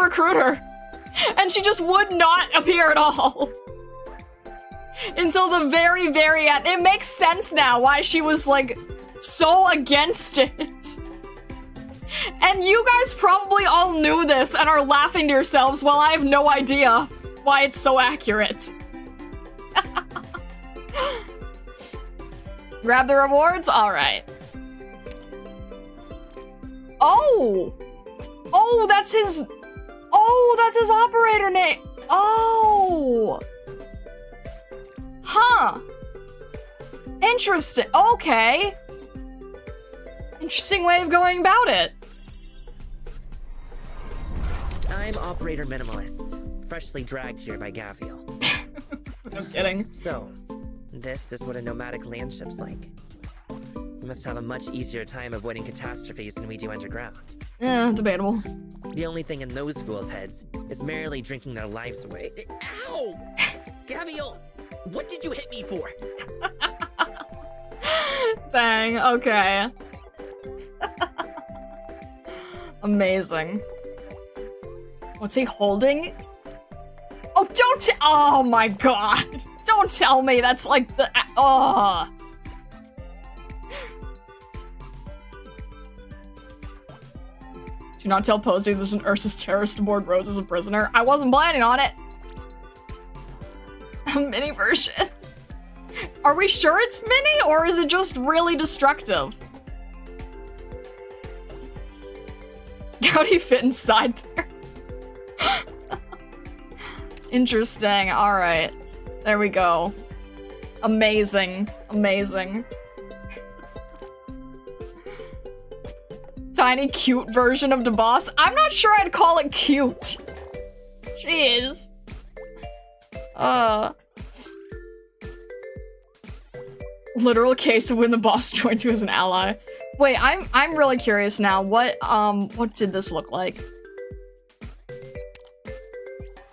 recruit her. And she just would not appear at all. Until the very, very end. It makes sense now why she was, like, so against it. And you guys probably all knew this and are laughing to yourselves while I have no idea why it's so accurate. Grab the rewards? Alright. Oh! Oh, that's his... Oh, that's his operator name! Oh! Huh. Interesting. Okay. Interesting way of going about it. I'm Operator Minimalist, freshly dragged here by Gaviel. No kidding. So, this is what a nomadic landship's like. You must have a much easier time avoiding catastrophes than we do underground. Debatable. The only thing in those fools' heads is merrily drinking their lives away. Ow! Gaviel, what did you hit me for? Dang, okay. Amazing. What's he holding? Oh, oh my god! Don't tell me that's like the- oh! Do not tell Posey there's an Ursus terrorist aboard Rose as a prisoner. I wasn't planning on it! A mini version. Are we sure it's mini, or is it just really destructive? How'd he fit inside there? Interesting, alright. There we go. Amazing. Amazing. Tiny cute version of the boss. I'm not sure I'd call it cute. Jeez. Literal case of when the boss joins you as an ally. Wait, I'm really curious now. What did this look like?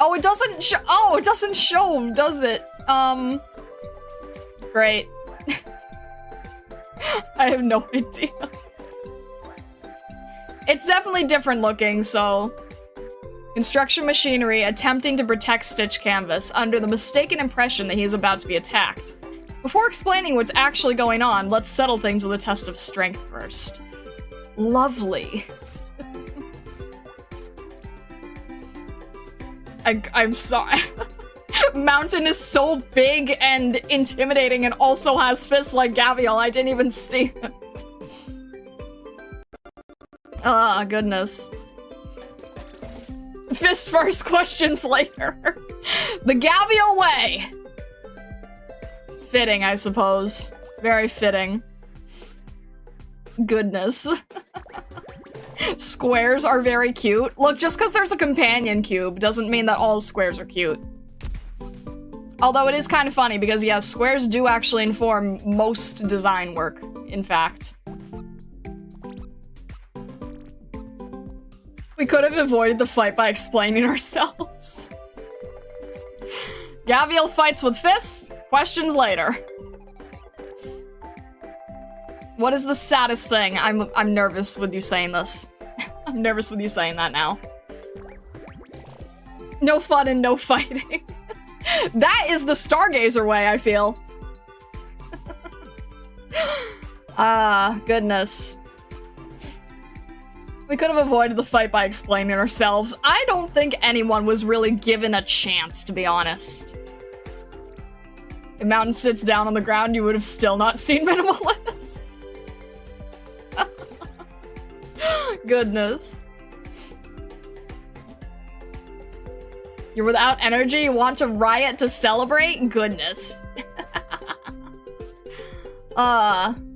Oh, it doesn't show. Oh, it doesn't show, does it? Great. I have no idea. It's definitely different looking, so... Construction machinery attempting to protect Stitch Canvas under the mistaken impression that he is about to be attacked. Before explaining what's actually going on, let's settle things with a test of strength first. Lovely. I'm sorry. Mountain is so big and intimidating and also has fists like Gaviel. I didn't even see it. Ah, goodness. Fist first, questions later. The Gaviel way. Fitting, I suppose. Very fitting. Goodness. Squares are very cute. Look, just because there's a companion cube doesn't mean that all squares are cute. Although it is kind of funny because, yes, squares do actually inform most design work, in fact. We could have avoided the fight by explaining ourselves. Gaviel fights with fists. Questions later. What is the saddest thing? I'm nervous with you saying this. I'm nervous with you saying that now. No fun and no fighting. That is the Stargazer way, I feel. Ah, goodness. We could have avoided the fight by explaining ourselves. I don't think anyone was really given a chance, to be honest. If Mountain sits down on the ground, you would have still not seen Minimalist. Goodness. You're without energy? You want to riot to celebrate? Goodness. Alright.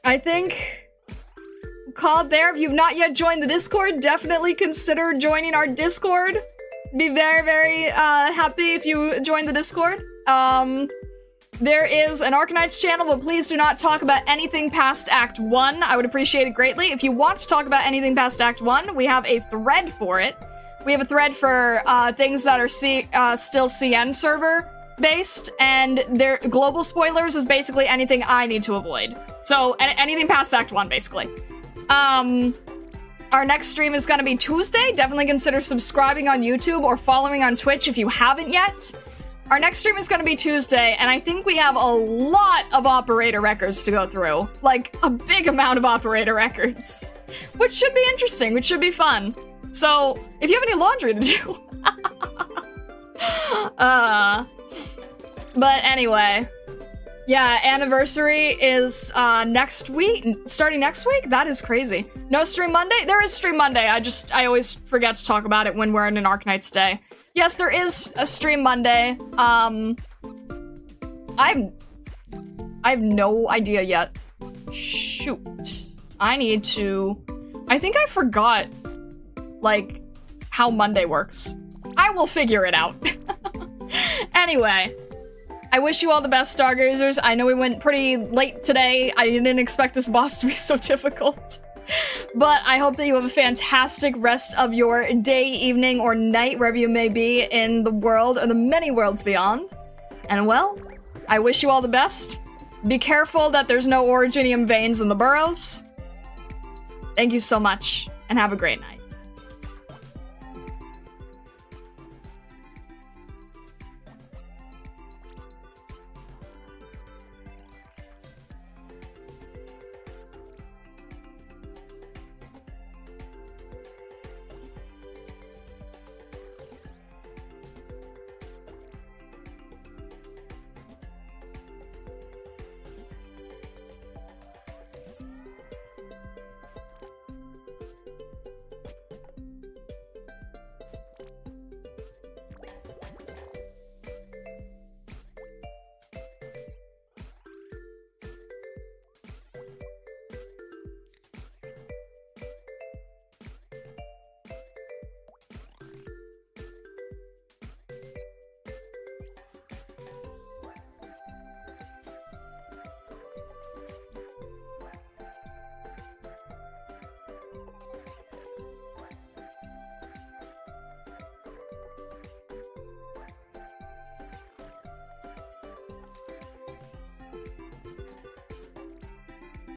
I think... call it there. If you've not yet joined the Discord, definitely consider joining our Discord. Be very, very happy if you join the Discord. There is an Arknights channel, but please do not talk about anything past Act 1. I would appreciate it greatly. If you want to talk about anything past Act 1, we have a thread for it. We have a thread for things that are still CN server based, and their global spoilers is basically anything I need to avoid. So anything past Act 1, basically. Our next stream is gonna be Tuesday. Definitely consider subscribing on YouTube or following on Twitch if you haven't yet. Our next stream is gonna be Tuesday, and I think we have a lot of operator records to go through. Like, a big amount of operator records. Which should be interesting, which should be fun. So, if you have any laundry to do... But anyway. Yeah, anniversary is next week, starting next week? That is crazy. No stream Monday? There is stream Monday. I always forget to talk about it when we're in an Arknights day. Yes, there is a stream Monday. I have no idea yet. Shoot. I think I forgot, like, how Monday works. I will figure it out. Anyway. I wish you all the best, Stargazers. I know we went pretty late today. I didn't expect this boss to be so difficult. But I hope that you have a fantastic rest of your day, evening, or night, wherever you may be in the world or the many worlds beyond. And well, I wish you all the best. Be careful that there's no originium veins in the burrows. Thank you so much, and have a great night.